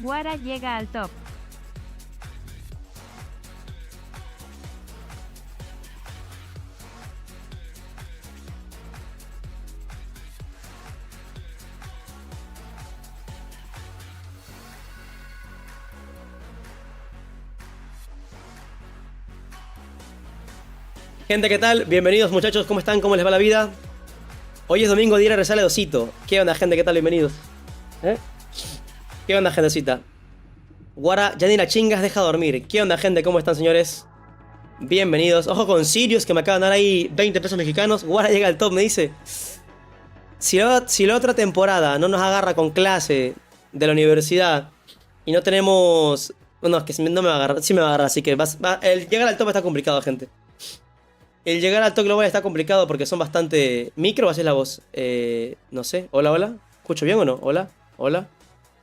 Guara llega al top. Gente, ¿qué tal? Bienvenidos muchachos, ¿cómo están? ¿Cómo les va la vida? Hoy es domingo, día de rezar el osito. ¿Qué onda, gente? ¿Qué tal? Bienvenidos. ¿Qué onda, gentecita? Guara, ya ni la chingas, deja dormir. ¿Qué onda, gente? ¿Cómo están, señores? Bienvenidos. Ojo con Sirius, que me acaban de dar ahí 20 pesos mexicanos. Guara llega al top, me dice. Si la otra temporada no nos agarra con clase de la universidad y no tenemos... No, es que no me va a agarrar. Sí me va a agarrar, así que el llegar al top está complicado, gente. El llegar al top global está complicado porque son bastante... ¿Micro o así es la voz? No sé. Hola, hola. ¿Escucho bien o no? Hola, hola.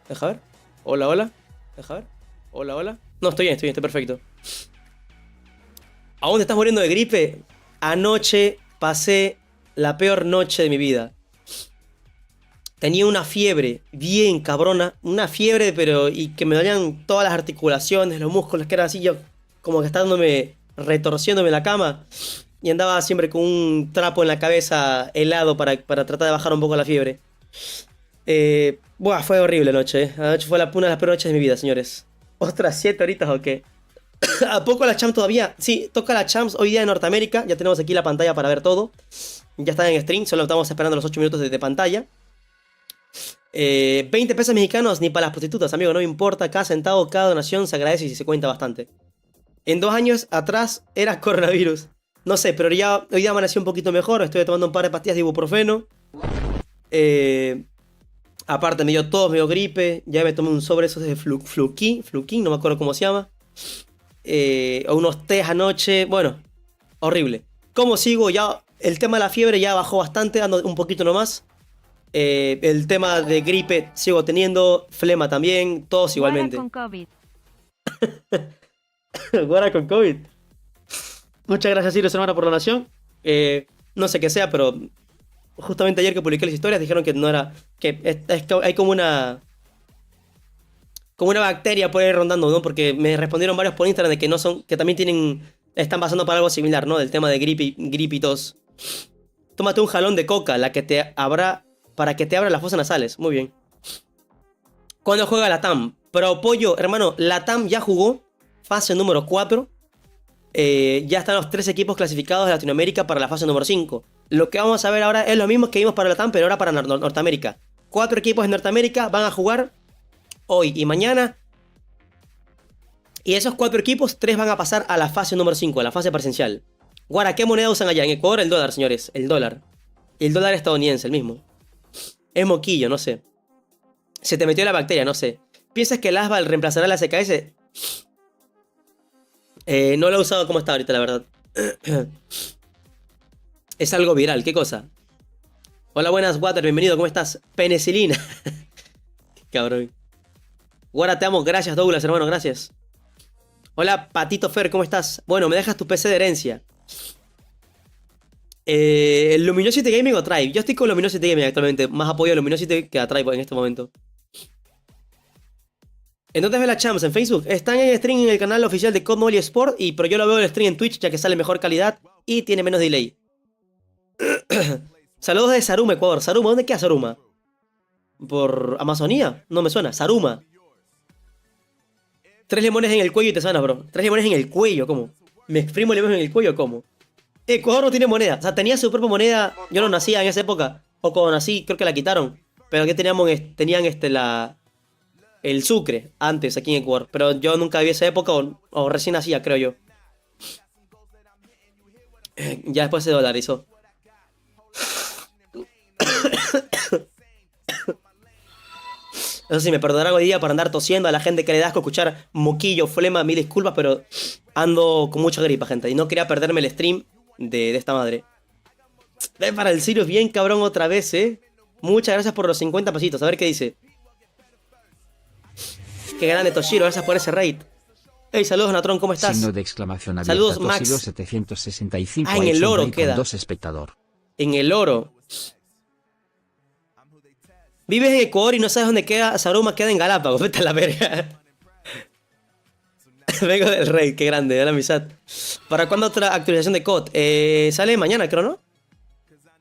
Deja ver. Hola, hola. Deja ver. Hola, hola. No, estoy bien, estoy perfecto. ¿Aún te estás muriendo de gripe? Anoche pasé la peor noche de mi vida. Tenía una fiebre bien cabrona. Una fiebre, pero... Y que me dolían todas las articulaciones, los músculos, que era así yo... Como que estándome... retorciéndome en la cama. Y andaba siempre con un trapo en la cabeza helado para tratar de bajar un poco la fiebre. Buah, fue horrible la noche. La noche fue una de las peores noches de mi vida, señores. ¿Ostras, 7 horitas o qué? ¿A poco la CHAMPS todavía? Sí, toca la CHAMPS hoy día en Norteamérica. Ya tenemos aquí la pantalla para ver todo. Ya está en stream, solo estamos esperando los 8 minutos de pantalla. 20 pesos mexicanos ni para las prostitutas, amigo, no me importa. Cada centavo, cada donación se agradece y se cuenta bastante. En 2 años atrás era coronavirus. No sé, pero ya hoy día amanecí un poquito mejor. Estoy tomando un par de pastillas de ibuprofeno. Aparte me dio tos, me dio gripe. Ya me tomé un sobre esos de fluquín, no me acuerdo cómo se llama. O unos tés anoche. Bueno, horrible. ¿Cómo sigo? Ya el tema de la fiebre ya bajó bastante, ando un poquito nomás. El tema de gripe sigo teniendo. Flema también, tos igualmente. Guara con COVID. Guara con COVID. Muchas gracias, Sirius, hermano, por la donación. No sé qué sea, pero justamente ayer que publiqué las historias dijeron que no era... Que hay como una bacteria por ahí rondando, ¿no? Porque me respondieron varios por Instagram de que no son... Que también tienen... Están pasando por algo similar, ¿no? Del tema de gripe y tos. Tómate un jalón de coca, la que te abra... Para que te abra las fosas nasales. Muy bien. ¿Cuándo juega la TAM? Pro Pollo, hermano, la TAM ya jugó. Fase número 4. Ya están los 3 equipos clasificados de Latinoamérica para la fase número 5. Lo que vamos a ver ahora es lo mismo que vimos para la TAM, pero ahora para Norteamérica. 4 equipos en Norteamérica van a jugar hoy y mañana. Y esos 4 equipos, 3 van a pasar a la fase número 5, a la fase presencial. Guara, ¿qué moneda usan allá? En Ecuador el dólar, señores. El dólar. El dólar estadounidense, el mismo. Es moquillo, no sé. Se te metió la bacteria, no sé. ¿Piensas que el ASBAL reemplazará la CKS? No lo he usado como está ahorita, la verdad. Es algo viral, ¿qué cosa? Hola, buenas, Water, bienvenido, ¿cómo estás? Penicilina. Qué cabrón. Guara, te amo, gracias, Douglas, hermano, gracias. Hola, Patito Fer, ¿cómo estás? Bueno, me dejas tu PC de herencia. ¿El Luminosity Gaming o Tribe? Yo estoy con Luminosity Gaming actualmente. Más apoyo a Luminosity que a Tribe en este momento. ¿En dónde ves la CHAMPS? ¿En Facebook? Están en stream en el canal oficial de COD Mobile Sport. Pero yo lo veo en stream en Twitch, ya que sale mejor calidad y tiene menos delay. Saludos de Saruma, Ecuador. Saruma, ¿dónde queda Saruma? ¿Por Amazonía? No me suena. Saruma. 3 limones en el cuello y te sanas, bro. 3 limones en el cuello, ¿cómo? ¿Me exprimo limones en el cuello, cómo? Ecuador no tiene moneda. O sea, tenía su propia moneda. Yo no nacía en esa época. O cuando nací, creo que la quitaron. Pero aquí tenían el sucre antes aquí en Ecuador. Pero yo nunca vi esa época o recién nacía, creo yo. Ya después se dolarizó. No sé si me perdonarán hoy día por andar tosiendo a la gente que le da asco escuchar moquillo, flema, mil disculpas, pero ando con mucha gripa, gente. Y no quería perderme el stream de esta madre. Ve para el Sirius bien cabrón otra vez, Muchas gracias por los 50 pesitos. A ver qué dice. Qué grande, Toshiro, gracias por ese raid. Hey, saludos, Natron, ¿cómo estás? Signo de exclamación abierta. Saludos, Max. 765. En el oro queda. Con 2 espectador. En el oro. Vives en Ecuador y no sabes dónde queda Saruma, queda en Galápagos. Vete a la verga. Vengo del rey, qué grande, de la amistad. ¿Para cuándo otra actualización de COD? Sale mañana, creo, ¿no?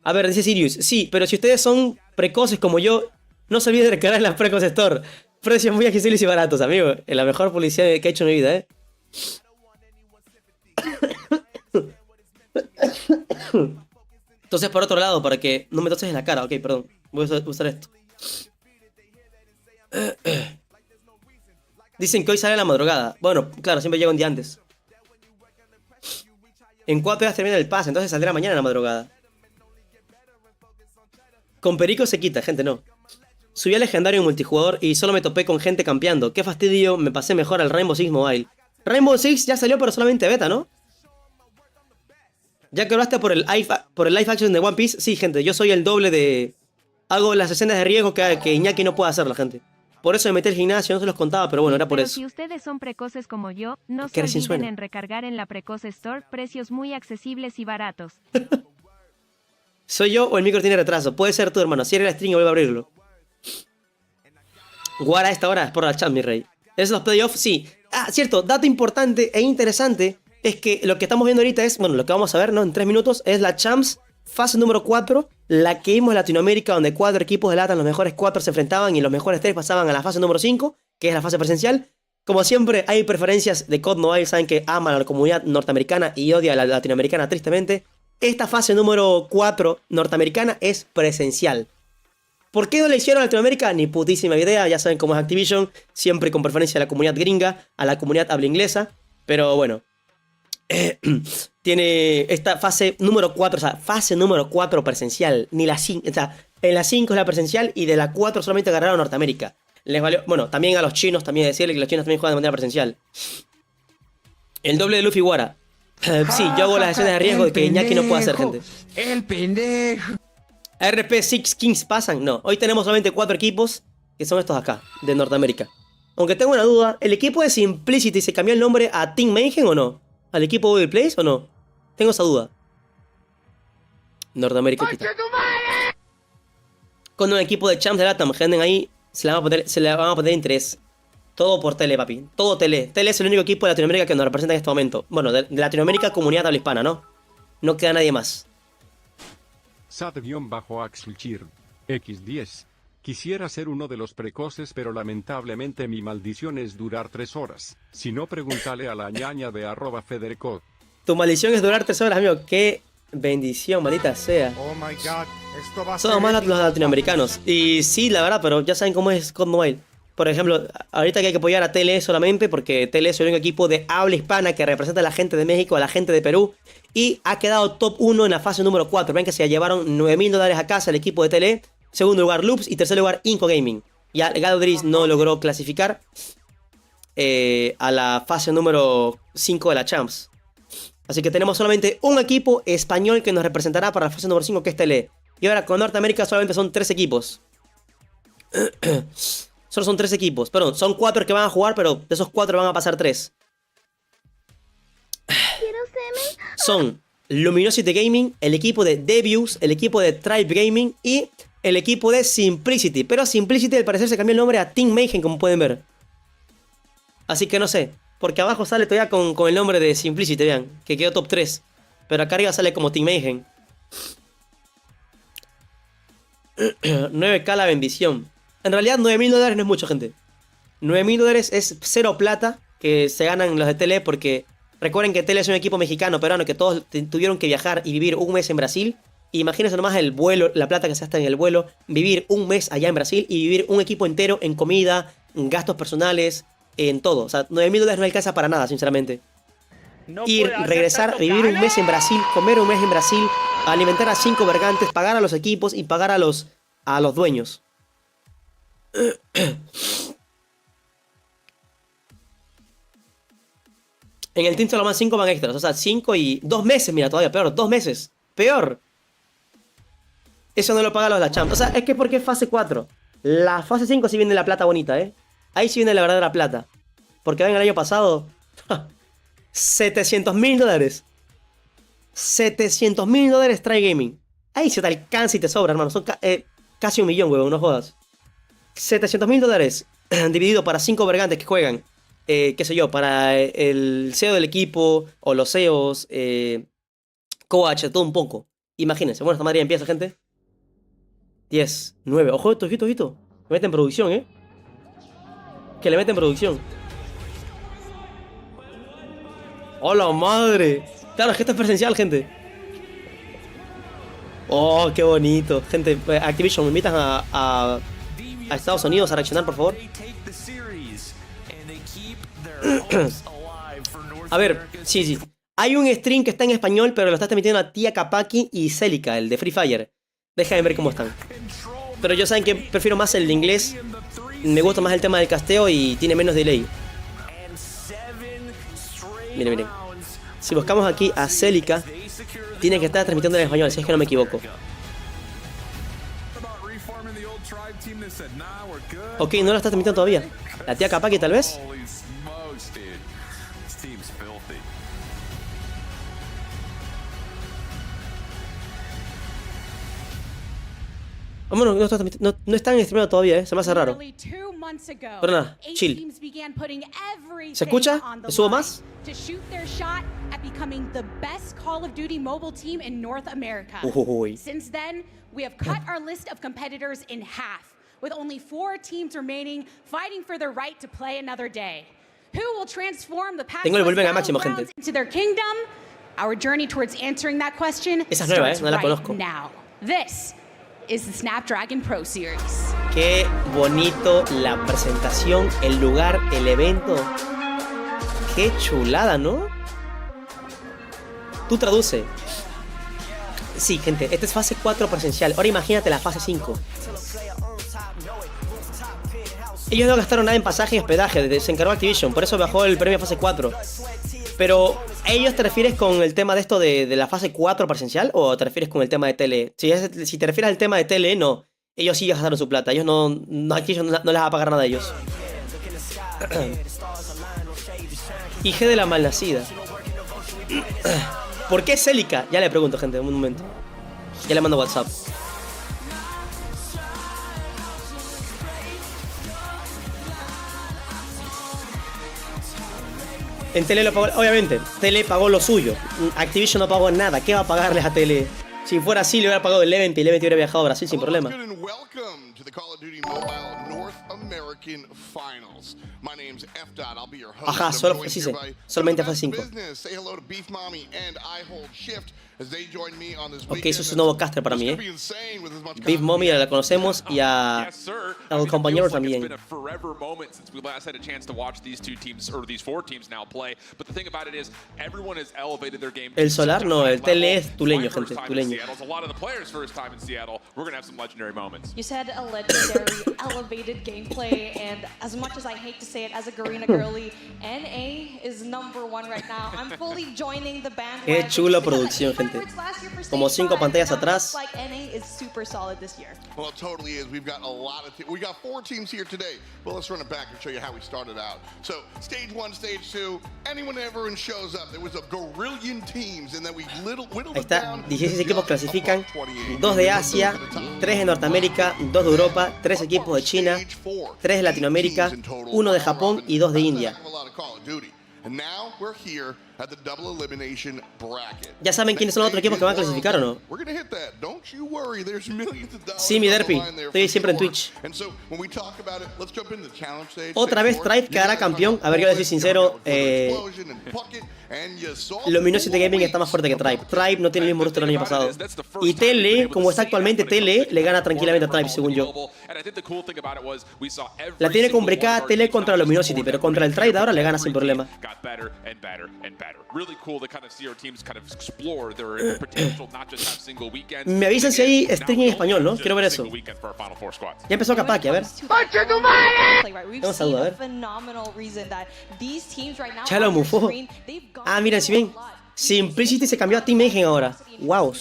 A ver, dice Sirius. Sí, pero si ustedes son precoces como yo, no se olviden de recargar en las Precos Store. Precios muy accesibles y baratos, amigo. Es la mejor publicidad que he hecho en mi vida, Entonces, por otro lado, para que no me toses en la cara. Ok, perdón. Voy a usar esto. Dicen que hoy sale a la madrugada. Bueno, claro, siempre llega un día antes. En 4 días termina el pase, entonces saldrá mañana a la madrugada. Con Perico se quita, gente, no. Subí al legendario en multijugador y solo me topé con gente campeando. Qué fastidio, me pasé mejor al Rainbow Six Mobile. Rainbow Six ya salió, pero solamente beta, ¿no? Ya que hablaste por el live action de One Piece, sí, gente, yo soy el doble de... Hago las escenas de riesgo que Iñaki no puede hacer, la gente. Por eso me metí al gimnasio, no se los contaba, pero bueno, era por Pero eso. si ustedes son precoces como yo, no se olviden en recargar en la Precoce Store, precios muy accesibles y baratos. ¿Soy yo o el micro tiene retraso? Puede ser tú, hermano. Cierra el stream y vuelve a abrirlo. Guara a esta hora es por la chat, mi rey. ¿Es los playoffs? Sí. Ah, cierto, dato importante e interesante es que lo que estamos viendo ahorita es, bueno, lo que vamos a ver, ¿no? En 3 minutos, es la CHAMPS, fase número 4, la que vimos en Latinoamérica, donde 4 equipos de LATAM, los mejores 4 se enfrentaban y los mejores 3 pasaban a la fase número 5, que es la fase presencial. Como siempre, hay preferencias de COD Mobile, saben que aman a la comunidad norteamericana y odia a la latinoamericana, tristemente. Esta fase número 4 norteamericana es presencial. ¿Por qué no la hicieron a Latinoamérica? Ni putísima idea, ya saben cómo es Activision, siempre con preferencia a la comunidad gringa, a la comunidad habla inglesa, pero bueno. Tiene esta fase número 4, o sea, fase número 4 presencial, ni la 5, o sea, en la 5 es la presencial y de la 4 solamente agarraron a Norteamérica. Les valió, bueno, también a los chinos, también decirle que los chinos también juegan de manera presencial. El doble de Luffy Guara. Sí, yo hago las escenas de riesgo de que Iñaki no puede hacer, gente. El pendejo. RP 6 Kings pasan. No, hoy tenemos solamente 4 equipos, que son estos acá, de Norteamérica. Aunque tengo una duda, ¿el equipo de Simplicity se cambió el nombre a Team Mayhem o no? ¿Al equipo Google Place o no? Tengo esa duda. Norteamérica quita. Con un equipo de champs de LATAM, gente, ahí se le van a poner interés. Todo por tele, papi. Todo tele. Tele es el único equipo de Latinoamérica que nos representa en este momento. Bueno, de Latinoamérica, comunidad habla hispana, ¿no? No queda nadie más. Sad-Axelchir, X10. Quisiera ser uno de los precoces, pero lamentablemente mi maldición es durar 3 horas. Si no, pregúntale a la ñaña de @Federico. Tu maldición es durar 3 horas, amigo. Qué bendición, maldita sea. Oh my god, esto va a Somos más los latinoamericanos. Y sí, la verdad, pero ya saben cómo es COD Mobile. Por ejemplo, ahorita que hay que apoyar a TLE solamente porque TLE es el único equipo de habla hispana que representa a la gente de México, a la gente de Perú. Y ha quedado top 1 en la fase número 4. Ven que se llevaron $9.000 a casa el equipo de TLE. Segundo lugar Loops y tercer lugar Inco Gaming. Ya Gadodris no logró clasificar a la fase número 5 de la Champs. Así que tenemos solamente un equipo español que nos representará para la fase número 5, que es TLE. Y ahora con Norteamérica solamente son 3 equipos. Solo son 3 equipos. Perdón, son 4 que van a jugar, pero de esos 4 van a pasar 3. Son Luminosity Gaming, el equipo de DEVIOUS, el equipo de Tribe Gaming y el equipo de Simplicity. Pero Simplicity al parecer se cambió el nombre a Team Mayhem, como pueden ver. Así que no sé, porque abajo sale todavía con el nombre de Simplicity, vean, que quedó top 3. Pero acá arriba sale como Team Mayhem. 9K la bendición. En realidad $9.000 no es mucho, gente. $9.000 es 0 plata que se ganan los de Tele, porque recuerden que Tele es un equipo mexicano, peruano, que todos tuvieron que viajar y vivir un mes en Brasil. Imagínense nomás el vuelo, la plata que se gasta en el vuelo, vivir un mes allá en Brasil y vivir un equipo entero en comida, en gastos personales, en todo. O sea, $9.000 no alcanza para nada, sinceramente. No Ir, regresar, vivir un mes en Brasil, comer un mes en Brasil, alimentar a 5 vergantes, pagar a los equipos y pagar a los dueños. En el Team Solomon 5 van extras, o sea, 5 y 2 meses, mira, todavía peor, 2 meses, peor. Eso no lo pagan los de la Champs. O sea, es que porque es fase 4. La fase 5 sí viene la plata bonita, Ahí sí viene la verdadera plata. Porque ven, el año pasado $700.000. $700.000 trae gaming. Ahí se te alcanza y te sobra, hermano. casi 1 millón, huevón, no jodas. $700.000 dividido para 5 vergantes que juegan. Qué sé yo, para el CEO del equipo, o los CEOs, coach, todo un poco. Imagínense, bueno, esta madre ya empieza, gente. 10, 9, ojo, ojito. Le meten producción, Que le meten producción. ¡Hola, madre! Claro, es que esto es presencial, gente. Oh, qué bonito. Gente, Activision, ¿me invitan a Estados Unidos a reaccionar, por favor? A ver, sí. Hay un stream que está en español, pero lo está transmitiendo a Tía Kapaki y Celica, el de Free Fire. Déjame ver cómo están. Pero yo saben que prefiero más el de inglés. Me gusta más el tema del casteo y tiene menos delay. Miren. Si buscamos aquí a Celica, tiene que estar transmitiendo en español, si es que no me equivoco. Ok, no lo está transmitiendo todavía. La Tía Kapaki tal vez. Vámonos, no están streamando todavía, se me hace raro. Pero nada, chill. ¿Se escucha? ¿Le subo más? Uy. Since then, we have cut our list of competitors in half, with only 4 teams remaining fighting for their right to play another day. Who will transform the past battlegrounds into their kingdom? Our journey towards answering that question starts right now. This is the Snapdragon Pro Series. Qué bonito la presentación, el lugar, el evento. Qué chulada, ¿no? Tú traduce. Sí, gente, esta es fase 4 presencial. Ahora imagínate la fase 5. Ellos no gastaron nada en pasaje y hospedaje, se encargó Activision, por eso bajó el premio a fase 4. Pero, ¿a ellos te refieres con el tema de esto de la fase 4 presencial o te refieres con el tema de tele? Si te refieres al tema de tele, no. Ellos sí gastaron su plata, ellos no Activision no les va a pagar nada a ellos. Hija de la malnacida. ¿Por qué Celica? Ya le pregunto, gente, un momento. Ya le mando WhatsApp. En Tele lo pagó, obviamente, Tele pagó lo suyo. Activision no pagó nada. ¿Qué va a pagarles a Tele? Si fuera así, le hubiera pagado el Event y el Event hubiera viajado a Brasil sin problema. Ajá, solamente fase 5. Ok, eso es un nuevo caster para mí, Beef Mommy la conocemos y a el compañero también. El Solar no, el Tele es tuleño, gente, tuleño. You said a legendary elevated gameplay, and as much as I hate to say it as a Garena girly, NA is #1 right now. I'm fully joining the band. Qué chula producción, gente. Como 5 pantallas atrás. Like NA is super solid this year. Well, it totally is. We've got a lot of we got 4 teams here today. Well, let's run it back and show you how we started out. So, stage 1, stage 2, everyone shows up. There was a gorillion teams, and then we whittled Ahí está, 16 equipos clasifican, 2 de Asia, 3 de Norteamérica, 2 de Europa, 3 equipos de China, 3 de Latinoamérica, 1 de Japón y 2 de India. ¿Ya saben quiénes son los otros equipos que van a clasificar o no? Sí, mi Derpy, estoy siempre en Twitch. Otra vez Tribe quedará campeón. A ver, yo les soy sincero, Luminosity Gaming está más fuerte que Tribe. Tribe no tiene el mismo roster del año pasado. Y Tele, como está actualmente, Tele le gana tranquilamente a Tribe, según yo. La tiene complicada Tele contra Luminosity, pero contra el Tribe de ahora le gana sin problema. Me avisan si hay stream en español, ¿no? Quiero ver eso. Ya empezó Kapaki, a ver. Vamos a duda, a ver. Chalo mufó. Ah, miren, si bien Simplicity se cambió a Team Mayhem ahora. Wow.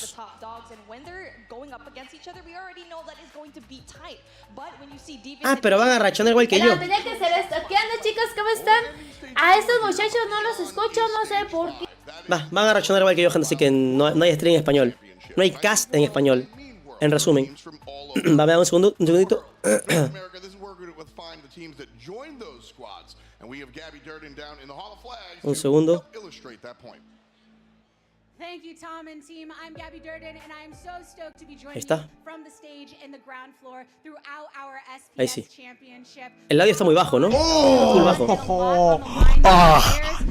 Ah, pero van a reaccionar igual que yo. Tenía que hacer esto. ¿Qué onda, chicos? ¿Cómo están? A estos muchachos no los escucho, no sé por qué. Van a reaccionar igual que yo, gente, así que no hay stream en español. No hay cast en español. En resumen. Dame un segundito. Un segundo. Thank you, Tom and team. I'm Gabby Durden, and I am so stoked to be joining you from the stage in the ground floor throughout our Ahí SPS sí. Championship. El audio está muy bajo, ¿no? Muy bajo.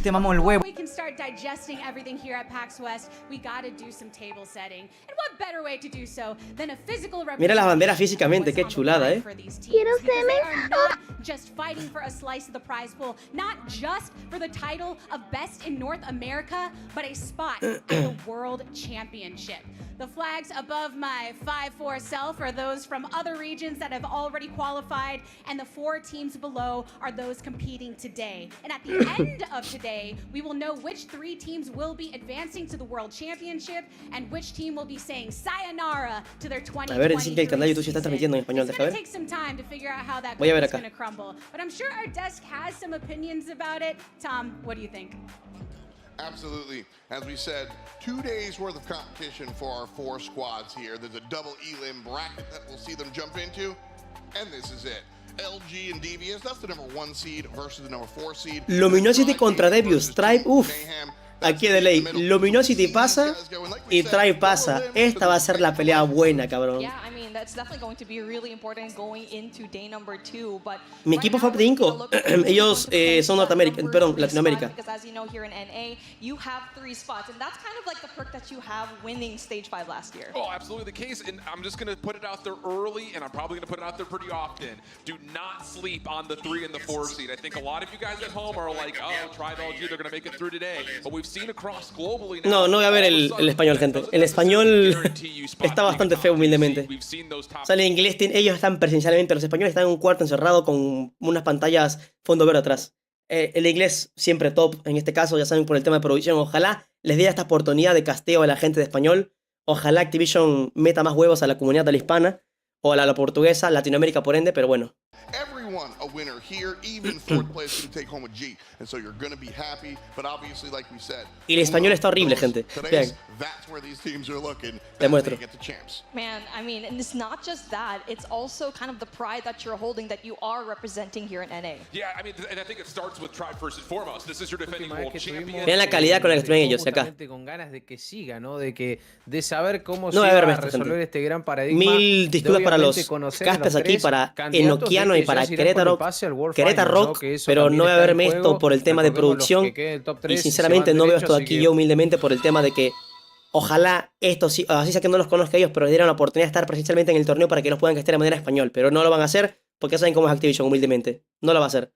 Te mamó el huevo. We can start digesting everything here at PAX West. We gotta do some table setting. And what better way to do so than a physical representation? Mira las banderas físicamente, qué chulada, ¿eh? Quiero semen. Just fighting for a slice of the prize pool, not just for the title of best in North America, but a spot at the World Championship. The flags above my 5-4 self are those from other regions that have already qualified, and the 4 teams below are those competing today. And at the end of today, we will know which 3 teams will be advancing to the World Championship and which team will be saying sayonara to their 2023 A ver, dicen que el canal de YouTube se está transmitiendo en español, deja ver. Voy a ver acá. But I'm sure our desk has some opinions about it. Tom, what do you think? Absolutely. As we said, 2 days worth of competition for our 4 squads here. There's a double elim bracket that we'll see them jump into, and this is it. LG and DEVIOUS, that's the number 1 seed versus the number 4 seed. Luminosity contra DEVIOUS. Tribe, uff. Aquí de ley. Luminosity pasa y Tribe pasa. Esta va a ser la pelea buena, cabrón. That's definitely going to be really important going into day number 2. But mi equipo fue P5. Ellos son Norteamérica, perdón, Latinoamérica. Because as you know, here in NA, you have 3 spots, and that's kind of like the perk that you have winning Stage 5 last year. Oh, absolutely the case, and I'm just going to put it out there early, and I'm probably going to put it out there pretty often. Do not sleep on the 3 and the 4 seed. I think a lot of you guys at home are like, oh, Tribe LG, they're going to make it through today. But we've seen across globally now. No voy a ver el español, gente. El español está bastante feo, humildemente. Sale en inglés, ellos están presencialmente, los españoles están en un cuarto encerrado con unas pantallas fondo verde atrás. El inglés siempre top, en este caso, ya saben, por el tema de producción. Ojalá les dé esta oportunidad de casteo a la gente de español. Ojalá Activision meta más huevos a la comunidad de la hispana o a la portuguesa, Latinoamérica por ende, pero bueno. Everyone a winner here, even 4th place can take home a G, and so you're going to be happy, but obviously, like we said, y el español está horrible, gente. Vean. That's where these teams are looking. Demuestro. Get the champs. Man, I mean, and it's not just that, it's also kind of the pride that you're holding that you are representing here in NA. Yeah, I mean, and I think it starts with Tribe first and foremost. This is your defending world champion. Vean la calidad con la que estuvieron ellos acá. Con ganas de que siga, ¿no? De saber cómo no se va a gente. resolver este gran paradigma. 1000 disculpas para los caspes aquí, para Enoquiano y para Querétaro Rock, ¿no? Pero no voy a verme esto por el tema de producción. Y sinceramente no veo esto de aquí yo humildemente por el tema de que ojalá esto sí, así sea que no los conozca ellos, pero les dieran la oportunidad de estar presencialmente en el torneo para que los puedan castear de manera español. Pero no lo van a hacer porque saben cómo es Activision, humildemente. No lo va a hacer.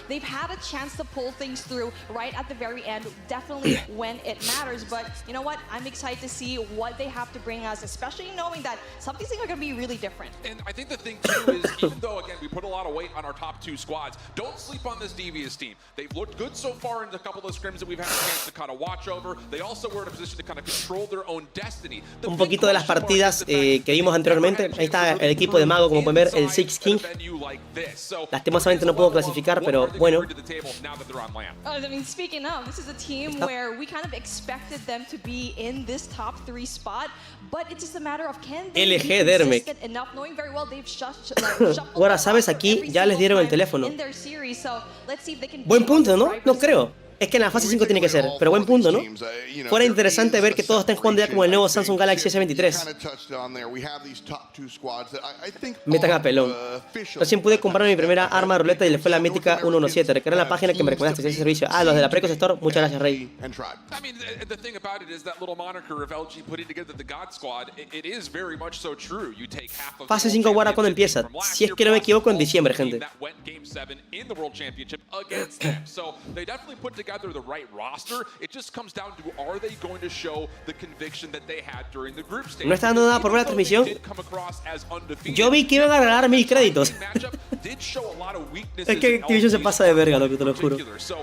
They've had a chance to pull things through right at the very end, definitely when it matters. But you know what? I'm excited to see what they have to bring us, especially knowing that some of these things are going to be really different. And I think the thing too is, even though again we put a lot of weight on our top 2 squads, don't sleep on this DEVIOUS team. They've looked good so far in a couple of scrims that we've had a chance to kind of watch over. They also were in a position to kind of control their own destiny. Un poquito de las partidas que vimos anteriormente. Ahí está el equipo de Mago, como pueden ver, el Six King. Lastimosamente no puedo clasificar, pero bueno. I mean, speaking of, this is a team where we kind of expected them to be in this top 3 spot, but it's just a matter of can they be consistent enough, knowing very well they've ahora sabes, aquí ya les dieron el teléfono. Buen punto, ¿no? No creo. Es que en la fase 5 tiene que ser, pero buen punto, ¿no? Fuera interesante ver que todos estén jugando ya como el nuevo Samsung Galaxy S23. Metan a pelón. Recién pude comprar mi primera arma de ruleta y le fue la mítica 117. Recargué la página que me recomendaste ese servicio. Ah, los de la Precos Store. Muchas gracias, Rey. Fase 5 ahora cuando empieza. Si es que no me equivoco, en diciembre, gente. Together the right roster. It just comes down to are they going to show the conviction that they had during the group stage. No está dando nada por ver la transmisión. Yo vi que iban a regalar 1000 créditos. Es que Activision se pasa de verga, lo que te lo juro.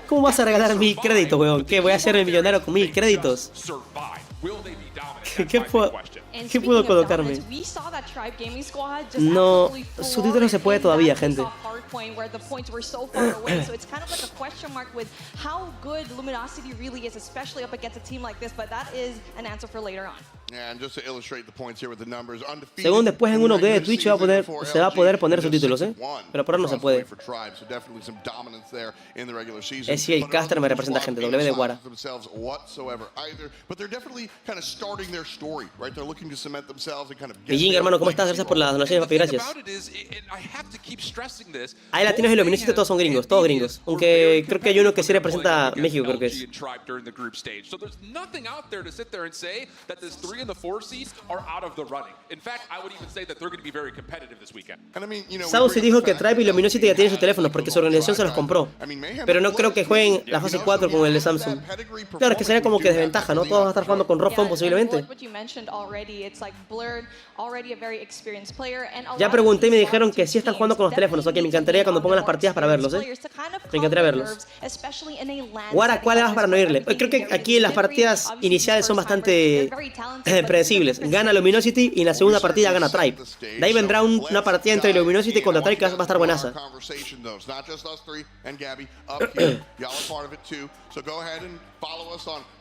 ¿Cómo vas a regalar 1000 créditos, weón? ¿Qué? ¿Voy a ser el millonario con 1000 créditos? ¿Qué puedo? ¿Qué puedo colocarme? No, subtítulos no se puede todavía, gente. Según después en 1D de Twitch se va a poder poner subtítulos, pero por ahora no se puede. Es si el caster me representa, gente, W de Guara. Beijing, hermano, ¿cómo estás? Gracias por las donaciones, papi, gracias. Hay latinos y luminosity, todos son gringos, todos gringos. Aunque creo que hay uno que sí representa a México, creo que es. Saucy dijo que Tribe y Luminosity ya tienen sus teléfonos porque su organización se los compró. Pero no creo que jueguen la fase 4 con el de Samsung. Claro, es que sería como que desventaja, ¿no? Todos van a estar jugando con ROG Phone posiblemente. Ya pregunté y me dijeron que sí están jugando con los teléfonos, ok, me encantaría cuando pongan las partidas para verlos, Me encantaría verlos. Guara, ¿cuál le vas para no irle? Creo que aquí las partidas iniciales son bastante predecibles. Gana Luminosity y en la segunda partida gana Tribe. De ahí vendrá una partida entre Luminosity contra Tribe que va a estar buenaza.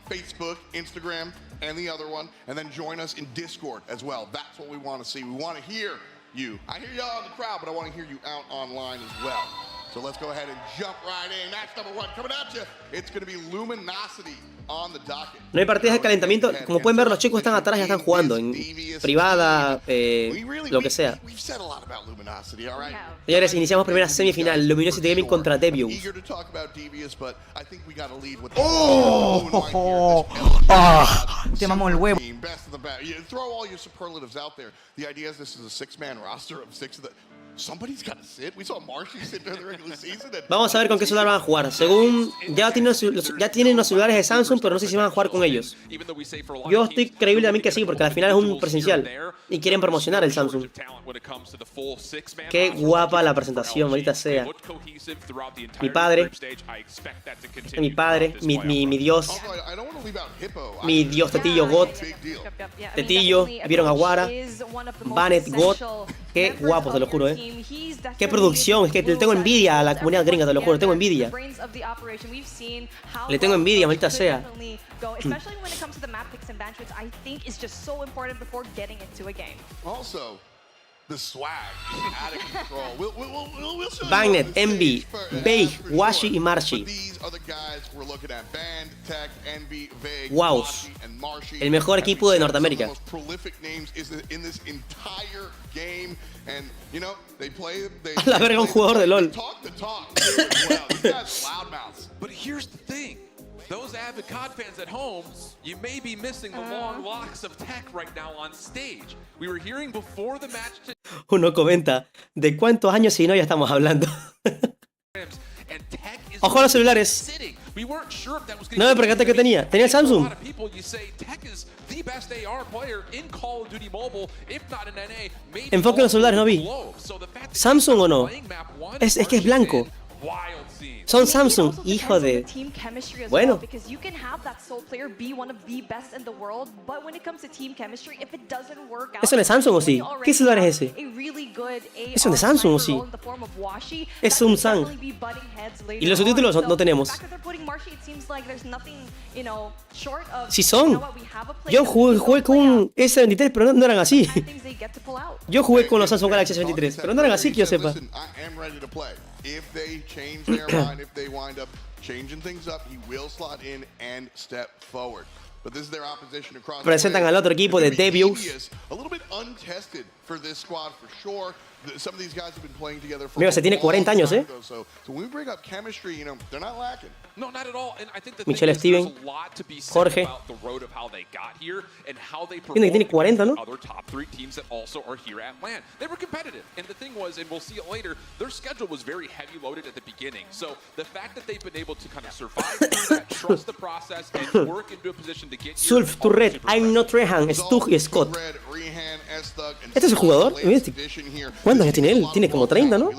Facebook, Instagram, and the other one, and then join us in Discord as well. That's what we want to see. We want to hear you. I hear y'all in the crowd, but I want to hear you out online as well. So let's go ahead and jump right in. Match number 1 coming at you. It's going to be Luminosity on the docket. No hay partidas de calentamiento. Como pueden ver, los chicos están atrás, ya están jugando en privada, lo que sea. Señores, iniciamos primera semifinal. Luminosity Gaming contra DEVIOUS. Te mamó el huevo. Vamos a ver con qué celular van a jugar. Según ya tienen los celulares de Samsung, pero no sé si van a jugar con ellos. Yo estoy creíble también que sí, porque al final es un presencial y quieren promocionar el Samsung. Qué guapa la presentación, maldita sea. Mi padre, mi Dios, Tetillo God, Tetillo, vieron a Guara, Banet God. Qué guapo, te lo juro, Qué producción, es que le tengo envidia a la comunidad gringa, te lo juro, tengo envidia. Le tengo envidia, maldita sea. Bagnet, Envy, Beige, Washi y Marshi. Wow, el mejor equipo de Norteamérica. A la verga, un jugador de LOL. Those avid COD fans at home, you may be missing the long locks of Tech right now on stage. We were hearing before the match. Uno comenta, ¿de cuántos años si no ya estamos hablando? Ojo a los celulares. No me percaté que tenía. Tenía el Samsung. Enfoque en los celulares, no vi. ¿Samsung o no? Es que es blanco. Son Samsung, hijo de... Bueno. ¿Eso no es Samsung o sí? ¿Qué celular es ese? ¿Eso no es Samsung o sí? Es un Samsung. Y los subtítulos no tenemos. Sí son. Yo jugué con un S23, pero no eran así. Yo jugué con los Samsung Galaxy S23, pero no eran así que yo sepa. If they change their mind, if they wind up changing things up, he will slot in and step forward. But this is their opposition across. Presentan al otro equipo de DEVIOUS. A little bit untested for this squad for sure. Some of these guys have been playing together for Mira, se tiene 40 años, So when we bring up chemistry, you know, they're not lacking. No, not at all. And I think Michelle Steven, Jorge. Tiene que tiene 40, ¿no? Other top 3 teams that also are here at LAN. They were competitive. And the thing was, and we'll see it later, their schedule was very heavy loaded at the beginning. So the fact that they've been able to kind of survive through that, trust the process, and work into a position to get here. Sulf, Turret, I'm not Rehan, Stug y Scott. ¿Este es el jugador? ¿Cuántos años tiene él? Tiene como 30, ¿no?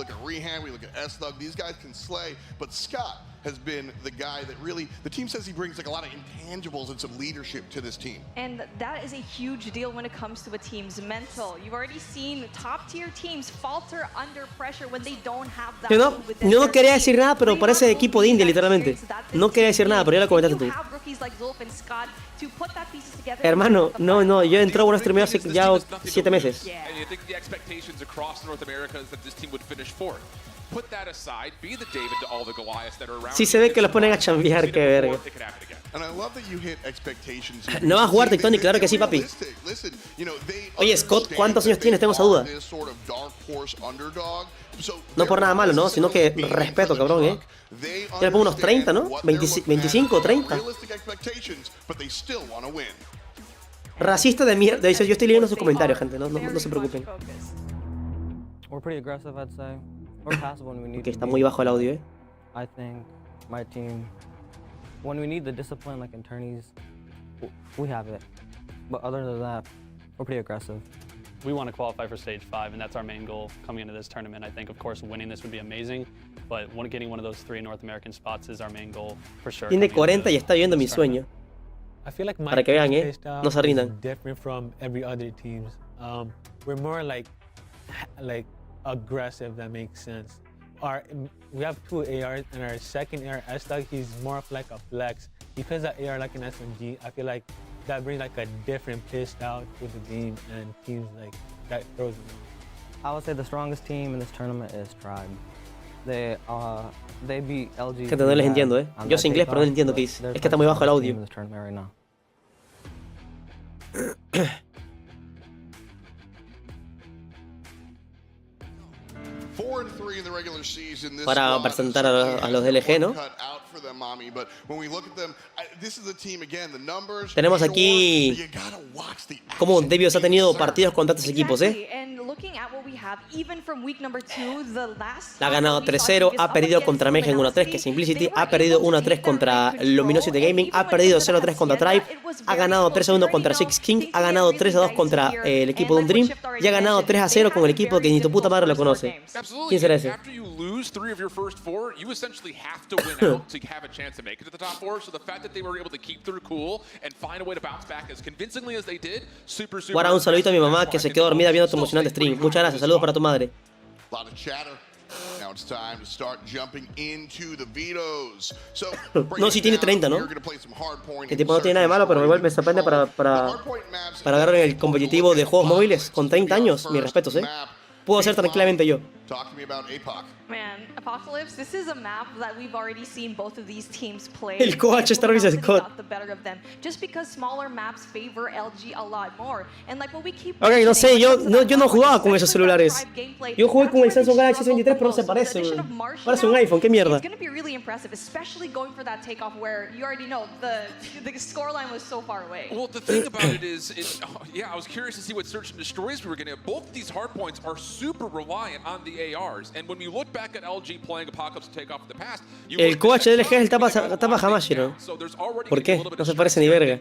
S-Thug. These guys can slay, but Scott has been the guy that really, the team says he brings like a lot of intangibles and some leadership to this team. And that is a huge deal when it comes to a team's mental. You've already seen top-tier teams falter under pressure when they don't have that. Yo no quería decir nada, pero parece equipo de indie, literalmente. No quería decir nada, pero ya lo comentaste tú. Hermano, no, yo entré a una streameo hace ya 7 meses. Sí se ve que los ponen a chambear, qué verga. ¿No vas a jugar Tectonic? Claro que sí, papi. Oye, Scott, ¿cuántos años tienes? Tengo esa duda. No por nada malo, ¿no? Sino que respeto, cabrón, ¿eh? Yo le pongo unos 30, ¿no? 25, 30. Racista de mierda. Dice, yo estoy leyendo sus comentarios, gente. No se preocupen. Que está muy bajo el audio, ¿eh? I think my team, when we need the discipline like in tourneys, we have it. But other than that, we're pretty aggressive. We want to qualify for stage 5, and that's our main goal coming into this tournament. I think, of course, winning this would be amazing, but getting one of those 3 North American spots is our main goal for sure. Tiene 40 y está viendo mi sueño. Para que vean, no se rindan. Different from every other teams. We're more like aggressive. That makes sense. We have 2 ARs, and our second AR, S-Thug, he's more of like a flex. He plays that AR like an SMG. I feel like that brings like a different play style to the game, and teams like that throws them off. I would say the strongest team in this tournament is Tribe. They beat LG. Gente, no les entiendo, ¿eh? Yo sé inglés, pero no entiendo qué dice. Es que está muy bajo el audio. Para presentar a los DLG, ¿no? Tenemos aquí cómo DEVIOUS ha tenido partidos contra estos equipos, ¿eh? Ha ganado 3-0, ha perdido contra Mayhem 1-3, que es Simplicity, ha perdido 1-3 contra Luminosity Gaming, ha perdido 0-3 contra Tribe, ha ganado 3-1 contra Six King, ha ganado 3-2 contra el equipo de un Dream y ha ganado 3-0 con el equipo que ni tu puta madre lo conoce. ¿Quién será ese? Guarda, un saludito a mi mamá que se quedó dormida viendo tu emocionante stream. Muchas gracias, saludos para tu madre. No, sí tiene 30, ¿no? Que tipo no tiene nada de malo, pero igual me sorprende para agarrar el competitivo de juegos móviles con 30 años. Mis respetos, ¿eh? Puedo ser tranquilamente yo. Apocalypse, this is a map that we've already seen both of these teams play. El coach está revisando el COD. Just because smaller maps favor LG a lot more. And like what we keep no sé, yo no jugaba con esos celulares. Yo jugué con el Samsung Galaxy S23, pero no se parece. Parece un iPhone, qué mierda. It's going to be really impressive, especially going for that takeoff where you already know the scoreline was so far away. Well, the thing about it is, I was curious to see what search and destroys we were going to have. Both of these hardpoints are super reliant on the ARs, and when you look back at LG playing Apocalypse Takeoff in the past, el coach de LG es el tapa Hamashiro. ¿Por qué? No se parece ni verga.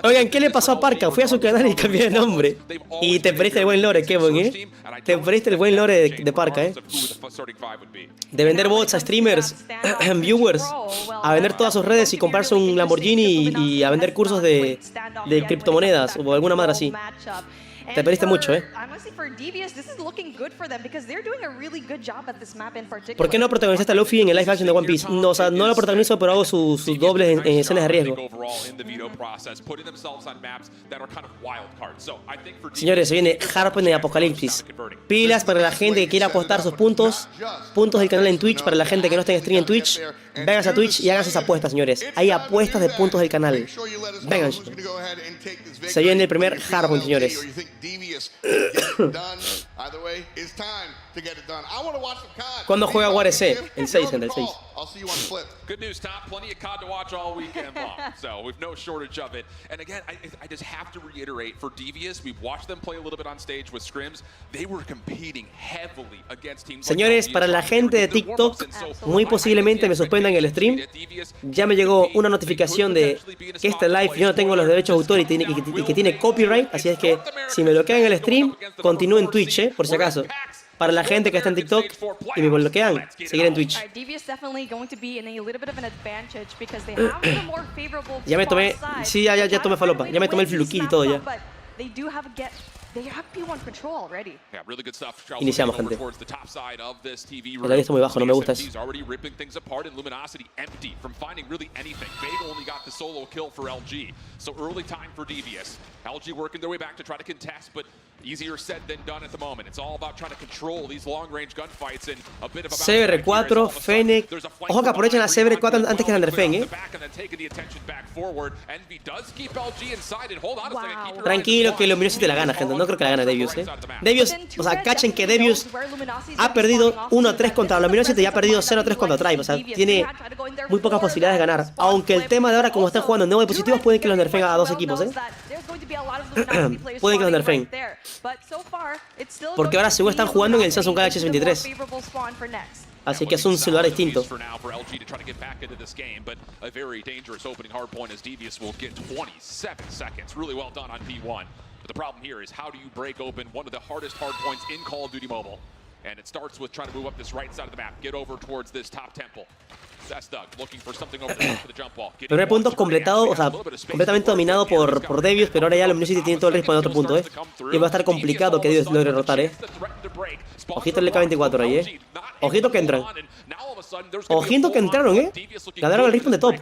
Oigan, ¿qué le pasó a Parka? Fui a su canal y cambié de nombre. Y te perdiste el buen lore, Kevin, ¿eh? Te perdiste el buen lore de Parka, ¿eh? De vender bots a streamers, viewers, a vender todas sus redes y comprarse un Lamborghini y a vender cursos de criptomonedas o alguna madre así. Te perdiste mucho, ¿eh? ¿Por qué no protagonizaste a Luffy en el live action de One Piece? No, o sea, no lo protagonizo, pero hago sus dobles en escenas de riesgo. Señores, se viene Harpoon de Apocalipsis. Pilas para la gente que quiera apostar sus puntos. Puntos del canal en Twitch para la gente que no esté en stream en Twitch. Vengan a Twitch y hagan sus apuestas, señores. Hay apuestas de puntos del canal. Vengan. Se viene el primer Harpoon, señores. Either way, it's time to get it done. I want to watch some COD. ¿Cuándo juega WarC? El 6, gente, el 6. I'll see you on Flip. Good news, Tom. Plenty of COD to watch all weekend long. So we've no shortage of it. And again, I just have to reiterate, for Devious, we've watched them play a little bit on stage with scrims. They were competing heavily against teams. Señores, para la gente de TikTok, muy posiblemente me suspendan el stream. Ya me llegó una notificación de que este live yo no tengo los derechos de autor y que tiene copyright. Así es que si me bloquean el stream, continúo en Twitch, por si acaso. Para la gente que está en TikTok y me bloquean, seguir en Twitch. Ya me tomé, sí, ya tomé falopa, ya me tomé el fluquito y todo ya. Iniciamos, gente. El audio está muy bajo, no me gusta eso. LG working their way back to try to contest, but easier said than done at the moment. It's all about trying to control these long-range gunfights and a bit of a CBR4, Fennec. Ojo que aprovechen la CBR4 antes que la nerfen, Tranquilo que Luminosity te la gana, gente. No creo que la gane Devious, Devious, o sea, cachen que Devious ha perdido 1-3 contra Luminosity y ha perdido 0-3 contra Tribe. O sea, tiene muy pocas posibilidades de ganar. Aunque el tema de ahora, como están jugando en nuevos dispositivos, pueden que los nerfen a dos equipos, Pueden que los nerfen. Porque ahora según están jugando en el Samsung Galaxy S23. Así que es un celular distinto. The problem here is how do you break open one of the hardest hard points in Call of Duty Mobile? And it starts with trying to move up this right side of the map, get over towards this top temple. Looking for something over the top of the jump wall. El primer punto completado, o sea, completamente dominado por Devious, pero ahora ya Luminosity tiene todo el respawn en otro punto, Y va a estar complicado que Devious logre rotar, Ojito el LK24 ahí, Ojito que entran. Ojito que entraron, Ganaron el respawn de top.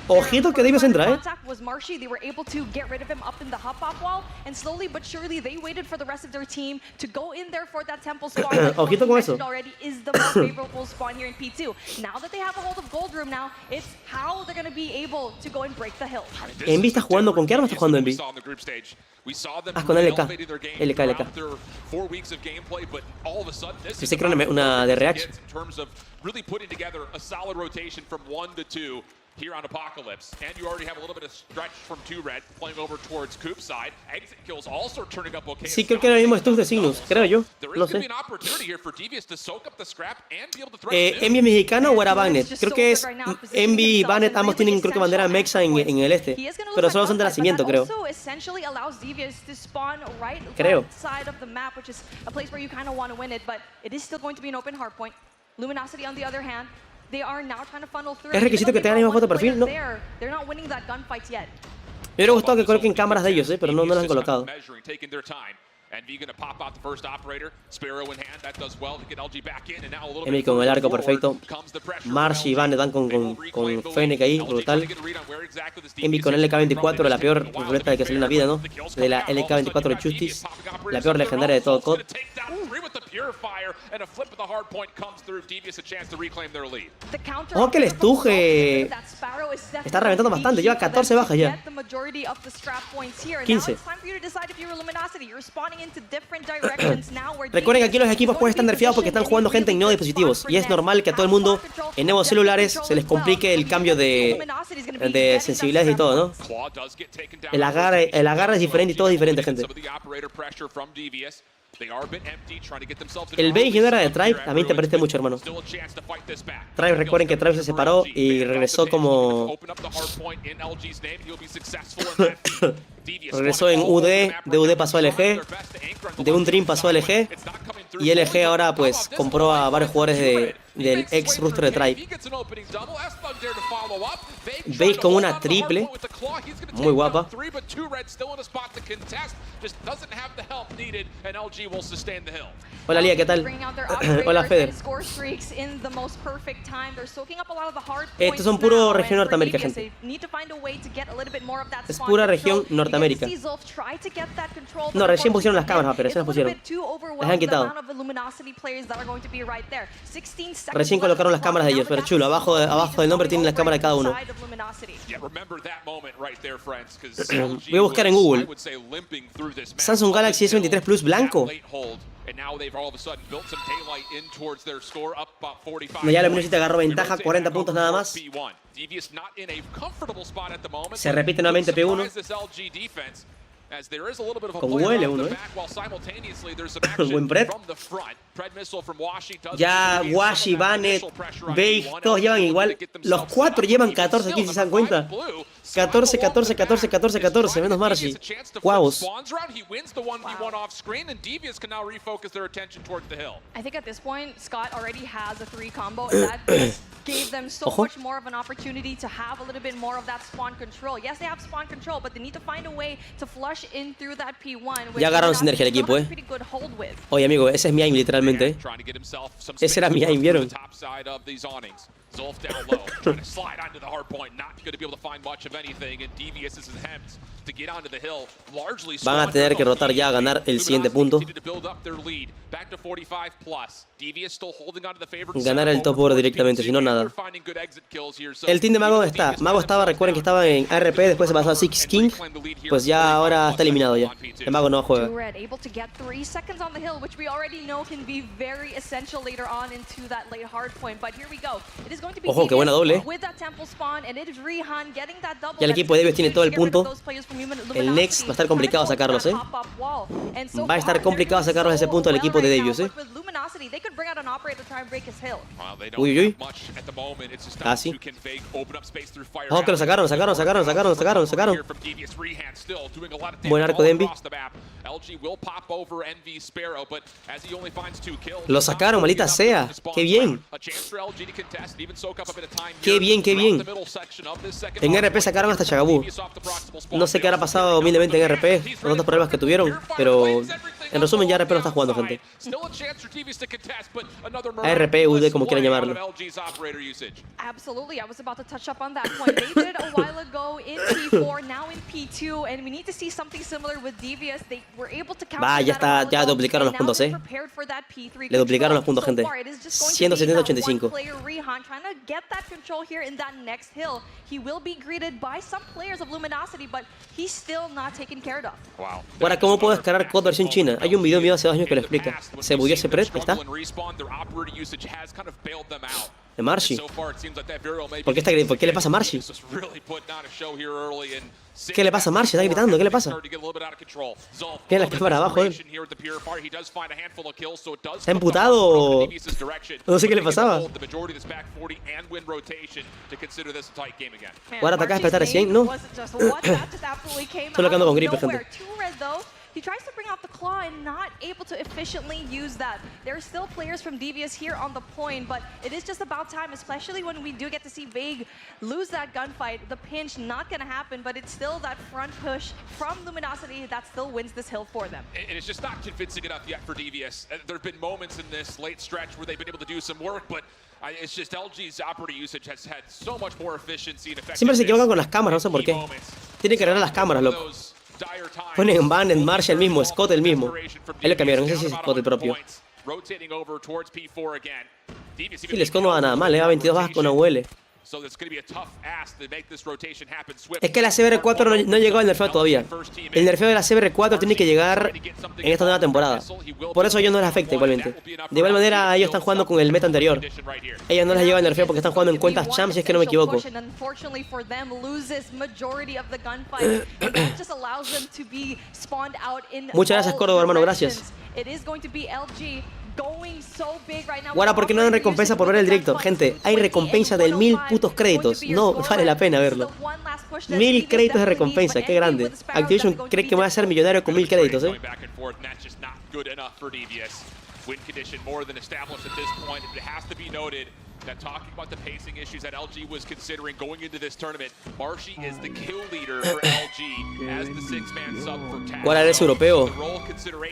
Ojito que Devious entra, Ojito con eso. Envy está jugando, ¿con qué arma está jugando Envy? Con LK. LK. Pensé que era una de React. Here on Apocalypse, and you already have a little bit of stretch from 2Red playing over towards Coop's side. Exit kills also turning up okay. Sí, creo que era el mismo stuff de Cygnus, creo yo. No sé. Envy es mexicano o era Bagnet. Creo que es Envy y Bagnet, ambos tienen creo que bandera mexa en el este. Pero solo son de nacimiento, creo. Creo. ¿Es requisito que tengan la misma foto de perfil? No. Me hubiera gustado que coloquen cámaras de ellos, pero no las han colocado. Envy con el arco perfecto. Marsh y Van dan con Fennec ahí, brutal. Envy con LK24, la peor ruleta de que salió en la vida, ¿no? De la LK24 de Justice. La peor legendaria de todo COD. Ojo que el estuje está reventando bastante, lleva 14 bajas ya. 15. Recuerden que aquí los equipos pueden estar nerfeados porque están jugando gente en nuevos dispositivos. Y es normal que a todo el mundo en nuevos celulares se les complique el cambio de sensibilidades y todo, ¿no? El agarre es diferente y todo es diferente, gente. El base era de Tribe, también te parece mucho, hermano. Tribe, recuerden que Tribe se separó y regresó como... regresó en UD, de UD pasó a LG, de un Dream pasó a LG, y LG ahora pues compró a varios jugadores del ex roster de Tribe. Veis con una triple, muy guapa. Hola Lía, ¿qué tal? Hola Feder. Estos son puro región Norteamérica, gente. Es pura región Norteamérica. No, recién pusieron las cámaras, pero recién las pusieron. Las han quitado. Recién colocaron las cámaras de ellos, pero chulo. Abajo del nombre tienen las cámaras de cada uno. Voy a buscar en Google. Samsung Galaxy S23 Plus blanco. No, ya la Luminosity agarró ventaja, 40 puntos nada más. Se repite nuevamente P1. Con huele uno, Buen Pred. Ya Washi, Bannett, Bake, todos llevan igual. Los 4 llevan 14 kills, si se dan cuenta. 14, 14, 14, 14, 14. Menos Marcy. Guavos. I think at this point, Scott already has a 3 combo, and that gave them so much more of an opportunity to have a little bit more of that spawn control. Yes, they have spawn control, but they need to find a way to flush in through that P1. Ya agarraron sinergia el equipo, Oye, amigo, ese es mi aim, literalmente, Ese era mi aim, ¿vieron? Zolf down low, trying to slide onto the hard point, not going to be able to find much of anything, and Devious is in HEMS to get onto the hill, largely van a tener que rotar ya a ganar el siguiente punto. Ganar el top 4 directamente, si no nada. El team de Mago está. Mago estaba, recuerden que estaba en ARP, después se pasó a Six King. Pues ya ahora está eliminado ya. El Mago no juega. Ojo, qué buena doble. Ya el equipo de Devious tiene todo el punto. El next va a estar complicado sacarlos, Va a estar complicado sacarlos de ese punto del equipo de Devious, Uy, uy, uy. Casi. Ojo, que lo sacaron. Buen arco de Envy. Lo sacaron, maldita sea. Qué bien. Qué bien, qué bien. En RP sacaron hasta Chagaboo. No sé qué habrá pasado humildemente en RP, los otros problemas que tuvieron, pero en resumen ya RP no está jugando, gente. ARP, UD, como quieran llamarlo. Absolutely, I was about to touch up on that point. They did a while ago in P4, now in P2, and we need to see something similar with Devious. They were able to counter ya está, ya duplicaron los puntos, Le duplicaron los puntos, gente. 170-85. Trying to get that control here in that next hill. He will be greeted by some players of Luminosity, but he's still not taken care of. Ahora, ¿cómo puedo descargar COD versión china? Hay un video mío hace 2 años que lo explica. Se bugueó ese pred, ¿está? De Marcy. ¿Por qué le pasa a Marcy? ¿Qué le pasa a Marcy? Está gritando, ¿qué le pasa? Tiene la cámara abajo, ¿Está emputado? No sé qué le pasaba. Ahora ataca a despertar recién, ¿no? Estoy locando con gripe, gente. He tries to bring out the claw and not able to efficiently use that. There are still players from Devious here on the point, but it is just about time, especially when we do get to see Vague lose that gunfight. The pinch not going to happen, but it's still that front push from Luminosity that still wins this hill for them. And it's just not convincing enough yet for Devious. There have been moments in this late stretch where they've been able to do some work, but it's just LG's operator usage has had so much more efficiency and effectiveness. Siempre se equivocan con las cámaras, no sé por qué. Tienen que arreglar las cámaras, loco. Ponen en Ban, en Marshall el mismo, Scott el mismo. Ahí lo cambiaron, ese sí es Scott el propio. Y el Scott no va nada mal, le da 22 bajas con AUL. Es que la CBR4 no llegó al nerfeo todavía. El nerfeo de la CBR4 tiene que llegar en esta nueva temporada. Por eso a ellos no les afecta igualmente. De igual manera, ellos están jugando con el meta anterior. Ellos no les llega el nerfeo porque están jugando en cuentas champs, si es que no me equivoco. Muchas gracias, Córdoba, hermano, gracias. Ahora, ¿por qué no dan recompensa por ver el directo? Gente, hay recompensa del 1000 putos créditos. No vale la pena verlo. 1000 créditos de recompensa, qué grande. Activision cree que va a ser millonario con 1000 créditos, That talking about the pacing issues that LG was considering going into this tournament, Marshy is the kill leader for LG as the six-man sub for TAC. Ahora eres europeo.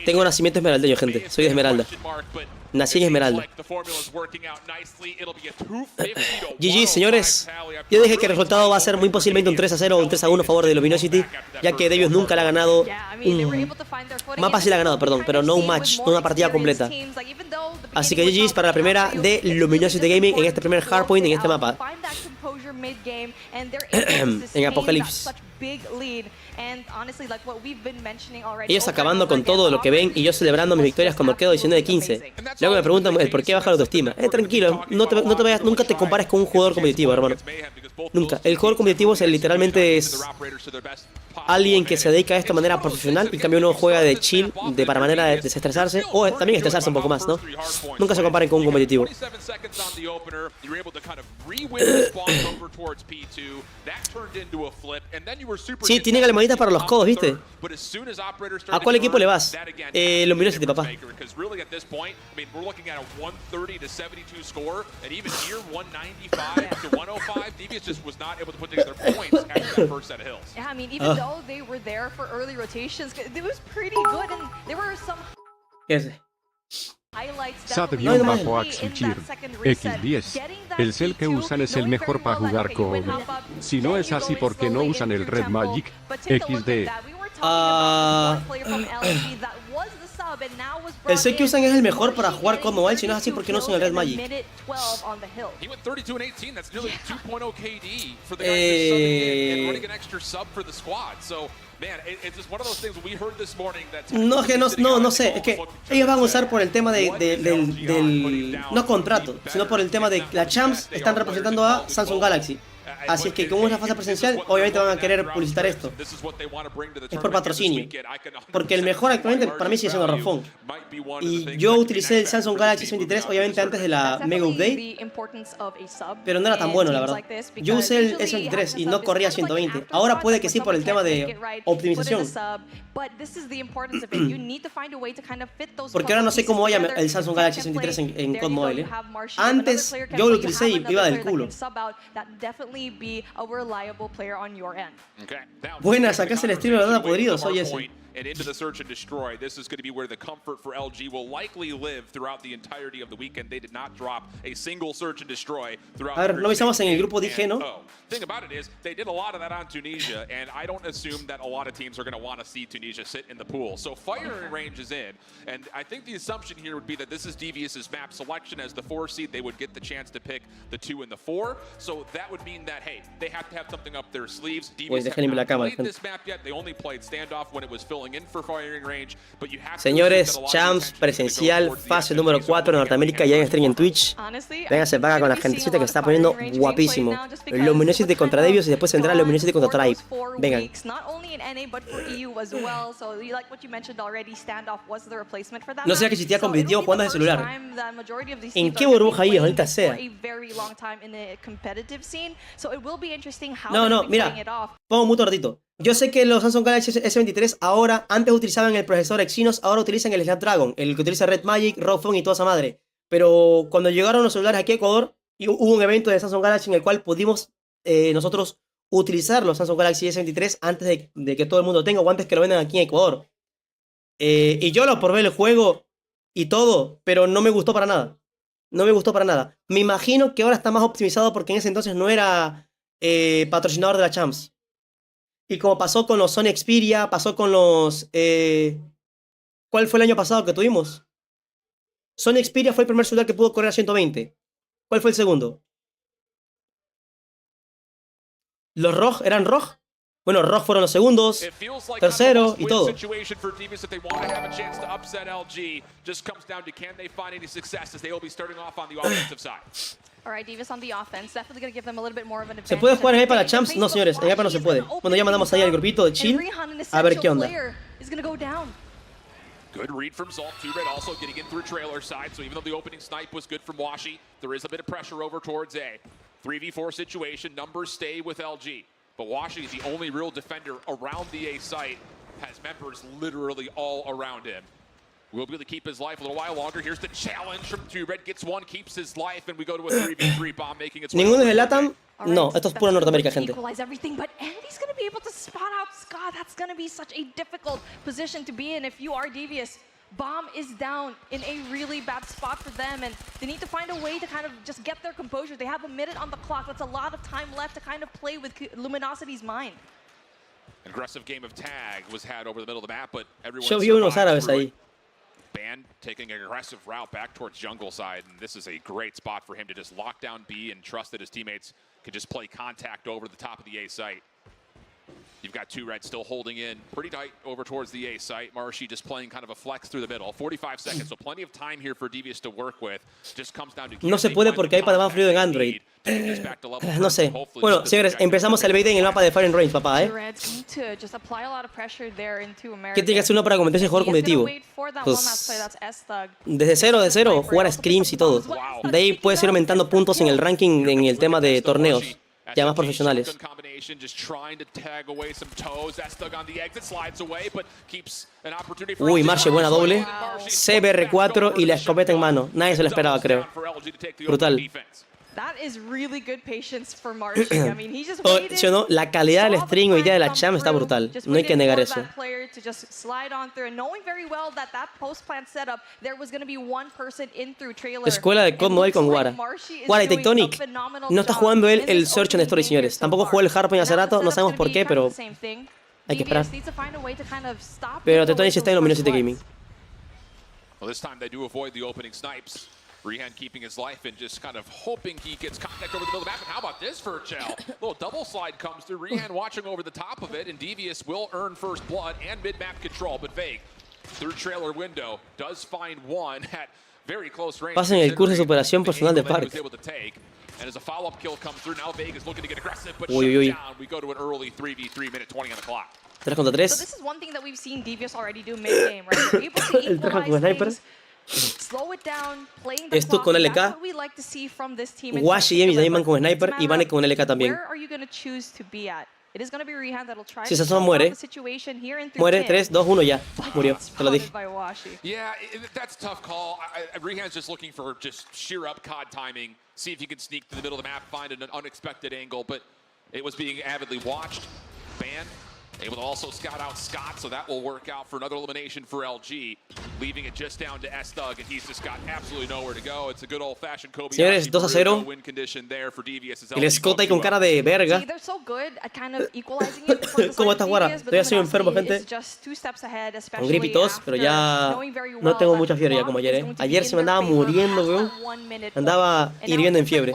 Tengo nacimiento esmeraldeño, gente. Soy de Esmeralda. Nací en Esmeralda. GG, señores. Yo dije que el resultado va a ser muy posiblemente un 3-0 o un 3-1 a favor de Luminosity, ya que Devious nunca le ha ganado mapa sí le ha ganado, perdón, pero no un match, no una partida completa. Así que GG's para la primera de Luminosity Gaming en este primer hardpoint en este mapa. En Apocalipsis. Ellos acabando con todo lo que ven y yo celebrando mis victorias cuando quedo 19-15. Luego me preguntan el por qué baja la autoestima. Tranquilo, nunca te compares con un jugador competitivo, hermano. Nunca. El jugador competitivo literalmente es alguien que se dedica a esto de manera profesional y en cambio uno juega de chill, para manera de desestresarse o también estresarse un poco más, ¿no? Nunca se comparen con un competitivo. Sí, tienen almohaditas para los codos, ¿viste? ¿A cuál equipo le vas? Luminosity, papá. ¿Qué es? Sad-Axuchir, X10. El cel que usan es el mejor para jugar COD. Si no es así, ¿por qué no usan el Red Magic? XD. El cel que usan es el mejor para jugar COD Mobile. Si no es así, ¿por qué no usan el Red Magic? No, es que no sé, es que ellos van a usar por el tema del no contrato, sino por el tema de la CHAMPS están representando a Samsung Galaxy. Así es que como es la fase presencial, obviamente van a querer publicitar esto. Es por patrocinio. Porque el mejor actualmente para mí sigue siendo Rafón. Y yo utilicé el Samsung Galaxy S23 obviamente antes de la Mega Update, pero no era tan bueno, la verdad. Yo usé el S23 y no corría a 120. Ahora puede que sí por el tema de optimización. Porque ahora no sé cómo vaya el Samsung Galaxy S23 en COD Mobile. Antes yo lo utilicé y iba del culo. Buenas, acá es el stream de la data podrido, soy ese. And into the search and destroy. This is going to be where the comfort for LG will likely live throughout the entirety of the weekend. They did not drop a single search and destroy throughout. A ver, lo avisamos en el grupo, dije, ¿no? Thing about it is, they did a lot of that on Tunisia, and I don't assume that a lot of teams are going to want to see Tunisia sit in the pool. So firing range is in, and I think the assumption here would be that this is Devious's map selection as the 4 seed. They would get the chance to pick the 2 and the 4. So that would mean that, hey, they have to have something up their sleeves. Devious have not played this map yet. They only played standoff when it was filling in for firing range. But you have to. Señores, Champs presencial, fase número 4 en Norteamérica, ya en stream en Twitch. Venga, se paga con la gentecita que está poniendo guapísimo. Luminosity contra Devious y después vendrá Luminosity contra Tribe. Vengan. No sé que existía competitivo jugando desde celular. ¿En qué burbuja ahí, ahorita sea? No, mira, pongo un muto ratito. Yo sé que los Samsung Galaxy S23 ahora, antes utilizaban el procesador Exynos, ahora utilizan el Snapdragon, el que utiliza Red Magic, Raw Phone y toda esa madre. Pero cuando llegaron los celulares aquí a Ecuador, hubo un evento de Samsung Galaxy en el cual pudimos nosotros utilizar los Samsung Galaxy S23 antes de que todo el mundo tenga o antes que lo vendan aquí en Ecuador. Y yo lo probé el juego y todo, pero no me gustó para nada. No me gustó para nada. Me imagino que ahora está más optimizado porque en ese entonces no era patrocinador de la CHAMPS. Y como pasó con los Sony Xperia, pasó con los... ¿Cuál fue el año pasado que tuvimos? Sony Xperia fue el primer celular que pudo correr a 120. ¿Cuál fue el segundo? ¿Los ROG eran ROG? Bueno, ROG fueron los segundos, tercero y todo. ¿Se puede jugar en EPA la Champs? No, señores, en EPA no se puede. Bueno, ya mandamos ahí al grupito de chill a ver qué onda. Good read from Zalt. 2Red also getting in through trailer side, so even though the opening snipe was good from Washi, there is a bit of pressure over towards A. 3v4 situation, numbers stay with LG. But Washi, the only real defender around the A site, has members literally all around him. Will be able to keep his life a little while longer. Here's the challenge from 2Red. Gets one, keeps his life, and we go to a 3v3 bomb, making its way. Ninguno es de LATAM. No, esto es pura Norteamérica, gente. But Andy's going to be able to spot out Scott. That's going to be such a difficult position to be in if you are Devious. Bomb is down in a really bad spot for them, and they need to find a way to kind of just get their composure. They have a minute on the clock. That's a lot of time left to kind of play with Luminosity's mind. An aggressive game of tag was had over the middle of the map, but everyone yo vi unos árabes ahí. Band taking an aggressive route back towards jungle side, and this is a great spot for him to just lock down B and trust that his teammates can just play contact over the top of the A site. You've got 2 red still holding in pretty tight over towards the A site. Marshy just playing kind of a flex through the middle. 45 seconds, so plenty of time here for Devious to work with. Just comes down to No se puede porque hay para más fluido en Android. No sé. Bueno, señores, empezamos el bait en el mapa de Fire and Range, papá, ¿Qué tiene que hacer uno para convertirse en jugador competitivo? Pues, desde cero, jugar a scrims y todo. De ahí puedes ir aumentando puntos en el ranking en el tema de torneos ya más profesionales. Uy, Marche, buena doble. CBR4 y la escopeta en mano. Nadie se lo esperaba, creo. Brutal. ¿Sí o no? La calidad del stream hoy día de la Champs está brutal. No hay que negar eso. Escuela de COD Model con Guara. Guara y Tectonic. No está jugando él el Search and Story, señores. Tampoco jugó el Hardpoint hace rato. No sabemos por qué, pero hay que esperar. Pero Tectonic está en Luminosity Gaming. Rehan keeping his life and just kind of hoping he gets contact over the middle of the map. And how about this for Chell? Little double slide comes through. Rehan watching over the top of it, and Devious will earn first blood and mid-map control. But Vague, through trailer window, does find one at very close range. Pasen el curso de superación personal de Park. And as a follow-up kill comes through, now Vague is looking to get aggressive, but uy. shut down. We go to an early 3v3, minute 20 on the clock. 3 contra 3. So this is one thing that we've seen Devious already do mid-game, right? They're able to equalize things. Slow it down, playing the Esto con LK. That's what we like to see from this team. Wash y Emi también van con Sniper y Vane con LK también. Where are you going to choose to be at? It is going to be Rehan that'll try Si Sazón muere. Muere, 3, 2, 1 ya. Murió, te lo dije. Yeah, that's a tough call. Rehan's just looking for just sheer up COD timing. See if he can sneak to the middle of the map, find an unexpected angle, but it was being avidly watched. Banned. Able to also scout out Scott, so that will work out for another elimination for LG, leaving it just down to S-Thug, and he's just got absolutely nowhere to go. It's a good old-fashioned Kobe. Señores, 2-0. Win condition there for Devious. El Scott ahí con cara de verga. ¿Cómo estás, Guara? Todavía soy enfermo, gente. Con gripe y tos, pero ya no tengo mucha fiebre ya como ayer, Ayer se me andaba muriendo, weón. Andaba hirviendo en fiebre.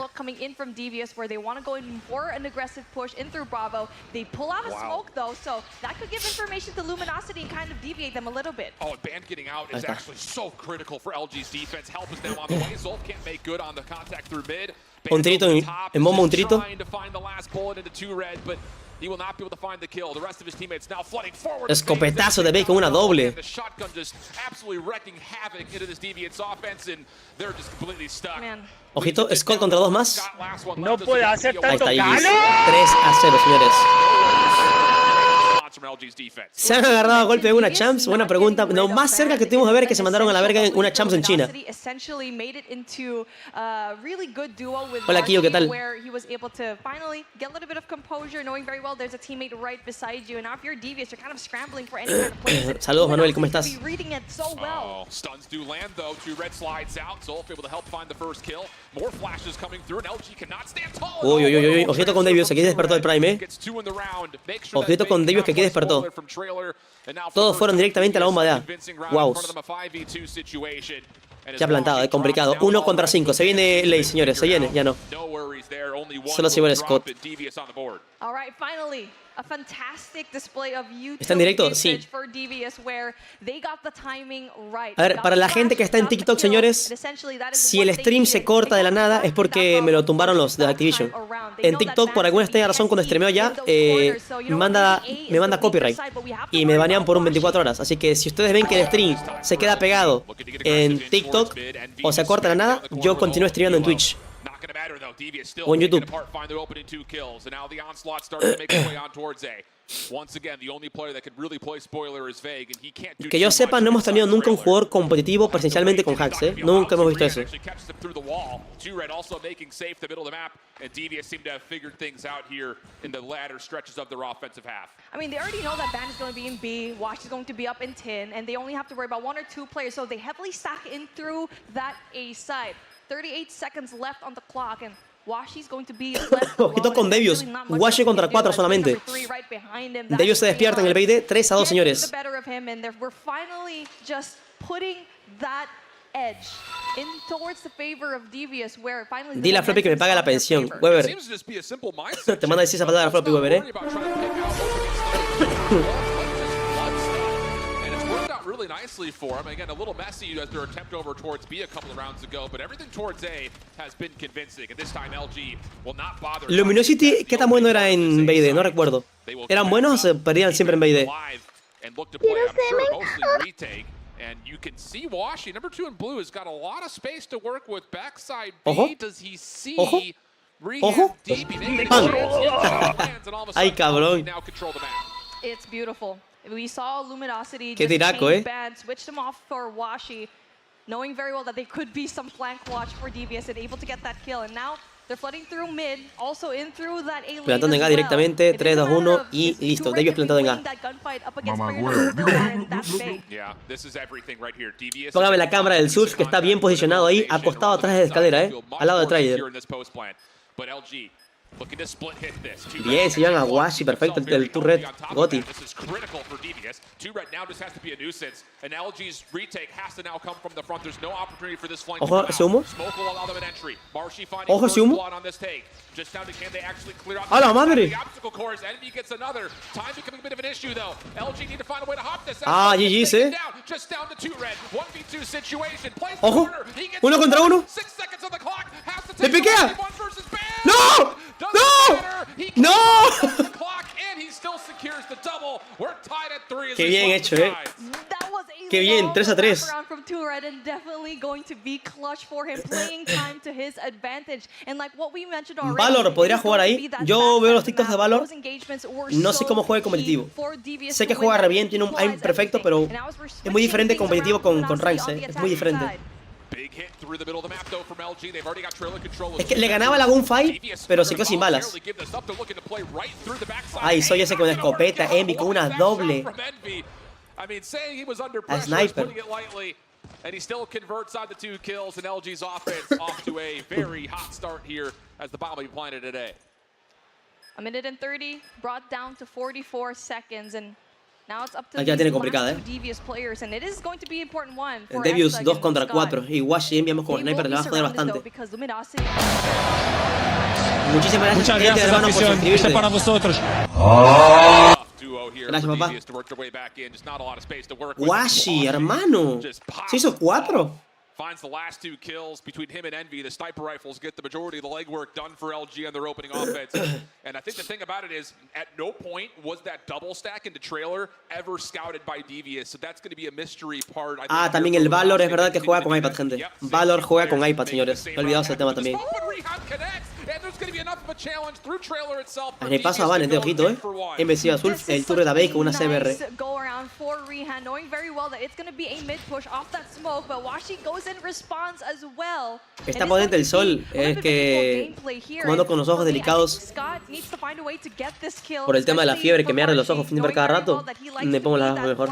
So that could give information to Luminosity and kind of deviate them a little bit. Oh, Band getting out is actually so critical for LG's defense. Help is now on the way. Zolf can't make good on the contact through mid. Un trito en bomba, un trito. Trying to find the last bullet into 2 red, but he will not be able to find the kill. The rest of his teammates now flooding forward. Escopetazo de Bake con una doble. The shotgun just absolutely wrecking havoc into this Deviant's offense, and they're just completely stuck. Ojito, Scott contra 2 más. No puede hacer tanto Ahí está, daño. 3-0, señores. ¿Se han agarrado a golpe de una Champs? Buena pregunta. Lo más cerca que tuvimos de ver es que se mandaron a la verga en una Champs en China. Hola, Kio, ¿qué tal? Saludos, Manuel, ¿cómo estás? Uy, ojito con Devious, aquí despertó el Prime, Ojito con Devious que aquí despertó. Todos fueron directamente a la bomba de A. Wow. Ya plantado, complicado. 1 contra 5. Se viene Ley, señores. Se viene, ya no. Solo se va el Scott. ¿Está en directo? Sí. A ver, para la gente que está en TikTok, señores, si el stream se corta de la nada es porque me lo tumbaron los de Activision. En TikTok, por alguna extraña razón, cuando streameo ya, me manda copyright y me banean por un 24 horas. Así que si ustedes ven que el stream se queda pegado en TikTok o se corta de la nada, yo continúo streameando en Twitch. O en YouTube. Que yo sepa, no hemos tenido nunca un jugador competitivo presencialmente con hacks, Nunca hemos visto eso. And Devious seem to have figured things out here in the latter stretches of their offensive half. I mean, they already know that Band is going to be in B, Wash is going to be up in 10, and they only have to worry about 1 or 2 players, so they heavily stack in through that A side. 38 seconds left on the clock, and Washi's going to be left alone. Ojito con Devious. Washi contra 4 solamente. Devious se despierta en el BD 3-2, señores. We're finally just putting that edge in towards the favor of Devious, where finally Dile a Floppy que me paga la pensión. Weber. Te manda a decir esa palabra a Floppy, Weber, ¿eh? Really nicely for him. Again, a little messy as their attempt over towards B a couple of rounds ago, but everything towards A has been convincing. And this time LG will not bother. Luminosity, ¿qué tan bueno era en BD? No recuerdo. ¿Eran buenos o se perdían siempre en BD? And you can see Washi, number 2 in blue, has got a lot of space to work with. Backside Ojo. B, does he see? Ojo. Ojo. Ay, cabrón. It's beautiful. We saw Luminosity Qué just tiraco, change band, switch them off for Washi, knowing very well that they could be some flank watch for Devious and able to get that kill. And now they're flooding through mid, also in through that A lane Plantando en A as well. directamente, 3, 2, 1 y listo. Devious plantado en A. Póngame la cámara del surf que está bien posicionado ahí, acostado atrás de la escalera, al lado de Trader. Bien, se llevan a Washi, perfecto, el turret, Goti. Ojo, ese humo. Ojo, ese humo. ¡A la madre! Ah, GG, ¿eh? Ojo, 1 contra 1. ¡Le piquea! ¡No! ¡No! ¡No! Qué bien hecho, Qué bien, 3 a 3. Valor podría jugar ahí. Yo veo los TikToks de Valor. No sé cómo juega el competitivo. Sé que juega re bien, tiene un aim perfecto, pero es muy diferente competitivo con Ranks, Es muy diferente. Es que le ganaba la gunfight, pero se quedó sin balas. Ay, soy ese con escopeta, Envy con una doble. A sniper. And he still converts on the 2 kills, and LG's offense off to a very hot start here as the bomb will be planted today. A minute and 30, brought down to 44 seconds, and now it's up to Aquí la tiene complicada, Devious players, and it is going to be important one for Devious 2 contra 4. Y Washi enviamos como sniper, le va a joder bastante. Muchísimas gracias, hermano, por suscribirse. para vosotros. Gracias, papá. Washi, hermano. Se hizo 4. Finds the last 2 kills between him and Envy. The sniper rifles get the majority of the legwork done for LG on their opening offense. And I think the thing about it is, at no point was that double stack into trailer ever scouted by Devious. So that's going to be a mystery part. Ah, también el Valor es verdad que juega con iPad, gente. Valor juega con iPad, señores. No olvidamos el tema también. Le paso a Vanes de ojito, Embecido azul, el turret de Bake con una CBR. Está potente el sol, es que como ando con los ojos delicados por el tema de la fiebre que me arde los ojos ver cada rato, me pongo las gafas mejor.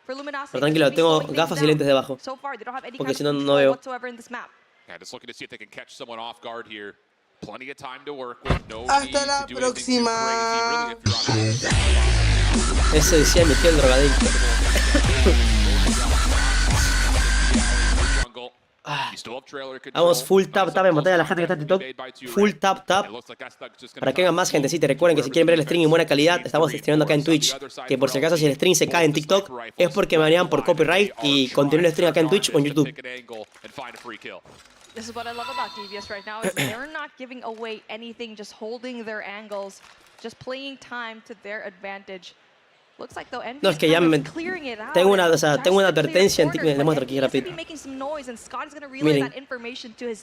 Pero tranquilo, tengo gafas y lentes debajo, porque si no, no veo. Hasta la próxima. Ese decía Miquel drogadicto. Vamos full tap tap en pantalla a la gente que está en TikTok. Full tap tap. Para que hagan más gente, sí, te recuerden que si quieren ver el stream en buena calidad, estamos streamando acá en Twitch. Que por si acaso si el stream se cae en TikTok es porque me banean por copyright y continúo el stream acá en Twitch o en YouTube. This is what I love about Devious right now, is they're not giving away anything, just holding their angles, just playing time to their advantage. Looks like though Envy No, es que ya me... tengo una advertencia en TikTok, les muestro aquí rápido. Miren,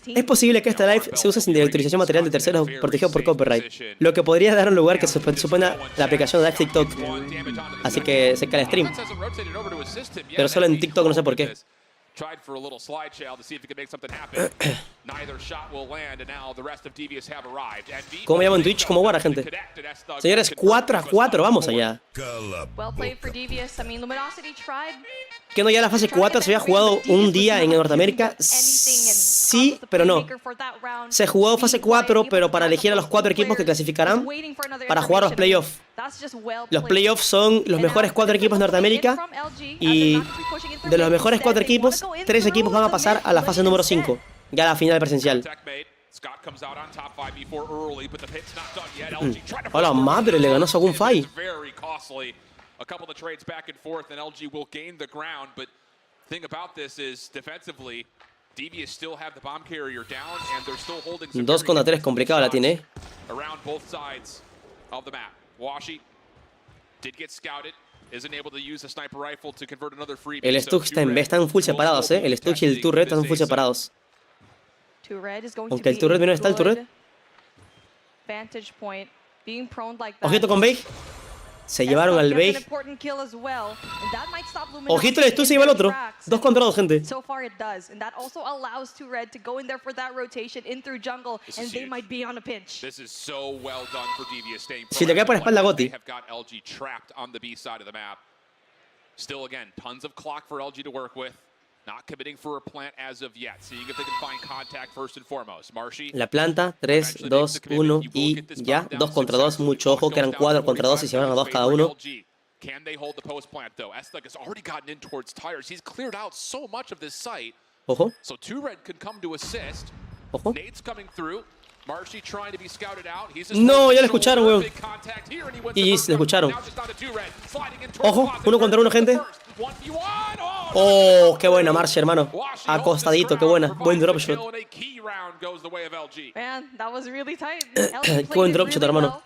es posible que esta live se use sin directorización material de terceros protegido por copyright, lo que podría dar un lugar que supone la aplicación de TikTok. Así que se cae el stream. Pero solo en TikTok, no sé por qué. Tried for a little slide shell to see if he could make something happen. Neither shot will land, and now the rest of Devious have arrived. ¿Cómo me llamo en Twitch? ¿Cómo guarda, gente? Señores, 4 a 4, vamos allá. Well played for Devious. I mean, Luminosity tried. Que no, ya la fase 4 se había jugado un día en Norteamérica. sí, pero no. Se jugó fase 4, pero para elegir a los 4 equipos que clasificarán para jugar los playoffs. Los playoffs son los mejores 4 equipos de Norteamérica y de los mejores 4 equipos, 3 equipos van a pasar a la fase número 5, ya la final presencial. A la madre, le ganó Sogun Fai. A couple of trades back and forth, and LG will gain the ground. But thing about this is defensively, DEVIOUS still have the bomb carrier down, and they're still holding. 2 contra 3 complicado la tiene. Around both sides of the map. Washi did get scouted. Isn't able to use a sniper rifle to convert another free. El Stug está en B, están full separados, El Stug y el Turret están full separados. Aunque el Turret, ¿dónde está el Turret? Ojito con Bake. Se llevaron al Bake. Ojito, el Stug se lleva al otro. 2 contra 2, gente. Si le cae por la espalda a Gotti. La planta, 3, 2, 1 y ya. 2 contra 2, mucho ojo, que eran 4 contra 2 y se van a 2 cada uno. Can they hold the post plant though? Estug has already gotten in towards tires. He's cleared out so much of this site. Ojo. So 2Red can come to assist. Ojo. Nade's coming through. Marshy trying to be scouted out. No, ya lo escucharon, weón. Y le escucharon. Ojo, 1 contra 1, gente. Oh, qué buena Marcy, hermano. Acostadito, qué buena. Buen drop shot. Qué buen drop shot, hermano.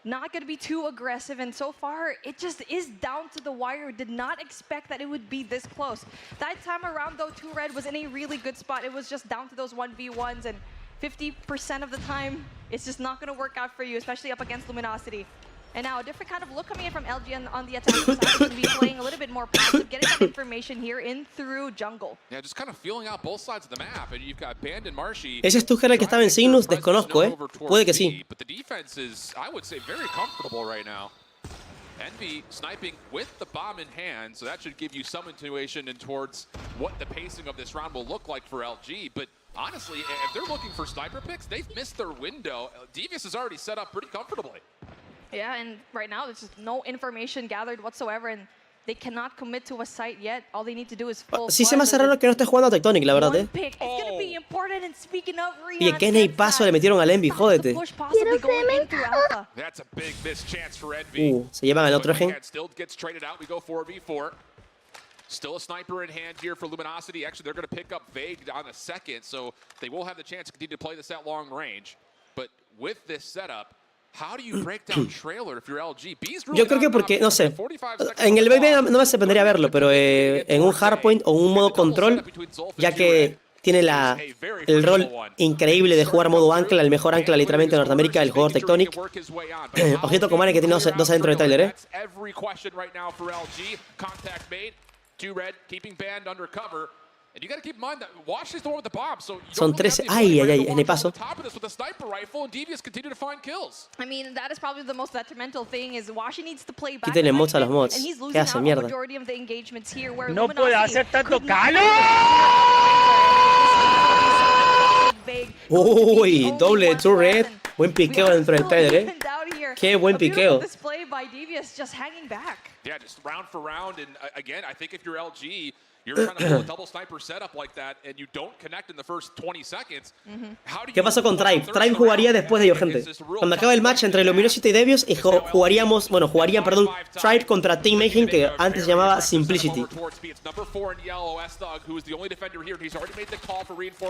Not going to be too aggressive, and so far it just is down to the wire. Did not expect that it would be this close. That time around though, 2Red was in a really good spot. It was just down to those 1v1s, and 50% of the time it's just not going to work out for you, especially up against Luminosity. And now a different kind of look coming in from LG on the attack side. Going to be playing a little bit more passive, getting that information here in through jungle. Yeah, just kind of feeling out both sides of the map, and you've got Band and Marshy. Ese Stug era el que estaba en Cygnus, desconozco, Puede que sí. But the defense is, I would say, very comfortable right now. Envy sniping with the bomb in hand, so that should give you some intuition in towards what the pacing of this round will look like for LG. But honestly, if they're looking for sniper picks, they've missed their window. DEVIOUS is already set up pretty comfortably. Yeah, and right now there's just no information gathered whatsoever, and they cannot commit to a site yet. All they need to do is full. Sí se me hace raro que no esté jugando a Tectonic, la verdad, Y a Kenny paso le metieron al Envy, jódete. Se llevan al otro gen. Still a sniper in hand here for Luminosity. Actually, they're going to pick up Vague on a second, so they will have the chance to continue to play this at long range. But with this setup, how do you break down trailer if you're LG? Yo creo que porque, no sé, en el BB no me sorprendería verlo, pero en un hardpoint o un modo control, ya que tiene el rol increíble de jugar modo ancla, el mejor ancla literalmente en Norteamérica, el jugador Tectonic. Ojito con Mane que tiene dos adentro de Tyler, Son 13. Ay, ay, ay, en el paso. Quítenle mods a los mods. ¿Qué hace, mierda? No puede hacer tanto calor. Uy, doble de turret. Buen piqueo dentro del Tyler, Qué buen piqueo. Yeah, just round for round, and again, I think if you're LG, you're trying to pull a double sniper setup like that, and you don't connect in the first 20 seconds. ¿Qué pasó con Tribe? Tribe jugaría después de ellos, gente. Cuando acabe el match entre Luminosity y DEVIOUS, jugarían, Tribe contra Team Mayhem, que antes se llamaba Simplicity.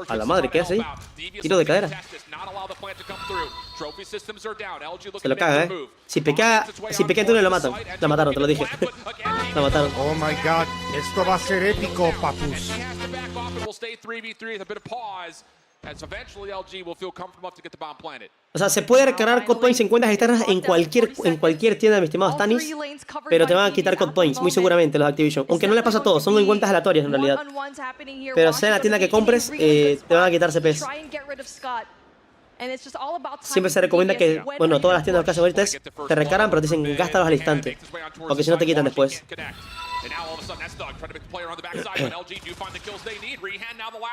A la madre, ¿qué hace ahí? Tiro de cadera. Se lo caga, Si pequea en túnel lo matan. La mataron, te lo dije. La mataron. Oh my god, esto va a ser épico, papus. O sea, se puede recargar COD Points en cuentas externas en cualquier tienda, mi estimado Stanis, pero te van a quitar COD Points, muy seguramente, los de Activision. Aunque no le pasa a todos, son en cuentas aleatorias en realidad. Pero sea en la tienda que compres, te van a quitar CPs. Siempre se recomienda que, bueno, todas las tiendas que hacen ahorita te recargan, pero te dicen gástalos al instante, porque si no te quitan después.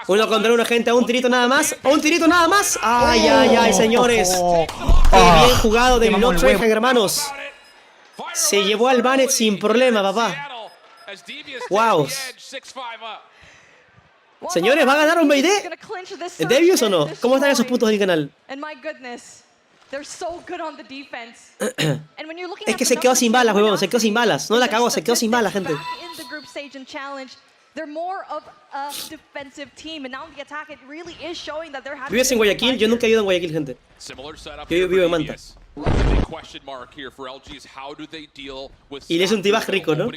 Uno contra uno, gente. Un tirito nada más. Un tirito nada más. Ay, ay, ay, señores. Qué bien jugado de Not Trejan, hermanos. Se llevó al Banet sin problema, papá. Wow. Señores, ¿va a ganar un BD? ¿Devious o no? ¿Cómo están esos puntos del canal? Es que se quedó sin balas, huevón. Se quedó sin balas. No la cagó, se quedó sin balas, gente. ¿Vives en Guayaquil? Yo nunca he ido en Guayaquil, gente. Yo vivo en Manta. Y le es un tibaj rico, ¿no?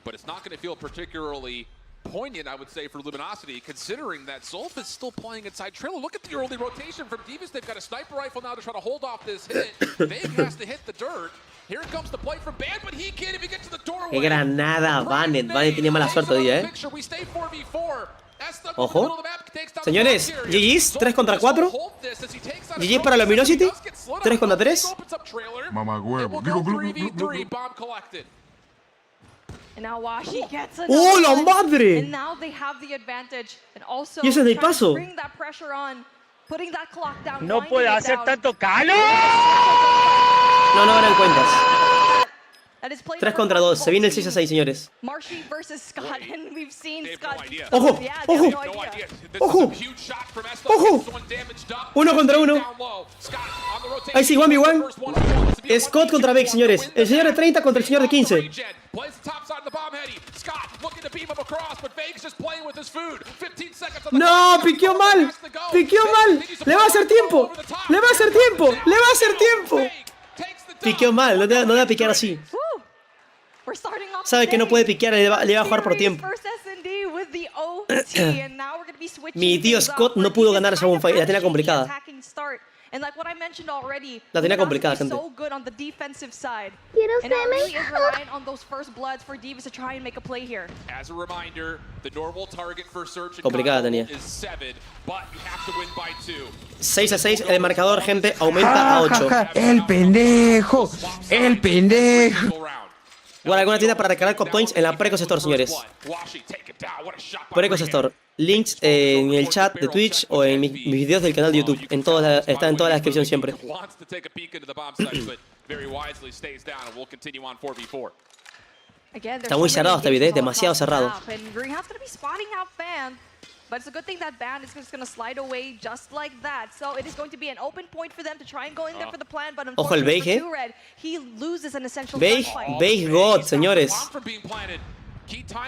But it's not going to feel particularly poignant, I would say, for Luminosity, considering that Zolf is still playing inside trailer. Look at the early rotation from DEVIOUS. They've got a sniper rifle now to try to hold off this hit. Vig has to hit the dirt. Here comes the play from Band, but he can't even get to the doorway. ¡Qué granada! Banet tenía mala suerte hoy, ¿eh? Ojo. Señores, GG's, 3 contra 4. GG's para Luminosity, 3 contra 3. Mamagüevo. ¡Oh, la madre! Y ese es del paso. No puede hacer tanto calor. No hagan cuentas. 3 contra 2. Se viene el 6 a 6, señores. ¡Ojo! ¡Ojo! ¡Ojo! ¡Ojo! 1 contra 1. Ahí sí, 1v1. Scott contra Beck, señores. El señor de 30 contra el señor de 15. No, piqueó mal. Piqueó mal. Le va a hacer tiempo. Le va a hacer tiempo. Le va a hacer tiempo. Piqueó mal. No debe piquear así. Sabe que no puede piquear. Le va a jugar por tiempo. Mi tío Scott no pudo ganar esa gunfight. La tenía complicada. La tenía complicada, gente. Complicada tenía. 6 a 6, el marcador, gente, aumenta a 8. El pendejo. El pendejo. Bueno, alguna tienda para recargar COD Points en la Precos Store, señores. Precos Store. Links en el chat de Twitch o en mis videos del canal de YouTube. Está en toda la descripción siempre. Está muy cerrado este video, demasiado cerrado. But it's a good thing that Band is just going to slide away just like that. So it is going to be an open point for them to try and go in there for the plan. But ojo el Beige, unfortunately for Red, he loses an essential gunfight. Beige God, señores.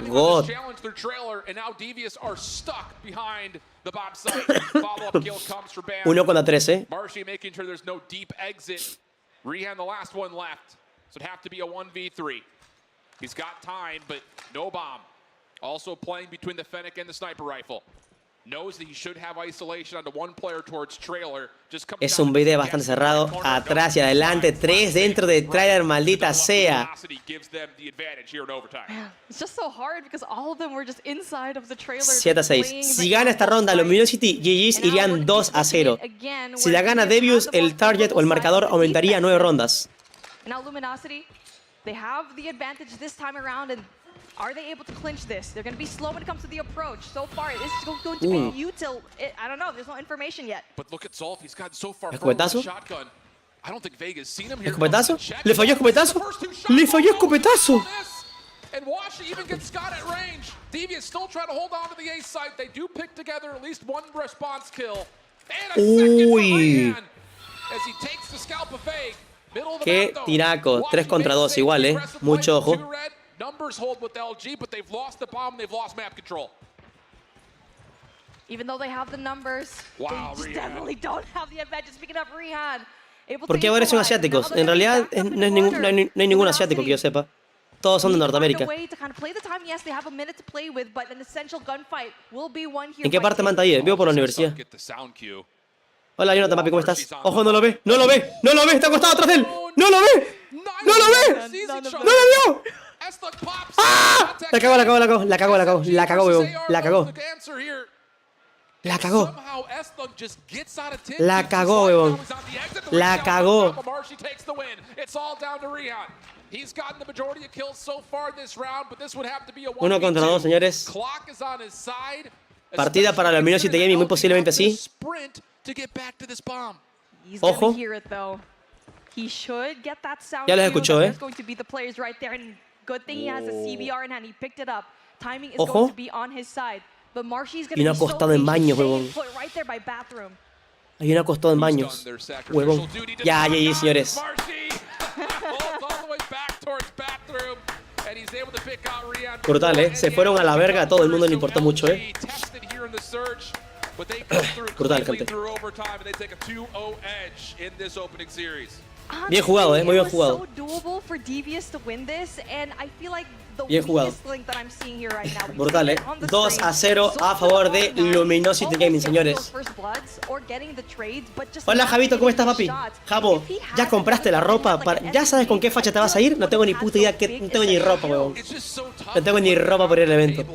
God. Challenge their trailer, and now DEVIOUS are stuck behind the bomb site. Follow-up kill comes for Band. 1 contra 13. Marshy making sure there's no deep exit. Rehan the last one left. So it'd have to be a 1v3. He's got time, but no bomb. Also playing between the Fennec and the sniper rifle. Knows that he should have isolation onto one player towards trailer. Es un video bastante cerrado. Atrás y adelante. 3 dentro de trailer, maldita sea. 7 a 6. Si gana esta ronda Luminosity, GG's irían 2 a 0. Si la gana Devious, el target o el marcador aumentaría a 9 rondas. Now Luminosity, they have the advantage this time around, and are they able to clinch this? They're going to be slow when it comes to the approach. So far, this is going to be util. I don't know. There's no information yet. But look at Zolf. He's got so far ¿Escopetazo? shotgun. I don't think Vega's seen him here. ¿Escopetazo? ¿Le falló escopetazo? ¡Le falló escopetazo! And Washi even gets Scott at range. DEVIOUS still trying to hold on to the A site. They do pick together at least one response kill. And a second for Rehan as he takes the scalp of Vega. Qué tiraco. 3 contra 2 igual, Mucho ojo. Numbers hold with LG, but they've lost the bomb, they've lost map control. Even though they have the numbers, they definitely don't have the advantage. Speaking of Rehan, ¿por qué ahora son asiáticos? En realidad no hay ningún asiático que yo sepa. Todos son de Norteamérica. ¿En qué parte Manta vive? Vivo por la universidad. Hola, Jonathan, papi, ¿cómo estás? Ojo, no lo ve, no lo ve, no lo ve, está acostado atrás de él. ¡No lo ve! ¡No lo ve! ¡No lo vio! ¡Ah! La cagó, weón. La cagó. La cagó, weón. La cagó. He's gotten the majority of kills so far this round, but this would have to be a 1 contra 2, señores. Clock is on his side. Partida para la Luminosity Gaming, muy posiblemente sí. Sprint to get back to this bomb. Ojo. He should get that sound. Ya los escuchó, There's going to be the players right there, and good thing he has a CBR in hand. He picked it up. Timing is Ojo. going to be on his side. But Marshy's going Y no to ha be costado en baños, huevón. put right there by Bathroom. Hay una acostado en baños. Huevón. Ya, señores. Brutal, Se fueron a la verga, a todo el mundo le importó mucho, Brutal, gente. Bien jugado, muy bien jugado. Bien jugado. Brutal, 2-0 a favor de Luminosity Gaming, señores. Hola, Javito, ¿cómo estás, papi? Javo, ¿ya compraste la ropa? ¿Ya sabes con qué facha te vas a ir? No tengo ni puta idea, no tengo ni ropa, weón. No tengo ni ropa para ir al evento.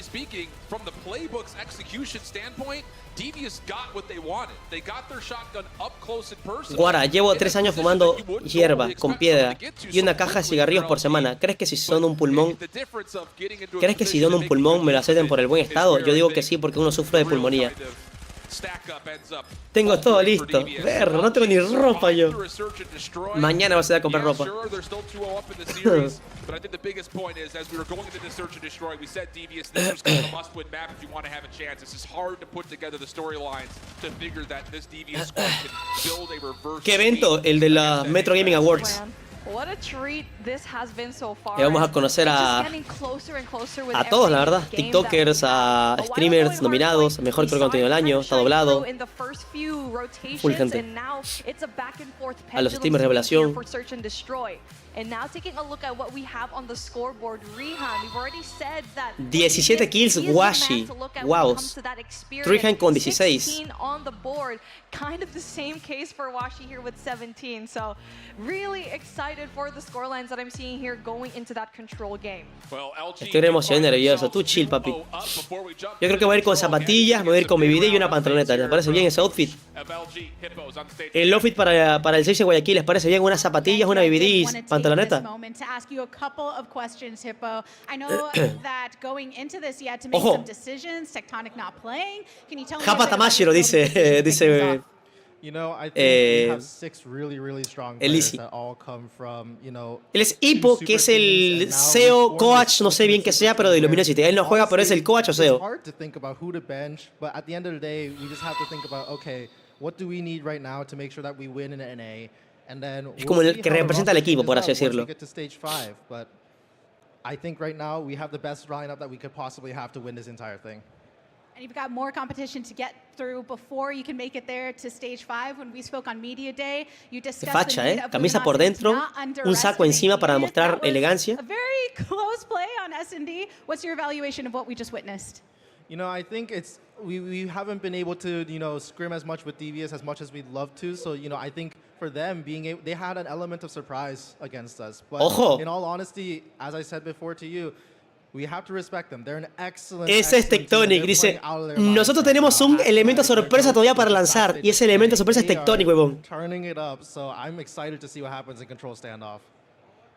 Speaking, from the playbook's execution standpoint, DEVIOUS got what they wanted. They got their shotgun up close in person. Guara, llevo 3 años fumando hierba con piedra y una caja de cigarrillos por semana. ¿Crees que si dono un pulmón me lo acepten por el buen estado? Yo digo que sí, porque uno sufre de pulmonía. Tengo todo listo. Verlo, no tengo ni ropa yo. Mañana vas a ir a comprar ropa. ¿Qué evento? El de la Metro Gaming Awards. Y vamos a conocer a todos, la verdad. TikTokers, a streamers nominados, a mejor contenido del año, está doblado. Full gente. A los streamers de revelación. And now taking a look at what we have on the scoreboard, Rehan, we've already said that 17 kills, Washi. Wow. Rehan con 16. On the board, kind of the same case for Washi here with 17. So really excited for the scorelines that I'm seeing here going into that control game. Estoy emocionado y nervioso. Tú chill, papi. Yo creo que voy a ir con zapatillas, me voy a ir con mi video y una pantaloneta. ¿Les parece bien ese outfit? El outfit para el 6 de Guayaquil, ¿les parece bien? Unas zapatillas, una BBD y pantaloneta. Ojo. Japa Tamashiro dice Elisi. Él es Hippo, que es el CEO, coach, no sé bien qué sea, pero de Luminosity. Él no juega, pero es el coach o CEO. Es como el que representa al equipo, por así decirlo. And you've got more competition to get through before you can make it there to stage 5. When we spoke on Media Day, you discussed facha, camisa por dentro, un saco encima para mostrar elegancia. A very close play on S&D. What's your evaluation of what we just witnessed? You know, I think it's we haven't been able to, scrim as much with DEVIOUS as much as we'd love to. So, I think for them being able, they had an element of surprise against us. But Ojo. In all honesty, as I said before to you, we have to respect them. They're an excellent. Ese es Tectonic, dice. Nosotros tenemos un elemento sorpresa todavía para lanzar y ese elemento sorpresa es Tectonic, huevón. Turning it up, so I'm excited to see what happens in control standoff.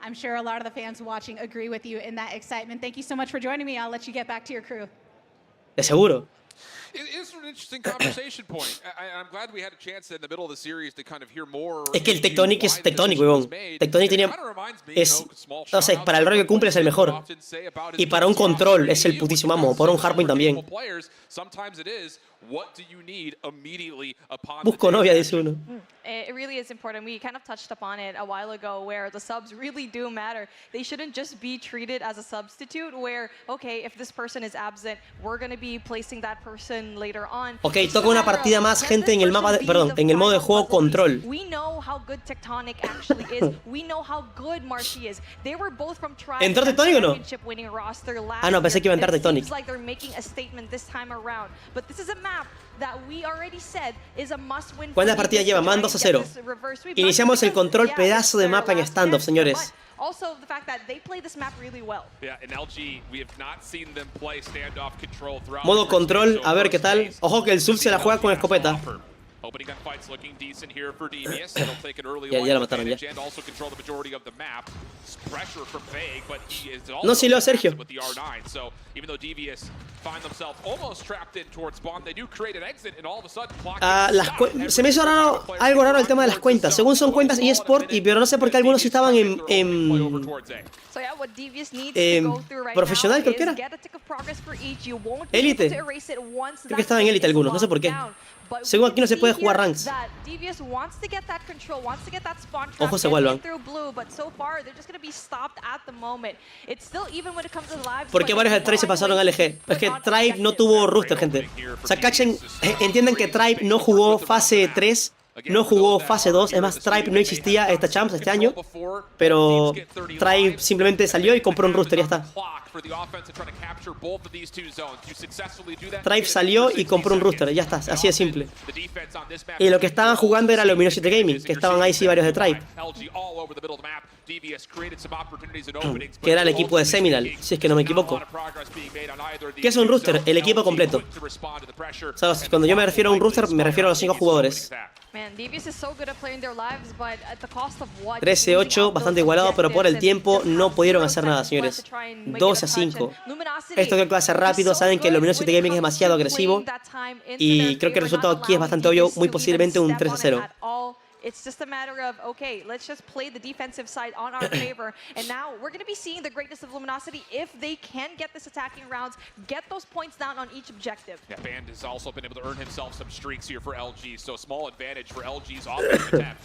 I'm sure a lot of the fans watching agree with you in that excitement. Thank you so much for joining me. I'll let you get back to your crew. De seguro. It's an interesting conversation point. I'm glad we had a chance in the middle of the series to kind of hear more. Es que el Tectonic es Tectonic, huevón. Tectonic tenía no sé, para el rol que cumple es el mejor. Y para un control es el putísimo amo, para un hardpoint también. Busco novia, dice uno. It really is important. We kind of touched upon it a while ago where the subs really do matter. They shouldn't just be treated as a substitute where, okay, if this person is absent, we're going to be placing that person later on. Ok, toca una partida más, gente, en el mapa, en el modo de juego control. We know how good Tectonic actually is. We know how good Marshy is. They were both from ¿Entró Tectonic o no? Ah, no, pensé que iba a entrar Tectonic. Seems like they're making a statement this time around. But this is a map that we already said is a must win. ¿Cuántas partidas lleva? Man 2-0. Iniciamos el control pedazo de mapa en standoff, señores. Also, the fact that they play this map really well. Yeah, in LG, we have not seen them play standoff control throughout. Modo control, a ver qué tal. Ojo que el sub se la juega con escopeta. Opening gunfights looking decent here for DEVIOUS. They'll take an early Ya lo mataron ya. and also control the majority of the map. Pressure from Vague, but he is No, sí lo Sergio. with the R9. So even though DEVIOUS find themselves almost trapped in towards spawn, they do create an exit and all of a sudden clock se me hizo raro, algo raro el tema de las cuentas. Según son cuentas eSport, pero no sé por qué algunos sí estaban profesional, creo que era. Élite. Creo que estaba en élite algunos, no sé por qué. Según aquí no se puede jugar ranks. Ojo, se vuelvan. ¿Por qué varios de Tribe se pasaron a LG? Es que Tribe no tuvo rooster, gente. O sea, cachen, entiendan que Tribe no jugó fase 3, no jugó fase 2. Es más, Tribe no existía esta Champs este año. Pero Tribe simplemente salió y compró un rooster y ya está. Tribe salió y compró un rooster, ya está, así de simple. Y lo que estaban jugando era Luminosity Gaming, que estaban ahí sí varios de Tribe. Que era el equipo de Seminal, si es que no me equivoco. ¿Qué es un rooster? El equipo completo. O sea, cuando yo me refiero a un rooster, me refiero a los 5 jugadores. 13-8, bastante igualado, pero por el tiempo no pudieron hacer nada, señores. 12-5. Esto creo que va a ser rápido. Saben que el Luminosity Gaming es demasiado agresivo. Y creo que el resultado aquí es bastante obvio. Muy posiblemente un 3-0. It's just a matter of, okay, let's just play the defensive side on our favor. And now we're going to be seeing the greatness of Luminosity if they can get this attacking rounds, get those points down on each objective. Yeah, Band has also been able to earn himself some streaks here for LG, so a small advantage for LG's offensive attempt.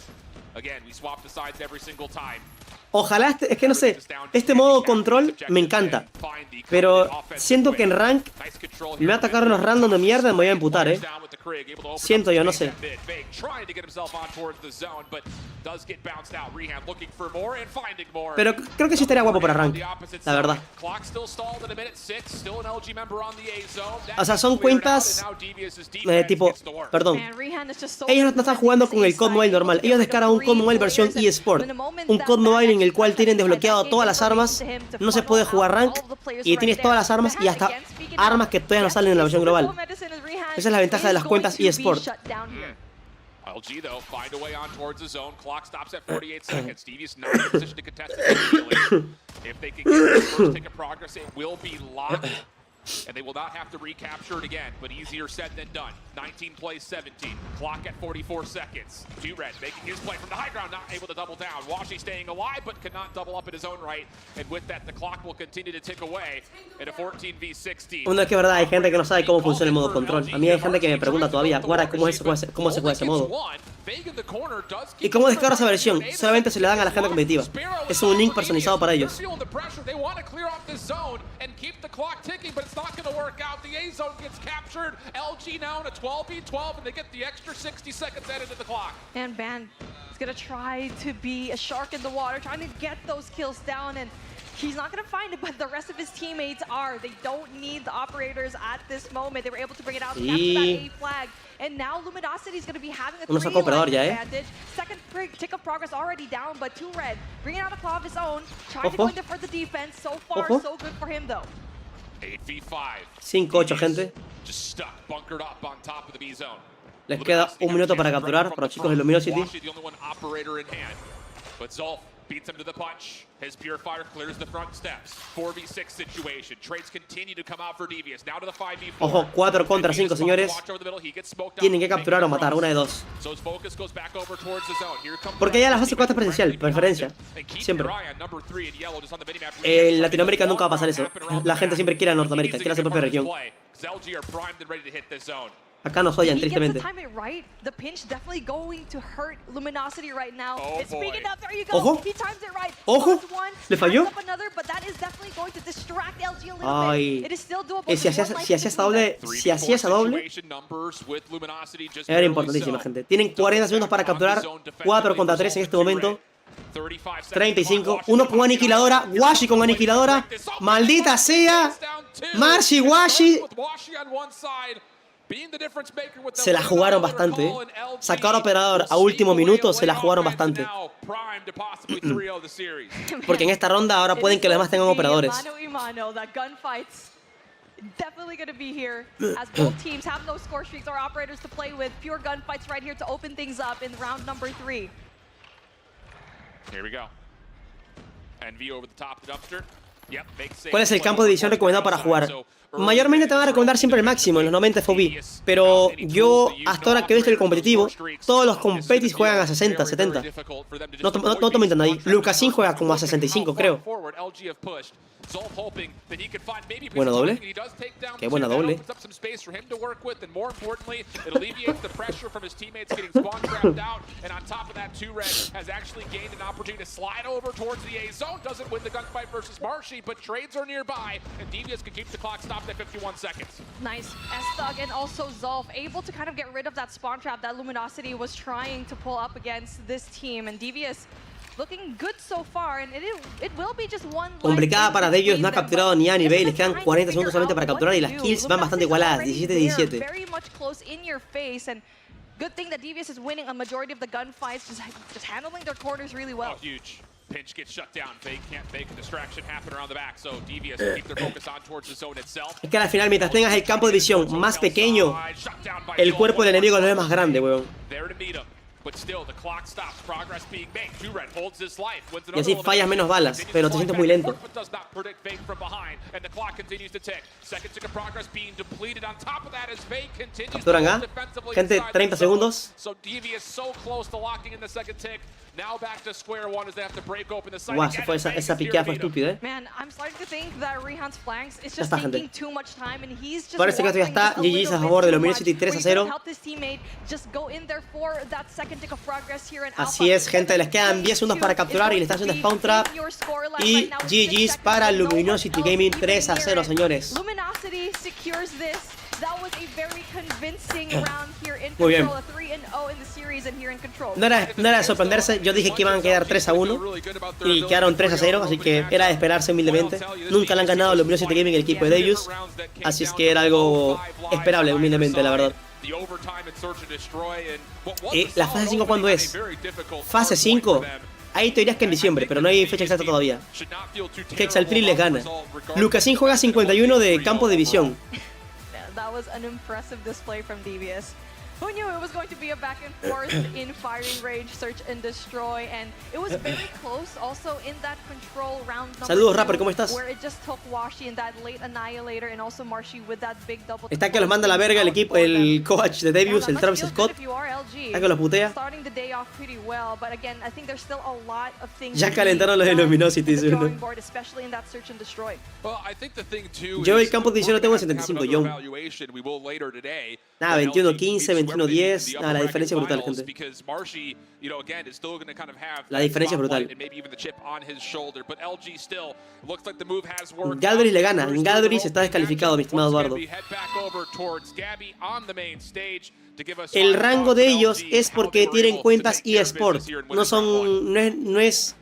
Again, we swap the sides every single time. Ojalá, es que no sé, este modo control me encanta. Pero siento que en rank me va a atacar unos random de mierda y me voy a emputar, Siento yo, no sé. Pero creo que sí estaría guapo para rank, la verdad. O sea, son cuentas tipo, perdón. Ellos no están jugando con el COD Mobile normal. Ellos descargan un COD Mobile versión eSport. Un COD Mobile en el cual tienen desbloqueado todas las armas. No se puede jugar rank. Y tienes todas las armas y hasta armas que todavía no salen en la versión global. Esa es la ventaja de las cuentas eSport. LG though find a way on towards the zone. Clock stops at 48 seconds. DEVIOUS not in a position to contest it immediately. If they can get the first tick of progress, it will be locked. And they will not have to recapture it again, but easier said than done. 19 plays 17. Clock at 44 seconds. Red making his play from the high ground, not able to double down. Washi staying alive, but cannot double up in his own right. And with that, the clock will continue to tick away in a 14v16. Bueno, es que es verdad, hay gente que no sabe cómo funciona el modo control. A mí hay gente que me pregunta todavía, guarda, ¿cómo se juega ese modo? ¿Y cómo descargo esa versión? Solamente se le dan a la gente competitiva. Es un link personalizado para ellos. It's not going to work out. The A zone gets captured. LG now in a 12v12, and they get the extra 60 seconds added to the clock. And Band is going to try to be a shark in the water, trying to get those kills down, and he's not going to find it, but the rest of his teammates are. They don't need the operators at this moment. They were able to bring it out, capture that A flag. And now Luminosity is going to be having a 3-line advantage. Second tick of progress already down, but Red bringing out a claw of his own, trying to go in for the defense. So far, so good for him, though. 5-8, gente. Les queda un minuto para capturar para los chicos de Luminosity. Beats him to the punch. His purifier clears the front steps. 4v6 situation. Trades continue to come out for DEVIOUS. Now to the 5v4. Ojo, 4 contra 5, señores. Tienen que capturar o matar, una de dos. Porque ya la fase 4 es presencial, preferencia. Siempre. En Latinoamérica nunca va a pasar eso. La gente siempre quiere a Norteamérica, quiere a su propia región. Acá nos odian, tristemente. Ojo. Ojo. ¿Le falló? Ay. Si hacía esa doble, era importantísima, gente. Tienen 40 segundos para capturar. 4 contra 3 en este momento. 35. Uno con aniquiladora. Washi con aniquiladora. Maldita sea. Marshi, Washi. Se la jugaron bastante, Sacar operador a último minuto, se la jugaron bastante. Porque en esta ronda ahora pueden que los demás tengan operadores. definitely going to be here as both teams have no score streaks or operators to play with. Pure gunfights right here to open things up in round number 3. Here we go. NV over the top of the dumpster. Yep, ¿Cuál es el campo de división recomendado para jugar? Mayormente te van a recomendar siempre el máximo, en los 90 FOB. Pero yo, hasta ahora que he visto el competitivo, todos los competis juegan a 60, 70. No te mientan ahí. Lucasin juega como a 65, creo. Buena doble. Qué buena doble. Nice. S-Thug and also Zolf able to kind of get rid of that spawn trap that Luminosity was trying to pull up against this team. And Devious looking good so far, and it will be just one. Complicada para Devious, no ha capturado ni A ni B. Les quedan 40 segundos solamente para capturar y las kills van bastante igualadas, 17-17. Very much close in your face, and good thing that Devious is winning a majority of the gunfights, just handling their corners really well. Oh, huge. Pinch gets shut down. Fake can't make a distraction happen around the back, so Devious keep their focus on towards the zone itself. Es que al final, mientras tengas el campo de visión más pequeño, el cuerpo del enemigo no es más grande, weón. Y así fallas menos balas, pero te sientes muy lento. Capturan A. Gente, 30 segundos. Guau, se fue esa piqueada fue estúpida, Ya está, gente. Parece que esto ya está. GG's a favor de Luminosity 3-0. Así es, gente. Les quedan 10 segundos para capturar y le están haciendo spawn trap. Y GG's para Luminosity Gaming 3-0, señores. Muy bien. No era de sorprenderse, yo dije que iban a quedar 3-1 y quedaron 3-0, así que era de esperarse humildemente. Nunca le han ganado Luminosity Gaming el equipo de Devious, así es que era algo esperable humildemente, la verdad. ¿La fase 5 cuándo es? Fase 5. Hay teorías que en diciembre, pero no hay fecha exacta todavía. Hexaltril les gana. Lucasin juega 51 de campo de visión. That was an impressive display from Devious. Who knew it was going to be a back and forth in firing range, search and destroy, and it was very close also in that control round number Saludos, Rapper, ¿cómo estás? Where it just took Washi in that late annihilator and also Marshy with that big double. Está que los manda a la verga el equipo, el coach de Devious, el Travis Scott. Está que los putea. Ya calentaron los de Luminosity. Yo el campo de visión lo tengo en 75, yo. Nada, 21-15, 21-10. Nada, la diferencia es brutal, gente. La diferencia es brutal. Galderis le gana. Galderis está descalificado, mi estimado Eduardo. El rango de ellos es porque tienen cuentas eSport. No es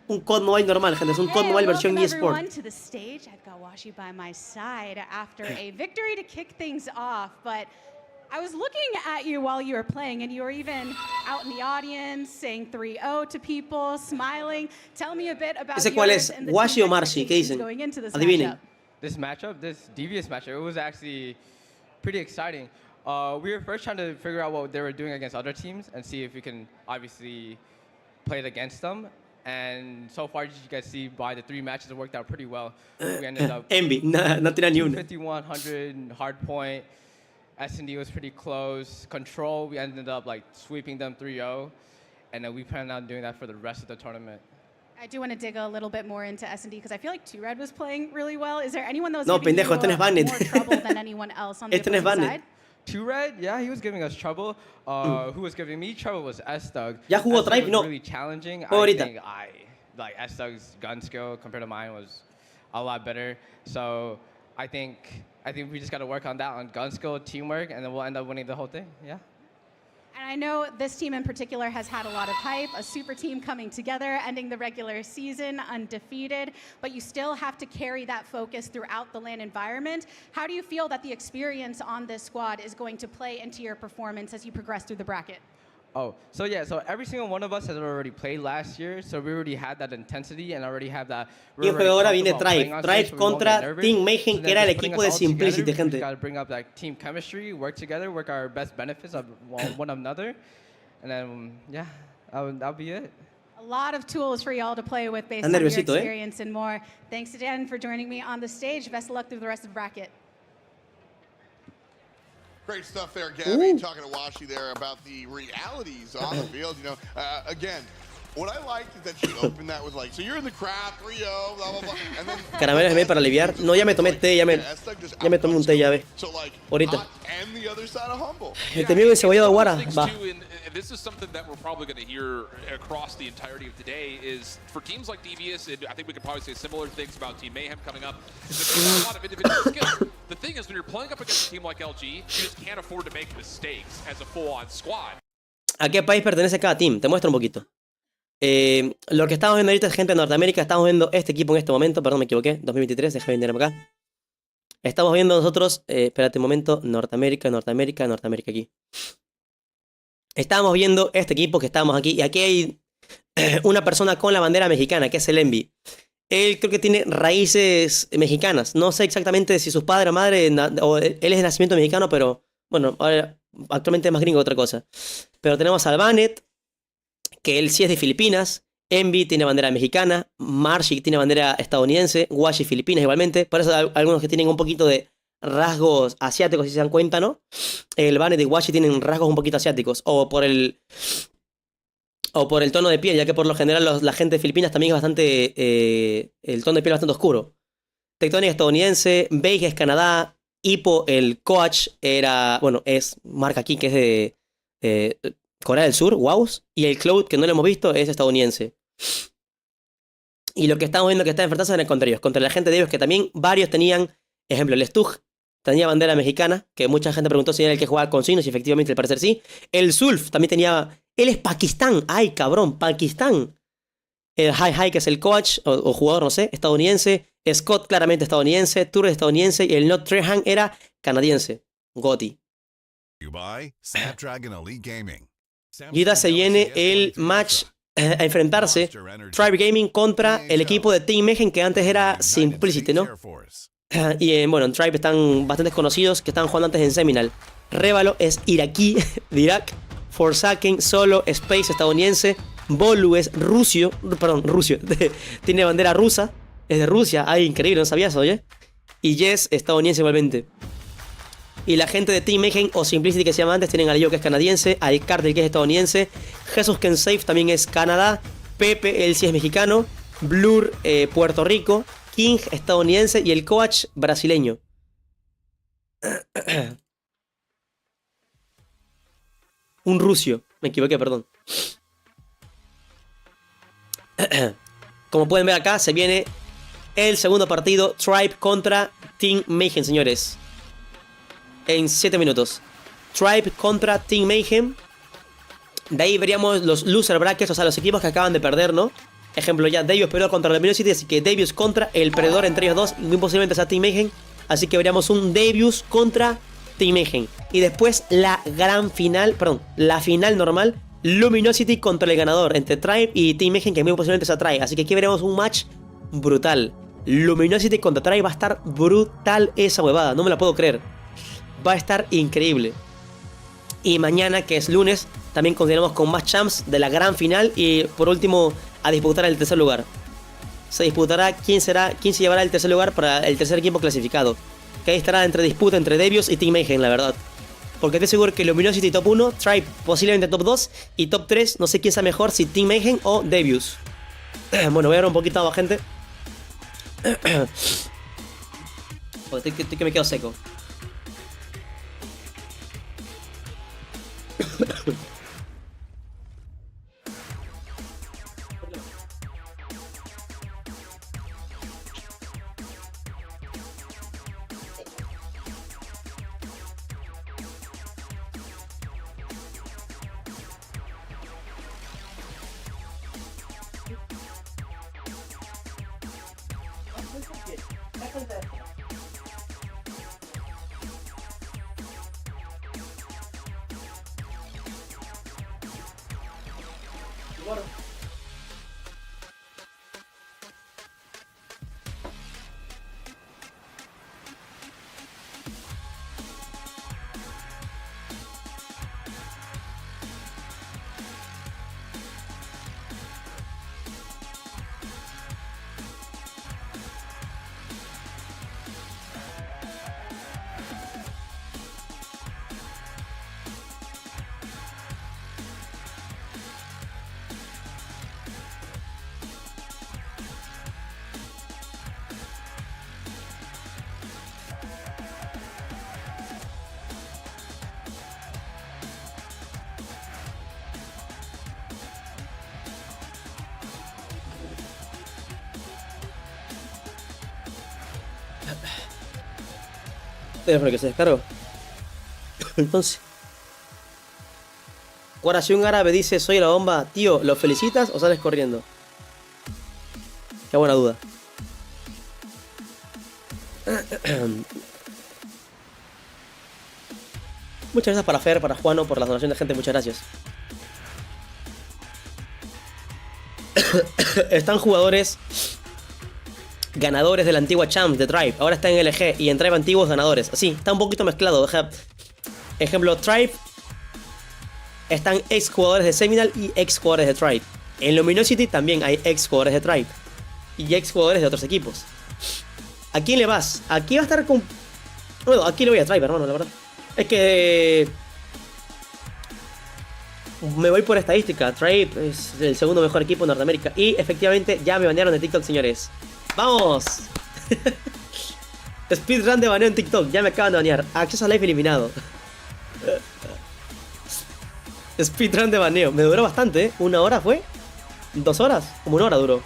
un COD Mobile normal, gente. Es un COD Mobile versión eSport. I was looking at you while you were playing, and you were even out in the audience saying 3-0 to people, smiling. Tell me a bit about ¿Ese cuál es? ¿Washi o Marcy? ¿Qué dicen? Adivinen. This Devious matchup, it was actually pretty exciting. We were first trying to figure out what they were doing against other teams and see if we can obviously play it against them. And so far, as you guys see, by the 3 matches, it worked out pretty well. We ended up Envy, no tira ni una. 5100 hard point. S&D was pretty close. Control, we ended up like sweeping them 3-0, and then we plan on doing that for the rest of the tournament. I do want to dig a little bit more into S&D because I feel like 2Red was playing really well. Is there anyone that was giving you more trouble than anyone else on the opposing side? 2Red, yeah, he was giving us trouble. Who was giving me trouble was S-Thug. ¿Ya jugó Tribe? No. Really challenging. I think S-Thug's gun skill compared to mine was a lot better. So I think we just got to work on that, on gun skill, teamwork, and then we'll end up winning the whole thing, yeah. And I know this team in particular has had a lot of hype, a super team coming together, ending the regular season undefeated, but you still have to carry that focus throughout the LAN environment. How do you feel that the experience on this squad is going to play into your performance as you progress through the bracket? Oh, so yeah, so every single one of us has already played last year, so we already had that intensity and already have that. Y ahora viene Tribe. Tribe contra Team Mayhem, que era el equipo de Simplicity, gente. Got to bring up that team chemistry, work together, work our best benefits of one another, and then yeah, that'll be it. A lot of tools for y'all to play with based on your experience and more. Thanks again for joining me on the stage. Best of luck through the rest of the bracket. Great stuff there, Gabby, talking to Washi there about the realities on the field. You know, again, what I liked is that she opened that with like, so you're in the crowd, 3-0, blah, blah, blah. And then Caramelos de para aliviar. No, ya me tomé té, ya me tomé un té, ya ve. Ahorita. and the other side of humble. El temido encebollado Guara, va. This is something that we're probably going to hear across the entirety of today is for teams like DEVIOUS, and I think we could probably say similar things about Team Mayhem coming up. There's a lot of individual skill. The thing is, when you're playing up against a team like LG, you just can't afford to make mistakes as a full-on squad. ¿A qué país pertenece cada team? Te muestro un poquito. Lo que estamos viendo ahorita es gente de Norteamérica. Estamos viendo este equipo en este momento. Perdón, me equivoqué. 2023, déjame venir acá. Estamos viendo nosotros, espérate un momento, Norteamérica aquí. Estamos viendo este equipo que estamos aquí. Y aquí hay una persona con la bandera mexicana, que es el Envy. Él creo que tiene raíces mexicanas. No sé exactamente si sus padres o madre, o él es de nacimiento mexicano, pero bueno, ahora, actualmente es más gringo que otra cosa. Pero tenemos al Banet, que él sí es de Filipinas. Envy tiene bandera mexicana. Marshi tiene bandera estadounidense. Washi Filipinas igualmente. Por eso hay algunos que tienen un poquito de rasgos asiáticos, si se dan cuenta, ¿no? El Banet y Washi tienen rasgos un poquito asiáticos. O por el tono de piel, ya que por lo general la gente de Filipinas también es bastante... el tono de piel es bastante oscuro. Tectonic estadounidense. Beige es Canadá. Hippo, el coach, es marca aquí que es de Corea del Sur, Wows. Y el Cloud, que no lo hemos visto, es estadounidense. Y lo que estamos viendo que está enfrentándose contra ellos, contra la gente de ellos, que también varios tenían, ejemplo, el Stug tenía bandera mexicana, que mucha gente preguntó si era el que jugaba con signos, y efectivamente al parecer sí. El Zulf también tenía, él es Pakistán, ay cabrón, Pakistán. El Hi, que es el coach, o jugador, no sé, estadounidense. Scott, claramente estadounidense. Tour estadounidense. Y el Not Trehan era canadiense. Goti. Y ahora se viene el match a enfrentarse. Tribe Gaming contra el equipo de Team Mayhem, que antes era Simplicity, ¿no? Y bueno, en Tribe están bastante conocidos, que estaban jugando antes en Seminal. Révalo es iraquí de Irak. Forsaken, Solo, Space estadounidense. Bolu es rusio. Tiene bandera rusa. Es de Rusia. Ay, increíble, no sabía eso, oye. Y Jess, estadounidense igualmente. Y la gente de Team Mayhem o Simplicity que se llama antes tienen a Leo, que es canadiense. Al Cartel, que es estadounidense. Jesus Can Save también es Canadá. Pepe, él sí es mexicano. Blur, Puerto Rico. King, estadounidense. Y el coach, brasileño. Un rusio. Me equivoqué, perdón. Como pueden ver acá, se viene el segundo partido. Tribe contra Team Mayhem, señores. En 7 minutos. Tribe contra Team Mayhem. De ahí veríamos los loser brackets, o sea, los equipos que acaban de perder, ¿no? Ejemplo, ya DEVIOUS perdió contra Luminosity, así que DEVIOUS contra el perdedor entre ellos dos. Muy posiblemente sea Team Mayhem. Así que veríamos un DEVIOUS contra Team Mayhem. Y después la gran final, perdón, la final normal. Luminosity contra el ganador entre Tribe y Team Mayhem, que muy posiblemente sea Tribe. Así que aquí veremos un match brutal. Luminosity contra Tribe, va a estar brutal esa huevada, no me la puedo creer. Va a estar increíble. Y mañana, que es lunes, también continuamos con más champs de la gran final. Y por último, a disputar el tercer lugar. Se disputará quién se llevará el tercer lugar para el tercer equipo clasificado. Que ahí estará entre disputa entre DEVIOUS y Team Mayhem, la verdad. Porque estoy seguro que Luminosity top 1, Tribe posiblemente top 2 y top 3, no sé quién sea mejor, si Team Mayhem o DEVIOUS. Bueno, voy a ver un poquito agua, gente. Joder, estoy que me quedo seco. Teléfono que se descargó. Entonces, ahora si un árabe dice soy la bomba, tío, ¿lo felicitas o sales corriendo? Qué buena duda. Muchas gracias para Fer, para Juano, por la donación de gente, muchas gracias. Están jugadores ganadores de la antigua Champs de Tribe. Ahora está en LG y en Tribe antiguos ganadores. Así, está un poquito mezclado. Ejemplo, Tribe. Están ex jugadores de Seminal y ex jugadores de Tribe. En Luminosity también hay ex jugadores de Tribe y ex jugadores de otros equipos. ¿A quién le vas? Aquí va a estar con... Bueno, aquí le voy a Tribe, hermano, la verdad. Es que... me voy por estadística. Tribe es el segundo mejor equipo en Norteamérica. Y efectivamente ya me banearon de TikTok, señores. ¡Vamos! Speedrun de baneo en TikTok. Ya me acaban de banear. Acceso a live eliminado. Speedrun de baneo. Me duró bastante, ¿eh? ¿1 hora fue? ¿2 horas? Como 1 hora duró.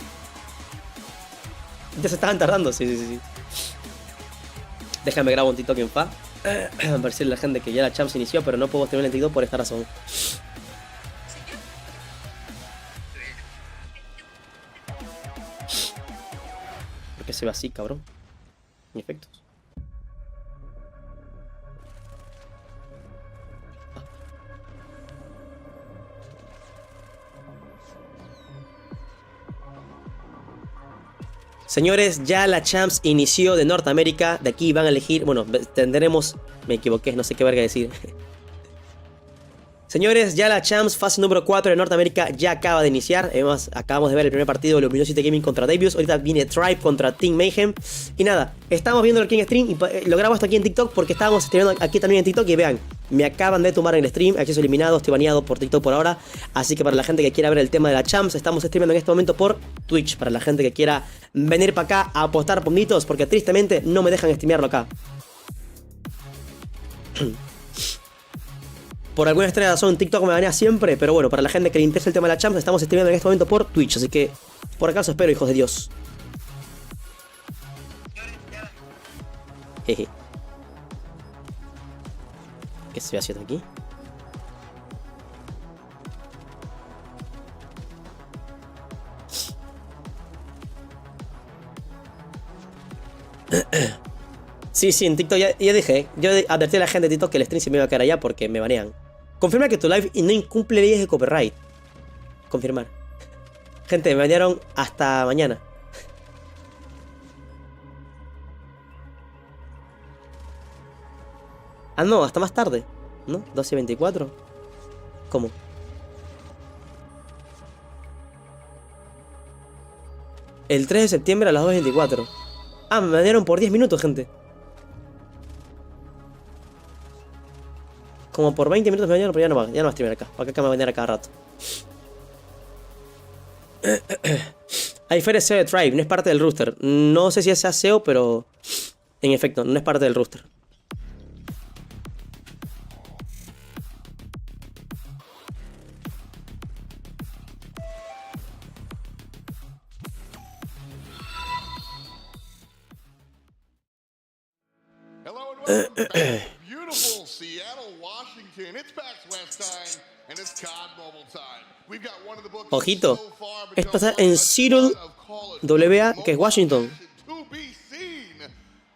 Ya se estaban tardando. Sí. Déjame grabar un TikTok en FA. Para decirle a la gente que ya la Champs inició, pero no puedo streamer en TikTok por esta razón. Que se ve así, cabrón. Ni efectos. Señores, ya la Champs inició de Norteamérica. De aquí van a elegir... Bueno, tendremos... Me equivoqué, no sé qué verga decir. Señores, ya la Champs fase número 4 de Norteamérica ya acaba de iniciar. Además, acabamos de ver el primer partido de Luminosity Gaming contra DEVIOUS. Ahorita viene Tribe contra Team Mayhem. Y nada, estamos viendo aquí en stream y lo grabo hasta aquí en TikTok porque estábamos streamando aquí también en TikTok. Y vean, me acaban de tumbar en el stream. Acceso eliminado, estoy baneado por TikTok por ahora. Así que para la gente que quiera ver el tema de la Champs, estamos streamando en este momento por Twitch. Para la gente que quiera venir para acá a apostar puntitos, porque tristemente no me dejan streamearlo acá. Por alguna extraña razón TikTok me banea siempre, pero bueno, para la gente que le interesa el tema de la Champs, estamos streamando en este momento por Twitch, así que por acaso espero, hijos de Dios. Jeje. ¿Qué se ve haciendo aquí? Sí, en TikTok ya dije. Yo advertí a la gente de TikTok que el stream se me iba a quedar allá porque me banean. Confirma que tu live no incumple leyes de copyright. Confirmar. Gente, me banearon hasta mañana. Ah, no, hasta más tarde. ¿No? 12:24. ¿Cómo? El 3 de septiembre a las 2:24. Ah, me banearon por 10 minutos, gente. Como por 20 minutos me banearon, pero ya no va a streamer acá. Porque acá me banear a cada rato. Hay Fer SEO de Tribe, no es parte del rooster. No sé si es SEO, pero en efecto, no es parte del rooster. Beautiful Seattle, Washington. It's PAX West time and it's COD Mobile time. We've got one of the books. Ojito, es pasar en Seattle, WA, que es Washington.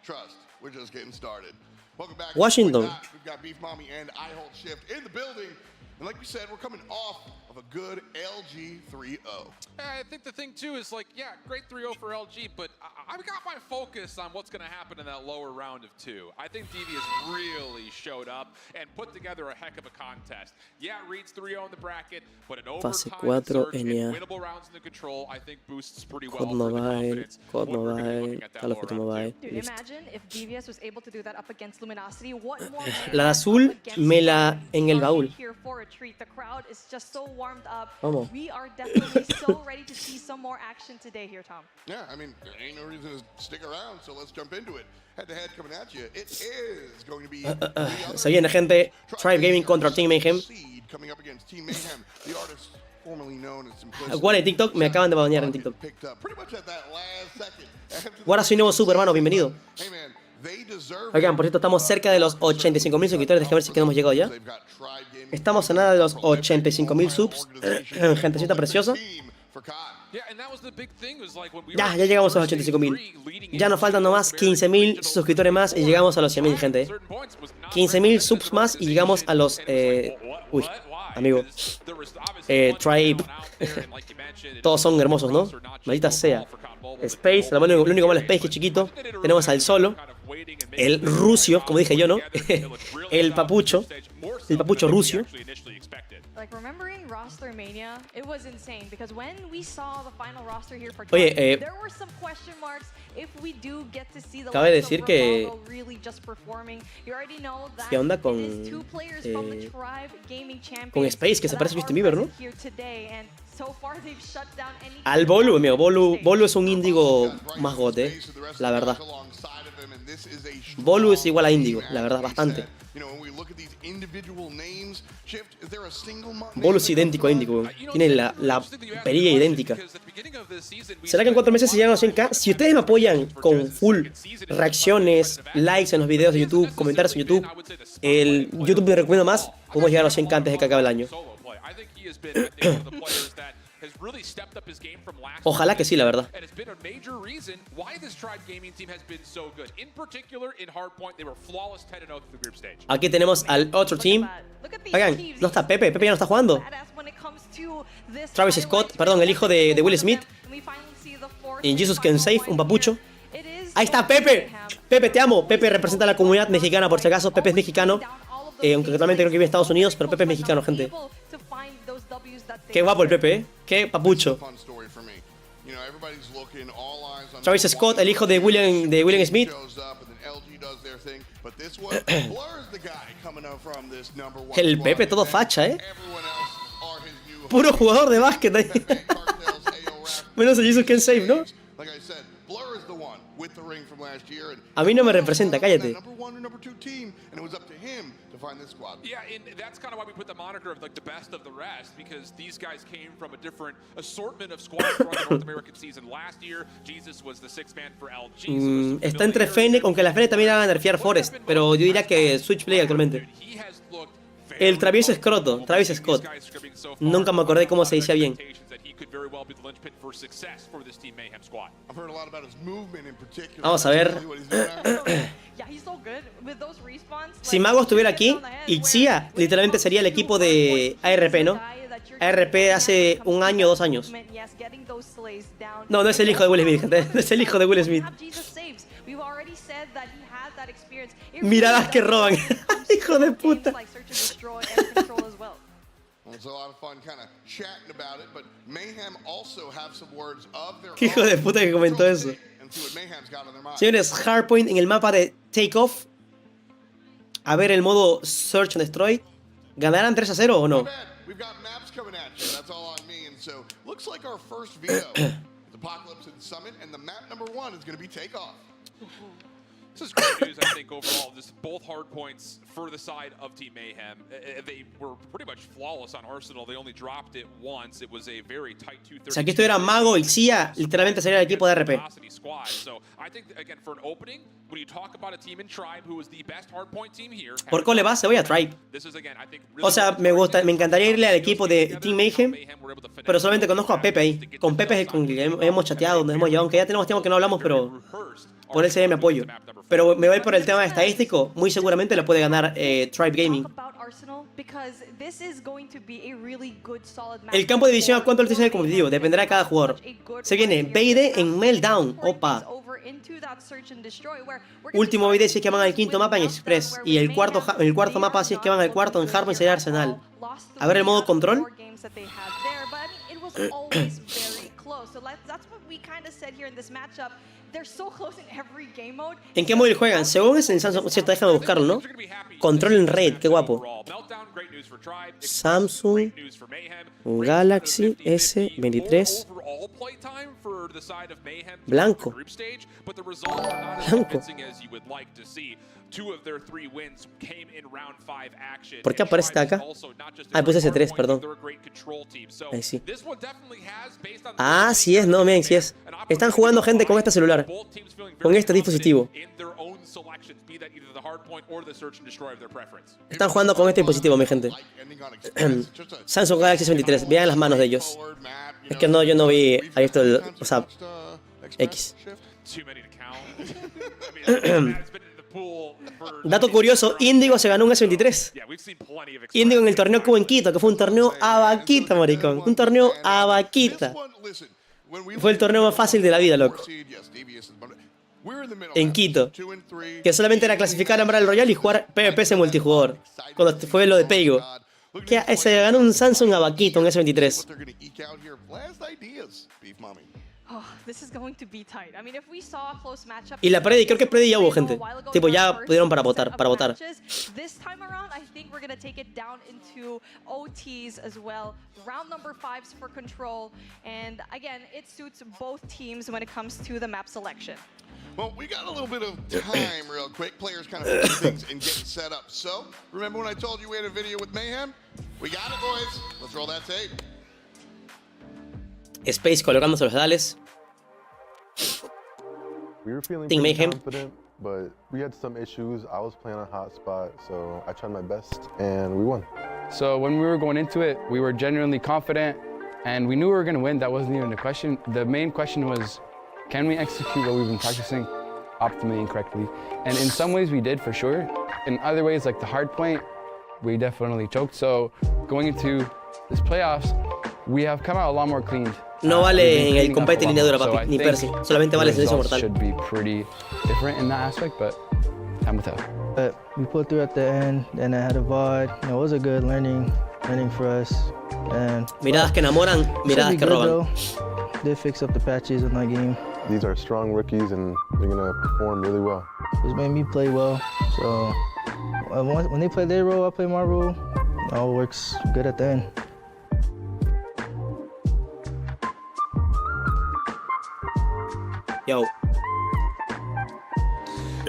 Trust, we're just getting started. Welcome back. Washington. We've got Beef Mommy and I Hold Shift in the building. And like we said, we're coming off of of a good LG 3-0. I think the thing too is like, yeah, great 3-0 for LG, but I've got my focus on what's going to happen in that lower round of 2. I think Devious really showed up and put together a heck of a contest. Yeah, Reed's 3-0 in the bracket, but an Fase overtime 4 surge and NA. winnable rounds in the control, I think boosts pretty well COD for the Mobile, confidence. COD when we're gonna be Mobile, looking at that Call of lower Duty round Mobile. Dude, Listo. imagine if Devious was able to do that up against Luminosity. What more La de azul me la en el baúl. here for a treat. The crowd is just so warmed up. Vamos. We are definitely so ready to see some more action today here, Tom. Yeah, I mean, there ain't no reason to stick around, so let's jump into it. Head to head coming at you. It is going to be Se viene, gente. Tribe Gaming contra Team Mayhem. coming up against Team Mayhem, the artist formerly known as Simplicity. ¿Cuál es TikTok? Me acaban de banear en TikTok. Picked up pretty much at that last second. Ahora soy nuevo sub, hermano. Bienvenido. Hey man, they deserve Oigan, por cierto, estamos cerca de los 85.000 suscriptores. Déjame ver si hemos llegado ya. Estamos a nada de los 85.000 subs. Gentecita preciosa. Ya llegamos a los 85.000. Ya nos faltan nomás 15.000 suscriptores más y llegamos a los 100.000, gente. 15.000 subs más y llegamos a los... uy, amigo. Tribe. Todos son hermosos, ¿no? Maldita sea. Space, lo único malo es Space, que es chiquito. Tenemos al Solo. El Rusio, como dije yo, ¿no? El Papucho Rusio. Remembering roster mania, it was insane because when we saw the final roster here for Oye, there were some question marks if we do get to see the cabe decir que really just performing. You already know that ¿qué onda con Space, que se parece a Justin Bieber, ¿no? Al Bolu, amigo. Bolu es un índigo más gote, la verdad. Bolu es igual a índigo, la verdad, bastante. Bolu es idéntico a índigo. Tiene la perilla idéntica. ¿Será que en 4 meses se llegan a los 100k? Si ustedes me apoyan con full reacciones, likes en los videos de YouTube, comentarios en YouTube, el YouTube me recomienda más, podemos llegar a los 100k antes de que acabe el año. Ojalá que sí, la verdad. Aquí tenemos al otro team. Oigan, no está Pepe. Pepe ya no está jugando. Travis Scott, perdón, el hijo de Will Smith. Y Jesus Can Save, un papucho. Ahí está Pepe. Pepe, te amo. Pepe representa a la comunidad mexicana, por si acaso. Pepe es mexicano. Aunque totalmente creo que vive en Estados Unidos, pero Pepe es mexicano, gente. Qué guapo el Pepe, ¿eh? Qué papucho. Travis Scott, el hijo de William Smith. El Pepe todo facha, ¿eh? Puro jugador de básquet ahí. Menos el Jesus Can Save, ¿no? A mí no me representa, cállate. Yeah, and that's kind of why we put the moniker of like the best of the rest, because these guys came from a different assortment of squads from the North American season last year. Jesus was the sixth man for LG. Está entre Fennec, aunque la Fennec también va a nerfear Forest, pero yo diría que Switchplay actualmente. El Travis Scott, Travis Scott. Nunca me acordé cómo se decía bien. Vamos a ver. Si Mago estuviera aquí, Ixia literalmente sería el equipo de ARP, ¿no? ARP hace un año, 2 años. No, no es el hijo de Will Smith, gente. No es el hijo de Will Smith. Miradas que roban. Hijo de puta. Qué hijo de puta que comentó eso. Señores, Hardpoint en el mapa de Takeoff. A ver el modo Search and Destroy. ¿Ganarán 3-0 o no? This is great news, I think, overall. Just both hard points for the side of Team Mayhem. They were pretty much flawless on Arsenal. They only dropped it once. It was a very tight 2-30. Si aquí estuviera Mago y Xia, literalmente sería el equipo de RP. ¿Por cuál le vas? Se voy a Tribe. O sea, me encantaría irle al equipo de Team Mayhem, pero solamente conozco a Pepe ahí. Con Pepe es con el que hemos chateado, nos hemos llevado, aunque ya tenemos tiempo que no hablamos, pero Por él sería mi apoyo. Pero me voy por el tema estadístico. Muy seguramente lo puede ganar Tribe Gaming. El campo de división, ¿a cuánto le dice el competitivo? Dependerá de cada jugador. Se viene BD en Meltdown. Opa. Último BD si es que van al quinto mapa en Express. Y el cuarto mapa si es que van al cuarto en Hardpoint sería Arsenal. A ver el modo control. ¿En qué móvil juegan? Según es en Samsung, cierto, déjame buscarlo, ¿no? Control en Raid, qué guapo. Samsung Galaxy S23 blanco. Blanco. ¿Por qué aparece acá? Ah, puse S3, perdón. Ahí sí. Ah, sí es, no, miren, sí es. Están jugando gente con este celular. Con este dispositivo. Están jugando con este dispositivo, mi gente. Samsung Galaxy S23. Vean las manos de ellos. Es que no, yo no vi abierto el... O sea, X. Dato curioso, Índigo se ganó un S23. Índigo en el torneo que hubo en Quito, que fue un torneo a vaquita, maricón. Un torneo a vaquita. Fue el torneo más fácil de la vida, loco. En Quito. Que solamente era clasificar a Battle Royale y jugar PvPs en multijugador. Cuando fue lo de Peigo. Que se ganó un Samsung a vaquita, un S23. Y la Predi, creo que Predi ya hubo gente. Tipo, ya pudieron para votar. Round number 5s for control, and again, it suits both teams when it comes to the map selection. Well, we got a little bit of time real quick. Players kind of putting things and getting set up. So, remember when I told you we had a video with Mayhem? We got it, boys. Let's roll that tape. Space colocándose los dales. We were feeling Team Mayhem. confident, but we had some issues. I was playing on hotspot, so I tried my best, and we won. So when we were going into it, we were genuinely confident, and we knew we were going to win. That wasn't even a question. The main question was, can we execute what we've been practicing optimally and correctly? And in some ways we did, for sure. In other ways, like the hard point, we definitely choked. So going into this playoffs, we have come out a lot more cleaned. No vale en el combate lineadura, papi, ni Percy. Solamente vale silencio mortal. Should be pretty different in that aspect, but time will tell. But we pulled through at the end, and I had a VOD. It was a good learning for us. And miradas que enamoran, miradas que roban. They fix up the patches in that game. These are strong rookies, and they're gonna perform really well. It made me play well. So when they play their role, I play my role. It all works good at the end. Yo.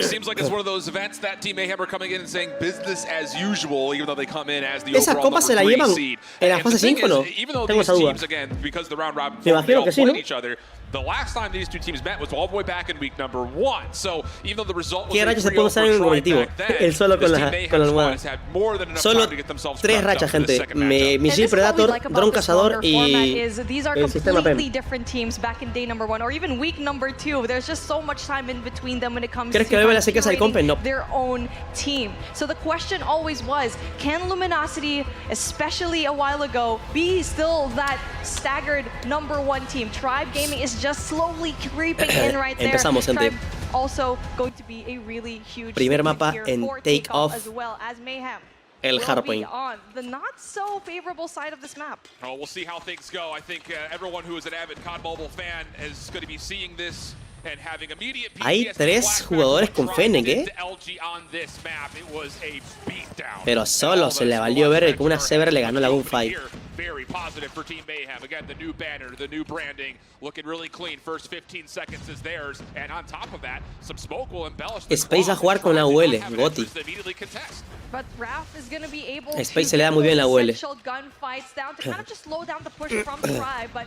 Seems like it's one of those events that Team Mayhem are coming in and saying business as usual, even though they come in as the ¿Esas overall copas se la number 3 llevan seed. en la fase 5 o no? Even though Tengo these esa duda. teams, again, because the round robin Me form, they imagino all que sí, played ¿no? each other. The last time these two teams met was all the way back in week number 1. So even though the result was ¿Qué a rachas se 3-0 puede usar en el for Tribe competitivo? back then, El solo con this la Team Mayhem almohada. squad has had more than enough Solo time to get themselves 3 prepped up rachas, for the gente. second matchup. Misil Predator, Dron Cazador y These are el sistema PEM. completely different teams back in day number 1 or even week number 2. There's just so much time in between them when it comes ¿Crees que to Bebe le hace casa al compen? No. their own team. So the question always was, can Luminosity, especially a while ago, be still that staggered number 1 team? Tribe Gaming is just slowly creeping in right there. Empezamos, gente. Tribe also going to be a really huge Primer mapa here en for Take Off. as well as Mayhem. El will be Hardpoint. on the not so favorable side of this map. Oh, we'll see how things go. I think everyone who is an avid COD Mobile fan is going to be seeing this and having immediate Hay 3 jugadores con Fennec, ¿eh? Pero solo se le valió ver que una Sever le ganó la gunfight. Very positive for Team Mayhem. Again, the new banner, the new branding, looking really clean. First 15 seconds is theirs, and on top of that, some smoke will embellish the Space a jugar con la UL, Goti. But Raph is going to be able Space se le da muy bien la UL. gunfights down to kind of just slow down the push from Tribe, but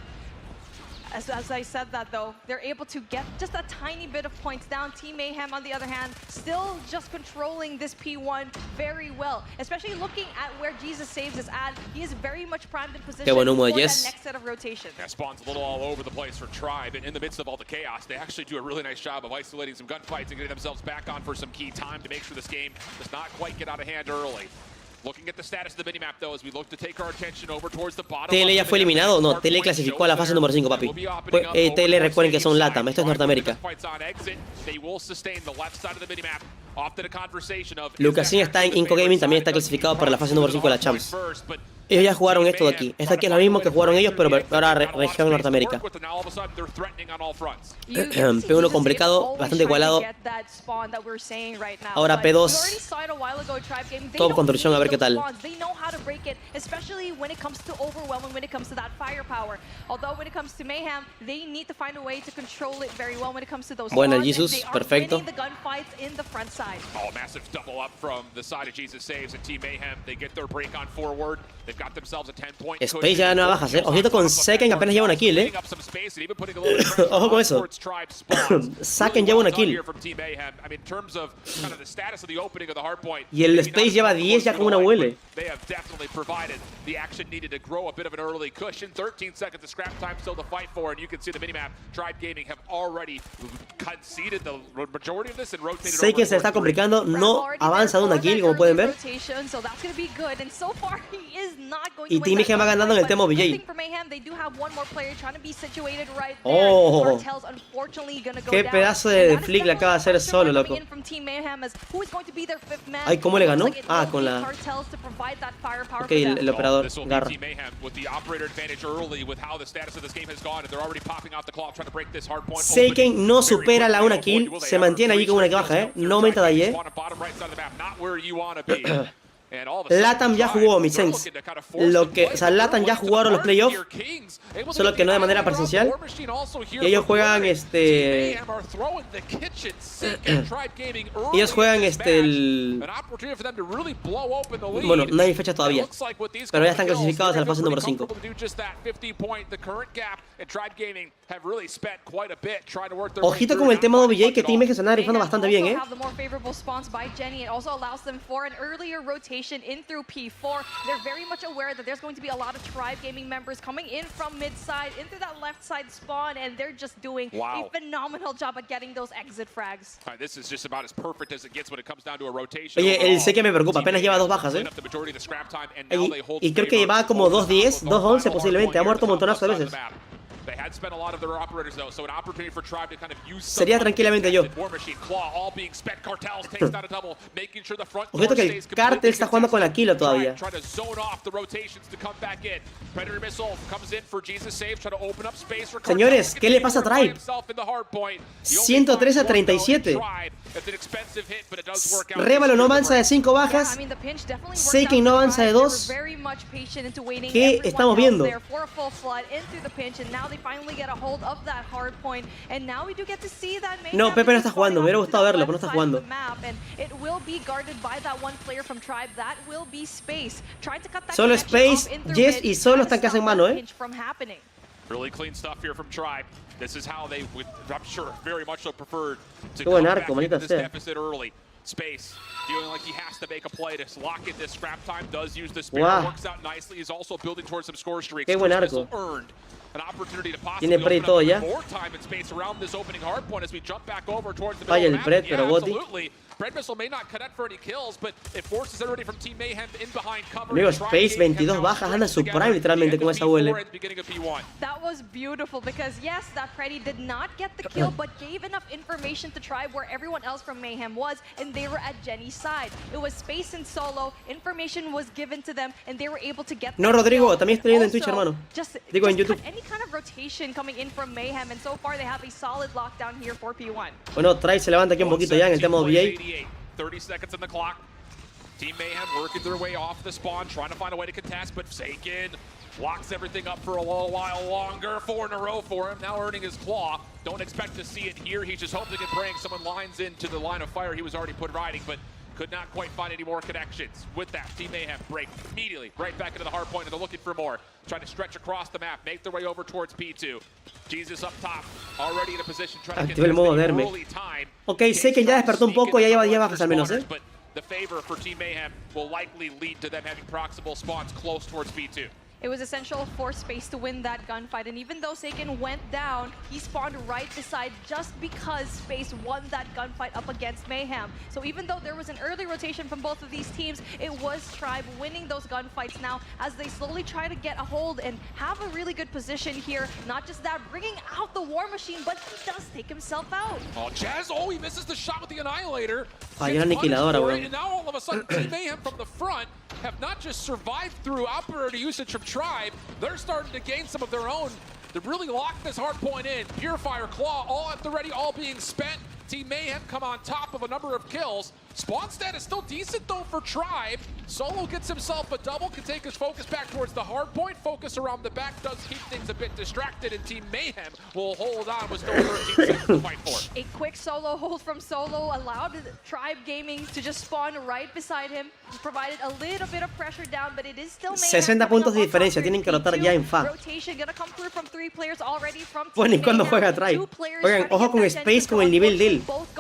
As I said that though, they're able to get just a tiny bit of points down. Team Mayhem, on the other hand, still just controlling this P1 very well. Especially looking at where Jesus Saves is at, he is very much primed in position for that next set of rotation. Yeah, Spawn's a little all over the place for Tribe, and in the midst of all the chaos, they actually do a really nice job of isolating some gunfights and getting themselves back on for some key time to make sure this game does not quite get out of hand early. Looking at the status of the minimap though, as we look to take our attention over towards the bottom. TL ya fue eliminado, no, TL clasificó a la fase número 5, papi. TL recuerden que son LATAM, esto es Norteamérica. Lucasin está en Inco Gaming, también está clasificado para la fase número 5 de la Champs. Ellos ya jugaron esto de aquí. Esto aquí es lo mismo que jugaron ellos, pero ahora región Norteamérica. P1 complicado, bastante igualado. Ahora P2. Todo construcción, a ver qué tal. Bueno, el Jesus, perfecto. Space ya no bajas, Ojito con Seken, apenas lleva una kill, Ojo con eso. Seken lleva una kill. Y el Space lleva 10 ya con una huele. Seken se está complicando, no avanza de una kill, como pueden ver. Y Team Mayhem va ganando en el tema VJ. Oh, qué pedazo de flick le acaba de hacer solo, loco. Ay, ¿cómo le ganó? Ah, con la... Ok, el operador garra. Seiken no supera la una kill, se mantiene allí con una que baja, no aumenta de ahí, LATAM ya jugó, mi sense. O sea, LATAM ya jugaron los playoffs, solo que no de manera presencial. Y ellos juegan ellos juegan bueno, no hay fecha todavía, pero ya están clasificados a la fase número 5. Ojito con el tema de OBJ, que Team Mayhem se anda rifando bastante bien, in through P4. They're very much aware that there's going to be a lot of Tribe Gaming members coming in from mid side into that left side spawn, and they're just doing a phenomenal job at getting those exit frags. All right, this is just about as perfect as it gets when it comes down to a rotation. Oye, el sé que me preocupa, apenas lleva 2 bajas, y creo que llevaba como 2-10, 2-11 posiblemente, ha muerto un montonazo de veces. Sería tranquilamente yo. Ojito que el Cartel está jugando con la kilo todavía. Señores, ¿qué le pasa a Tribe? 103-37. Révalo no avanza de 5 bajas. Seiken no avanza de 2. ¿Qué estamos viendo? No, Pepe no está jugando, me hubiera gustado verlo, pero no está jugando. Solo Space, Jess y Solo están casi en mano, Qué buen arco, manita sea. Space feeling like he has to make a play to lock in this scrap time. Does use the spear, works out nicely. He's also building towards some score streaks. Qué buen arco. Earned an opportunity to Tiene possibly Pred todo ya. more time and space around this opening hard point as we jump back over towards the Falla middle el of Pred, the pero map. Boti. Absolutely. Pred Missile may not connect for any kills, but it forces everybody from Team Mayhem in behind cover. Luego Space, 22 bajas, anda en su prime literalmente con esa UL. That was beautiful because yes, that Freddy did not get the kill, but gave enough information to Tribe where everyone else from Mayhem was, and they were at Jenny's side. It was Space and Solo, information was given to them, and they were able to get. No, Rodrigo, también estoy viendo en Twitch, hermano. Digo en YouTube. Any kind of rotation coming in from Mayhem, and so far they have a solid lockdown here for P1. Bueno, Tribe se levanta aquí un poquito ya en el tema de VA. 30 seconds on the clock. Team Mayhem working their way off the spawn, trying to find a way to contest, but Seiken locks everything up for a little while longer. 4 in a row for him, now earning his claw. Don't expect to see it here. He's just hoping and praying someone lines into the line of fire he was already put riding, but Could not quite find any more connections. With that, Team Mayhem break immediately right back into the hard point, and they're looking for more. Trying to stretch across the map, make their way over towards P2. Jesus up top, already in a position trying to Activé el modo derme. Ok, sé que ya despertó un poco, ya lleva 10 bajas al menos, The favor for Team Mayhem will likely lead to them having proximal spawns close towards P2. It was essential for Space to win that gunfight, and even though Seiken went down, he spawned right beside just because Space won that gunfight up against Mayhem. So even though there was an early rotation from both of these teams, it was Tribe winning those gunfights now as they slowly try to get a hold and have a really good position here. Not just that, bringing out the War Machine, but he does take himself out. Oh, Jazz, he misses the shot with the Annihilator. Falló la aniquiladora, weón. And now all of a sudden, Team Mayhem from the front have not just survived through operator usage from Tribe, they're starting to gain some of their own. They've really locked this hard point in. Purifier, Claw, all at the ready, all being spent. Team Mayhem come on top of a number of kills. Spawn stat is still decent though for Tribe. Solo gets himself a double, can take his focus back towards the hard point. Focus around the back does keep things a bit distracted, and Team Mayhem will hold on with still 13 seconds to fight for. A quick solo hold from Solo allowed Tribe Gaming to just spawn right beside him. Provided a little bit of pressure down, but it is still Mayhem. 60 puntos de diferencia, tienen que rotar ya en FA. Bueno, ¿y cuándo juega Tribe? Oigan, ojo con Space con el nivel de él.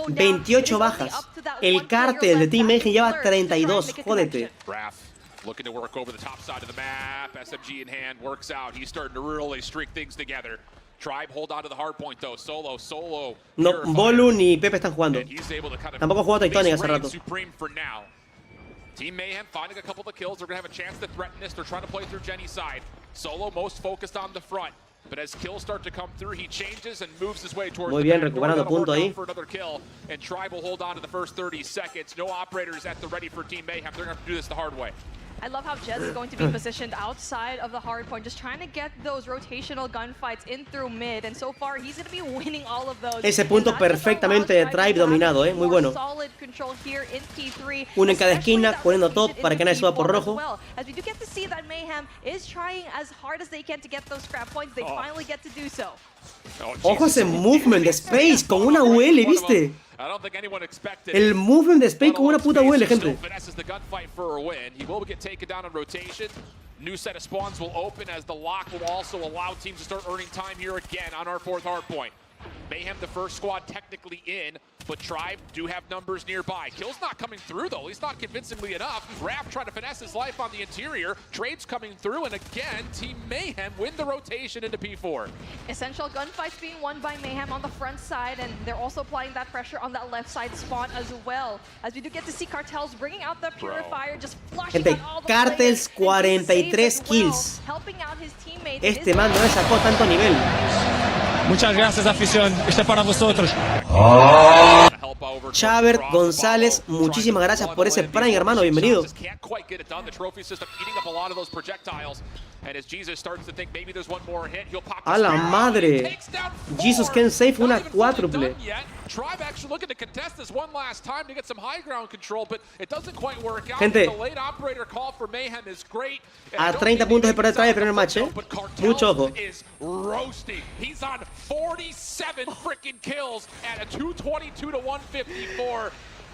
28 bajas. El cártel de Team Mayhem lleva 32. Jódete. Looking to work over the top side of the map. SMG in hand, works out. He's starting to really string things together. Tribe hold on to the hard point though. Solo. No, Bolu ni Pepe están jugando. Tampoco jugó Titanic hace rato. Team Mayhem finding a couple of kills. They're going to have a chance to threaten this. They're trying to play through Jenny's side. Solo most focused on the front. But as kills start to come through, he changes and moves his way towards Muy bien, recuperando punto ahí. for another kill. And Tribe will hold on to the first 30 seconds. No operators at the ready for Team Mayhem. They're going to have to do this the hard way. I love how Jez is going to be positioned outside of the hard point, just trying to get those rotational gunfights in through mid, and so far he's going to be winning all of those. Ese punto perfectamente de Tribe dominado, muy bueno. Uno en cada esquina, poniendo top para que nadie suba por rojo. As we do get to see that Mayhem is trying as hard as they can to get those scrap points, they finally get to do so. Ojo ese movement de Space con una UL, ¿viste? El movement de Space con una puta UL, gente. New set of spawns will open as the lock will also allow teams to start earning time here again on our fourth hard point. Mayhem, the first squad technically in, but Tribe do have numbers nearby. Kill's not coming through though, at least not convincingly enough. Raph trying to finesse his life on the interior. Trades coming through, and again, Team Mayhem win the rotation into P4. Essential gunfights being won by Mayhem on the front side, and they're also applying that pressure on that left side spawn as well. As we do get to see Cartels bringing out the Purifier, just flushing out all the Cartels 43 kills. Helping out his teammates. Este man no le sacó tanto nivel. Muchas gracias, afición. Este para vosotros. Chaver González, muchísimas gracias por ese prime, hermano. Bienvenido. A la madre. Jesus can save una cuádruple. Tribe actually looking to contest this one last time to get some high ground control, but it doesn't quite work out. Gente, the late operator call for Mayhem is great. A 30 puntos de perder Tribe el primer match, Mucho ojo. Is roasting. He's on 47 freaking kills at a 222 to 154.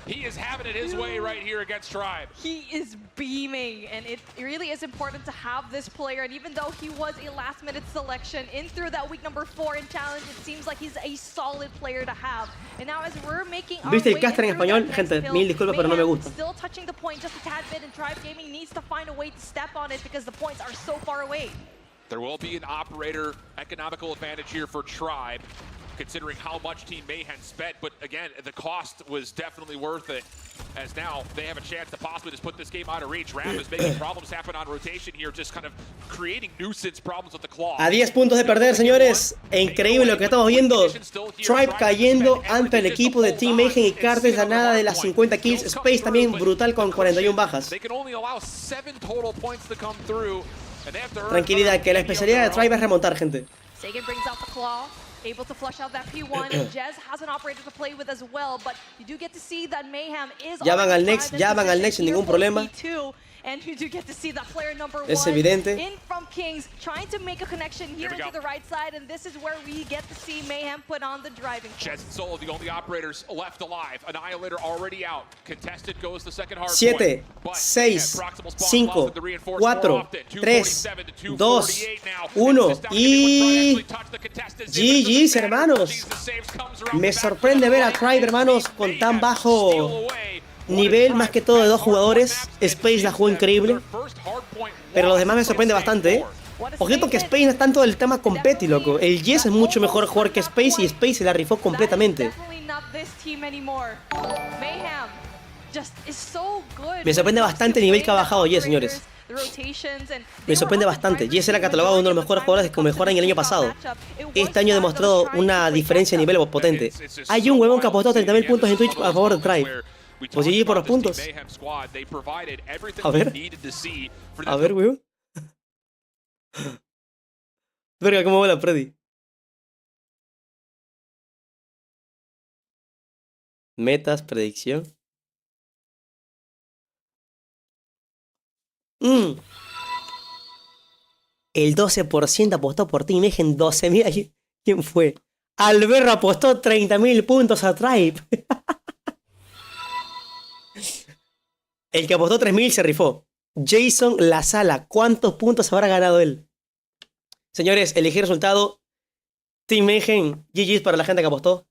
He is having it his way right here against Tribe. He is beaming, and it really is important to have this player. And even though he was a last-minute selection in through that week number 4 in challenge, it seems like he's a solid player to have. And now as we're making our ¿Viste el caster en español? Gente, mil disculpas, pero no me gusta. Still touching the point just a tad bit, and Tribe Gaming needs to find a way to step on it because the points are so far away. There will be an operator economical advantage here for Tribe, considering how much Team Mayhem spent, but again, the cost was definitely worth it, as now they have a chance to possibly just put this game out of reach. Ram is making problems happen on rotation here, just kind of creating nuisance problems with the claw. A 10 puntos de perder, señores. Increíble lo que estamos viendo. Tribe cayendo ante el equipo de Team Mayhem y Cartels a nada de las 50 kills. Space también brutal con 41 bajas. Tranquilidad, que la especialidad de Tribe es remontar, gente. able to flush out that P1. Jez has an operator to play with as well, but you do get to see that Mayhem is ya van al next sin ningún problema. And you do get to see that player number Es 1 evidente. in from Kings, trying to make a connection here to the right side, and this is where we get to see Mayhem put on the driving force. Jez and Solo, the only operators left alive. Annihilator already out. Contested goes the second hard 7, 6, 5, 4, 3, 2, 1 y... GG's, hermanos. Me sorprende ver a Tribe, hermanos, con tan bajo nivel, más que todo de 2 jugadores. Space la jugó increíble, pero los demás me sorprende bastante, ¿eh? Ojito que Space no es tanto del tema competi, loco. El Jez es mucho mejor jugador que Space y Space se la rifó completamente. Me sorprende bastante el nivel que ha bajado Jez, señores. Me sorprende bastante. Jez era catalogado uno de los mejores jugadores que mejoran el año pasado. Este año ha demostrado una diferencia de nivel potente. Hay un huevón que apostó 30.000 puntos en Twitch a favor de Tribe. Pues GG por los puntos. A ver, weón. Verga, cómo va la Freddy. Metas, predicción. El 12% apostó por Team Egen 12.000. ¿Quién fue? Alberro apostó 30.000 puntos a Tribe. El que apostó 3.000 se rifó. Jason La Sala. ¿Cuántos puntos habrá ganado él? Señores, elegí resultado. Team Mayhem. GG's para la gente que apostó.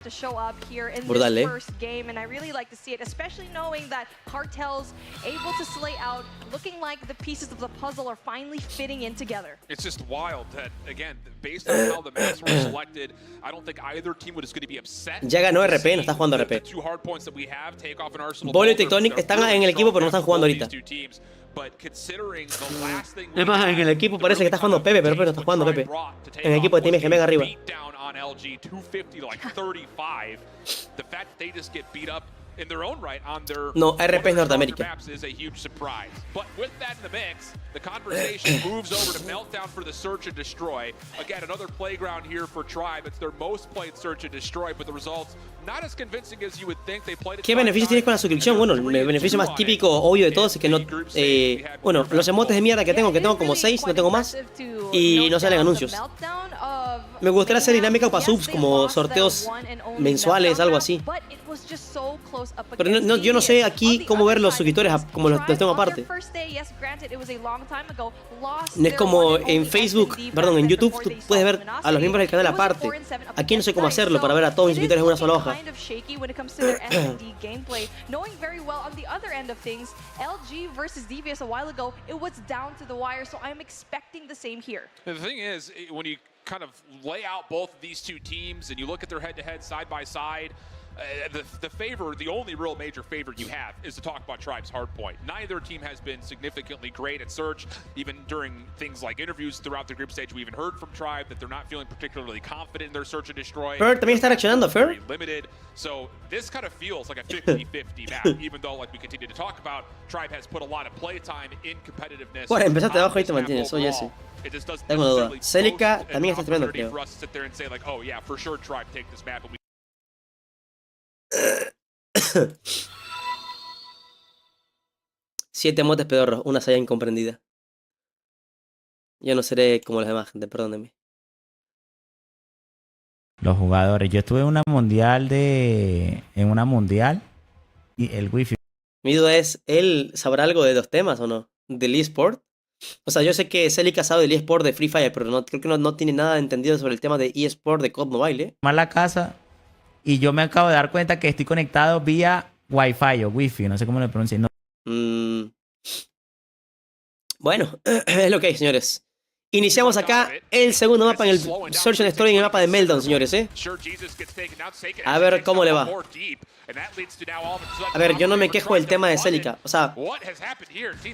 To show up here in Brutal, this first game, and I really like to see it, especially knowing that Cartel's able to slay out, looking like the pieces of the puzzle are finally fitting in together. It's just wild that, again, based on how the maps were selected, I don't think either team was going to be upset. Ya ganó RP, no está jugando RP. Bolo y Tectonic están en el equipo, pero no están jugando ahorita. Es más, en el equipo parece que está jugando Pepe, pero no está jugando Pepe. En el equipo de Team Egen, ven arriba. LG 250 to like 35. The fact that they just get beat up in their own right on their no, RP es Norteamérica. maps is a huge surprise. But with that in the mix, the conversation moves over to Meltdown for the search and destroy. Again, another playground here for Tribe. It's their most played search and destroy, but the results not as convincing as you would think. They played. ¿Qué beneficios tienes con la suscripción? Bueno, el beneficio más típico, obvio de todos es que no... bueno, los emotes de mierda que tengo como 6, no tengo más. Y no salen anuncios. Me gustaría hacer dinámica para subs, como sorteos mensuales, algo así. Pero no, yo no sé aquí cómo ver los suscriptores como los tengo aparte. No es como en Facebook, perdón, en YouTube tú puedes ver a los miembros del canal aparte. Aquí no sé cómo hacerlo para ver a todos mis suscriptores en una sola hoja. LG versus DEVIOUS a while ago, it was down to the wire, so I'm expecting the same here. The thing is, when you kind of lay out both of these two teams and you look at their head-to-head side by side, the only real major favor you have is to talk about Tribe's hardpoint. Neither team has been significantly great at search. Even during things like interviews throughout the group stage, we even heard from Tribe that they're not feeling particularly confident in their search and destroy. Fer también está reaccionando, Fer. Limited. So this kind of feels like a 50-50 map, even though, like we continue to talk about, Tribe has put a lot of playtime in competitiveness. Bueno, empezaste abajo y te mantienes, soy ese. Tengo duda. Celica también está tremendo, creo. 7 motes pedorros, una saya incomprendida. Yo no seré como los demás, gente, perdónenme. Los jugadores. Yo estuve en una mundial y el wifi. Mi duda es, ¿él sabrá algo de los temas o no? ¿Del eSport? O sea, yo sé que Celica sabe del eSport de Free Fire, pero creo que no tiene nada entendido sobre el tema de eSport de COD Mobile, ¿eh? Más la casa y yo me acabo de dar cuenta que estoy conectado vía Wi-Fi o Wi-Fi, no sé cómo le pronuncian. No. Bueno, es lo que hay, señores. Iniciamos acá el segundo mapa en el Search and Story, en el mapa de Meltdown, señores, A ver cómo le va. A ver, yo no me quejo del tema de Celica. O sea,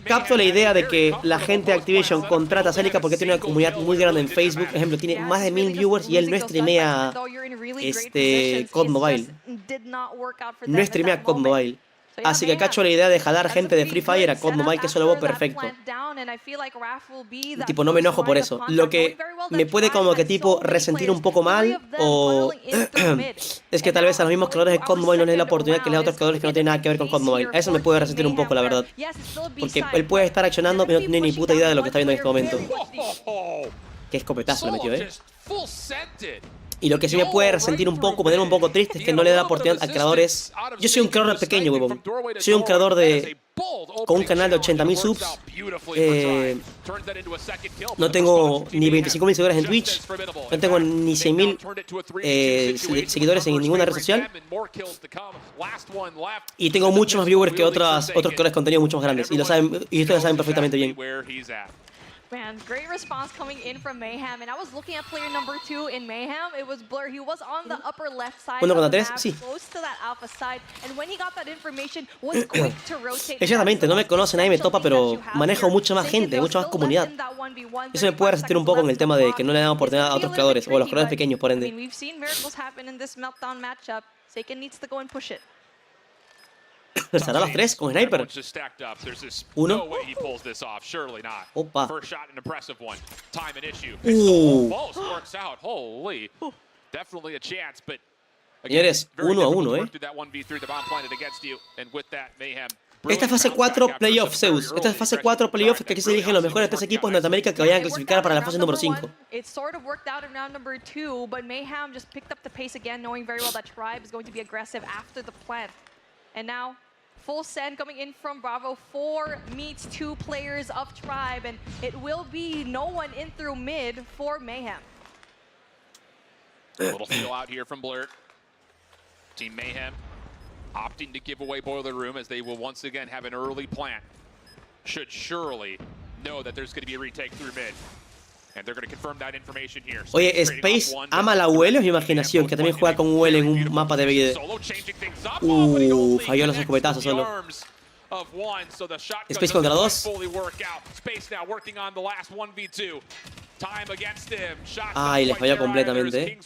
capto la idea de que la gente de Activision contrata a Celica porque tiene una comunidad muy grande en Facebook. Por ejemplo, tiene más de 1000 viewers y él no streamea COD Mobile. No streamea COD Mobile. Así que cacho la idea de jalar gente de Free Fire a COD Mobile, que eso lo veo perfecto. Tipo, no me enojo por eso. Lo que me puede como que tipo resentir un poco mal o es que tal vez a los mismos creadores de COD Mobile no les dé la oportunidad que les da a otros creadores que no tienen nada que ver con COD Mobile. A eso me puede resentir un poco, la verdad. Porque él puede estar accionando pero no tiene ni puta idea de lo que está viendo en este momento. Qué escopetazo le metió, Y lo que sí me puede resentir un poco, ponerme un poco triste, es que no le da la oportunidad a creadores. Yo soy un creador pequeño, huevón. Soy un creador con un canal de 80.000 subs. No tengo ni 25.000 seguidores en Twitch. No tengo ni 100.000 seguidores en ninguna red social. Y tengo muchos más viewers que otros creadores de contenido mucho más grandes. Y lo saben, y ustedes lo saben perfectamente bien. Man, great response coming in from Mayhem, and I was looking at player number 2 in Mayhem. It was Blur. He was on the upper left side of the map, close to that alpha side, and when he got that information, was quick to rotate. Exactamente, no me conoce, nadie me topa, pero manejo mucha más gente, mucha más comunidad. Eso me puede resentir un poco en el tema de que no le dan oportunidad a otros creadores, o a los creadores pequeños, por ende. We've seen miracles happen in this meltdown matchup. Seiken needs to go and push it. ¿Estará las 3 con Sniper? Uno. Opa. Señores, 1-1, Esta es fase 4 playoff, Zeus. Esta es fase 4 playoff, que aquí se eligen los mejores 3 equipos de Norteamérica que vayan a clasificar para la fase número 5. It sort of worked out in round number 2, but Mayhem just picked up the pace again, knowing very well that Tribe is going to be aggressive after the plant. And now, full send coming in from Bravo. 4 meets 2 players of Tribe, and it will be no one in through mid for Mayhem. A little feel out here from Blur. Team Mayhem opting to give away Boiler Room as they will once again have an early plant. Should surely know that there's going to be a retake through mid. And they're going to confirm that information here. Oye, Space ama la UL, es mi imaginación, que también juega con UL en un mapa de BD. Falló los escopetazos solo. Space contra 2. Ay, le falló completamente.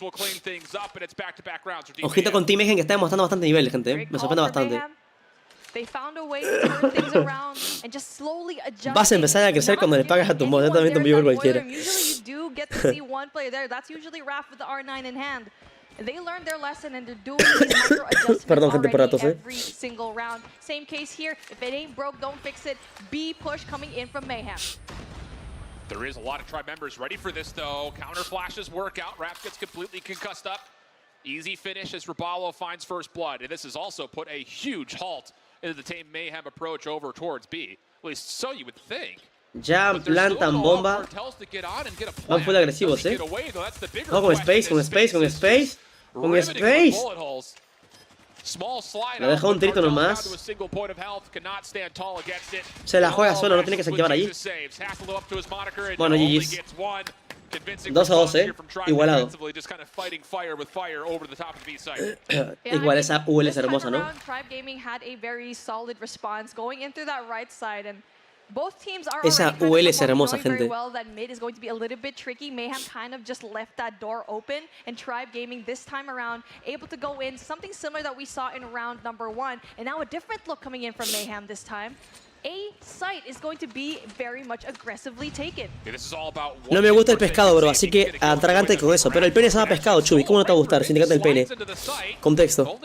Ojito con Team Mayhem, que está demostrando bastante nivel, gente. Me sorprende bastante. Vas a empezar a crecer cuando le pagas a tu mod, totalmente un viewer cualquiera. They learned their lesson and they're doing these micro adjustments already every single round. Same case here. If it ain't broke, don't fix it. B push coming in from Mayhem. There is a lot of Tribe members ready for this, though. Counter flashes work out. Raph gets completely concussed up. Easy finish as Rabalo finds first blood. And this has also put a huge halt into the Team Mayhem approach over towards B. At least so you would think. Ya plantan bomba. Van full agresivos, No, con Space, con Space, con Space. Con Space. Le deja un tirito nomás. Se la juega solo, no tiene que se activar allí. Bueno, GG's. 2-2, igualado. Igual esa UL es hermosa, ¿no? Both teams are esa UL es hermosa, gente. Well that mid is going to be a little bit tricky. Mayhem kind of just left that door open, and Tribe Gaming this time around able to go in something similar that we saw in round number 1, and now a different look coming in from Mayhem this time. A site is going to be very much aggressively taken. No me gusta el pescado, bro, así que atragante con eso. Pero el pene sabe pescado, Chubi. ¿Cómo no te va a gustar si te encanta el pene? Contexto.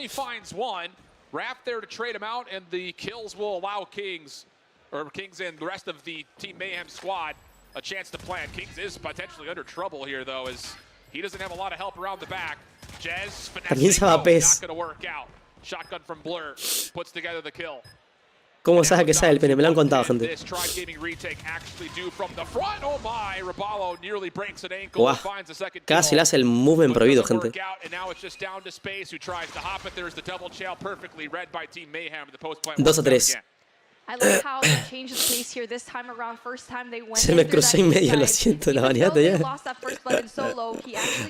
Raph there to trade him out, and the kills will allow Kings and the rest of the Team Mayhem squad a chance to plant. Kings is potentially under trouble here, though, as he doesn't have a lot of help around the back. Jez finessing, not going to work out. Shotgun from Blur puts together the kill. ¿Cómo sabe que sabe el pene? Me lo han contado, gente. Wow. Casi le hace el movement prohibido, gente. 2-3. I like how they changed the pace here this time around. First time they went Se me cruzó en medio, lo siento, la baneaste ya.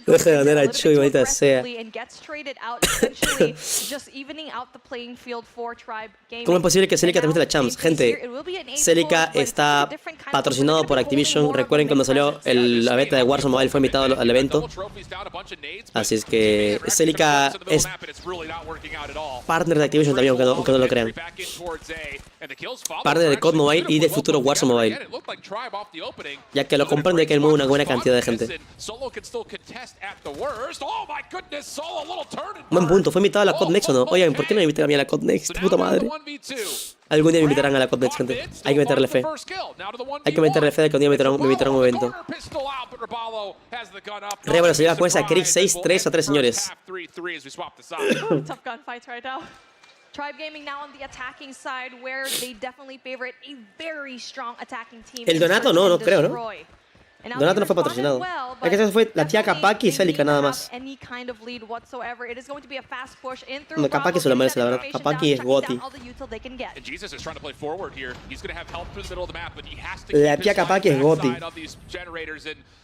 Deja de ganar a Chuy, maldita sea. ¿Cómo es posible que Celica transmita la Champs? Gente, Celica está patrocinado por Activision. Recuerden cuando salió la beta de Warzone Mobile fue invitado al evento. Así es que Celica es partner de Activision también, aunque no lo crean. Partner de COD Mobile y del futuro Warzone Mobile. Ya que lo comprende que él mueve una buena cantidad de gente. Buen punto, ¿fue invitado a la COD Next o no? Oigan, ¿por qué no me invitan a mí a la COD Next? Puta madre. Algún día me invitarán a la COD Next, gente. Hay que meterle fe. Hay que meterle fe de que un día me invitarán a un evento. Rebel se lleva con esa Krieg 6-3-3, señores. Tribe Gaming now on the attacking side, where they definitely favorite a very strong attacking team. El Donato no creo, ¿no? Donato no fue patrocinado. Es que eso fue la tía Kapaki y Celica nada más. No, Kapaki se lo merece, la verdad. Kapaki es Goti. La tía Kapaki es Goti.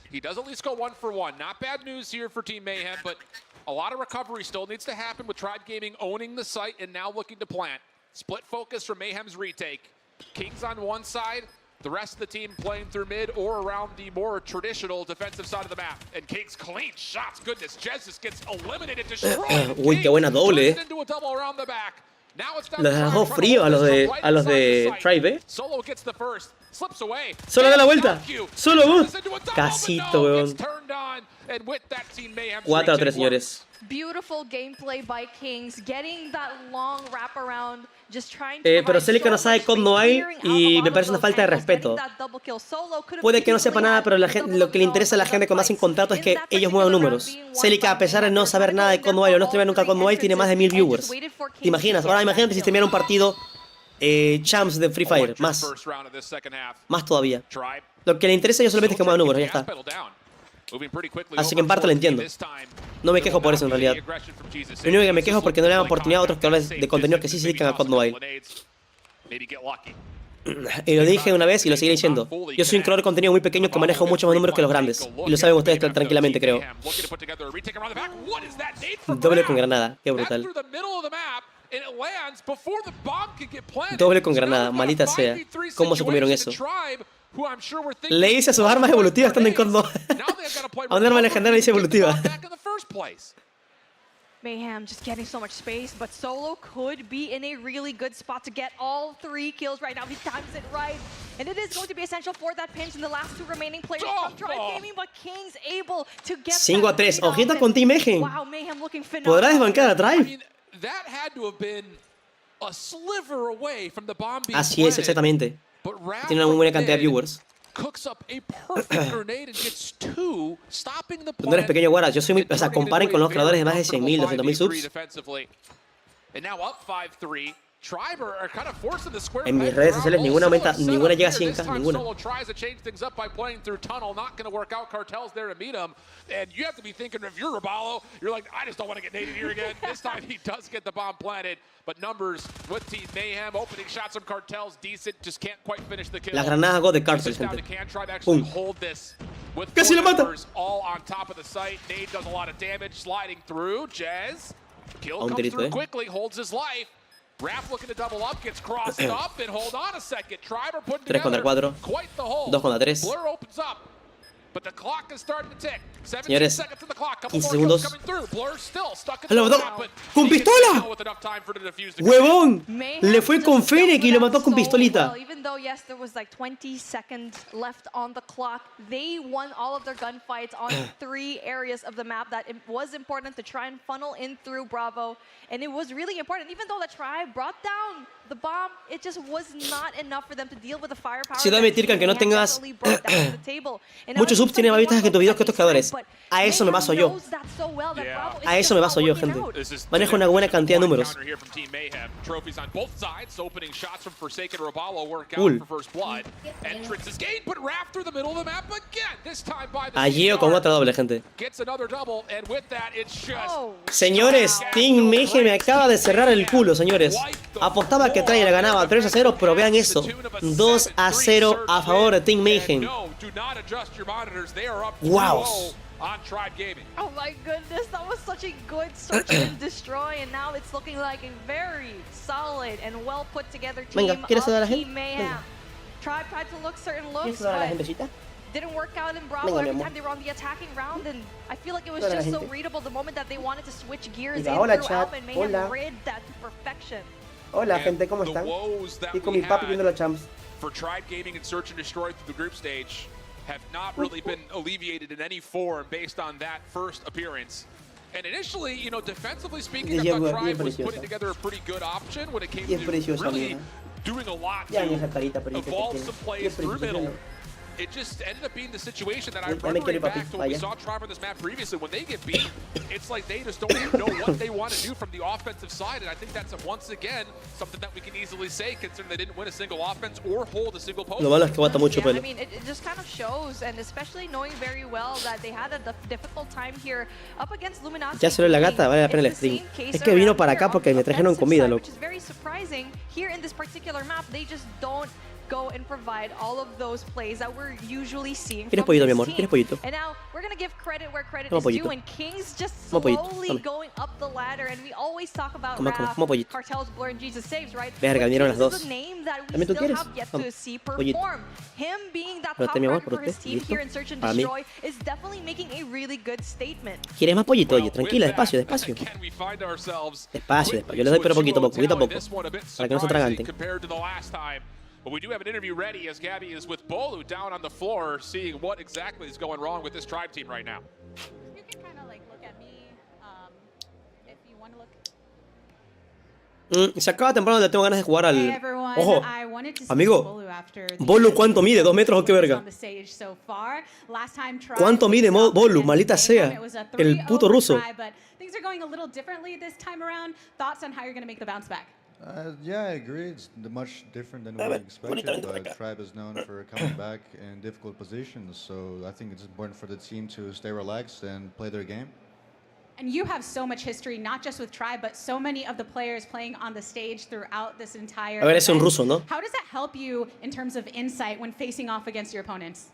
He does at least go 1 for 1. Not bad news here for Team Mayhem, but a lot of recovery still needs to happen with Tribe Gaming owning the site and now looking to plant. Split focus from Mayhem's retake. Kings on one side, the rest of the team playing through mid or around the more traditional defensive side of the map. And Kings clean shots. Goodness, Jesus gets eliminated, destroyed. Uy, qué buena doble. Into a double around the back. Los dejó frío a los de Tribe, ¿eh? Solo da la vuelta. Solo casito, weón. 4-3, señores. Beautiful gameplay by Kings, getting that long wraparound, just trying to pero Celica no sabe COD no hay y me parece una falta de respeto. Puede que no sepa nada, pero lo que le interesa a la gente cuando hacen contrato es que ellos muevan números. Celica, a pesar de no saber nada de COD no hay o no streamear nunca COD no hay, tiene más de 1000 viewers. ¿Te imaginas? Ahora imagínate si streameara un partido Champs de Free Fire, más todavía. Lo que le interesa a ellos solamente es que muevan números, ya está. Así que en parte lo entiendo. No me quejo por eso en realidad. Lo único que me quejo es porque no le dan oportunidad a otros creadores de contenido que sí se dedican a COD Mobile. Y lo dije una vez y lo seguiré diciendo. Yo soy un creador de contenido muy pequeño que manejo muchos más números que los grandes. Y lo saben ustedes tranquilamente, creo. Doble con granada, qué brutal. Doble con granada, maldita sea. ¿Cómo se comieron eso? Le hice a sus armas evolutivas estando en COD Mobile. A un arma legendaria le hice evolutiva. Mayhem just getting so much space, but Solo could be in a really good spot to get all 3 kills right now. He times it right, and it is going to be essential for that pinch in the last 2 remaining players from Tribe Gaming, but Kings able to get 5-3, ojito con Team Mayhem. Wow, Mayhem looking phenomenal. ¿Podrá desbancar a Tribe? Así es, exactamente. Tiene una muy buena cantidad de viewers. No eres pequeño, Guara. Yo soy muy... O sea, comparen con los creadores de más de 100.000, 200.000 subs. En mis redes sociales ninguna llega a 100k, ninguna. And you have to be thinking, if you're Raballo, you're like, I just don't want to get naded here again. This time he does get the bomb planted, but numbers with Team Mayhem, opening shots from Cartels, decent, just can't quite finish the kill. Las granadas go de Cartels, gente. Pum. Casi lo mata. All on top of the site. Nade does a lot of damage, sliding through. Jez, kill comes through quickly, holds his life. Raph looking to double up, gets crossed up, and hold on a second. Triber putting 3 contra 4, 2 contra 3. Blur opens up. But the clock is starting to tick. 17 seconds in the clock. 15 segundos. Blur still stuck in ¡Lo mató! ¡Con pistola! ¡Huevón! Le fue con Fennec y lo mató con pistolita. Even though, yes, there was like 20 seconds left on the clock, they won all of their gunfights on 3 areas of the map that it was important to try and funnel in through Bravo. And it was really important. Even though the tribe brought down the bomb, it just was not enough for them to deal with the firepower. Si no admitir que aunque no tengas muchos YouTube tiene más vistas que tus videos que otros creadores. A eso me baso yo. A eso me baso yo, gente. Manejo una buena cantidad de números. Cool. A Gio con otra doble, gente. Señores, Team Mayhem me acaba de cerrar el culo, señores. Apostaba que Trailer ganaba 3-0, pero vean eso. 2-0 a favor de Team Mayhem. Wow. Oh my goodness, that was such a good search and destroy, and now it's looking like a very solid and well put together team of Team Mayhem. Tried to look certain looks, but didn't work out in Bravo every time they were on the attacking round, and I feel like it was just so readable the moment that they wanted to switch gears in through Alpha and Mayhem read that to perfection. Hola, gente, ¿cómo están? Y con mi papi viendo la Champs. For Tribe Gaming and Search and Destroy through the group stage have not really been alleviated in any form based on that first appearance. And initially, you know, defensively speaking, I thought Tribe was putting together a pretty good option when it came to really doing a lot to evolve some plays through middle. It just ended up being the situation that I remember back to when we saw Tribe on this map previously. When they get beat, it's like they just don't even know what they want to do from the offensive side. And I think that's, once again, something that we can easily say, considering they didn't win a single offense or hold a single post. I mean, it just kind of shows, and especially knowing very well that they had a difficult time here up against Luminosity. Ya salió la gata, vale la pena el stream. Es que vino para acá porque me trajeron comida, loco. Which is very surprising. Here in this particular map, they just don't go and provide all of those plays that we're usually seeing from pollito, mi this amor? team. ¿Quieres pollito? And now we're going to give credit where credit Toma is pollito. due, and Kings just Toma pollito. slowly Toma. going up the ladder, and we always talk about Toma, Raph, toma pollito. Cartels, Blur, and Jesus Saves, right? Verga, But vinieron las Kings dos. is a name that we ¿También tú still quieres? have yet Toma. to see Pollito. perform. Him being that Pero top mi amor, record por for his usted. team ¿Listo? here in Search and Para mí. Destroy is definitely making a really good statement. ¿Quieres más pollito? Oye, tranquila, despacio, despacio. Despacio, despacio. Yo les doy pero poquito a poco, poquito a poco. Para que no se atraganten. But we do have an interview ready as Gabby is with Bolu down on the floor, seeing what exactly is going wrong with this Tribe team right now. You can kind of like look at me if you want to look. Se acaba temprano, le tengo ganas de jugar al... Hey everyone, Ojo, I wanted to see amigo. Bolu after the Bolu, ¿cuánto mide? ¿2 metros o qué verga? on the stage so far. Last time Tribe ¿Cuánto mide Bolu? Maldita sea. it was a El 3-0 puto for ruso. Tribe, but things are going a little differently this time around. Thoughts on how you're going to make the bounce back? Yeah, I agree. It's much different than what we expected, but Tribe is known for coming back in difficult positions, so I think it's important for the team to stay relaxed and play their game. And you have so much history, not just with Tribe, but so many of the players playing on the stage throughout this entire A ver, es un event. ruso, ¿no? How does that help you in terms of insight when facing off against your opponents?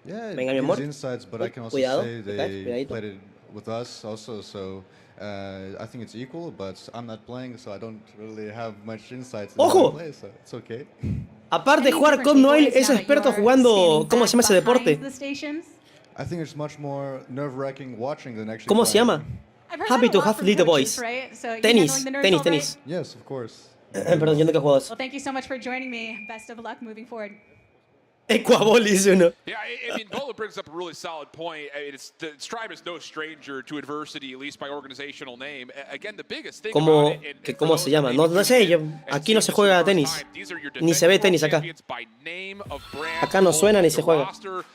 Yeah, it Venga, mi gives amor. insights, but I can also Cuidado, say they cuidadito. played it with us also, so I think it's equal, but I'm not playing, so I don't really have much insights in ¡Ojo! the play, so it's okay. Aparte de jugar COD, Noel es experto jugando... ¿Cómo se llama ese deporte? I think it's much more nerve-wracking watching than actually ¿Cómo se playing. llama? Happy to have little boys. Tenis, tenis, tenis. Yes, of course. Perdón, yo nunca he jugado eso. Well, thank you so much for joining me. Best of luck moving forward. Ecuabol dice uno. Yeah, I mean, Bolo brings up a really solid point. I mean, the Tribe is no stranger to adversity, at least by organizational name. Again, the biggest thing ¿Cómo, about it, que, ¿Cómo se llama? No, no sé, yo, aquí no se juega tenis. Ni se ve tenis acá. Acá no suena ni se juega.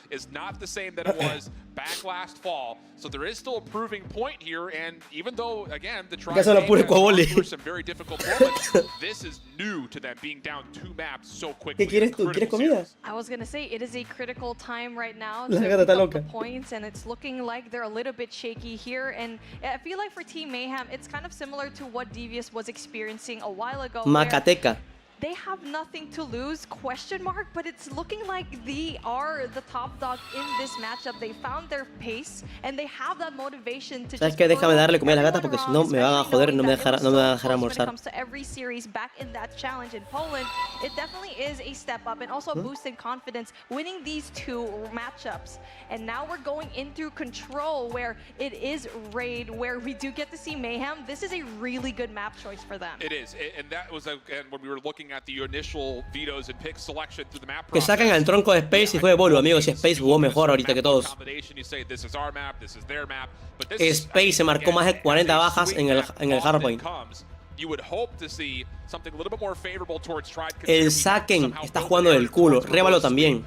Is not the same that it was back last fall. So there is still a proving point here, and even though, again, the Tribe has gone through some very difficult moments, this is new to them being down 2 maps so quickly. ¿Qué quieres tú? ¿Quieres comida? I was gonna say it is a critical time right now La to gata pick está up the loca. points, and it's looking like they're a little bit shaky here. And I feel like for Team Mayhem, it's kind of similar to what Devious was experiencing a while ago. where Macateca. They have nothing to lose, question mark, but it's looking like they are the top dog in this matchup. They found their pace, and they have that motivation to ¿Sabes just qué? Déjame darle comida a las gatas everyone porque si no me van a wrong, joder y no me especially van a knowing dejar that it was so close when it almorzar. comes to every series back in that challenge in Poland. It definitely is a step up and also a boost in confidence winning these 2 matchups. And now we're going into Control, where it is Raid, where we do get to see Mayhem. This is a really good map choice for them. It is, and that was again when we were looking at the initial vetoes and pick selection through the map Que sacan al tronco de Space y juegue Bolu, amigos. Si Space jugó mejor ahorita que todos. Space se marcó más de 40 bajas en el hardpoint. El Saken está jugando del culo. Révalo también.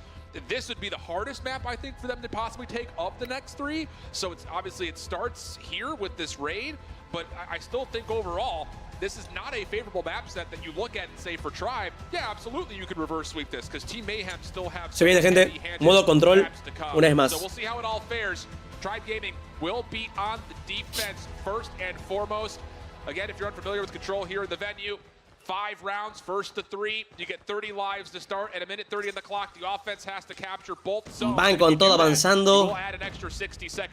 this would be the hardest map, I think, for them to possibly take of the next 3. So it's obviously it starts here with this raid, but I still think overall, this is not a favorable map set that you look at and say for Tribe, yeah, absolutely you could reverse sweep this, because Team Mayhem still have Se viene, gente. Modo control una vez más. So we'll see how it all fares. Tribe Gaming will be on the defense first and foremost. Again, if you're unfamiliar with control here in the venue, 5 rounds, first to 3. You get 30 lives to start at a minute 30 on the clock. The offense has to capture both zones. Van con todo avanzando.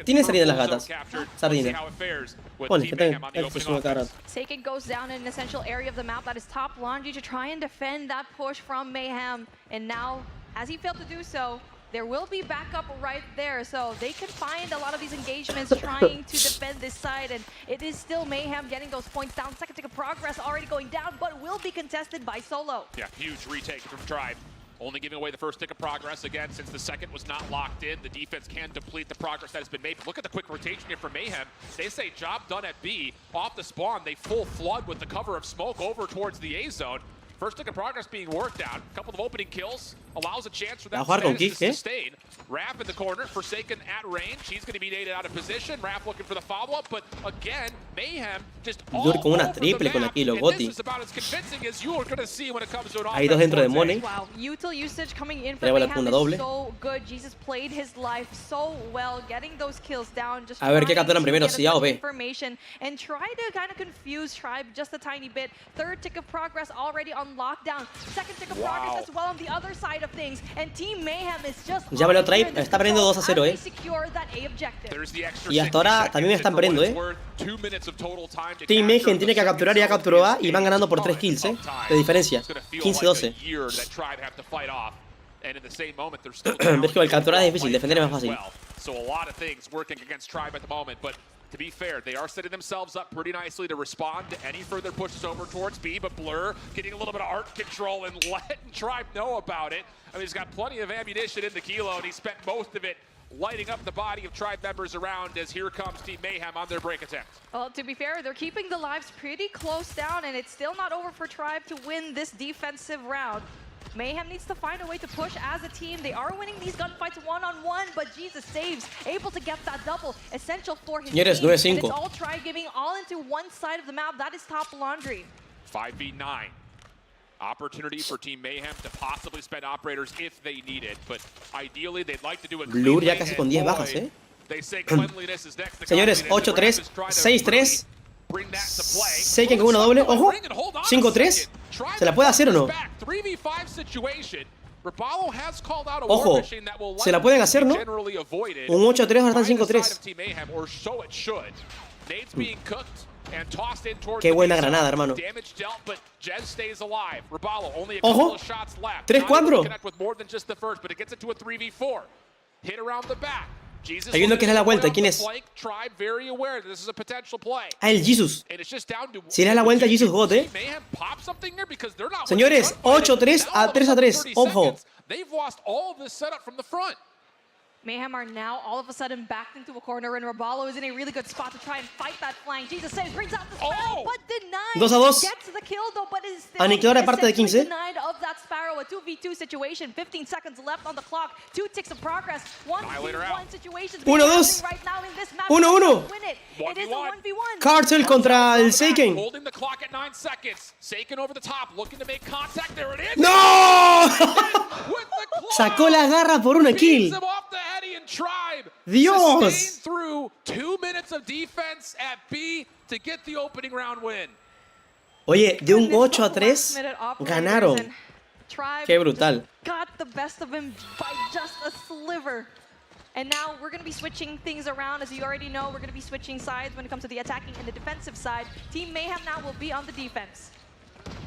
Tiene sardina las gatas. Sardina. Bueno, que tenga. Seiken goes down in an essential area of the map that is top laundry to try and defend that push from Mayhem. And now, as he failed to do so, there will be backup right there, so they can find a lot of these engagements trying to defend this side, and it is still Mayhem getting those points down. Second tick of progress already going down, but will be contested by Solo. Yeah, huge retake from Tribe. Only giving away the first tick of progress again, since the second was not locked in. The defense can deplete the progress that has been made. But look at the quick rotation here from Mayhem. They say job done at B. Off the spawn, they full flood with the cover of smoke over towards the A zone. First tick of progress being worked out. A couple of opening kills allows a chance for that to sustain. Raph in the corner, Forsaken at range. He's going to be naded out of position. Raph looking for the follow-up, but again, Mayhem just all over the map. And this is about as convincing as you are going to see when it comes to an offense. Hay dos dentro de Money. Wow, util usage coming in for Mayhem is so good. Jesus played his life so well, getting those kills down. Just a ver qué capturan primero, si A o B. Information and try to kind of confuse Tribe just a tiny bit. Third tick of progress already on lockdown. Second tick of progress as well on the other side of things. And Team Mayhem is just ya me lo trae, está perdiendo 2-0, Y hasta ahora también me están perdiendo, Team Mayhem tiene que capturar, ya capturó A y van ganando por 3 kills, de diferencia. 15-12. Ves que el capturar es difícil, defender es más fácil. To be fair, they are setting themselves up pretty nicely to respond to any further pushes over towards B, but Blur getting a little bit of art control and letting Tribe know about it. I mean, he's got plenty of ammunition in the kilo, and he spent most of it lighting up the body of Tribe members around as here comes Team Mayhem on their break attempt. Well, to be fair, they're keeping the lives pretty close down, and it's still not over for Tribe to win this defensive round. Mayhem needs to find a way to push as a team. They are winning these gunfights one-on-one, but Jesus saves, able to get that double, essential for his team. And it's all Tribe giving all into one side of the map. That is top laundry. 5v9. Opportunity for Team Mayhem to possibly spend operators if they need it, but ideally they'd like to do it. Blur ya casi con 10 bajas, Señores, 8-3, 6-3. Seiken con una doble, ojo. 5-3. ¿Se la puede hacer o no? Ojo, se la pueden hacer, ¿no? Un 8-3, ahora están 5-3. Qué buena granada, hermano. Ojo, 3-4. Está viendo que es la vuelta. ¿Quién es? Ah, el Jesus. Si le da la vuelta, Jesus God, Señores, 8-3 a 3-3. Ojo. Mayhem are now all of a sudden backed into a corner, and Robalo is in a really good spot to try and fight that flank. Jesus saves, brings out the Sparrow, but denied. 2-2. Gets the kill though, but is still aniquiladora parte de 15. Denied of that Sparrow. A 2v2 situation. 15 seconds left on the clock. 2 ticks of progress. 1v1 situations. 1-2. Right now in this map. 1-1. It is a 1v1. Cartel contra el Seiken. Holding the clock at 9 seconds. Seiken over the top, looking to make contact. There it is. ¡No! Sacó la garra por una kill. Dios. Through 2 minutes of defense at B to get the opening round win. Oye, de un 8-3 ganaron. Qué brutal. Got the best of him by just a sliver. And now we're going to be switching things around. As you already know, we're going to be switching sides when it comes to the attacking and the defensive side. Team Mayhem now will be on the defense.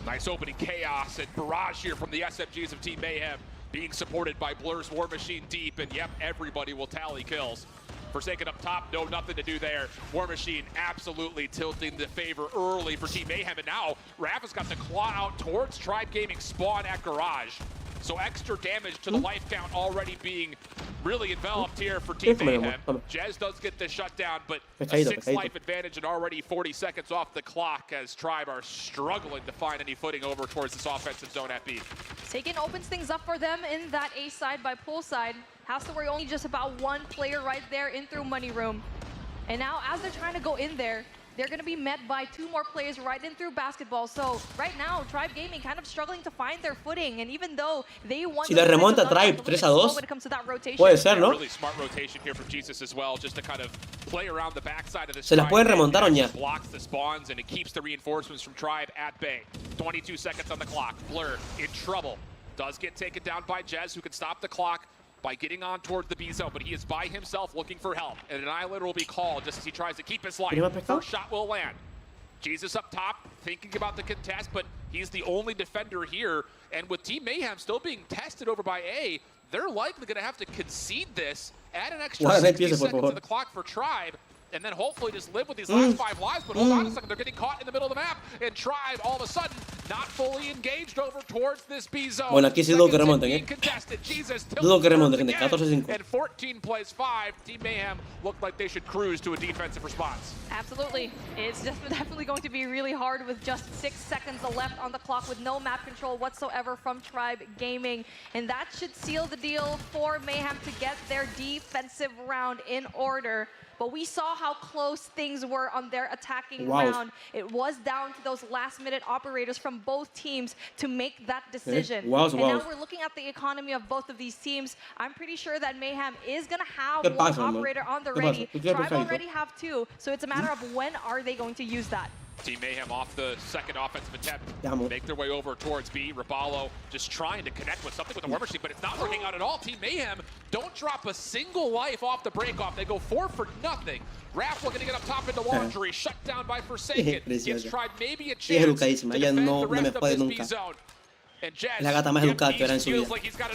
Nice opening chaos and barrage here from the SFGs of Team Mayhem, being supported by Blur's War Machine deep, and yep, everybody will tally kills. Forsaken up top, no, nothing to do there. War Machine absolutely tilting the favor early for Team Mayhem, and now Raph has got the claw out towards Tribe Gaming spawn at Garage. So extra damage to the life count already being really enveloped here for Team Mayhem. Jez does get the shutdown, but a 6 life advantage and already 40 seconds off the clock as Tribe are struggling to find any footing over towards this offensive zone at B. Taken opens things up for them in that A side by poolside. Has to worry only just about one player right there in through money room. And now as they're trying to go in there, they're going to be met by 2 more players right in through basketball. So right now, Tribe Gaming kind of struggling to find their footing. And even though they want si le remonta Tribe 3-2, puede ser, ¿no? Really smart rotation here from Jesus as well, just to kind of play around the backside of this. Se las pueden remontar, Oña. Blocks the spawns and it keeps the reinforcements from Tribe at bay. 22 seconds on the clock. Blur in trouble. Does get taken down by Jez, who can stop the clock by getting on towards the B zone, but he is by himself looking for help. And an Annihilator will be called just as he tries to keep his life. First shot will land. Jesus up top, thinking about the contest, but he's the only defender here. And with Team Mayhem still being tested over by A, they're likely going to have to concede this, add an extra 60 seconds to the clock for Tribe, and then hopefully just live with these last 5 lives. But hold on a second, they're getting caught in the middle of the map, and Tribe all of a sudden not fully engaged over towards this B zone. Bueno, aquí sí dudo que remonten, Dudo que remonten, gente. 14-5. And 14 plays 5. Team Mayhem looked like they should cruise to a defensive response. Absolutely. It's just definitely going to be really hard with just 6 seconds left on the clock with no map control whatsoever from Tribe Gaming. And that should seal the deal for Mayhem to get their defensive round in order. But we saw how close things were on their attacking round. It was down to those last-minute operators from both teams to make that decision. And now we're looking at the economy of both of these teams. I'm pretty sure that Mayhem is going to have one operator on the ready. Tribe already have 2, so it's a matter of when are they going to use that. Team Mayhem off the second offensive attempt. Make their way over towards B. Rapallo just trying to connect with something with the War Machine, but it's not working out at all. Team Mayhem don't drop a single life off the break-off. They go 4 for nothing. Raph looking to get up top into laundry, shut down by Forsaken. Gives Tribe maybe a chance to defend the rest of this B zone. And Jez, la gata más educada que verá en su vida.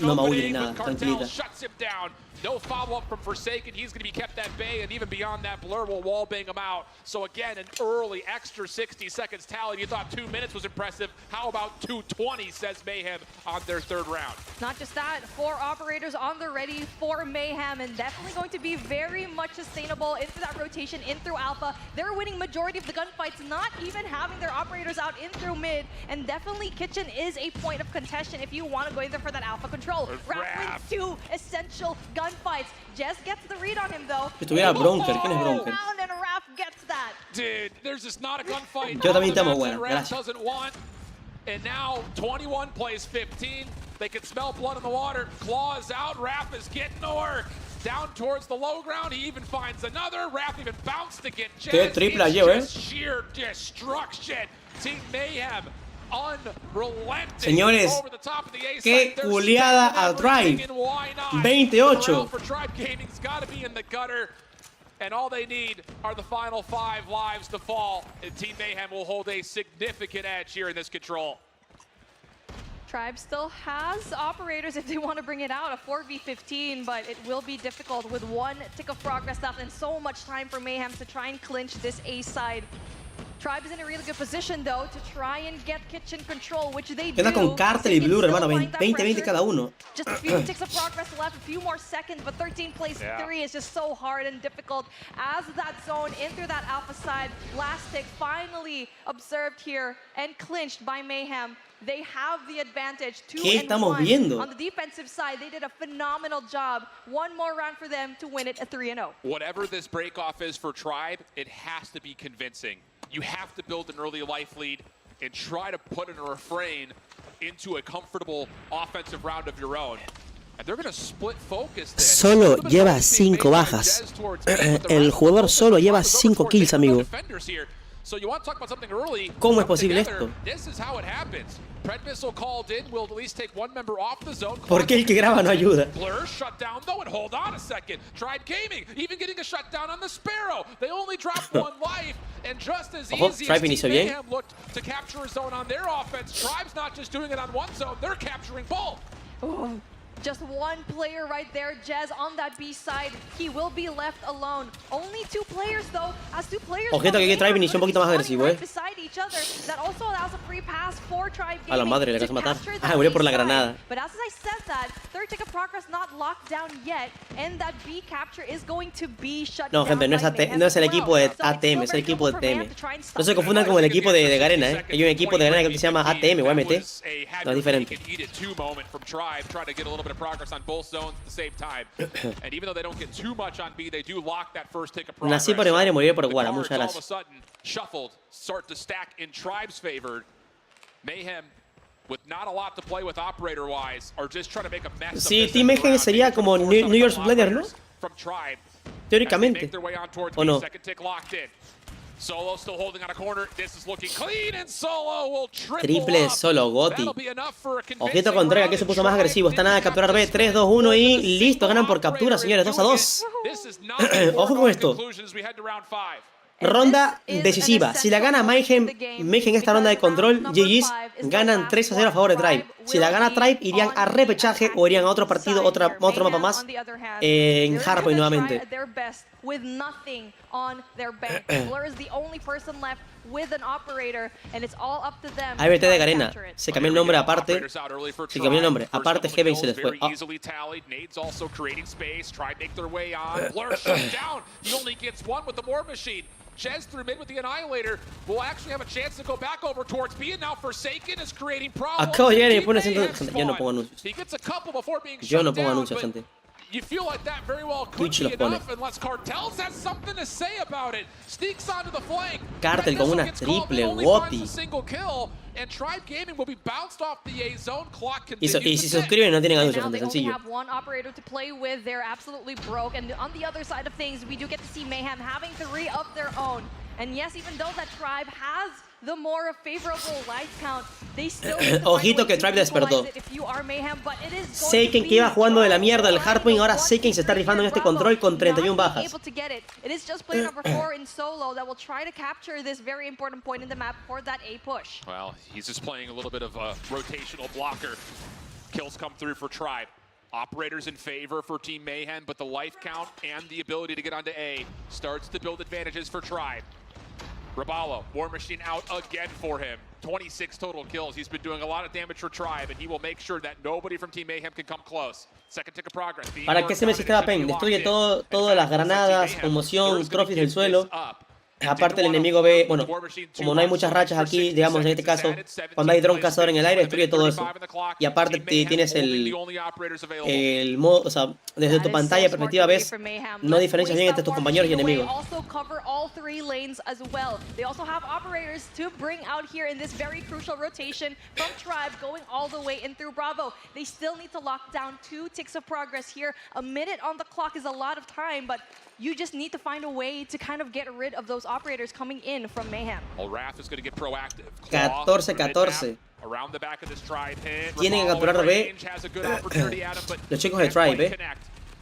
No maulle ni nada, tranquilita. Shuts him down. No follow-up from Forsaken. He's going to be kept at bay, and even beyond that, Blur will wallbang him out. So again, an early extra 60 seconds tally. You thought 2 minutes was impressive. How about 2:20, says Mayhem on their 3rd round. Not just that, 4 operators on the ready for Mayhem, and definitely going to be very much sustainable into that rotation in through Alpha. They're winning majority of the gunfights, not even having their operators out in through mid, and definitely Kitchen is a point of contention if you want to go in there for that Alpha control. Raph wins 2 essential gunfights. Jez gets the read on him though. Estuviera Bronker, ¿quién es Bronker? And Raph gets that. Dude, there's just not a gunfight. Yo también te amo, buena, Raph gracias. doesn't want. And now 21 plays 15. They can smell blood in the water. Claws out. Raph is getting to work. Down towards the low ground. He even finds another. Raph even bounced to get Jez. Triple llevo, Sheer destruction. Team Mayhem. Señores, qué culiada a Tribe. 28. And all they need are the final 5 lives to fall. And Team Mayhem will hold a significant edge here in this control. Tribe still has operators if they want to bring it out, a 4v15, but it will be difficult with 1 tick of progress left and so much time for Mayhem to try and clinch this A side. Tribe is in a really good position, though, to try and get Kitchen control, which they do. Queda con Cartel y Blur, hermano, 20-20 cada uno. Just a few ticks of progress left, a few more seconds, but 13 plays 3 is just so hard and difficult. As that zone in through that Alpha side, last tick finally observed here and clinched by Mayhem. They have the advantage, 2-1 on the defensive side. They did a phenomenal job. 1 more round for them to win it at 3-0. Whatever this break-off is for Tribe, it has to be convincing. You have to build an early life lead and try to put in a refrain into a comfortable offensive round of your own. And they're going to split focus this. Solo lleva 5 bajas. El jugador solo lleva 5 kills, amigo. So you want to talk about something early? ¿Cómo es posible esto? This is how it happens. Pred Missile called in. Will at least take 1 member off the zone. ¿Por qué el que graba no ayuda? Blur shut down though, and hold on a second. Tribe Gaming even getting a shutdown on the Sparrow. They only dropped 1 life, and just as easy as Team Mayhem looked to capture a zone on their offense, Tribe's not just doing it on 1 zone. They're capturing both. Just one player right there, Jez on that B side. He will be left alone. Only 2 players though. As 2 players. Ojito que aquí Tribe inició un poquito más agresivo, Beside each other. That also allows a free pass for Tribe A la madre, le to casi matar. capture Ah, that murió por B la side. granada. But as I said that, third tick of progress not locked down yet, and that B capture is going to be shut No, down. gente, no es el equipo de ATM, es el equipo de TM. No se confundan con el equipo de Garena, ¿eh? Hay un equipo de Garena que se llama ATM o AMT. No, es diferente. Nací por mi madre y moriré por Guara. Muchas gracias. Sí, Team Mayhem sería como New York Supplier, ¿no? Teóricamente. ¿O no? Triple solo, Gotti. Ojito con Drake, que se puso más agresivo. Está nada de capturar B. 3, 2, 1 y listo. Ganan por captura, señores. 2-2. Ojo con esto. Ronda decisiva. Si la gana Mayhem en esta ronda de control, GG's ganan 3-0 a favor de Tribe. Si la gana Tribe, irían a repechaje o irían a otro partido, otro mapa más en Hardpoint nuevamente. ABT de Garena. Se cambió el nombre aparte. Se cambió el nombre. Aparte Heaven se les fue. Oh. Jez through mid with the Annihilator will actually have a chance to go back over towards B, and now Forsaken is creating problems. Acabo de llegar y me pone haciendo... Gente, yo no pongo anuncios. Yo no pongo anuncios, gente. You feel like that very well could be enough unless Cartels has something to say about it. Sneaks onto the flank. Cartel con una triple, Gotti. Y si se suscriben no tienen anuncios, gente, sencillo. Ojito que Tribe despertó. Seiken que iba jugando de la mierda del Hardpoint, ahora Seiken se está rifando en este control con 31 bajas. Well, he's just playing a little bit of a rotational blocker. Kills come through for Tribe. Operators in favor for Team Mayhem, but the life count and the ability to get onto A starts to build advantages for Tribe. Raballo, War Machine out again for him. 26 total kills. He's been doing a lot of damage for Tribe, and he will make sure that nobody from Team Mayhem can come close. Second tick of progress. ¿Para qué se me sistema PEN? Destruye todas las granadas, conmoción, trophies del suelo. Aparte el enemigo ve, bueno, como no hay muchas rachas aquí, digamos en este caso, cuando hay dron cazador en el aire, destruye todo eso. Y aparte tienes el modo, o sea, desde tu pantalla perspectiva ves, no diferencias bien entre tus compañeros y enemigos. You just need to find a way to kind of get rid of those operators coming in from Mayhem. 14-14. Tienen que capturar B. Los chicos de Tribe,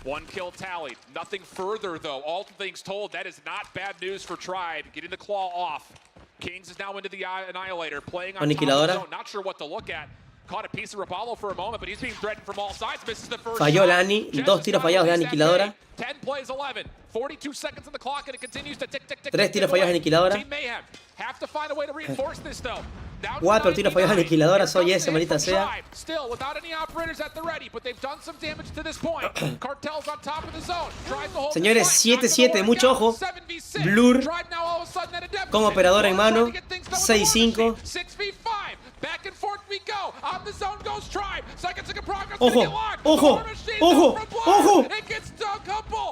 One kill tallied. Nothing further though. All things told, that is not bad news for Tribe. Getting the claw off. Kings is now into the Annihilator, playing on top of the zone. Not sure what to look at. Caught a piece of Raballo for a moment, but he's being threatened from all sides. Misses the first. Falló la Ani, 2 tiros fallados de Aniquiladora. 10 plays 11. 42 seconds on the clock and it continues to tick tick tick. 3 tiros fallados de Aniquiladora. Team Mayhem have to find a way to reinforce this though. 4 tiros fallados de Aniquiladora, soy ese, maldita sea. Still without any operators at the ready, but they've done some damage to this point. Cartels on top of the zone. Drive the whole. Señores, 7-7, mucho ojo. Blur con operador en mano. 6-5. 6v5. Back and forth we go. On the zone goes Tribe. Second tick of progress. Ojo, ojo, ojo, ojo.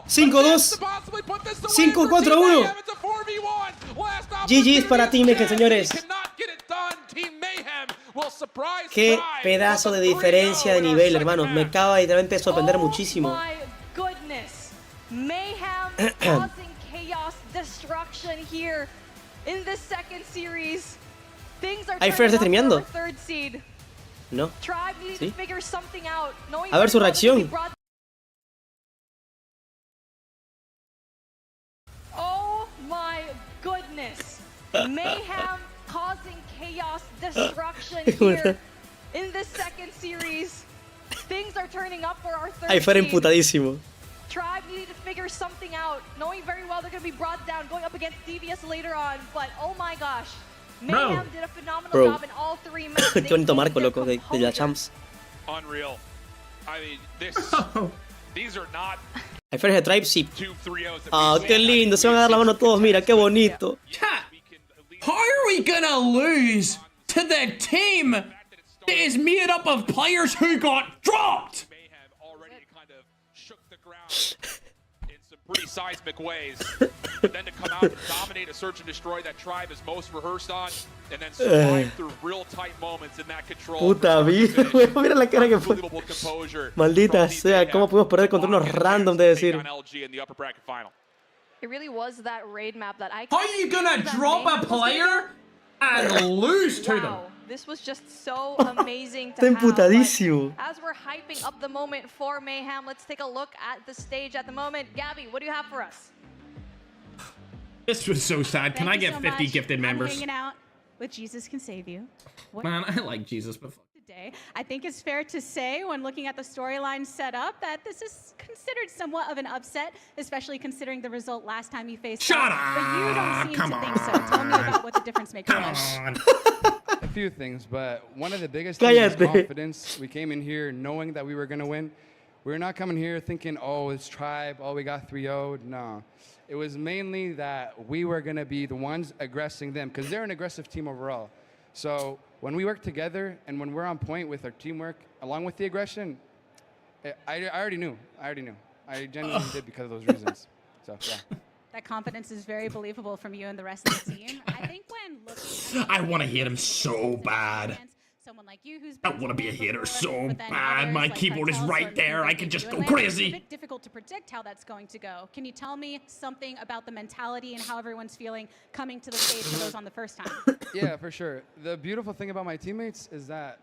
5-2. 5-4-1. GG's para Team Mayhem, señores. Qué pedazo de diferencia de nivel, hermanos. Me acaba literalmente de sorprender muchísimo. Mayhem causing chaos, destruction here in the second series. ¿Hay First streameando? No. ¿Sí? A ver su reacción. Oh my goodness. Mayhem causing chaos, destruction here in the second series. things are turning up for our third Ahí fuera team. emputadísimo. Tribe needed to figure something out, knowing very well they're going to be brought down, going up against Devious later on. But oh my gosh, Mayhem did a phenomenal job in all three maps. Qué bonito marco, loco, de la Champs. Unreal. I mean, these are not. Ahí fuera ese Tribe, sí. Ah, qué lindo, se van a dar la mano todos, mira, qué bonito. How are we gonna lose to the team that is made up of players who got dropped? In some pretty seismic ways, but then to come out and dominate a search and destroy that Tribe is most rehearsed on, and then survive through real tight moments in that control. Puta vida, mira la cara que fue. Maldita sea, cómo pudimos perder contra unos random de decir. It really was that raid map that I. How are you gonna drop a player and lose to them? This was just so amazing to Está emputadísimo. have. As we're hyping up the moment for Mayhem, let's take a look at the stage at the moment. Gabby, what do you have for us? This was so sad. Can I get 50 gifted members? I'm hanging out with Jesus Can Save You. Man, I like Jesus, but Today, I think it's fair to say, when looking at the storyline set up, that this is considered somewhat of an upset, especially considering the result last time you faced. Shut up. But you don't seem Come to think so. Tell me about what the difference maker was. A few things, but one of the biggest things is confidence. We came in here knowing that we were going to win. We're not coming here thinking, oh, it's Tribe, oh, we got 3-0'd. No. It was mainly that we were going to be the ones aggressing them, because they're an aggressive team overall. So when we work together and when we're on point with our teamwork, along with the aggression, I already knew. I genuinely did because of those reasons. So, yeah. That confidence is very believable from you and the rest of the team. I think when looking I want to hit him so bad. someone like you who's I want to be a hitter so bad. My keyboard is right there. I can just go crazy. It's a bit difficult to predict how that's going to go. Can you tell me something about the mentality and how everyone's feeling coming to the stage for those on the first time? Yeah, for sure. The beautiful thing about my teammates is that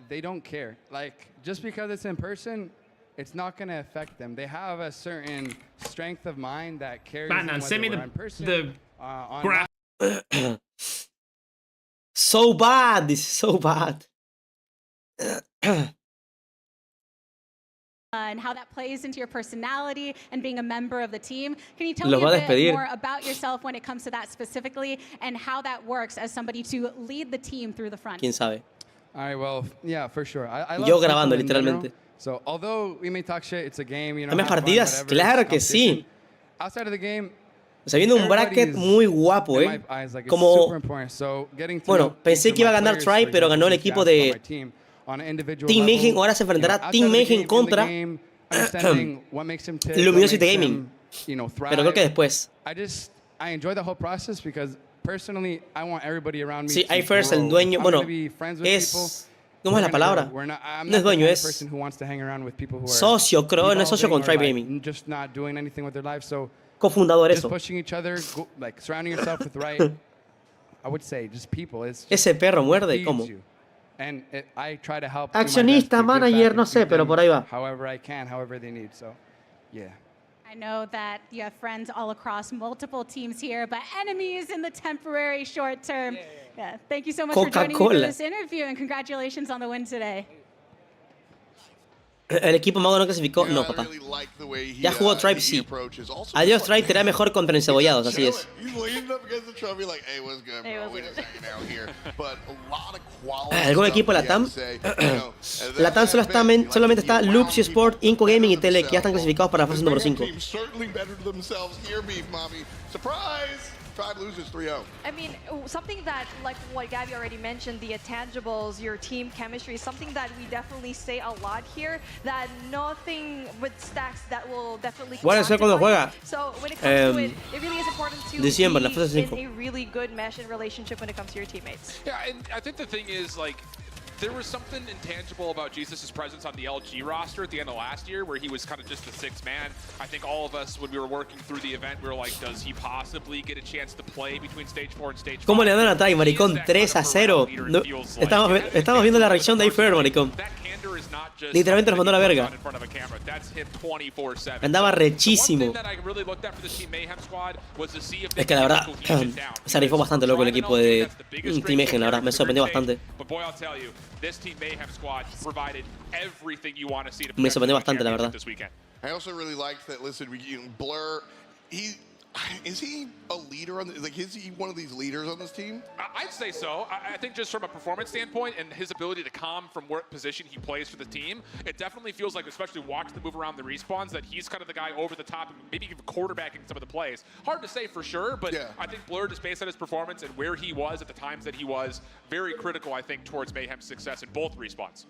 they don't care. Like, just because it's in person, it's not going to affect them. They have a certain strength of mind that carries them whether send me we're in person, So bad, this is so bad. And how that plays into your personality and being a member of the team. Can you tell me a bit more about yourself when it comes to that specifically and how that works as somebody to lead the team through the front? ¿Quién sabe? All right, well, yeah, for sure. I love Yo grabando, people in literalmente. general. So, although we may talk shit, it's a game, you know. Dame partidas, claro que sí. Outside of the game, O sea, viendo un bracket muy guapo, ¿eh? Como, bueno, pensé que iba a ganar Tribe, pero ganó el equipo de Team Mayhem. Ahora se enfrentará Team Mayhem contra Luminosity Gaming. Pero creo que después. I enjoy the whole process because personally, I want everybody around me. Sí, iFirst, el dueño, bueno, es... ¿Cómo es la palabra? No es dueño, es socio, creo, no es socio con Tribe Gaming. Cofundador, eso. Ese perro muerde, ¿cómo? Accionista, manager, no sé, pero por ahí va. I know that you have friends all across multiple teams here, but enemies in the temporary short term. Yeah. Thank you so much for joining me for this interview, and congratulations on the win today. El equipo mago no clasificó. No, papá. Ya jugó Tribe, sí. Adiós, Tribe, te irá mejor contra encebollados, así es. ¿Algún equipo Latam? Latam solamente está Loops, Sport, Inco Gaming y Tele, que ya están clasificados para la fase número 5. Tribe loses 3-0. I mean, something that, like what Gabby already mentioned, the intangibles, your team chemistry, something that we definitely say a lot here, that nothing with stacks that will definitely come back to play. So when it comes to it, it really is important to be in a really good mesh and relationship when it comes to your teammates. Yeah, and I think the thing is, like, there was something intangible about Jesus' presence on the LG roster at the end of last year where he was kind of just the sixth man. I think all of us, when we were working through the event, we were like, does he possibly get a chance to play between stage 4 and stage 5? ¿Cómo le dan a Tribe, maricón? 3-0. No, estamos viendo la reacción de iFirst, maricón. That can Literalmente nos mandó a la verga. Andaba rechísimo. Es que la verdad, se rifó bastante loco el equipo de Team Mayhem, la verdad. Me sorprendió bastante. Me sorprendió bastante, la verdad. I also really liked that, listen, Blur, is he a leader on like is he one of these leaders on this team? I'd say so. I think just from a performance standpoint and his ability to calm from what position he plays for the team, it definitely feels like, especially watching the move around the respawns, that he's kind of the guy over the top and maybe even quarterbacking some of the plays. Hard to say for sure, but yeah. I think Blur, just based on his performance and where he was at the times that he was, very critical, I think, towards Mayhem's success in both respawns.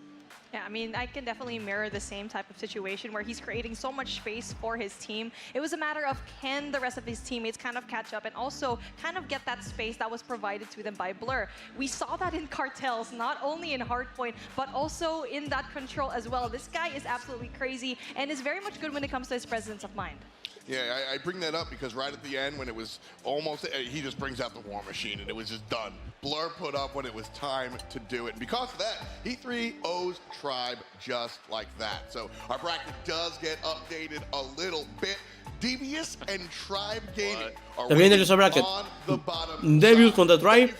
Yeah, I mean, I can definitely mirror the same type of situation where he's creating so much space for his team. It was a matter of can the rest of his teammates kind of catch up and also kind of get that space that was provided to them by Blur. We saw that in Cartels, not only in Hardpoint, but also in that control as well. This guy is absolutely crazy and is very much good when it comes to his presence of mind. Yeah, I bring that up because right at the end when it was almost, he just brings out the war machine and it was just done. Blur put up when it was time to do it. And because of that, he 3-0's Tribe just like that. So our bracket does get updated a little bit. Devious and Tribe Gaming are on the bottom. Devious contra Tribe.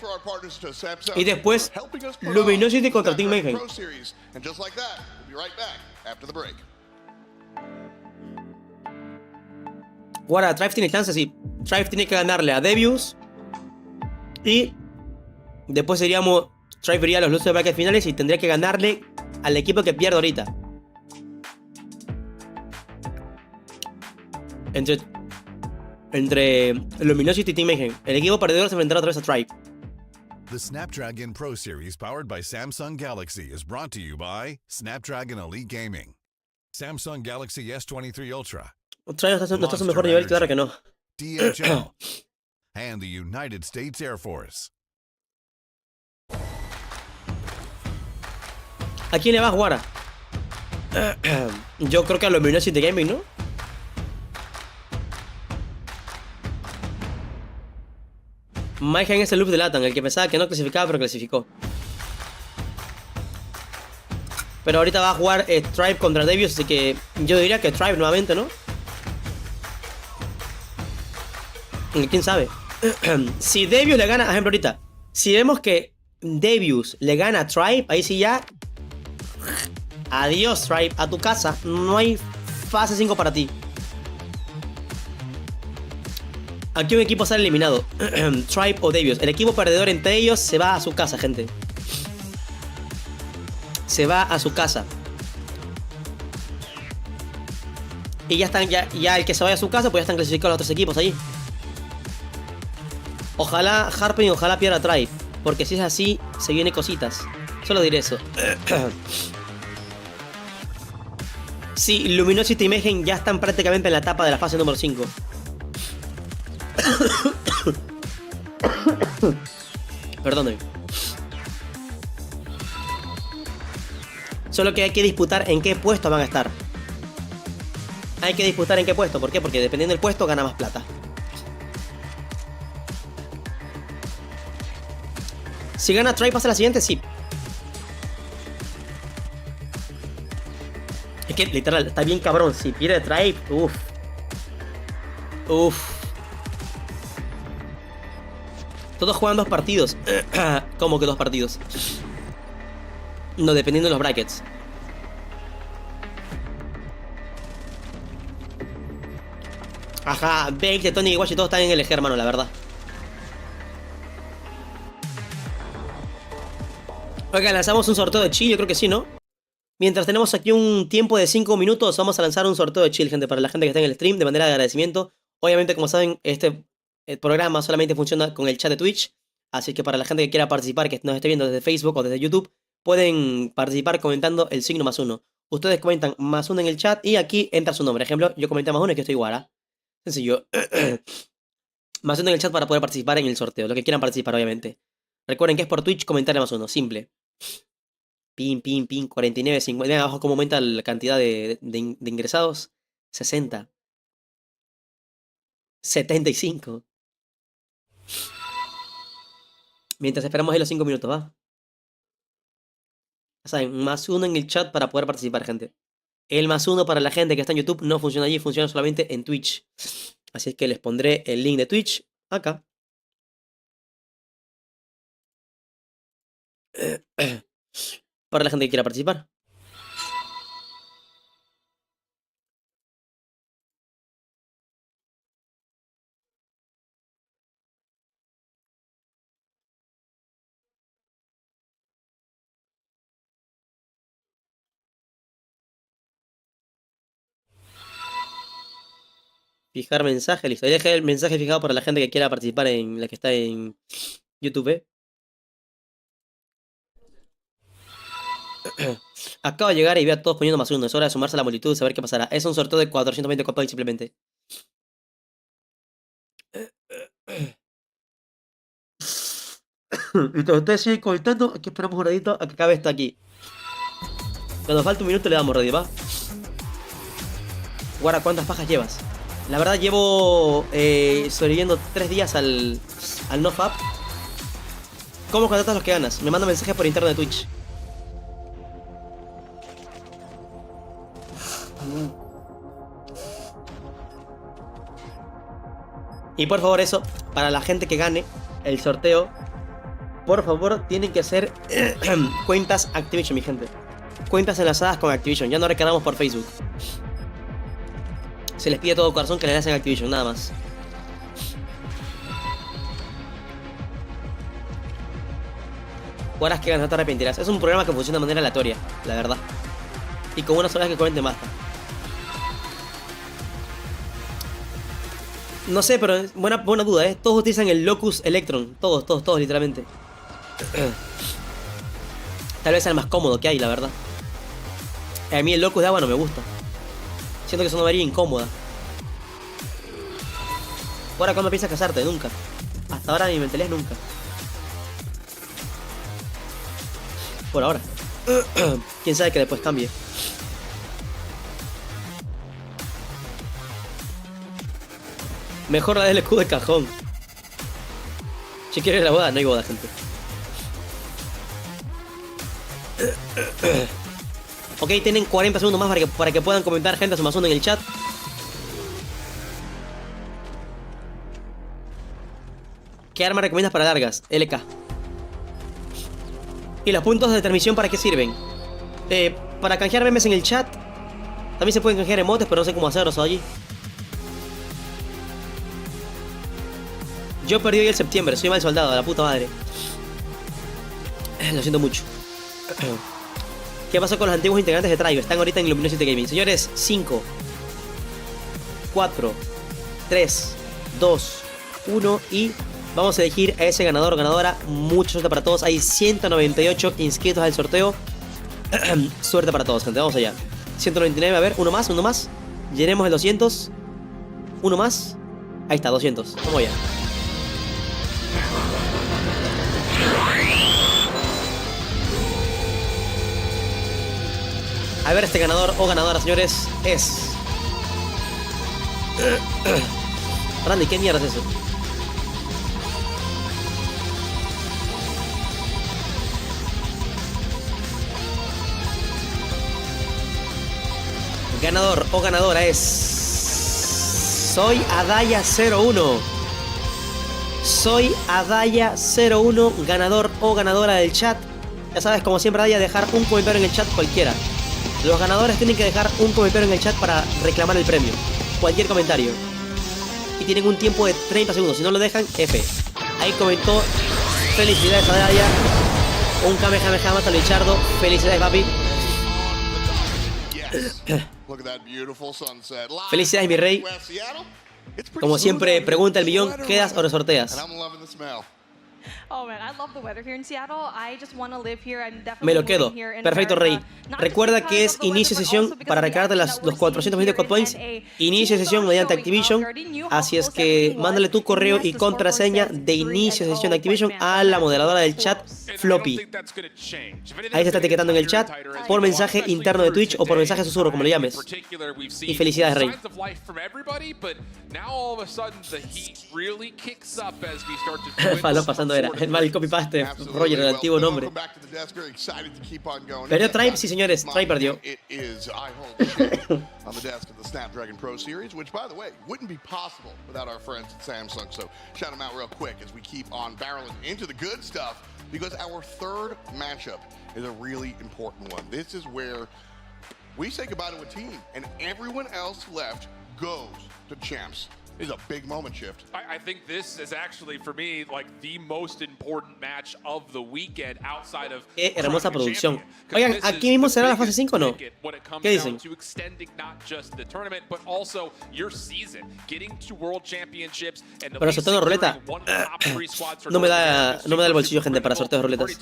Y después Luminosity contra Team Mayhem. And just like that, we'll be right back after the break. Ahora, Tribe tiene chances, sí. Tribe tiene que ganarle a Devious. Y después seríamos. Tribe iría a los losers de bracket finales y tendría que ganarle al equipo que pierde ahorita. Entre Luminosity y Team Mayhem. El equipo perdedor se enfrentará otra vez a Tribe. The Snapdragon Pro Series powered by Samsung Galaxy is brought to you by Snapdragon Elite Gaming. Samsung Galaxy S23 Ultra. Tribe no está a su mejor nivel, claro que no. DHL and the United States Air Force. ¿A quién le vas, Guara? Yo creo que a Luminosity Gaming, ¿no? Mayhem es el loop de Latam, el que pensaba que no clasificaba, pero clasificó. Pero ahorita va a jugar Tribe contra Devious, así que yo diría que Tribe nuevamente, ¿no? ¿Quién sabe? Si Devious le gana, por ejemplo ahorita, si vemos que Devious le gana a Tribe, ahí sí ya. Adiós, Tribe, a tu casa. No hay fase 5 para ti. Aquí un equipo sale eliminado. Tribe o Devious. El equipo perdedor entre ellos se va a su casa, gente. Se va a su casa. Y ya están, ya el que se vaya a su casa, pues ya están clasificados los otros equipos allí. Ojalá Harpen y ojalá pierda Tribe. Porque si es así, se vienen cositas. Solo diré eso. Sí, Luminosity y Mayhem ya están prácticamente en la etapa de la fase número 5. Perdónenme. Solo que hay que disputar en qué puesto van a estar. Hay que disputar en qué puesto. ¿Por qué? Porque dependiendo del puesto gana más plata. Si gana Tribe pasa a la siguiente, sí. Es que literal, está bien cabrón. Si pierde Tribe, uff. Uff. Todos juegan 2 partidos. ¿Cómo que 2 partidos? No, dependiendo de los brackets. Ajá, Bake, Tony y Washi todos están en el eje, hermano, la verdad. Oigan, lanzamos un sorteo de chill, yo creo que sí, ¿no? Mientras tenemos aquí un tiempo de 5 minutos, vamos a lanzar un sorteo de chill, gente, para la gente que está en el stream, de manera de agradecimiento. Obviamente, como saben, el programa solamente funciona con el chat de Twitch. Así que para la gente que quiera participar, que nos esté viendo desde Facebook o desde YouTube, pueden participar comentando el signo +1. Ustedes comentan +1 en el chat y aquí entra su nombre. Ejemplo, yo comenté +1 y que estoy Guara. Sencillo. +1 en el chat para poder participar en el sorteo. Lo que quieran participar, obviamente. Recuerden que es por Twitch, comentar +1. Simple. Pin, 49, 50. Vean abajo cómo aumenta la cantidad de ingresados. 60. 75. Mientras esperamos ahí los 5 minutos, ¿va? Ya saben, +1 en el chat para poder participar, gente. El +1 para la gente que está en YouTube no funciona allí, funciona solamente en Twitch. Así es que les pondré el link de Twitch acá. Para la gente que quiera participar. Fijar mensaje, listo. Ahí dejé el mensaje fijado para la gente que quiera participar en la que está en YouTube. Acabo de llegar y veo a todos poniendo +1. Es hora de sumarse a la multitud y saber qué pasará. Es un sorteo de 420 coins simplemente. Mientras ustedes siguen comentando, aquí esperamos un ratito a que acabe esto aquí. Cuando falte un minuto le damos ready, ¿va? Guarda, ¿cuántas pajas llevas? La verdad llevo sobreviviendo 3 días al NoFap. ¿Cómo contratas los que ganas? Me manda mensajes por interno de Twitch. Y por favor eso, para la gente que gane el sorteo, por favor tienen que ser cuentas Activision, mi gente. Cuentas enlazadas con Activision, ya no recargamos por Facebook. Se les pide todo corazón que le hacen Activision, nada más. Jugarás que ganas, no te arrepentirás. Es un programa que funciona de manera aleatoria, la verdad. Y con una sola vez que comenten basta. No sé, pero buena duda, ¿eh? Todos utilizan el Locus Electron. Todos, literalmente. Tal vez sea el más cómodo que hay, la verdad. A mí el Locus de agua no me gusta. Siento que es una varilla incómoda. Ahora, ¿cuándo piensas casarte? Nunca. Hasta ahora mi mentalidad es nunca. Por ahora. Quién sabe que después cambie. Mejor la del escudo de cajón. Si quieres la boda, no hay boda, gente. Ok, tienen 40 segundos más para que puedan comentar, gente, a su +1 en el chat. ¿Qué arma recomiendas para largas? LK. ¿Y los puntos de transmisión para qué sirven? Para canjear memes en el chat. También se pueden canjear emotes, pero no sé cómo hacerlos allí. Yo perdí hoy el septiembre, soy mal soldado, a la puta madre. Lo siento mucho. ¿Qué pasó con los antiguos integrantes de Traigo? Están ahorita en Luminosity Gaming. Señores, 5, 4, 3, 2, 1 y vamos a elegir a ese ganador o ganadora. Mucha suerte para todos. Hay 198 inscritos al sorteo. Suerte para todos, gente. Vamos allá. 199, a ver, uno más. Llenemos el 200. Uno más. Ahí está, 200. Vamos allá. A ver, este ganador o ganadora, señores, es... Randy, ¿qué mierda es eso? Ganador o ganadora es... Soy Adaya01. Soy Adaya01, ganador o ganadora del chat. Ya sabes, como siempre, Adaya, dejar un comentario en el chat cualquiera. Los ganadores tienen que dejar un comentario en el chat para reclamar el premio. Cualquier comentario. Y tienen un tiempo de 30 segundos. Si no lo dejan, F. Ahí comentó. Felicidades a Daya. Un Kamehameha mata a Lichardo. Felicidades, papi. Felicidades, mi rey. Como siempre, pregunta el millón, ¿quedas o lo sorteas? Oh man, I love the weather here in Seattle. I just want to live here and definitely Me lo quedo. Perfecto, Rey. Recuerda que es inicio de sesión para recargarte los 420 COD points. Inicio de sesión mediante Activision. Así es que mándale tu correo y contraseña de inicio de sesión de Activision a la moderadora del chat, Floppy. Ahí se está etiquetando en el chat por mensaje interno de Twitch o por mensaje susurro, como le llames. Y felicidades, Rey. Faló pasando no era. El mal copy-paste, Roger, el antiguo nombre. Perdió Tribe, sí señores, Tribe perdió. On the desk of the Snapdragon Pro Series, which, by the way, wouldn't be possible without our friends at Samsung. So shout them out real quick as we keep on barreling into the good stuff, because our third matchup is a really important one. This is where we say goodbye to a team, and everyone else left goes to champs. It's a big moment shift. I think this is actually, for me, like the most important match of the weekend outside of. Qué hermosa producción. Oigan, ¿aquí mismo será la fase 5 o no? ¿Qué dicen? To extending not just the tournament, but also your season, getting to World Championships and Para sorteo de ruleta. No me da el bolsillo, gente, para sorteos de ruletas.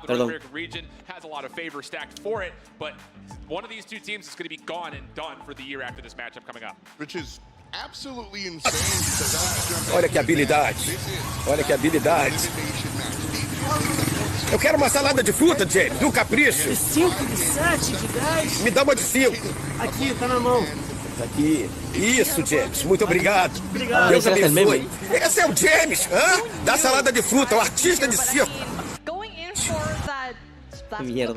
Perdón. Has a lot of favor stacked for it, but one of these two teams is going to be gone and done for the year after this matchup coming up. Which is absolutely insane. Olha que habilidade. Olha que habilidade. Eu quero uma salada de fruta, James, do capricho. De 5, de 7, de 10. Me dá uma de 5. Aqui, tá na mão. Aqui. Isso, James. Muito obrigado. Obrigado. Deus abençoe. Esse é o James, da salada de fruta, o artista de circo. Going in for that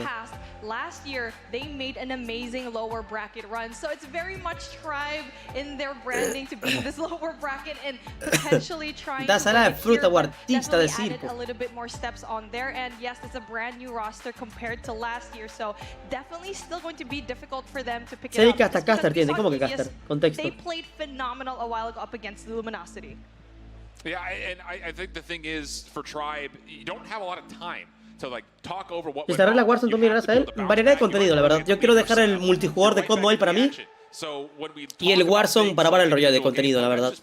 pass. Last year, they made an amazing lower bracket run. So it's very much Tribe in their branding to be this lower bracket and potentially trying Da sala de fruta o artista de added circo. a little bit more steps on there. And yes, it's a brand new roster compared to last year. So definitely still going to be difficult for them to pick it Sí, up. que hasta Caster tiene. ¿Cómo que Caster? Contexto. They played phenomenal a while ago up against the Luminosity. Yeah, and I think the thing is, for Tribe, you don't have a lot of time to like talk over what Si se arregla Warzone, tú miras a él. Variedad de contenido, la verdad. Yo quiero dejar el multijugador de COD Mobile para mí y el Warzone para Battle Royale de contenido, la verdad.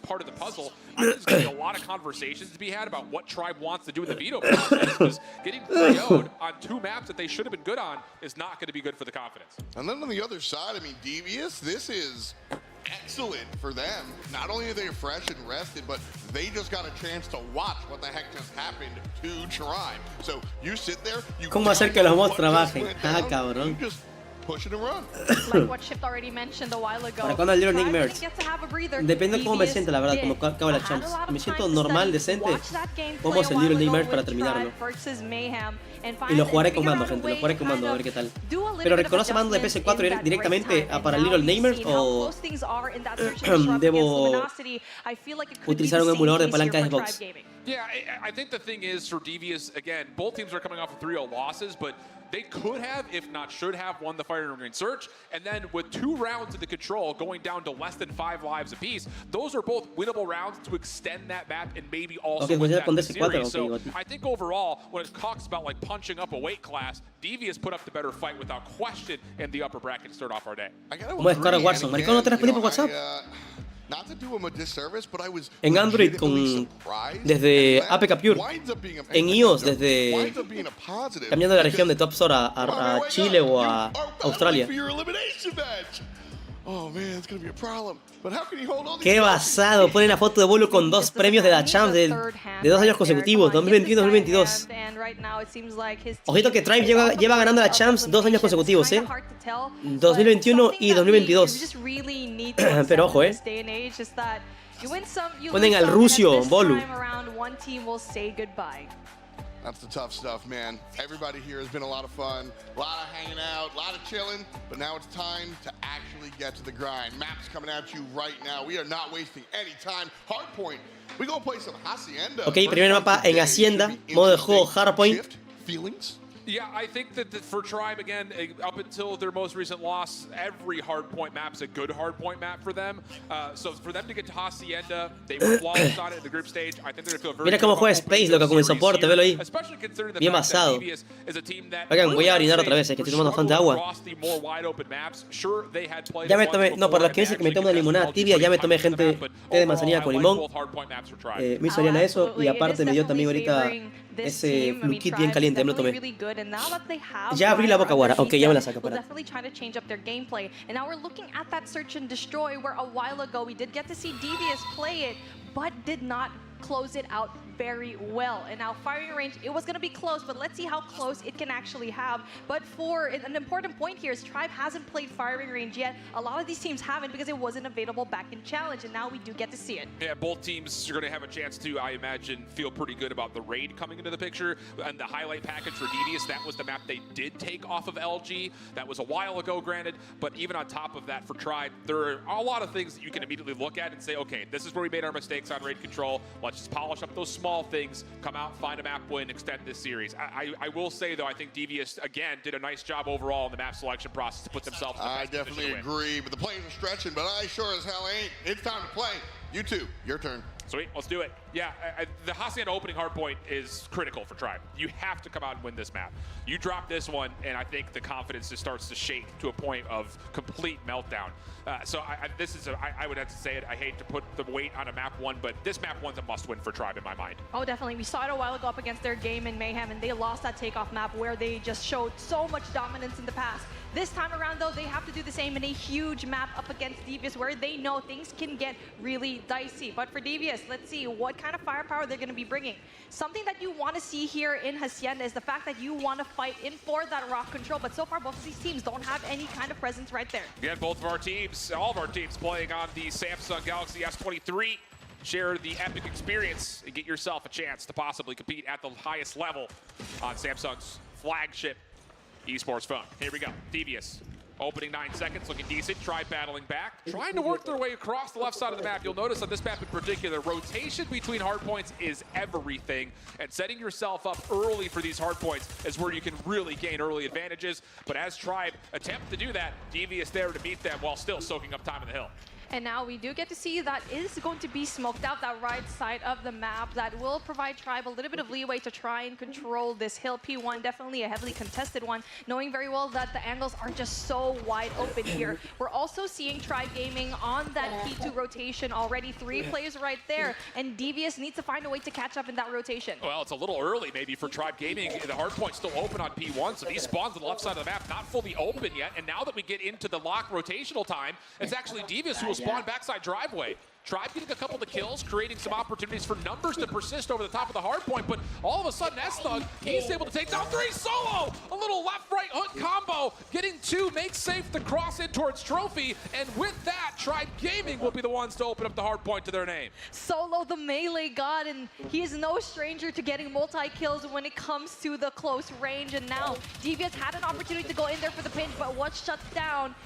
There's going to be a lot of conversations to be had about what Tribe wants to do in the veto process, because getting 3-0'd on 2 maps that they should have been good on is not going to be good for the confidence. And then on the other side, I mean, Devious, this is excellent for them. Not only are they fresh and rested, but they just got a chance to watch what the heck just happened to Tribe. So you sit there, you ¿Cómo hacer que los mods trabajen? Ah, cabrón. push it and run. Like what Shift already mentioned a while ago. ¿Para cuándo el Little Nightmares? Get to have a breather. Depende de cómo me siento, la verdad, como acaba la Champs. Me siento normal, decente. Vamos el Little Nightmares para terminarlo. Y lo jugaré con mando, gente. Lo jugaré con mando, a ver qué tal. Pero ¿reconoce mando de PS4 directamente para el Little Nightmares o debo utilizar un emulador de palanca de Xbox? Yeah, I think the thing is, for Devious, again, both teams are coming off of 3-0 losses, but they could have, if not should have, won the Fire and Green Search. And then with 2 rounds of the control going down to less than 5 lives apiece, those are both winnable rounds to extend that map and maybe also win that series. So I think overall, when it talks about like punching up a weight class, Devious put up the better fight without question in the upper bracket to start off our day. ¿Cómo es cara Warzone? Maricón, ¿no te respondí por WhatsApp? En Android desde APK Pure, en iOS desde cambiando de región de Top Store a Chile o a Australia. Qué basado, ponen la foto de Bolo con 2 premios de la Champs de 2 años consecutivos, 2021 y 2022. Ojito que Tribe lleva ganando la Champs 2 años consecutivos, 2021 y 2022. Pero ojo, ponen al Rusio, Bolu. That's the tough stuff, man. Everybody here has been a lot of fun, a lot of hanging out, a lot of chilling, but now it's time to actually get to the grind. Maps coming at you right now. We are not wasting any time. Hardpoint. We're going to play some Hacienda. Ok, primer mapa en Hacienda, modo de juego Hardpoint. Feelings? Yeah, I think that for Tribe, again, up until their most recent loss, every hardpoint map's a good hardpoint map for them. So for them to get to Hacienda, they were flawless on it in the group stage. I think they're going to feel very Mira cómo juega Space, loca, con el soporte, velo ahí. Bien basado. Oigan, voy a orinar otra vez, que estoy tomando bastante agua. Ya me tomé, no, para los que dicen que me tomo una limonada tibia, ya me tomé, gente, té de manzanilla con limón. Me hizo Ariana eso, y aparte me dio también ahorita ese Blue Kit bien caliente, me lo tomé. Ya abrí la boca ahora. Ok, ya me la saco. Para. Definitely trying to change up their gameplay. And now we're looking at that search and destroy where a while ago we did get to see Devious play it, but did not close it out very well. And now firing range, it was going to be close, but let's see how close it can actually have. But for an important point here is Tribe hasn't played firing range yet. A lot of these teams haven't because it wasn't available back in Challenge, and now we do get to see it. Yeah, both teams are going to have a chance to, I imagine, feel pretty good about the raid coming into the picture. And the highlight package for Devious, that was the map they did take off of LG. That was a while ago, granted, but even on top of that for Tribe, there are a lot of things that you can immediately look at and say, okay, this is where we made our mistakes on raid control. Let's just polish up those small things, come out, find a map win, extend this series. I will say, though, I think Devious, again, did a nice job overall in the map selection process to put themselves in the best position to win. I definitely agree, but the players are stretching, but I sure as hell ain't. It's time to play. You two, your turn. Sweet, let's do it. Yeah, the Hacienda opening hardpoint is critical for Tribe. You have to come out and win this map. You drop this one, and I think the confidence just starts to shake to a point of complete meltdown. I would have to say it, I hate to put the weight on a map one, but this map one's a must win for Tribe in my mind. Oh, definitely. We saw it a while ago up against their game in Mayhem, and they lost that takeoff map where they just showed so much dominance in the past. This time around, though, they have to do the same in a huge map up against Devious where they know things can get really dicey. But for Devious, let's see what kind of firepower they're going to be bringing. Something that you want to see here in Hacienda is the fact that you want to fight in for that rock control, but so far both of these teams don't have any kind of presence right there. Again, both of our teams, all of our teams playing on the Samsung Galaxy S23. Share the epic experience and get yourself a chance to possibly compete at the highest level on Samsung's flagship esports phone. Here we go. Devious. Opening 9 seconds, looking decent. Tribe battling back. Trying to work their way across the left side of the map. You'll notice on this map in particular, rotation between hardpoints is everything. And setting yourself up early for these hardpoints is where you can really gain early advantages. But as Tribe attempt to do that, Devious there to meet them while still soaking up time on the hill. And now we do get to see that is going to be smoked out, that right side of the map. That will provide Tribe a little bit of leeway to try and control this hill. P1, definitely a heavily contested one, knowing very well that the angles are just so wide open here. We're also seeing Tribe Gaming on that P2 rotation already. 3 players right there, and Devious needs to find a way to catch up in that rotation. Well, it's a little early maybe for Tribe Gaming. The hardpoint's still open on P1, so these spawns on the left side of the map not fully open yet. And now that we get into the lock rotational time, it's actually Devious who will spawn backside driveway. Tribe getting a couple of kills, creating some opportunities for numbers to persist over the top of the hardpoint, but all of a sudden S-Thug, he's able to take down 3 solo! A little left-right hook combo, getting 2, makes safe the cross in towards Trophy, and with that, Tribe Gaming will be the ones to open up the hardpoint to their name. Solo, the melee god, and he is no stranger to getting multi-kills when it comes to the close range, and now Devious had an opportunity to go in there for the pinch, but was shut down.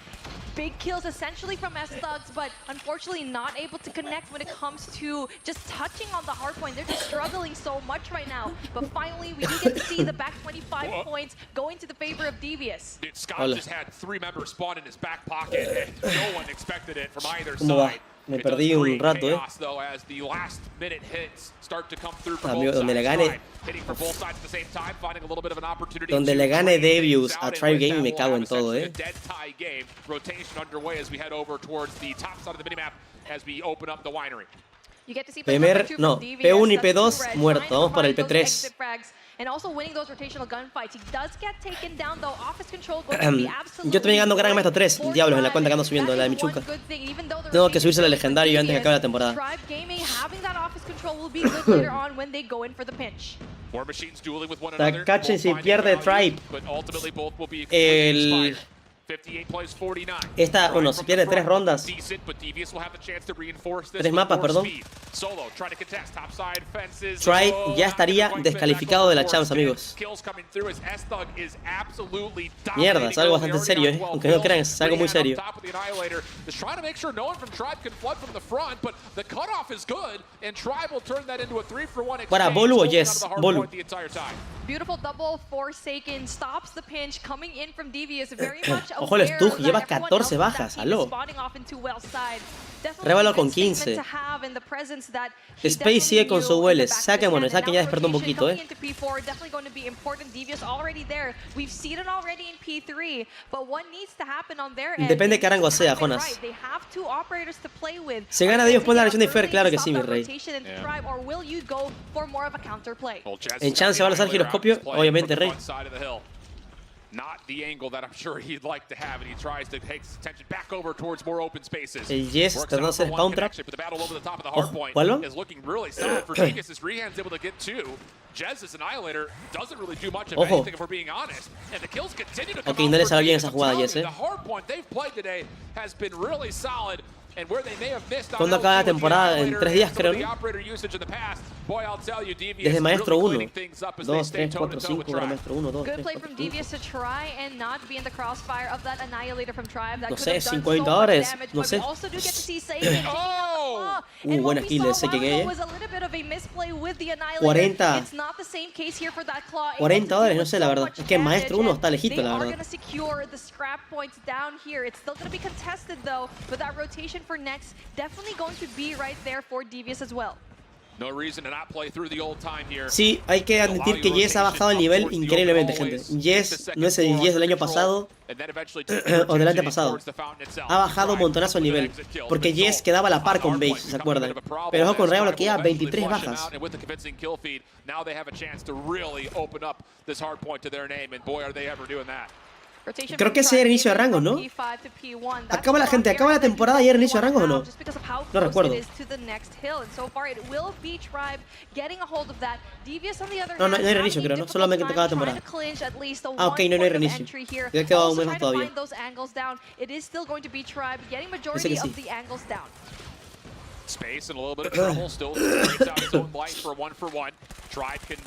Big kills essentially from S-Thugs, but unfortunately not able to connect when it comes to just touching on the hardpoint. They're just struggling so much right now. But finally, we do get to see the back 25 points going to the favor of Devious. Dude, Scott just had 3 members spawn in his back pocket, and no one expected it from either side. Me perdí un rato, chaos, though, as the last minute hits start to come through for Amigo, both donde le sides. gane, Tribe hitting for both sides at the same time, finding a little bit of an opportunity donde to le gane trade Devious things a out, Tribe and with Gaming me that, cago we'll en have todo, essentially a dead tie game. Rotation underway as we head over towards the top side of the minimap as we open up the winery. You get to see no, P1 y P2 muerto, vamos para el P3. And also winning those rotational gunfights. He does get taken down though. Office control going to be absolutely Yo también ando ganando estos 3 diablos en la cuenta que ando subiendo, la de Michuca. Tengo que subirse la legendario antes que acabe la temporada. Tribe Gaming having that office control will be good later on when they go in for the pinch. More machines dueling with one another. Cachen si pierde Tribe. But ultimately both will be El 58 plays 49. Esta, bueno, si pierde 3 rondas. 3 mapas, perdón. Tribe ya estaría descalificado de la Champs, amigos. Mierda, es algo bastante serio, aunque no crean, es algo muy serio. Para Bolu o Yes, Bolu. Beautiful double Forsaken stops the pinch coming in from Devious very much. Ojo, el Stug lleva 14 bajas, aló. Révalo con 15. Space sigue con su huele. Saquen, bueno, Saquen ya despertó un poquito, Depende de qué rango sea, Jonas. Se gana Dios por la lección de Fer, claro que sí, mi rey. En chance va a lanzar giroscopio, obviamente, rey. Not the angle that I'm sure he'd like to have, and he tries to take his attention back over towards more open spaces. El Yes tratando de hacer spawn trap. But the battle over the top of the hard point ¿Vuelvan? is looking really solid for Devious as Rehan's able to get two. Jez' Annihilator doesn't really do much of Ojo. anything if we're being honest. And the kills continue to come Ok, no le salió bien esa I'm jugada, telling Yes, you, the hard point they've played today has been really solid. And where they may have missed on ¿Cuándo acaba la temporada? En 3 días, creo, ¿no? Desde Maestro 1. 2, 3, 4, 5, ahora Maestro 1, 2, 3, Good play 4, from 5. Devious to try and not be in the crossfire of that Annihilator from Tribe. That No could have sé, done 50 so much dólares, damage, no but sé. we also do get to see Satan Buena kill de ese que gay. was a little bit of a misplay with the Annihilator. 40. It's not the same case here for that claw. $40, no sé la verdad. Es que Maestro 1 está lejito, la They are verdad. going to secure the scrap points down here. It's still going to be contested though, but that rotation for next definitely going to be right there for Devious as well. No reason to not play through the old time here. Sí, hay que admitir que Yes ha bajado el nivel increíblemente, gente. Yes no es el Yes del año pasado o del antepasado. Ha bajado un montonazo el nivel, porque Yes quedaba a la par con Base, ¿se acuerdan? Pero ojo con Real que ya 23 bajas. Now they have a chance to really open up this hard point to their name, and boy are they ever doing that. Creo que ese era el inicio de rangos, ¿no? Acaba la gente, acaba la temporada y era el inicio de rangos o no? No recuerdo. No, no era inicio, creo, ¿no? Solamente acaba la temporada. Ah, ok, no era inicio. Ya ha quedado un mes más todavía. Ese que sí. Space and a little bit of trouble, still breaks out his own life for one. Tribe can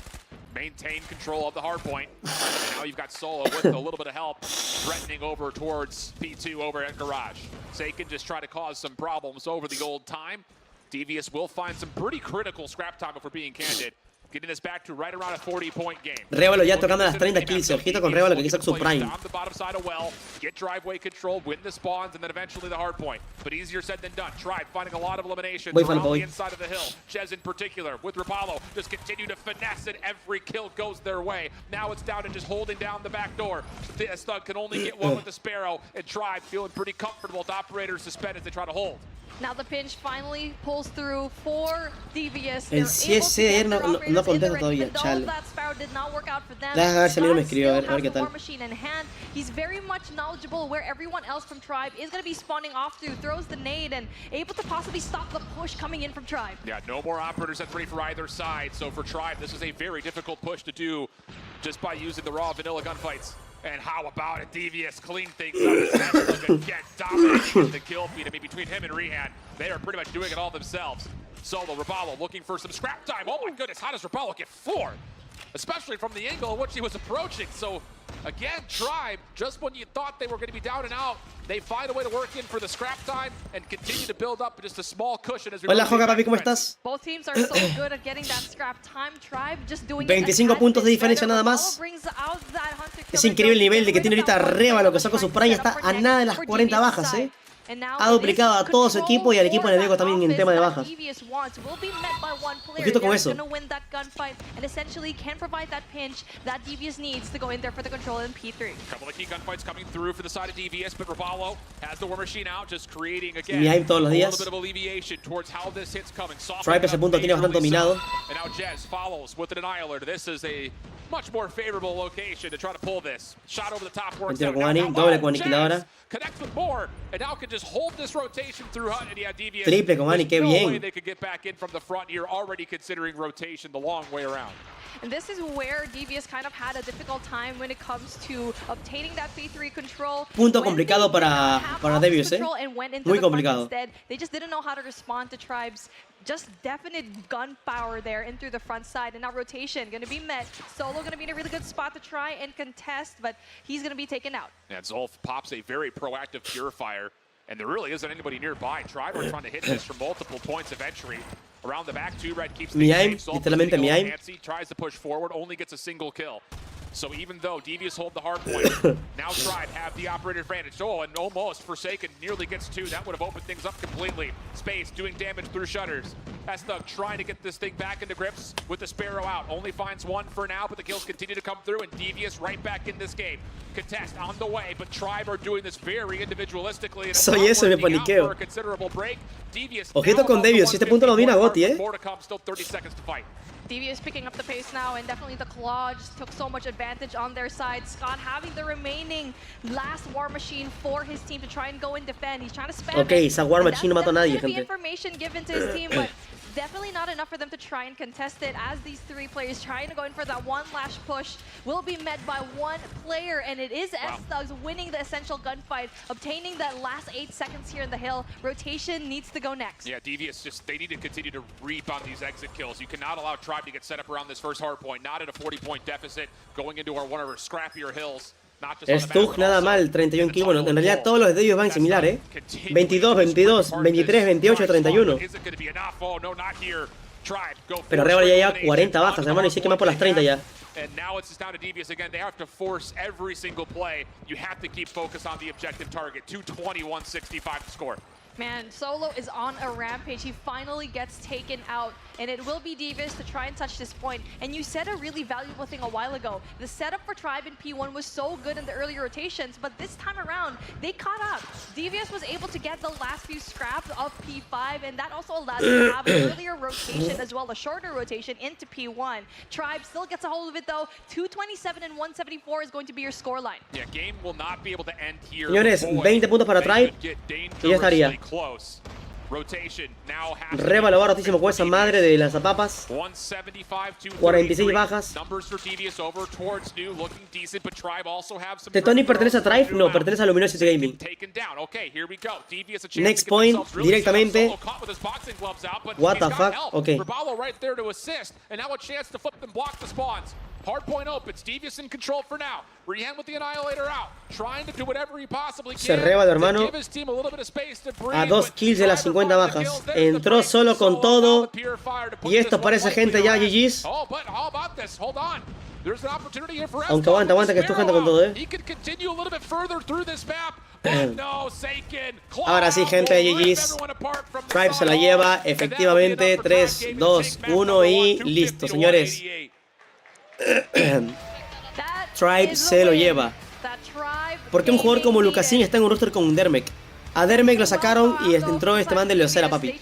maintain control of the hard point. And now you've got Solo with a little bit of help, threatening over towards P2 over at Garage. Seiken just try to cause some problems over the old time. Devious will find some pretty critical scrap time if we're being candid. Getting this back to right around a 40-point game. Révalo ya tocando las 30 kills. Ojito con Révalo que quiso su prime. On the bottom side of well, get driveway control, win the spawns, and then eventually the hard point. But easier said than done. Tribe finding a lot of eliminations around the inside of the hill. Jez in particular with Rapallo just continue to finesse it. Every kill goes their way. Now it's down to just holding down the back door. Thug can only get one with the Sparrow, and Tribe feeling pretty comfortable with operators suspended as they try to hold. Now the pinch finally pulls through for Devious. El CS ayer no contesta todavía, chale. Déjame ver si a mí no me escribió, a ver qué tal. He's very much knowledgeable where everyone else from Tribe is going to be spawning off through, throws the nade and able to possibly stop the push coming in from Tribe. Yeah, no more operators at 3 for either side. So for Tribe, this is a very difficult push to do just by using the raw vanilla gunfights. And how about it? Devious clean things up. Again, dominating the kill feed. I mean, between him and Rehan, they are pretty much doing it all themselves. Solo, Rapallo looking for some scrap time. Oh my goodness, how does Rapallo get 4? Especially from the angle in which he was approaching. So again, Tribe, just when you thought they were going to be down and out, they find a way to work in for the scrap time and continue to build up just a small cushion as we Hola, Joga, papi, ¿cómo estás? Both teams are so good at getting that scrap time. Tribe just doing 25 puntos de diferencia nada más. Es increíble el nivel de que tiene ahorita Révalo, que sacó su prime, está a nada de las 40 bajas, Ha duplicado a todo su equipo y al equipo enemigo también en tema de bajas. Ojito con eso. Mi aim todos los días. Tribe ese punto tiene bastante dominado. Mentira con Ani, doble con aniquiladora. Triple con Ani, qué bien. And this is where Devious kind of had a difficult time when it comes to obtaining that P3 control. Punto complicado para Devious, Muy complicado. They just didn't know how to respond to Tribe's just definite gun power there in through the front side. And now rotation going to be met. Solo going to be in a really good spot to try and contest, but he's going to be taken out. Yeah, Zolf pops a very proactive purifier, and there really isn't anybody nearby. Tribe are trying to hit this from multiple points of entry. Around the back, 2 red keeps mi aim, literalmente mi aim. Tries to push forward, only gets a single kill. So even though Devious hold the hard point, now Tribe have the operator advantage. Oh, and almost Forsaken nearly gets 2. That would have opened things up completely. Space doing damage through shutters. Thug trying to get this thing back into grips with the Sparrow out. Only finds 1 for now, but the kills continue to come through, and Devious right back in this game. Contest on the way, but Tribe are doing this very individualistically. Soy eso, me paniqueo. Ojito con Devious, si este punto lo domina Gotti, More to come, still 30 seconds to fight. Devious picking up the pace now, and definitely the claw just took so much advantage on their side. Scott having the remaining last War Machine for his team to try and go and defend. He's trying to spam Okay, it. esa War Machine no mató a nadie, Be gente. information given to his team, but definitely not enough for them to try and contest it, as these three players trying to go in for that one last push will be met by one player, and it is S-Thugs winning the essential gunfight, obtaining that last 8 seconds here in the hill. Rotation needs to go next. Yeah, Devious just, they need to continue to reap on these exit kills. You cannot allow Tribe to get set up around this first hard point, not at a 40-point deficit, going into one of our scrappier hills. Stug nada mal, 31 kills. Bueno, en realidad todos los de ellos van similar, 22, 22, 23, 28, 31. Pero Rebel ya lleva 40 bajas, hermano, y sí que más por las 30 ya. And now it's just down to Devious again. They have to force every single play. You have to keep focus on the objective target. 220, 165 to score. Man, Solo is on a rampage. He finally gets taken out, and it will be Devious to try and touch this point. And you said a really valuable thing a while ago. The setup for Tribe in P1 was so good in the earlier rotations, but this time around, they caught up. Devious was able to get the last few scraps of P5, and that also allowed them to have an earlier rotation as well, a shorter rotation into P1. Tribe still gets a hold of it, though. 227 and 174 is going to be your scoreline. Yeah, game will not be able to end here. Señores, 20 puntos para Tribe y ya estaría. Close. Rotation now has Reba lo va rotísimo con esa madre de lanzapapas. 46 bajas. ¿Tetoni pertenece a Tribe? No, pertenece a Luminosity Gaming. Next point, directamente. What the fuck? Ok. Hard point opens. Devious in control for now. Rihan with the Annihilator out. Trying to do whatever he possibly can. Se reba de hermano. A 2 kills de las 50 bajas. Entró solo con todo. Y esto parece gente ya GG's. Aunque aguanta que esto gente con todo, Ahora sí, gente, GG's. Tribe se la lleva, efectivamente. 3, 2, 1 y listo, señores. Tribe se lo lleva. Porque un jugador como Lucasin está en un roster con Dermek. A Dermek lo sacaron y entró este man de Leocera, papi.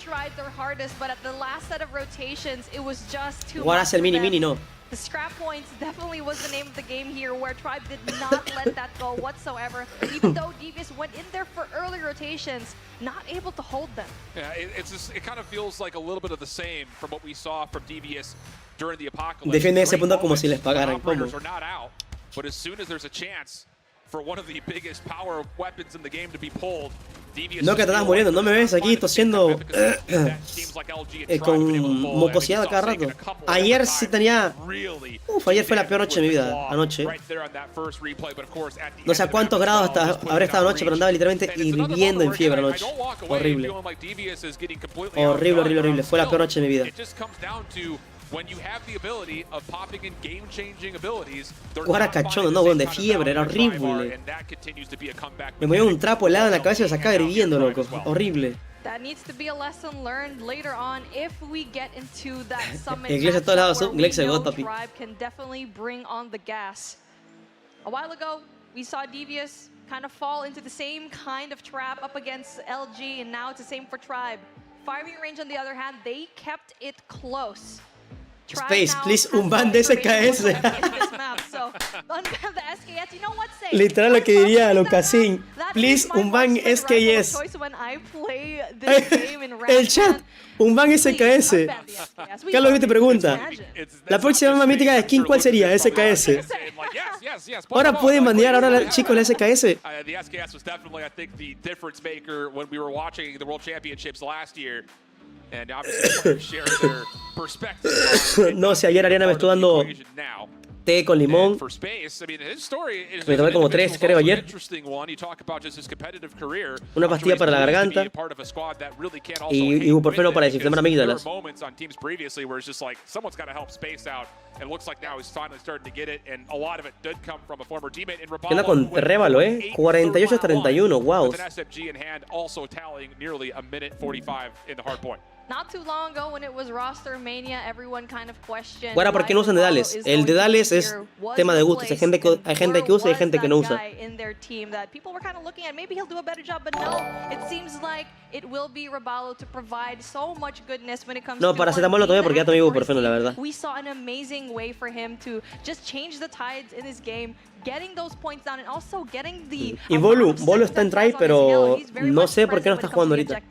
Ahora hace el mini, no. The scrap points definitely was the name of the game here, where Tribe did not let that go whatsoever. Even though Devious went in there for early rotations, not able to hold them. Yeah, it kind of feels like a little bit of the same from what we saw from Devious during the Apocalypse. Defiende ese punto como si les pagaran. ¿Cómo? But as soon as there's a chance for one of the biggest power weapons in the game to be pulled, no, que te estás muriendo, no me ves aquí tosiendo con mocosidad cada rato. Ayer sí tenía... ayer fue la peor noche de mi vida, anoche. No sé a cuántos grados habré estado anoche, pero andaba literalmente hirviendo en fiebre anoche. Horrible. Horrible. Fue la peor noche de mi vida. Jugar cachondo, no, weón, de fiebre, era horrible. Me movía un trapo helado en la cabeza y lo sacaba hirviendo, loco. Horrible. Iglesia a todos lados, Iglesia de God, papi. A while ago, we saw Devious kind of fall into the same kind of trap up against LG, and now it's the same for Tribe. Firing range, on the other hand, they kept it close. Space, please, un ban de SKS. Literal lo que diría Lucasin. Please, un ban SKS. El chat, un ban SKS. Carlos te pregunta. La próxima mítica de skin, ¿cuál sería? SKS. Ahora pueden bandear ahora chicos la SKS. The SKS was definitely, I think, the difference maker when we were watching the World Championships last year. And obviously share their perspective. No, si ayer Ariana me estuvo dando té con limón. Me tomé como 3, creo, ayer. Una pastilla para la garganta. Y ibuprofeno para desinflamar amígdalas. It looks like now he's finally starting to get it, and a lot of it did come from a former teammate in Queda con Révalo, 48-31, wow. With an SMG in hand, also tallying nearly a minute 45 in the hard point. Not too long ago when it was roster mania, everyone kind of questioned. Bueno, ¿por qué no usan dedales? El dedales es tema de gustos. Hay gente que usa y hay gente que no usa. In their team that people were kind of looking at, maybe he'll do a better job, but no, it seems like it will be Rebalo to provide so much goodness when it comes no, to paracetamol lo tomé porque ya tomé ibuprofeno, la verdad. We saw an amazing way for him to just change the tides in his game, getting those points down and also getting the Y Bolu está en try, pero no sé por qué no está jugando ahorita.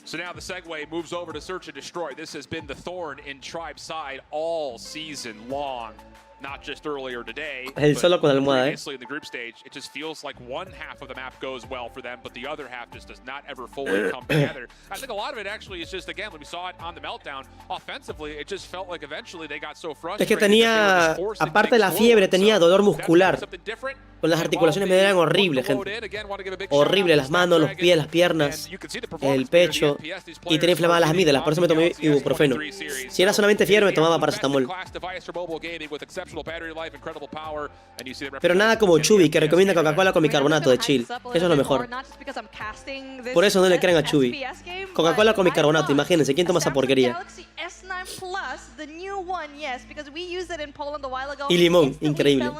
So now the segue moves over to search and destroy. This has been the thorn in Tribe's side all season long. Not just earlier today, El solo con almohada, previously in the group stage. It just feels like one half of the map goes well for them, but the other half just does not ever fully come together. I think a lot of it actually is just, again, when we saw it on the meltdown, offensively, it just felt like eventually they got so frustrated. Es que tenía, aparte de la fiebre, tenía dolor muscular. Con las articulaciones me eran horribles, gente. Horrible, las manos, los pies, las piernas, el pecho. Y tenía inflamadas las amígdalas, por eso me tomé ibuprofeno. Si era solamente fiebre, me tomaba paracetamol. Pero nada como Chubby, que recomienda Coca-Cola con bicarbonato de chill. Eso es lo mejor. Por eso no le crean a Chubby. Coca-Cola con bicarbonato, imagínense, ¿quién toma esa porquería? Y limón, increíble.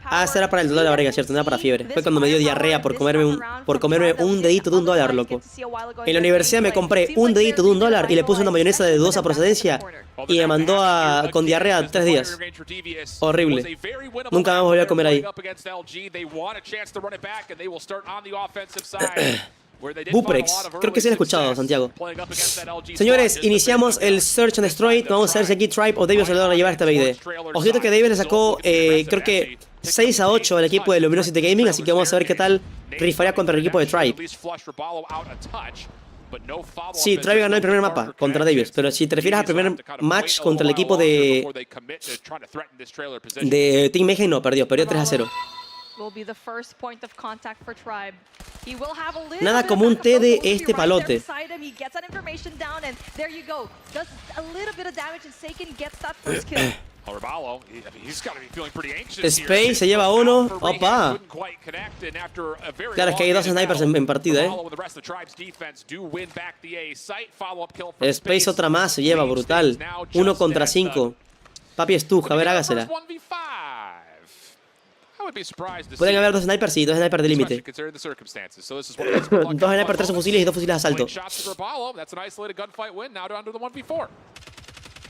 Ah, ese era para el dolor de barriga, cierto, no era para fiebre. Fue cuando me dio diarrea por comerme un dedito de $1, loco. En la universidad me compré un dedito de $1 y le puse una mayonesa de dudosa procedencia y me mandó con diarrea 3 días. Horrible. Nunca más volví a comer ahí. Buprex, creo que sí lo he escuchado, Santiago. Señores, iniciamos el Search and Destroy. Vamos a ver si aquí Tribe o Devious se lo van a llevar esta BD. Ojito que Devious le sacó, creo que 6-8 al equipo de Luminosity Gaming, así que vamos a ver qué tal rifaría contra el equipo de Tribe. Sí, Tribe ganó el primer mapa contra Devious, pero si te refieres al primer match contra el equipo de Team Mayhem, no, perdió 3-0. Nada como un té de este palote. Space se lleva uno. Opa. Claro, es que hay 2 snipers en partida, Space otra más se lleva, brutal. 1 contra 5. Papi estuja, a ver, hágasela. Pueden haber 2 snipers, sí, 2 snipers de límite. 2 snipers, 3 fusiles y 2 fusiles de asalto.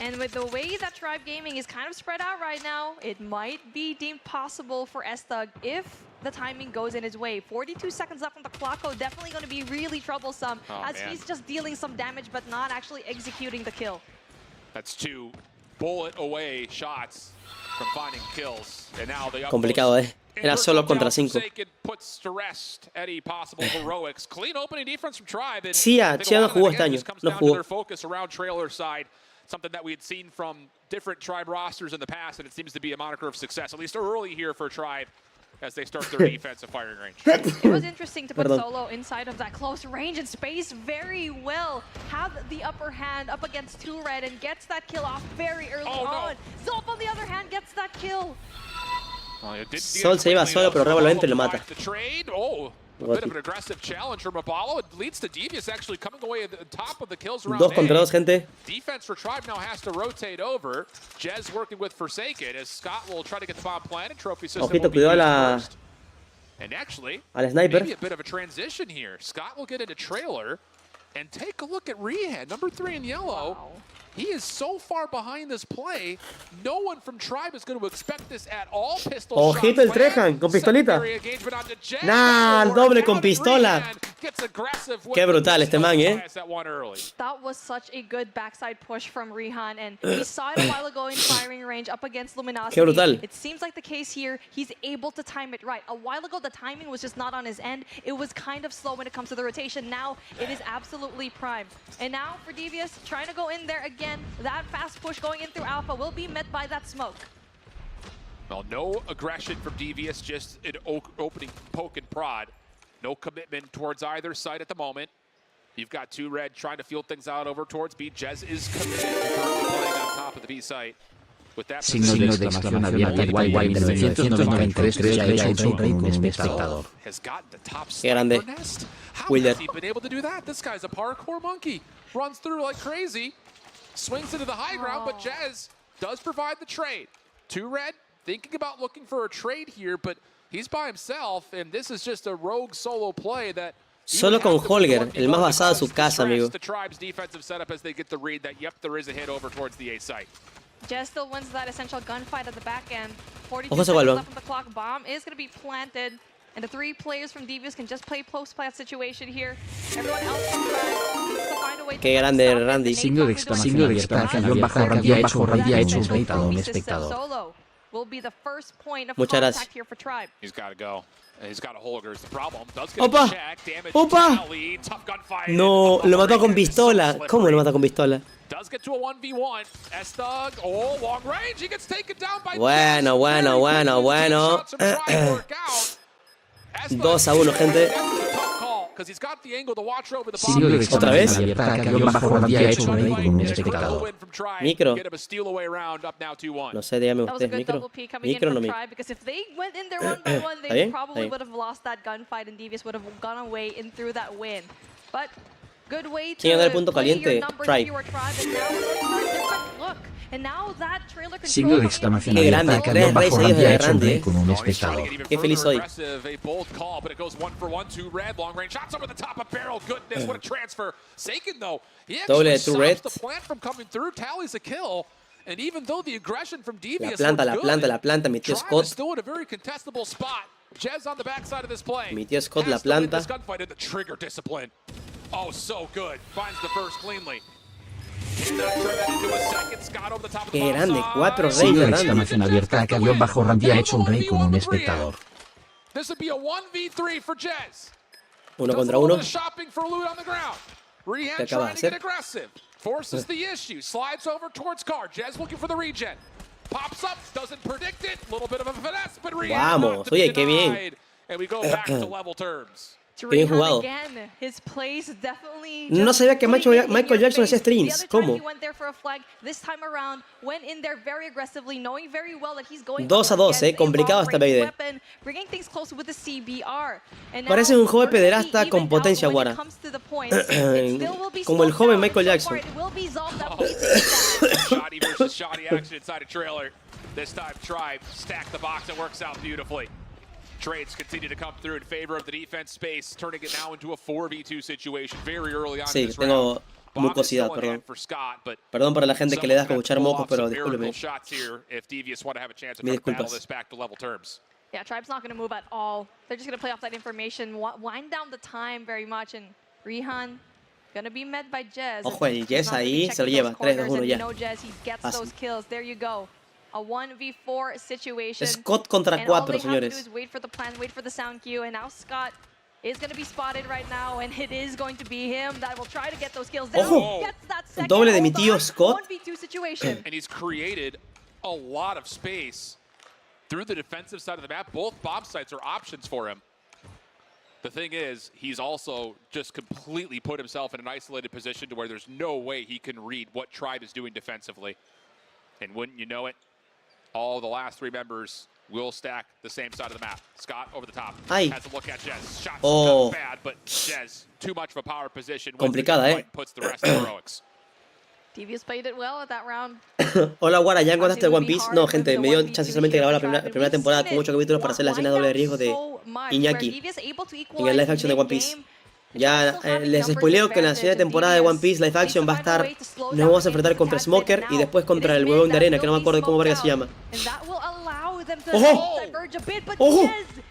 And with the way that Tribe Gaming is kind of spread out right now, it might be deemed possible for Estug if the timing goes in his way. 42 seconds left on the clock, definitely going to be really troublesome as he's just dealing some damage but not actually executing the kill. That's 2 bullet away shots from finding kills. And now the complicado, Era solo contra 5. Chia no jugó este año, no jugó. Something that we had seen from different Tribe rosters in the past, and it seems to be a moniker of success, at least early here for Tribe as they start their defensive firing range. It was interesting to put Solo inside of that close range and Space very well. Have the upper hand up against 2 Red and gets that kill off very early on. Zolp, on the other hand, gets that kill. Sol se lleva solo, pero Rebalo entra y lo mata. A bit of an aggressive challenge from Apollo. It leads to Devious actually coming away at the top of the kills around 2 contra 2, gente. Defense for Tribe now has to rotate over. Jez working with Forsaken as Scott will try to get the bomb planted. Trophy system Ojito, cuidado and actually, al sniper. Maybe a bit of a transition here. Scott will get into trailer and take a look at Rehan, number 3 in yellow. Wow. He is so far behind this play, no one from Tribe is going to expect this at all. Pistol ojito el Trejan con pistolita. Nah, el doble con pistola. Qué brutal este man, That was such a good backside push from Rehan, and we saw it a while ago in firing range up against Luminosity. Qué brutal. It seems like the case here, he's able to time it right. A while ago, the timing was just not on his end. It was kind of slow when it comes to the rotation. Now, it is absolutely prime. And now, for Devious, trying to go in there again. That fast push going in through Alpha will be met by that smoke. Well, no aggression from Devious, just an opening poke and prod. No commitment towards either side at the moment. You've got 2 red trying to field things out over towards B. Jez is committed, currently playing on top of the B site. With that Signo de exclamación abierta y guay 1993 ya ha hecho un rey con un espectador. Has gotten the top Qué grande. sniper nest. How Wilder. has he been able to do that? This guy's a parkour monkey. Runs through like crazy. Swings into the high ground, but Jez does provide the trade. 2 red, thinking about looking for a trade here, but he's by himself, and this is just a rogue solo play that Solo con Holger, el más basado de su casa, amigo. the Tribe's defensive setup as they get the read that, yep, there is a hit over towards the A site. Jez still wins that essential gunfight at the back end. 42 Ojo ese seconds Balba. left on the clock. Bomb is going to be planted. And the 3 players from Devious can just play post-plant situation here. Everyone else from Tribe needs to find a way to Qué grande Randy. Signo de exclamación abierta guión bajo Randy ha hecho un rey con un espectador. Solo will be the first point of Muchas contact gracias. here for Tribe. He's got to go. And he's got a Holger is the problem. Does get Opa. a check. Damage Opa. tally. Tough gunfight. No, lo mató con pistola. ¿Cómo lo mata con pistola? Does get to a 1v1. S-Thug, oh, long range. He gets taken down by Bueno, bueno, bueno, bueno. 2-1, gente. Signo de ¿Otra vez? exclamación abierta guión bajo Randy ha hecho un rey con un espectador. Micro. Get him a steal away round up now 2-1. No sé, dígame That was a usted, good micro. double P coming Micro in no from micro. Tribe, because if they went in there 1-by-1, ¿Está they bien? probably Está bien. would have lost that gunfight and Devious would have gone away and through that win. But good way ¿Quién gana el to punto play your caliente? numbers Tribe. if you were Tribe, and now we're for a different look. And now that trailer control Signo de coming in exclamación Qué grande, abierta 3 guión bajo reyes Randy ha de hecho un Randy. rey con un espectador. Qué feliz soy. A bold call, but it goes 1-for-1, 2 red, long range shots over the top of barrel. Goodness, what a transfer. Saken though, he Doble actually de 2 red. stops the plant from coming through, tallies a kill. And even though the aggression from La Devious planta, looked la good, planta, la planta. Mi tío Tribe Scott. is still in a very contestable spot. Jez on the backside of this play. Mi tío Scott, la Has to win planta. this gunfight in the trigger discipline. Oh, so good. Finds the first cleanly. Cannot turn that into a second. Scott over the top of the Qué grande, bomb 4 reyes Signo de de Randy. exclamación abierta guión bajo Randy ha hecho un rey con un espectador. This would be a 1v3 for Jez. Uno Does contra a little uno. bit of shopping for loot on the ground. Rehan ¿Qué acaba de trying to get hacer? aggressive. Forces the issue. Slides over towards Car. Jez looking for the regen. Pops up. Doesn't predict it. A little bit of a finesse, but Rehan Vamos, not to be oye, qué bien. denied. And we go back to level terms. to Qué bien Rehan jugado. again. His plays definitely No just sabía que putting it in Michael your Jackson hacía face. The streams. other time ¿Cómo? he went there for a flag. This time around, went in there very aggressively, knowing very well that he's going 2 a 2, against a complicado esta long-range BD. weapon, bringing things close with the CBR. And Parece now un joven we're gonna pederasta be con even potencia out when it guara. comes to the points. It still will be Como el slowed joven down, Michael but so Jackson. far it will be Zolf that will take that. Shoddy versus shoddy action inside a trailer. This time, Tribe stack the box. It works out beautifully. Trades continue to come through in favor of the defense space, turning it now into a 4v2 situation very early on Sí, in this tengo round. Bomb is mucosidad, still in perdón. hand for Scott, but Perdón para la gente que le da a escuchar someone's mocos, gonna pero have to pull off some discúlpeme. miracle shots here if Devious want to have a chance of Mis trying to battle disculpas. this back to level terms. Yeah, Tribe's not going to move at all. They're just going to play off that information, wind down the time very much, and Rehan going to be met by Jez. Ojo, el He's Jez not gonna be ahí se lo checking lleva. those 3, 2, corners, 1 and ya. you know Jez, he gets Fácil. those kills. There you go. A 1v4 situation. Scott contra And all 4, they have to do señores. is wait for the plan, wait for the sound cue, and now Scott is going to be spotted right now, and it is going to be him that will try to get those kills down. Ojo. Gets that second. Doble de mi Hold tío on. Scott. 1v2 situation. And he's created a lot of space through the defensive side of the map. Both bomb sites are options for him. The thing is, he's also just completely put himself in an isolated position to where there's no way he can read what Tribe is doing defensively. And wouldn't you know it, all the last 3 members will stack the same side of the map. Scott over the top. Ay. Has a look at Jez. Shots Oh. not bad, but Jez, too much of a power position. Complicada, wins the gunfight, puts the rest in heroics. Devious played it well at that round. Hola, Guara, ¿ya encontraste el One Piece? No, gente, me dio chance solamente de grabar la primera temporada con 8 capítulos para hacer la escena doble de riesgo de Iñaki en el live action de One Piece. Ya les spoileo que en la siguiente temporada de One Piece live action va a estar, nos vamos a enfrentar contra Smoker y después contra el huevón de arena, que no me acuerdo cómo verga se llama. ¡Ojo! ¡Ojo!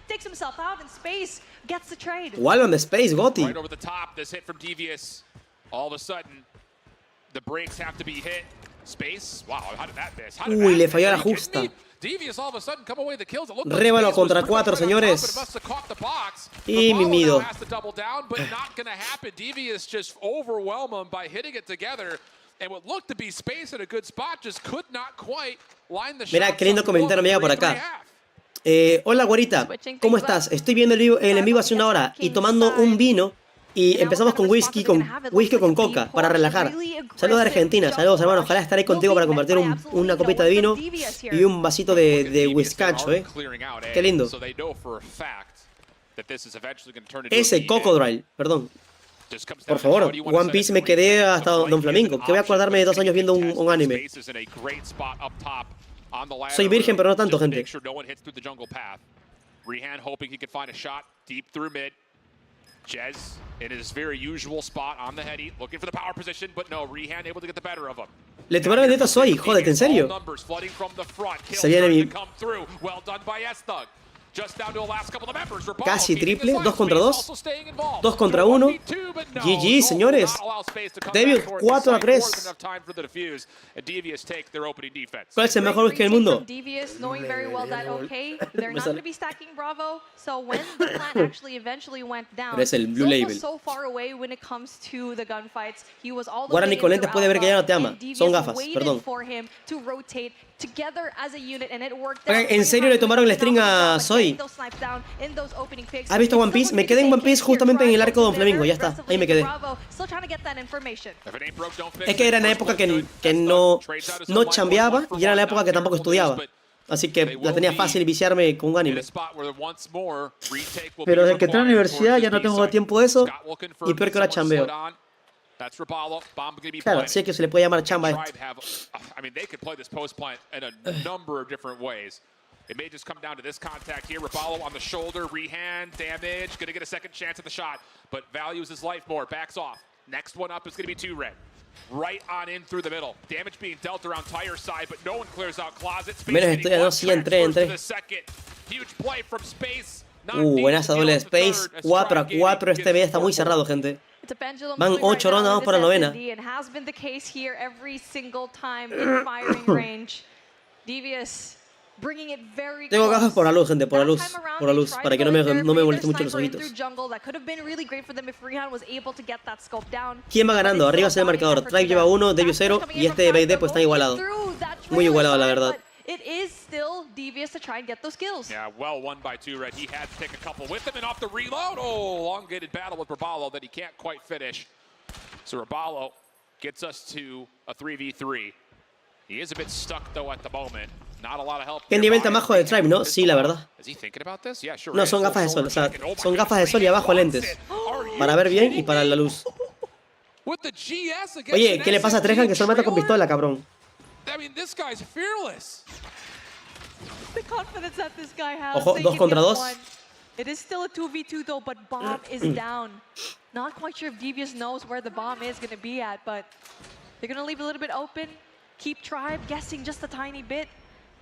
Takes himself out in space, gets the trade. Wild on the space, Gotti. Right over the top, this hit from Devious. All of a sudden, the brakes have to be hit. Space. Wow, how did that miss? How did Uy, that le miss? falló Are la you kidding me? justa. Devious all of a sudden come away with the kills. It looked like Rébalo Space was contra pretty 4, much right on top, señores. but it must have caught the box. Y Rapallo mimido. now has to double down, but not going to happen. Devious just overwhelm him by hitting it together. And what looked to be Space in a good spot just could not quite line the Mira, shots qué lindo up. comentario me llega por Three, acá. three, half. Hola, güerita. ¿Cómo estás? Estoy viendo el en vivo hace una hora y tomando un vino. Y empezamos con whisky con coca para relajar. Saludos de Argentina, saludos hermano. Ojalá estaré contigo para compartir una copita de vino y un vasito de whiskacho, Qué lindo. Ese Cocodrile, perdón. Por favor, One Piece me quedé hasta Don Flamingo. Que voy a acordarme de 2 años viendo un anime. Soy virgen, pero no tanto, gente. Jez in his very usual spot on the heady, looking for the power position, but no, Rehan able to get the better of him. Le tomaron el neto a Soy, jódete, ¿en serio? Se viene mi... Casi triple, 2 contra 2. 2 contra 1. GG, señores. Devious 4-3. ¿Cuál es el mejor whisky del mundo? Pero es el Blue Label. Guarani con lentes puede ver que ya no te ama. Son gafas, perdón. ¿En serio le tomaron el string a Soy? ¿Has visto One Piece? Me quedé en One Piece justamente en el arco de Don Flamingo, ya está, ahí me quedé. Es que era en la época que no chambeaba y era en la época que tampoco estudiaba. Así que la tenía fácil viciarme con un anime. Pero desde que entré a la universidad ya no tengo tiempo de eso y peor que ahora chambeo. Claro, sí que se le puede llamar chamba a esto. It may just come down to this contact here. Rapallo on the shoulder, Rehan, damage. Gonna get a second chance at the shot, but values his life more. Backs off. Next one up is gonna be 2 red. Right on in through the middle. Damage being dealt around tire side, but no one clears out closet. Menos estoy, no, sí, entré. Huge play from Space. Buenaza doble de Space. 4-4. Este B está muy cerrado, gente. Van 8 rondas, vamos por la novena. Tengo gafas por la luz, gente, por la luz, para que no me molesten mucho los ojitos. ¿Quién va ganando? Arriba es el marcador. Tribe lleva 1, Devious 0 y este BD pues está igualado. Muy igualado, la verdad. It is still Devious to try and get those kills. Yeah, well won by 2 red. He had to take a couple with him and off the reload. Oh, elongated battle with Rapallo that he can't quite finish. So Rapallo gets us to a 3v3. He is a bit stuck though at the moment. Not a lot of help. ¿Qué nivel tan bajo de Tribe, no? Sí, la verdad. No, son gafas de sol, o sea, son gafas de sol y abajo lentes. Para ver bien y para la luz. Oye, ¿qué le pasa a Trejan que solo mata con pistola, cabrón? Ojo, 2 contra 2. It is still a 2v2 though, but bomb is down. Not quite sure if Devious knows where the bomb is going to be at, but they're going to leave a little bit open. Keep Tribe guessing just a tiny bit.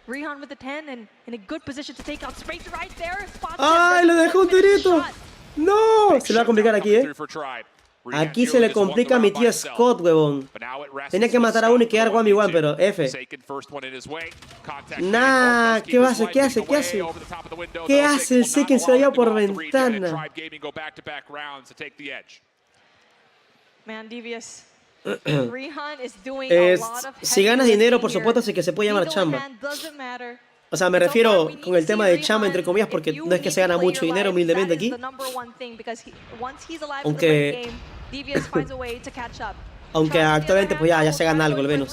Rehan with the 10 and in a good position to take out Space right there. ¡Ay, lo dejó un tirito! ¡No! Se le va a complicar aquí, Aquí se le complica a mi tío Scott, huevón. Tenía que matar a uno y quedar 1v1, pero F. Nah, ¿qué hace? ¿Qué hace? ¿Qué hace? ¿Qué hace el Seiken? Se lo lleva por ventana. Man, Devious. Si ganas dinero, por supuesto, sí que se puede llamar chamba. O sea, me refiero con el tema de chamba, entre comillas, porque no es que se gana mucho dinero humildemente aquí. Aunque actualmente pues ya se gana algo al menos.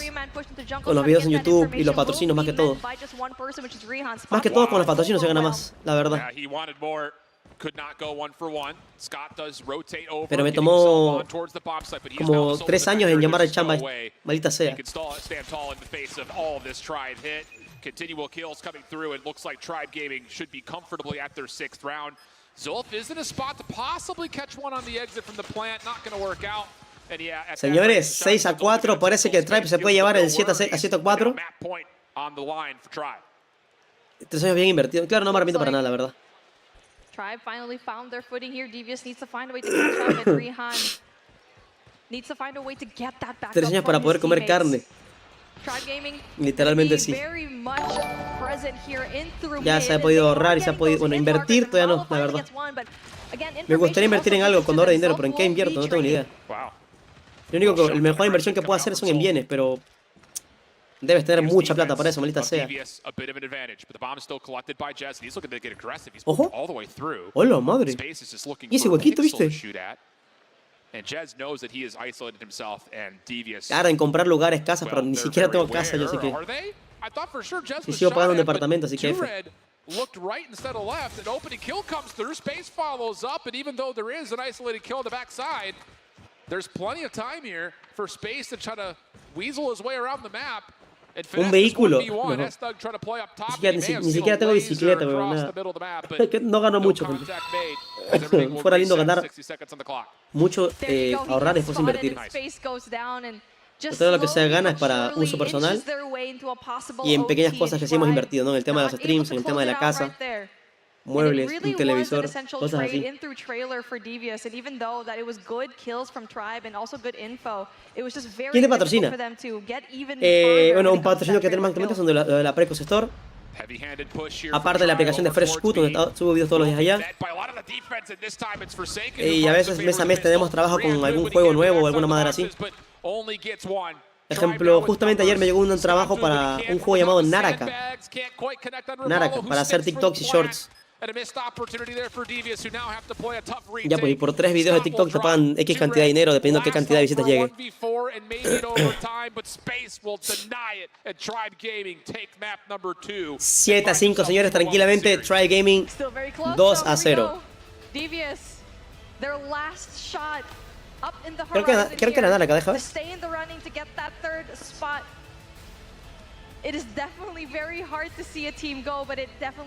Con los videos en YouTube y los patrocinios más que todo. Más que todo con los patrocinios se gana más, la verdad. Pero me tomó como 3 años en llamar al chamba, maldita sea. Continual kills coming through. It looks like Tribe Gaming should be comfortably at their 6th round. Zulf is in a spot to possibly catch one on the exit from the plant. Not going to work out. And yeah, señores, 6-4. Parece que Tribe se puede llevar el 7-4. 3 años bien invertidos. Claro, no me arrepiento para nada, la verdad. Tribe finally found their footing here. Devious needs to find a way to catch up, and Rehan needs to find a way to get that back. 3 años para poder comer carne. Literalmente sí. Ya se ha podido ahorrar y se ha podido, bueno, invertir todavía no, la verdad. Me gustaría invertir en algo cuando ahorre dinero, pero ¿en qué invierto? No tengo ni idea. Lo único que, la mejor inversión que puedo hacer son en bienes, pero Debes tener mucha plata para eso, maldita sea. DEVIOUS, a bit of an advantage, but the bomb is still collected by Jez, and he's looking to get aggressive. He's Ojo. moved all the way through. Hola, madre. Space is just looking Y ese for a huequito, pixel to ¿viste? shoot at. And Jez knows that he has isolated himself, and DEVIOUS. Ahora en comprar lugares, casas, pero ni they're siquiera very tengo casa, yo así aware. que... Are they? I thought for sure Jez Si was sigo shot pagando un at, but departamento, así que F. Red looked right instead of left. An opening kill comes through. Space follows up, and even though there is an isolated kill on the backside, there's plenty of time here for Space to try to weasel his way around the map. Un vehículo. No. Ni siquiera tengo bicicleta, pero nada. Que no gano mucho, gente. Fuera lindo ganar mucho, ahorrar es después invertir. Todo lo que se gana es para uso personal y en pequeñas cosas que sí hemos invertido, ¿no? En el tema de los streams, en el tema de la casa, muebles, un televisor, cosas así. ¿Quién te patrocina? Bueno, un patrocinio que tenemos actualmente son de la Precos Store. Aparte de la aplicación de Fresh Scoot, donde subo videos todos los días allá. Y a veces mes a mes tenemos trabajo con algún juego nuevo o alguna madre así. Ejemplo, justamente ayer me llegó un trabajo para un juego llamado Naraka. Naraka, para hacer TikToks y Shorts. Ya, pues, y por 3 videos de TikTok te pagan X cantidad de dinero, dependiendo de qué cantidad de visitas llegue. 7-5, señores, tranquilamente. Try Gaming 2-0. Creo que era Naraka, deja ver.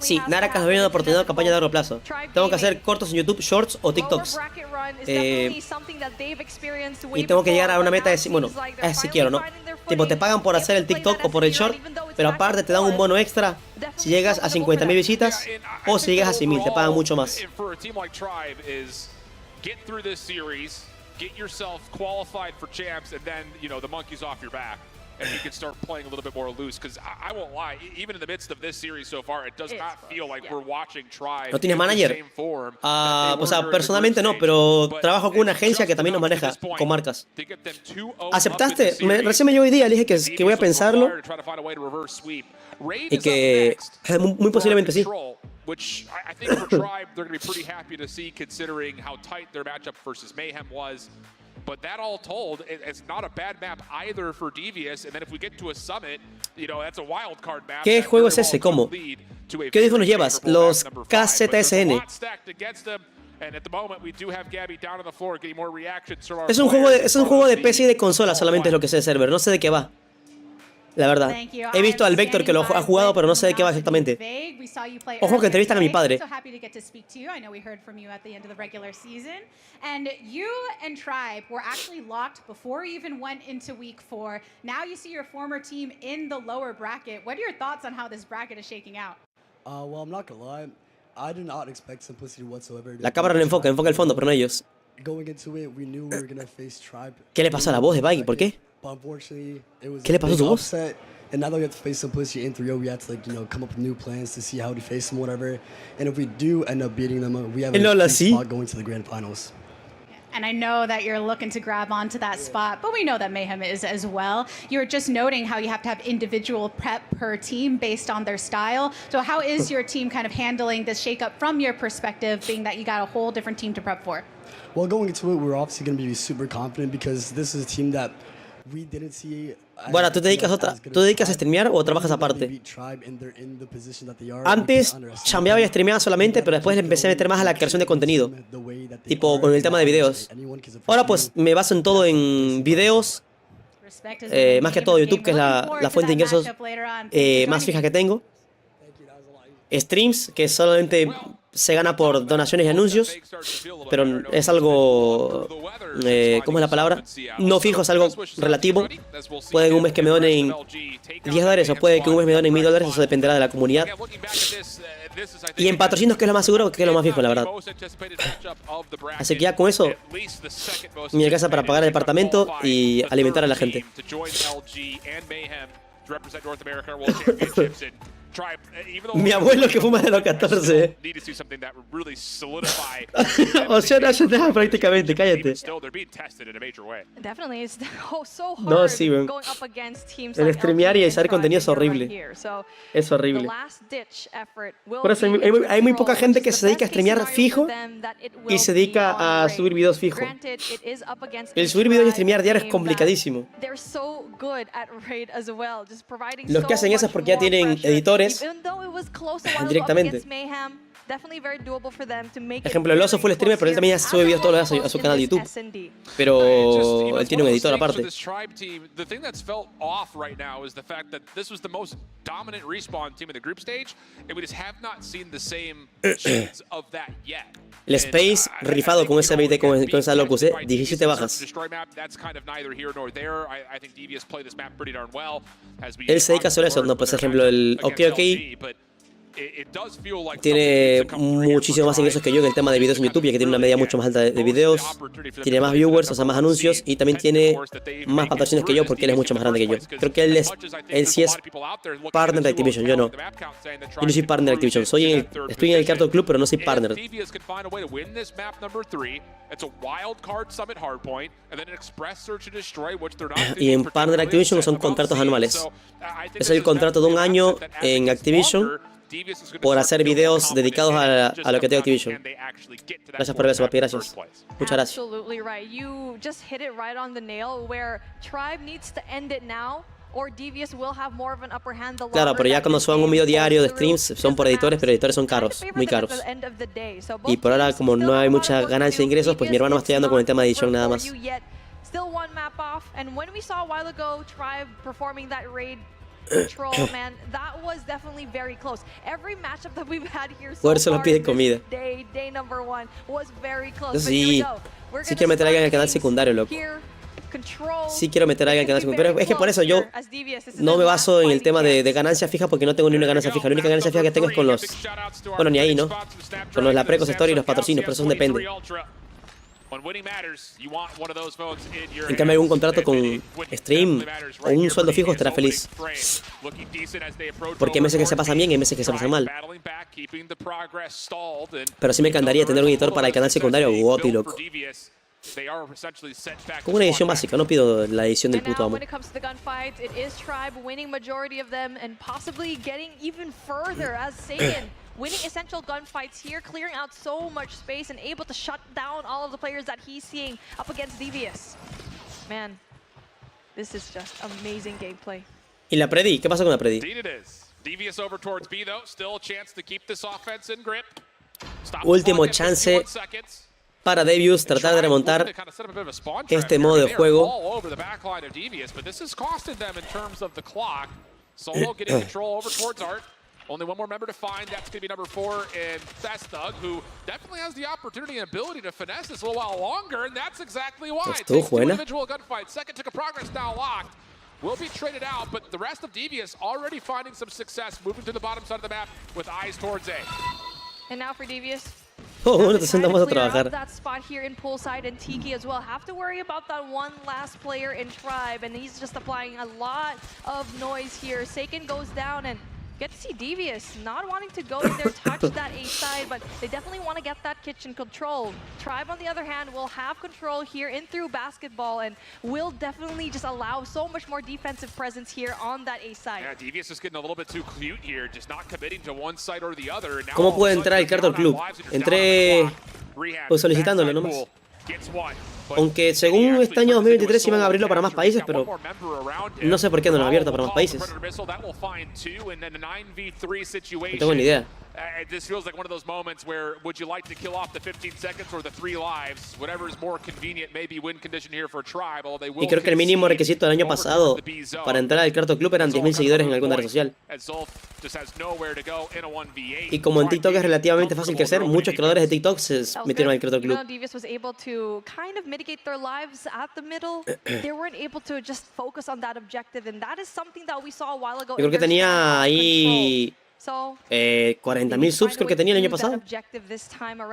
Sí, Naraka nos viene una oportunidad de campaña de largo plazo. Tengo que hacer cortos en YouTube, shorts o TikToks. Y tengo que llegar a una meta de... Bueno, si quiero, ¿no? Tipo, te pagan por hacer el TikTok o por el short, pero aparte te dan un bono extra si llegas a 50.000 visitas o si llegas a 100.000, te pagan mucho más. Get yourself qualified for champs, and then, you know, the monkey's off your back, and you can start playing a little bit more loose. Because I won't lie, even in the midst of this series so far, it does not feel like we're watching Tribe. ¿No tienes manager? O sea, personalmente no, pero trabajo con una agencia que también nos maneja con marcas. ¿Aceptaste? Recién me llegó hoy día, le dije que voy a pensarlo y que muy posiblemente sí. Which I think for Tribe, they're going to be pretty happy to see, considering how tight their matchup versus Mayhem was. But that all told, it's not a bad map either for DEVIOUS. And then if we get to a summit, you know, that's a wild card map. ¿Qué juego es ese? ¿Cómo? ¿Qué audífonos llevas? Los KZSN. Es un juego de PC y de consola, solamente es lo que sé de server. No sé de qué va. La verdad. He visto al Vector que lo ha jugado, pero no sé de qué va exactamente. Ojo que entrevistan a mi padre. And you and Tribe were actually locked before you even went into week 4. Now you see your former team in the lower bracket. What are your thoughts on how this bracket is shaking out? Well, I'm not gonna lie. I did not expect Simplicity whatsoever. La cámara no enfoca el fondo, pero no ellos. Going into it, we knew we were gonna face Tribe. ¿Qué le pasó a la voz de Baggy? ¿Por qué? ¿Qué le pasó a su voz? And now that we have to face Simplicity in 3-0, we have to, like, you know, come up with new plans to see how to face them, whatever. And if we do end up beating them, we have a spot going to the grand finals. And I know that you're looking to grab onto that spot, but we know that Mayhem is as well. You were just noting how you have to have individual prep per team based on their style. So how is your team kind of handling this shakeup from your perspective, being that you got a whole different team to prep for? Well, going into it, we're obviously going to be super confident because this is a team that we didn't see. Bueno, ¿tú te dedicas a streamear o trabajas aparte? Antes chambeaba y streameaba solamente, pero después le empecé a meter más a la creación de contenido, tipo con el tema de videos. Ahora pues me baso en todo en videos, más que todo YouTube, que es la fuente de ingresos más fija que tengo. Streams, que solamente se gana por donaciones y anuncios, pero es algo, ¿cómo es la palabra? No fijo, es algo relativo. Puede que un mes que me donen $10 o puede que un mes me donen $1,000, eso dependerá de la comunidad. Y en patrocinios, que es lo más seguro, que es lo más fijo, la verdad. Así que ya con eso me alcanza para pagar el departamento y alimentar a la gente. Mi abuelo que fuma de los 14. O sea, no hace nada prácticamente, cállate. Definitely, it's so hard No, sí, weón. going up against teams El like streamear y LG hacer and contenido es Tribe right horrible. here. So, Es the horrible. last ditch effort will Por eso be hay muy in poca control, gente which que is se the dedica a best case streamear scenario fijo for them, that it will y se be dedica on a raid. subir videos fijo. Granted, it is up against El a subir videos y Tribe streamear diario es team complicadísimo. that they're so good at raid as well, just providing Los que so hacen eso es much porque ya more tienen pressure. editores Even though it was close a while ago up directamente. against Mayhem, definitely very doable for them to make it Ejemplo, el oso fue el streamer, pero él también sube videos todos los días a su canal de YouTube. Pero él tiene un editor aparte. The thing that's felt off right now is the fact that this was the most dominant respawn team in the group stage, and we just have not seen the same shades of that yet. El Space rifado con ese BT con esa locus, 17 bajas. Él se dedica solo a eso, no, pues ejemplo el OK tiene muchísimo más ingresos que yo en el tema de videos en YouTube, ya que tiene una media mucho más alta de videos, tiene más viewers, o sea, más anuncios, y también tiene más patrocinios que yo porque él es mucho más grande que yo. Creo que él sí es partner de Activision, yo no. Yo no soy partner de Activision, estoy en el Cartoon Club, pero no soy partner. Y en partner de Activision son contratos anuales. Es el contrato de un año en Activision por hacer videos dedicados a lo que tengo Activision. Gracias por eso, papi, gracias. Muchas gracias. Absolutely right. You just hit it right on the nail where Tribe needs to end it now. Or Devious will have more of an upper hand the Claro, pero ya cuando suban un video diario de streams son por editores, pero editores son caros, muy caros. Y por ahora, como no hay mucha ganancia de ingresos, pues mi hermano me está ayudando con el tema de edición nada más. Still one map off, and when we saw a while ago Tribe performing that raid control, man, that was definitely very close. Every matchup that we've had here so Solo far pide this comida. day number 1 was very close. Yo But here we sí, go. We're sí gonna quiero meter a alguien en el canal start secundario, loco. here. Control. Sí quiero meter a alguien en el canal secundario, pero es que por eso yo no me baso en el tema de ganancia fija porque no tengo ni una ganancia fija. La única ganancia fija que tengo es con los... Bueno, ni ahí, ¿no? Con los la Precos Story y los patrocinios, pero eso depende. En cambio, algún contrato con stream o un sueldo fijo estará feliz. Porque hay meses que se pasan bien y hay meses que se pasan mal. Pero sí me encantaría tener un editor para el canal secundario GOTY, loco. Con una edición básica, no pido la edición del puto amo. When it comes to the gunfights, it is Tribe winning majority of them and possibly getting even further as Sagan winning essential gunfights here, clearing out so much space and able to shut down all of the players that he's seeing up against Devious. Man, this is just amazing gameplay. ¿Y la Predi? ¿Qué pasa con la Predi? Último chance para Devious tratar de remontar este modo de juego. Only one more member to find. That's going to be number 4 in Thug, who definitely has the opportunity and ability to finesse this a little while longer, and that's exactly why. Takes 2 individual gunfights. Second took a progress, now locked. Will be traded out, but the rest of Devious already finding some success, moving to the bottom side of the map with eyes towards A. And now for Devious. Oh, bueno, te sentamos a trabajar. That spot here in poolside and Tiki as well. Have to worry about that one last player in Tribe, and he's just applying a lot of noise here. Saken goes down and get to see Devious not wanting to go in there, touch that A side, but they definitely want to get that kitchen control. Tribe, on the other hand, will have control here in through basketball and will definitely just allow so much more defensive presence here on that A side. Yeah, Devious is getting a little bit too cute here, just not committing to one side or the other. ¿Cómo puede entrar el Cartoon Club? Entré solicitándolo nomás. Aunque según este año 2023 iban a abrirlo para más países, pero no sé por qué no lo han abierto para más países. No tengo ni idea. This feels like one of those moments where would you like to kill off the 15 seconds or the 3 lives? Whatever is more convenient, maybe win condition here for Tribe, although they will. Y creo que el mínimo requisito del año pasado para entrar al Cartoon Club eran 10.000 seguidores en alguna red social. Y como en TikTok es relativamente fácil crecer, muchos creadores de TikTok se metieron al Cartoon Club. Devious was able to kind of mitigate their lives at the middle. They weren't able to just focus on that objective, and that is something that we saw a while ago. Yo creo que tenía ahí 40.000 subs, creo que tenía el año pasado.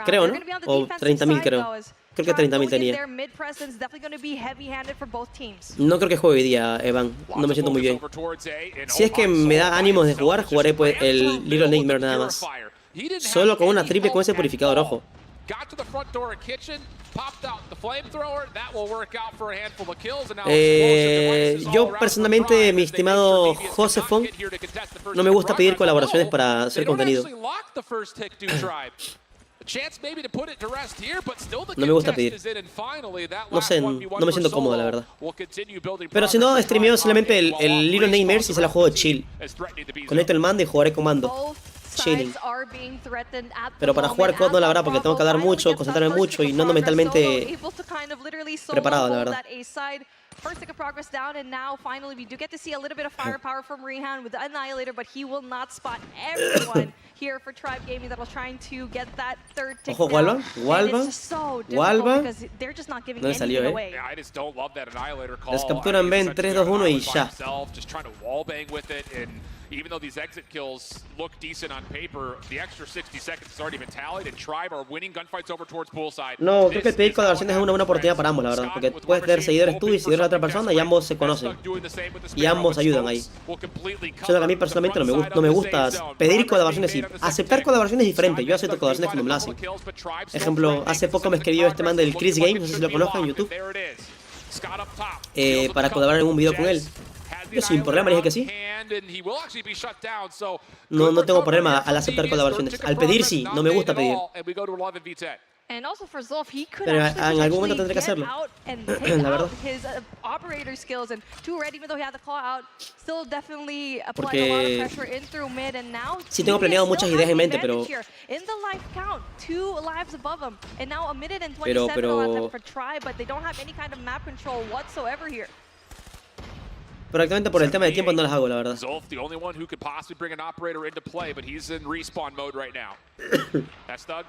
Creo, ¿no? O 30.000, creo. Creo que 30.000 tenía. Their mid presence definitely going to be heavy-handed for both teams. No creo que juegue hoy día, Evan. No me siento muy bien. Si es que me da ánimos de jugar, jugaré pues el Little Nightmare nada más. Solo con una triple con ese purificador, ojo. Yo personalmente, mi estimado Josefon, no me gusta pedir colaboraciones para hacer contenido. No me gusta pedir. No sé, no me siento cómodo, la verdad. Pero si no, streameo solamente el Little Nightmares y se la juego chill. Conecto el mando y jugaré con mando. Chilling. Pero para jugar COD no, la verdad, porque tengo que hablar mucho, concentrarme mucho y no ando mentalmente preparado, la verdad. First take a progress down, and now finally we do get to see a little bit of firepower from Rehan with the Annihilator, but he will not spot everyone here for Tribe Gaming that was trying to get that third tick Ojo, down. Walva. They're just not giving No le salió, away. I just don't love that Annihilator call. Las capturan, ven, 3, 2, 1 y ya. Just trying to wallbang with it, and even though these exit kills look decent on paper, the extra 60 seconds has already been tallied, and Tribe are winning gunfights over towards poolside. No, creo que pedir colaboraciones es una buena oportunidad para ambos, la verdad. Porque puedes tener seguidores tú y seguidores de otra persona y ambos se conocen. Y ambos ayudan ahí. Solo que a mí personalmente no me gusta pedir colaboraciones y aceptar colaboraciones es diferente. Yo acepto colaboraciones cuando me las hacen. Ejemplo, hace poco me escribió este man del Chris Games, no sé si lo conozcan en YouTube, para colaborar en un video con él. Yo sin problema dije que sí. No tengo problema al aceptar colaboraciones. Al pedir sí, no me gusta pedir. And also for Zolf, he could Pero en algún momento tendré que hacerlo. La verdad. His operator skills and too red, even though he had the claw out, still definitely applying a lot of pressure in through mid, and now sí tengo planeado muchas ideas en mente, pero in the life count, 2 lives above him, and now a minute and 27 for Tribe, but they don't have any kind of map control whatsoever here. Pero actualmente por el tema de tiempo no las hago, la verdad. Zolf, the only one who could possibly bring an operator into play, but he's in respawn mode right now. That's Doug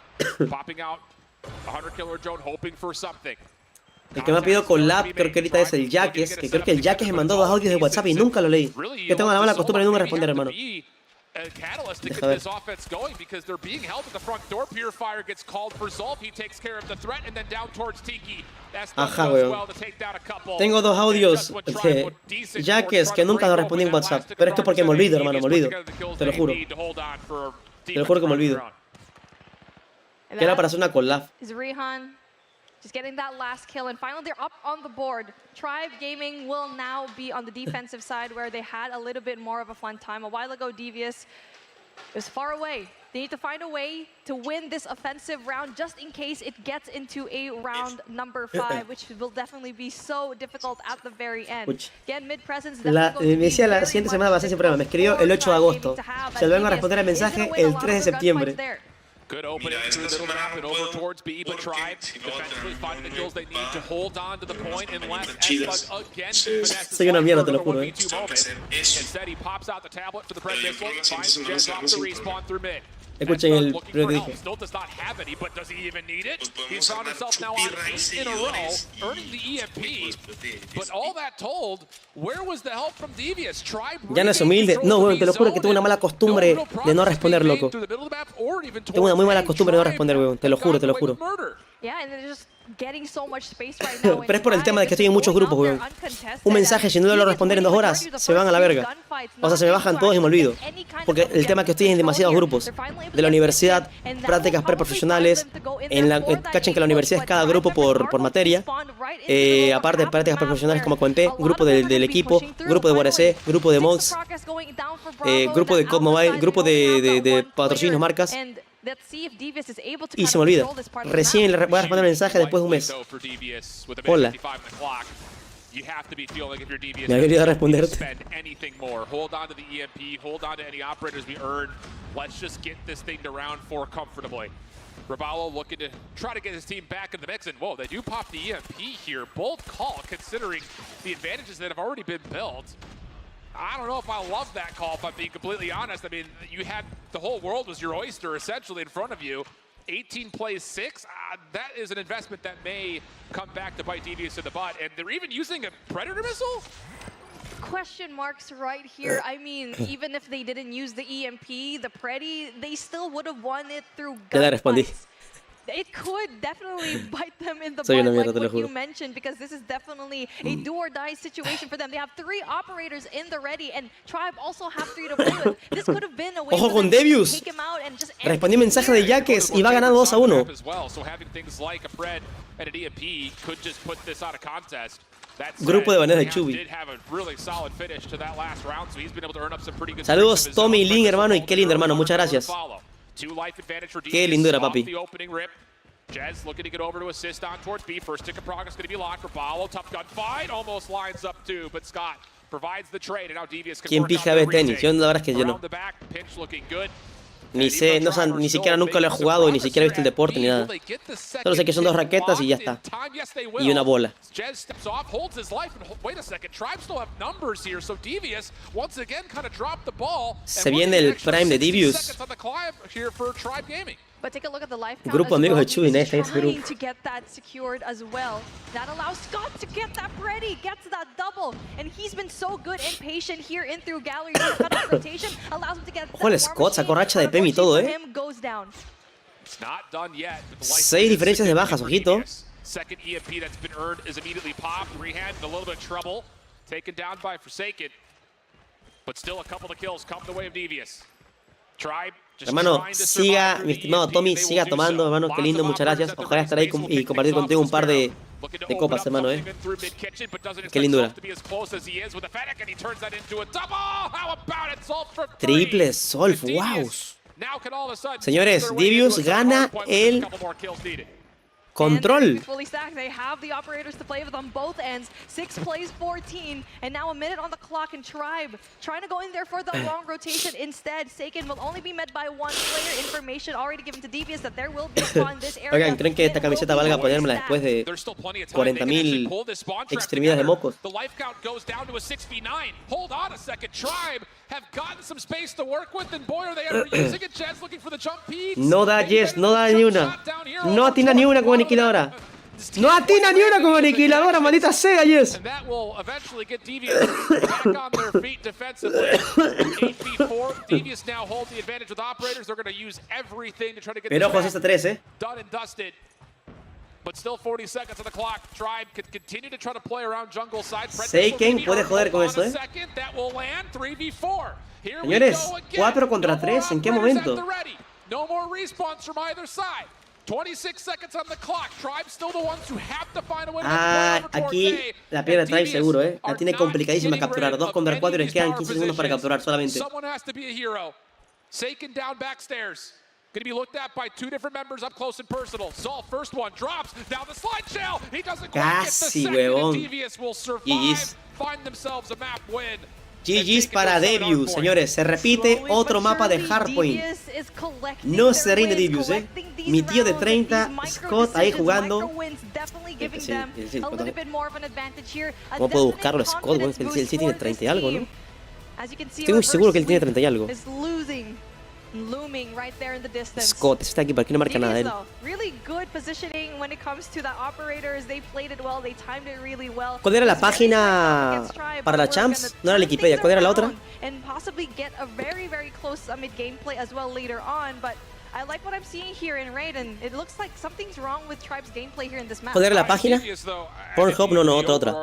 popping out a hunter killer drone, hoping for something. El que me ha pedido collab creo que ahorita es el Jaques, que creo que el Jaques me mandó 2 audios de WhatsApp y nunca lo leí. Que tengo la mala costumbre de nunca responder, hermano. Catalyst to get this offense going because they're being held at the front door. Purifier gets called for Zolf. He takes care of the threat and then down towards Tiki. Ajá, weón. Tengo 2 audios de Jaques que nunca lo respondí en WhatsApp. Pero es que porque me olvido, hermano, me olvido. Te lo juro. Te lo juro que me olvido. Que era para hacer una collab. Just getting that last kill, and finally they're up on the board. Tribe Gaming will now be on the defensive side where they had a little bit more of a fun time. A while ago, Devious is far away. They need to find a way to win this offensive round just in case it gets into a round number 5, which will definitely be so difficult at the very end. Again, mid-presence me decía la siguiente semana va a ser sin problema. Me escribió el 8 de agosto. Se lo vengo a responder el mensaje el 3 de septiembre. Good opening through the middle map and over towards B, but Tribe defensively finding the kills they need to hold on to the point unless Esbug again finesses soy una mierda, te lo juro, Instead, he pops out the tablet for the Pred missile, finds Jez off the respawn through mid. Escuchen el primero que dije. Still does not have any, but does he even need it? He's found himself now on 8 in a row, earning the EMP. But all that told, where was the help from Devious? Tribe ya no es humilde. No, weón, te lo juro que tengo una mala costumbre de no responder, loco. Tengo una muy mala costumbre de no responder, weón. Te lo juro, te lo juro. Pero es por el tema de que estoy en muchos grupos, weón. Un mensaje, si no lo logro responder en 2 horas, se van a la verga. O sea, se me bajan todos y me olvido. Porque el tema es que estoy en demasiados grupos. De la universidad, prácticas preprofesionales. Cachen que la universidad es cada grupo por materia. Aparte de prácticas preprofesionales como comenté, grupo del equipo, grupo de WRC, grupo de mods, grupo de COD Mobile, grupo de patrocinios, marcas. Y se me olvida. Recién le voy a responder el mensaje después de un mes. Hola. Me había olvidado responderte. Raballo looking to try to get his team back in the mix, and whoa, they do pop the EMP here. Bold call considering the advantages that have already been built. I don't know if I love that call, if I'm being completely honest. I mean, you had the whole world was your oyster essentially in front of you. 18 plays 6, that is an investment that may come back to bite Devious in the butt. And they're even using a Predator missile? Question marks right here. I mean, even if they didn't use the EMP, the Predi, they still would have won it through gunfights. it could definitely bite them in the Soy una butt, mierda, like te lo what you juro. mentioned, because this is definitely a do-or-die situation for them. They have 3 operators in the ready, and Tribe also have 3 to play with. This could have been a way Ojo for con them to Devious. take him out and just end Respondí un mensaje de Jaques y va ganando 2-1. As well, so having things like a Fred and an EMP could just put this out of contest. That Grupo de baneos de Rehab Chubby. did have a really solid finish to that last round, so he's been able to earn up some pretty good Saludos, streaks of his Tommy own. Lin, hermano, y qué lindo, hermano. Muchas gracias. Two life advantage for Qué DEVIOUS lindura, off papi. the opening rip. Jez looking to get over to assist on towards B. First tick of progress going to be locked for Paolo. Tough gun fight. Almost lines up too, but Scott provides the trade, and now DEVIOUS can ¿Quién work out pija the ve tenis? retake. Yo la verdad es que yo no. Around the back, pinch looking good. Ni sé, no, ni siquiera nunca lo he jugado y ni siquiera he visto el deporte ni nada. Solo sé que son 2 raquetas y ya está. Y una bola. Jez steps off, holds his life, and wait a second, Tribe still have numbers here, so DEVIOUS once again kind of dropped the ball. Se viene el prime de DEVIOUS. Here for Tribe Gaming. But take a look at the life count Grupo as amigos well. de Chubby, nice, thanks, Trying group. to get that secured as well. That allows Scott to get that ready, gets that double, and he's been so good and patient here in through gallery. Cut off rotation allows him to get Ojo el Scott, sacó racha de PM y todo, him goes down. It's not done yet. but the life 6 diferencias de bajas, for ojito. DEVIOUS. Second EMP that's been earned is immediately popped. Rehand in a little bit of trouble. Taken down by Forsaken. But still a couple of kills come the way of DEVIOUS. Tribe just Hermano, trying to siga, survive mi through estimado the Tommy, EMP. They siga will do tomando, so. hermano, qué Lots lindo, of muchas gracias. operators at the Ojalá estar ahí backspace will y kick compartir things off contigo un as par Sparrow. Looking to de open copas, up hermano, something in through mid-kitchen, but doesn't expect lindura. Salt to be as close as he is with a Fennec, and he turns that into a double. How about it, Salt for 3? Triple Solf, wow. Now can all of a sudden Señores, force their way DEVIOUS into a gana hard point with just a el couple more kills needed. control. Fully stacked. They have the operators to play with on both ends. 6 plays 14, and now a minute on the clock. And Tribe trying to go in there for the long rotation instead. Saken will only be met by 1 player. Information already given to DEVIOUS that there will be a spawn in this area. Oigan, ¿creen que esta camiseta valga ponérmela después de 40.000 extremidades de mocos? The life count goes down to a 6v9. Hold on a second. Tribe have gotten some space to work with, and boy, are they ever using it. Jez looking for the jump peaks. No da Jess, no da ni una. No atina ni una como aniquiladora. No atina ni una como aniquiladora, maldita sea, Jess. And that will eventually get DEVIOUS back on their feet defensively. 8v4. DEVIOUS now hold the advantage with operators. They're going to use everything to try to get Pero ojos this esta 3, done and dusted. But still 40 seconds on the clock. Tribe can continue to try to play around jungle side. Seiken puede joder con eso, That will land 3v4. Here Señores, we go again. 4 contra 3, ¿en qué momento? No more respawns from either side. 26 seconds on the clock. Tribe still the ones who have to find a way to Ah, aquí la pierde Tribe seguro, La tiene complicadísima capturar. 2 contra 4 y les quedan 15 segundos para capturar solamente. Someone has to be a hero. Seiken down backstairs. Going to be looked at by 2 different members up close and personal. Zol, first one, drops. Now the slide shell. He doesn't quite get the Casi, second. huevón. And DEVIOUS will survive. GG's. Find themselves a map win. GG's para DEVIOUS, señores. Se repite otro mapa de Hardpoint. No se rinde DEVIOUS, Mi tío de 30, Scott, ahí jugando. Sí, ¿cómo puedo buscarlo, Scott? Bueno, él sí tiene 30 y algo, ¿no? Estoy muy seguro que él tiene 30 y algo. Looming right there in the distance. Scott, está aquí, ¿por qué no marca nada de él? Really good positioning when it comes to the operators. They played it well. They timed it really well. ¿Cuál era la página para la Champs? No era la Wikipedia, ¿cuál era la otra? And possibly get a very, very close summit gameplay as well later on. But I like what I'm seeing here in Raid, and it looks like something's wrong with Tribe's gameplay here in this map. ¿Cuál era la página? Pornhub, no, otra.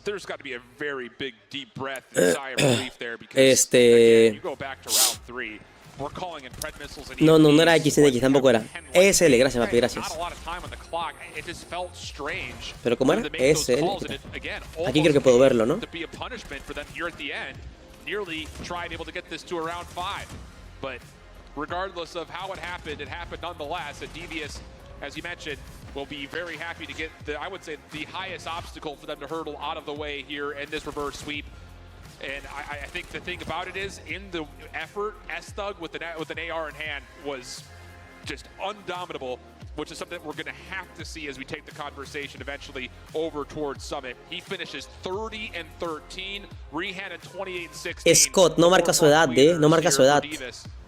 There's got to be a very big deep breath and sigh of relief there because again, you go back to round 3. We're calling in pred missiles and No, no era XNX, tampoco era. ESL, gracias, papi, gracias. Pero ¿cómo era? ESL. Aquí creo que puedo verlo, ¿no? Nearly tried able to get this to around 5, but regardless of how it happened nonetheless. And DEVIOUS, as you mentioned, will be very happy to get I would say the highest obstacle for them to hurdle out of the way here in this reverse sweep. And I think the thing about it is, in the effort, S-Thug with an AR in hand was just undominable, which is something that we're going to have to see as we take the conversation eventually over towards Summit. He finishes 30-13, Rehan at 28-16. Scott, no marca su edad, no marca su edad.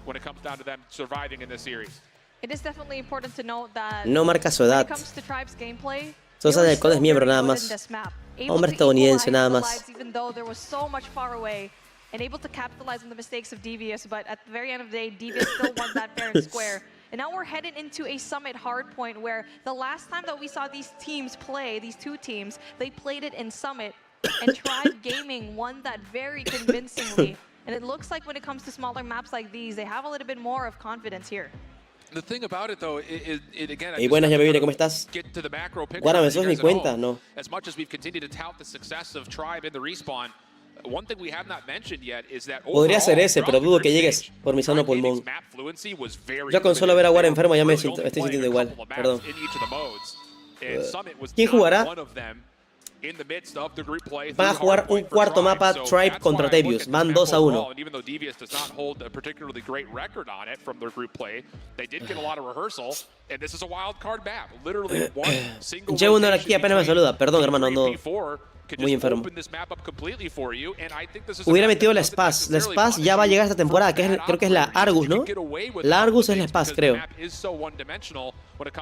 When it comes down to them surviving in this series. It is definitely important to note that no marca su edad. When it comes to Tribe's gameplay, Sosa del COD es miembro nada más. Hombre estadounidense nada más. Even though there was so much far away, and able to capitalize on the mistakes of DEVIOUS, but at the very end of the day, DEVIOUS still won that fair and square. And now we're headed into a Summit hardpoint where the last time that we saw these teams play, these two teams, they played it in Summit, and Tribe Gaming won that very convincingly. And it looks like when it comes to smaller maps like these, they have a little bit more of confidence here. The thing about it, though, it again, Hey, buenas, ya me vine, ¿cómo estás? get to the macro picture. Guárdame, for ¿eso you es mi guys at cuenta? home. No. As much as we've continued to tout the success of Tribe in the respawn, one thing we have not mentioned yet is that Podría ser overall, ese, pero throughout dudo the que group llegues stage, por mi sano Tribe Gaming's pulmón. map fluency was very Yo con solo ver a War enfermo ya me really only estoy playing sintiendo a igual. couple of maps Perdón. in each of the modes. And Summit was ¿Quién not jugará? one of them in the midst of the group play Van a through jugar un hardpoint for cuarto Tribe. mapa So Tribe that's contra why I look Devious. at this Van map 2-1. overall, and even though Devious does not hold a particularly great record on it from their group play, they did get a lot of rehearsal, and this is a wild card map. Literally one single Llevo una hora aquí, rotation apenas me between saluda. Perdón, hermano, ando P4 could muy just enfermo. open this map up completely for you, and I think this is a Hubiera map metido that la doesn't Spaz. La necessarily Spaz ya va a llegar esta temporada, que es, creo que es la Argus, ¿no? La Argus es la Spaz, creo.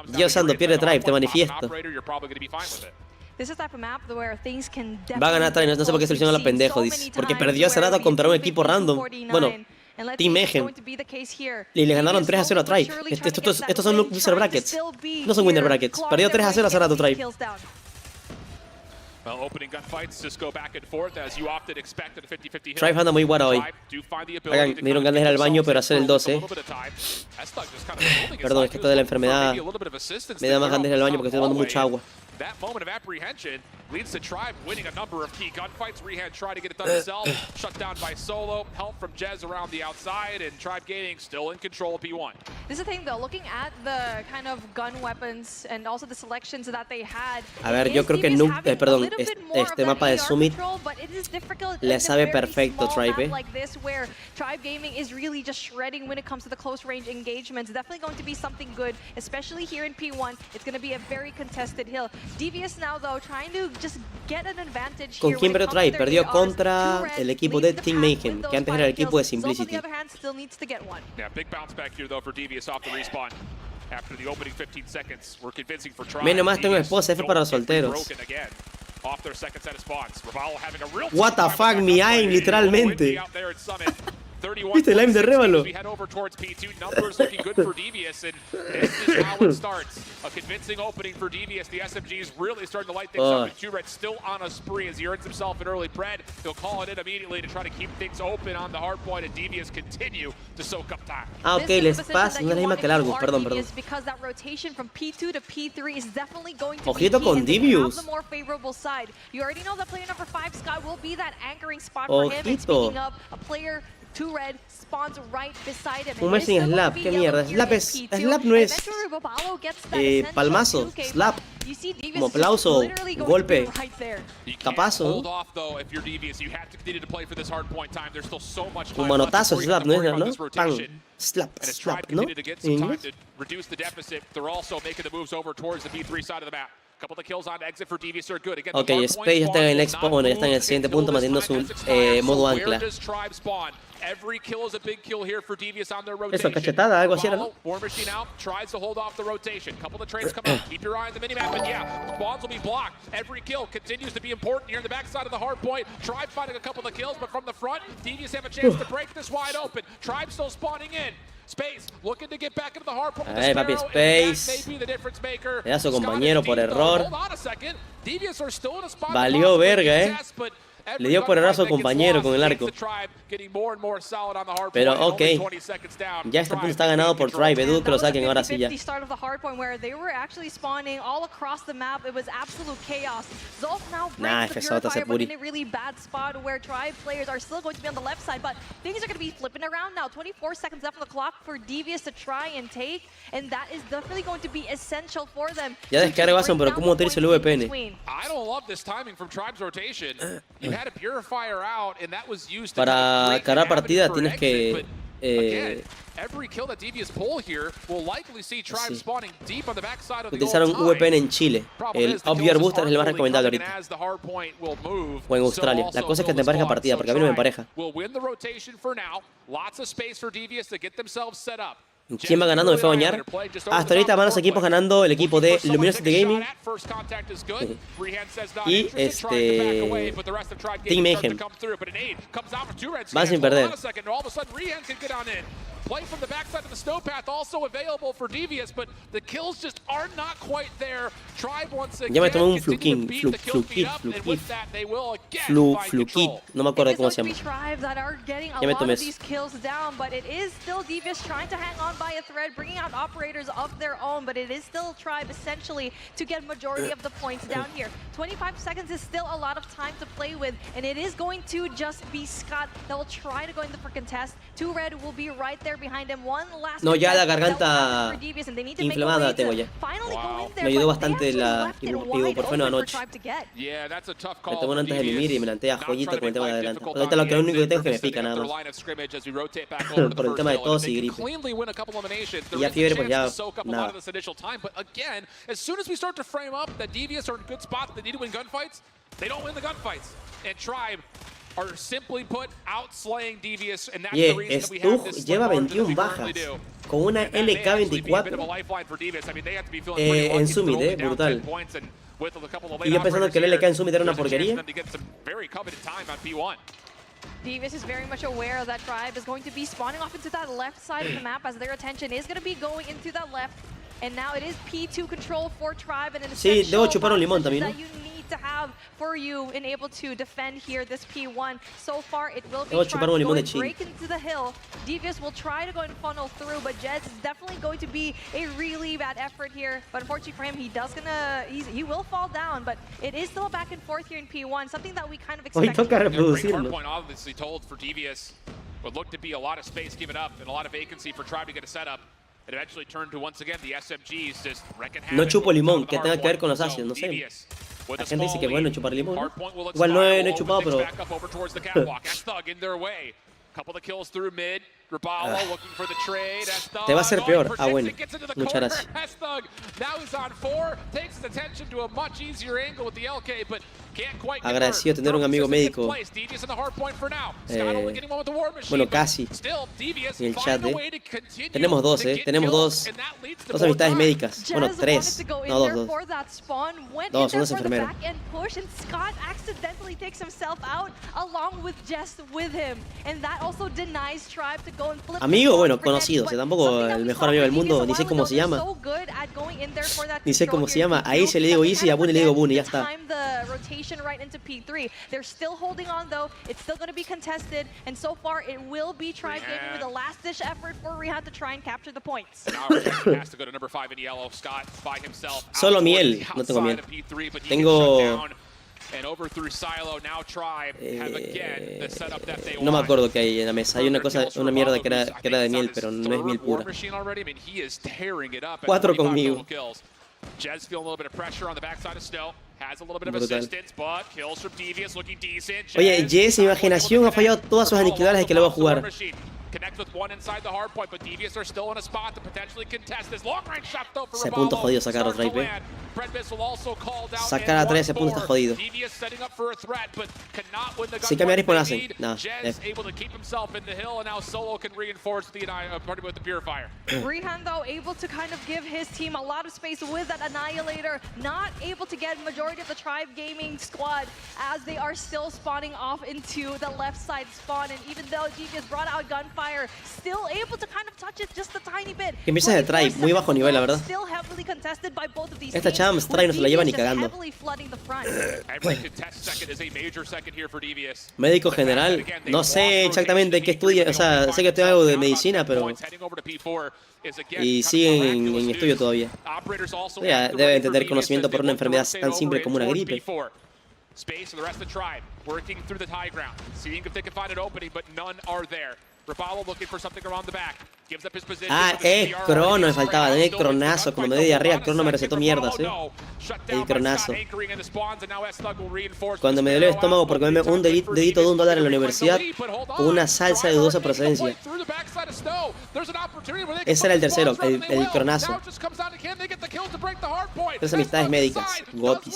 Dios santo, pierde Tribe, te manifiesto. This is the type of map where things can Va a ganar Tribe, no sé por qué seleccionó a la pendejo, dice. Porque perdió hace rato contra un equipo random. Bueno, Team Mayhem. Y le ganaron 3-0 a Tribe. Estos son loser brackets. No son winner brackets. Perdió 3-0 hace rato Tribe. Well, opening gunfights just go back and forth as you often expect at a 50-50 Tribe anda muy guara hoy. Hagan, me dieron ganas de ir al baño, pero hacer el 12. Perdón, es que esto de la enfermedad me da más ganas de ir al baño porque estoy tomando mucha agua. That moment of apprehension leads to Tribe winning a number of key gunfights. Rehan tried to get it done himself, shut down by Solo, help from Jez around the outside, and Tribe Gaming still in control of P1. This is the thing though, looking at the kind of gun weapons and also the selections that they had. A ver, yo creo que perdón, este mapa de Summit le sabe perfecto Tribe, Like this where Tribe Gaming is really just shredding when it comes to the close range engagements. Definitely going to be something good, especially here in P1. It's going to be a very contested hill. Devious now though trying to just get an advantage here. ¿Con quién perdió Tribe? Perdió contra el equipo de Team Mayhem, que antes era el equipo de Simplicity. Yeah, big bounce back here though for Devious off the respawn. After the opening 15 seconds, we're convincing for Tribe. Menos más tengo esposa, F para los solteros. Off their second set of spawns. Revalo having a real What the fuck, mi aim, literalmente. ¿Viste el aim de Revalo? We head over towards P2. Numbers looking good for Devious, and this is how it starts. A convincing opening for Devious. The SMGs really starting to light things up. And Juret still on a spree as he earns himself an early bread. He'll call it in immediately to try to keep things open on the hard point, and Devious continue to soak up time. Ah, ok, les pasa, no es la misma que largo, perdón. Because that rotation from P2 to P3 is definitely going to Ojito be con Devious. the more favorable side. You already know that player number 5, Scott, will be that anchoring spot for him. And speaking of a player 2 red spawns right beside him. Un sin slap, qué mierda. Slap no es palmazo, slap. Como aplauso, golpe, capazo. Un manotazo, slap, ¿no es? ¿No? Pan, slap, slap, ¿no? En inglés. Ok, Space ya está en el expo, bueno, ya está en el siguiente punto manteniendo su modo ancla. Eso, cachetada, algo así era, ¿no? War Machine out, tries to hold off the rotation. Couple of trades come out. Keep your eye on the minimap, and yeah, spawns will be blocked. Every kill continues to be important here in the backside of the hard point. Tribe finding a couple of kills, but from the front, Devious have a chance to break this wide open. Tribe still spawning in. Space looking to get back into the hard point. Papi, Space. Le da su compañero por error. Valió verga, Le dio por error a su compañero con el arco. Pero ok, ya este punto está ganado por Tribe. Dudo que lo saquen ahora sí ya. Nah, FSO hace puri. Ya descarga Watson, pero ¿cómo utiliza el VPN? Para cargar partida tienes que utilizaron un VPN en Chile. El Obviar Booster es el más recomendable ahorita. O en Australia. La cosa es que te empareja partida, porque a mí no me empareja. ¿Quién va ganando? Me fue a bañar. Hasta ahorita van los equipos ganando el equipo de Luminosity Gaming y Team Mayhem. Van sin perder. Play from the backside of the snowpath also available for Devious, but the kills just are not quite there. Tribe once again Ya me tomé un continue to fluquín, beat the kill feed up, and with that they will again find control. No me acuerdo cómo se llama. Tribe that are getting a Ya me lot tomé of eso. these kills down, but it is still Devious trying to hang on by a thread, bringing out operators of their own, but it is still Tribe essentially to get majority of the points down here. 25 seconds is still a lot of time to play with, and it is going to just be Scott that will try to go in for contest. 2 Red will be right there behind him. One last No, ya la garganta inflamada la tengo ya. Me ayudó bastante el ibuprofeno anoche. Me tomé uno antes de mimir y me lanté a joyita con el tema de la garganta. Ahorita lo único que tengo es que me pica nada más. Por el tema de tos y gripe. Y ya fiebre pues ya nada. As soon as we start to frame up that Devious are in good spots, they need to win gunfights, they don't win the gunfights. And Tribe are simply put outslaying Devious, and that's the reason that we have this lleva 21 bajas con una LK24 en Summit, brutal. Y yo pensando que el LK en Summit era una porquería. Devious is very much aware that Tribe is going to be spawning off into that left side of the map as their attention is going to be going into that left. And now it is P2 control for Tribe and an Sí, debo chupar un limón también, that you need to have for you and able to defend here this P1. So far it will be Tribe going to break into the hill. Devious will try to go and funnel through, but Jez is definitely going to be a really bad effort here. But unfortunately for him, he will fall down, but it is still a back and forth here in P1, something that we kind of expect. Hardpoint obviously told for Devious would look to be a lot of space given up and a lot of vacancy for Tribe to get a setup. It eventually turned to once again the SMGs just wrecking havoc. No chupo limón, que tenga que ver con los ácidos, no sé. La gente dice que es bueno chupar limón, ¿no? Igual no he chupado, pero... Couple of kills through mid. Rapalo looking for the trade. Te va a ser peor. Ah, bueno. Muchas gracias. Now he's on 4. Takes his attention to a much easier angle with the LK, but can't quite agradecido tener un amigo médico. Bueno, casi. En el chat, Tenemos dos, Tenemos dos amistades médicas. Bueno, 3. No, 2. 2, son 2 enfermeros. Amigo, bueno, conocido. Tampoco el mejor amigo del mundo. Ni sé cómo se llama. Ni sé cómo se llama. A Easy le digo Easy, a Boone le digo Boone y ya está. Right into P3. They're still holding on though. It's still going to be contested, and so far it will be Tribe Gaming with a last-ditch effort for Rehan to try and capture the points. Has to go to number 5 in yellow. Scott by himself. Solo miel, no tengo miel. Tengo. And over through Silo, now Tribe have again the setup that they no me acuerdo que hay en la mesa. Hay una cosa, una mierda que era de miel, pero no es miel pura. 4 conmigo. Jez feeling a little bit of pressure on the backside of Snow. Has a little bit of assistance, but kills from Devious looking decent. Oye, Jez, imaginación, ha fallado todas sus aniquiladores de que lo va a jugar. Connect with one inside the hard point, but Devious are still in a spot to potentially contest this long range shot though for Ese punto jodido sacar otra IP. Sacar a 3, ese punto está jodido. Si cambia respawn lo hacen. Nada. Rehan though able to kind of give his team a lot of space with that Annihilator, not able to get majority of the Tribe Gaming squad as they are still spawning off into the left side spawn, and even though Devious brought out gunfire, still able to kind of touch it just a tiny bit. Que empieza de Tribe, muy bajo nivel la verdad. Still heavily contested by both of these Esta Champs Tribe no se la lleva ni cagando. Médico general, no sé exactamente qué estudia, o sea, sé que estudia algo de medicina, pero... Y siguen en estudio todavía. Ya, debe tener conocimiento por una enfermedad tan simple como una gripe. Space for the rest of the Tribe, working through the high ground, seeing if they can find an opening, but none are there. Rapalo looking for something around the back. Gives up his position. Ah, Crono me faltaba, el cronazo, como me dio diarrea, Crono me recetó mierdas, El cronazo. Cuando me dolió el estómago por comerme un dedito de $1 en la universidad con una salsa de dudosa procedencia. Ese era el tercero, el cronazo. 3 amistades médicas, Gotis.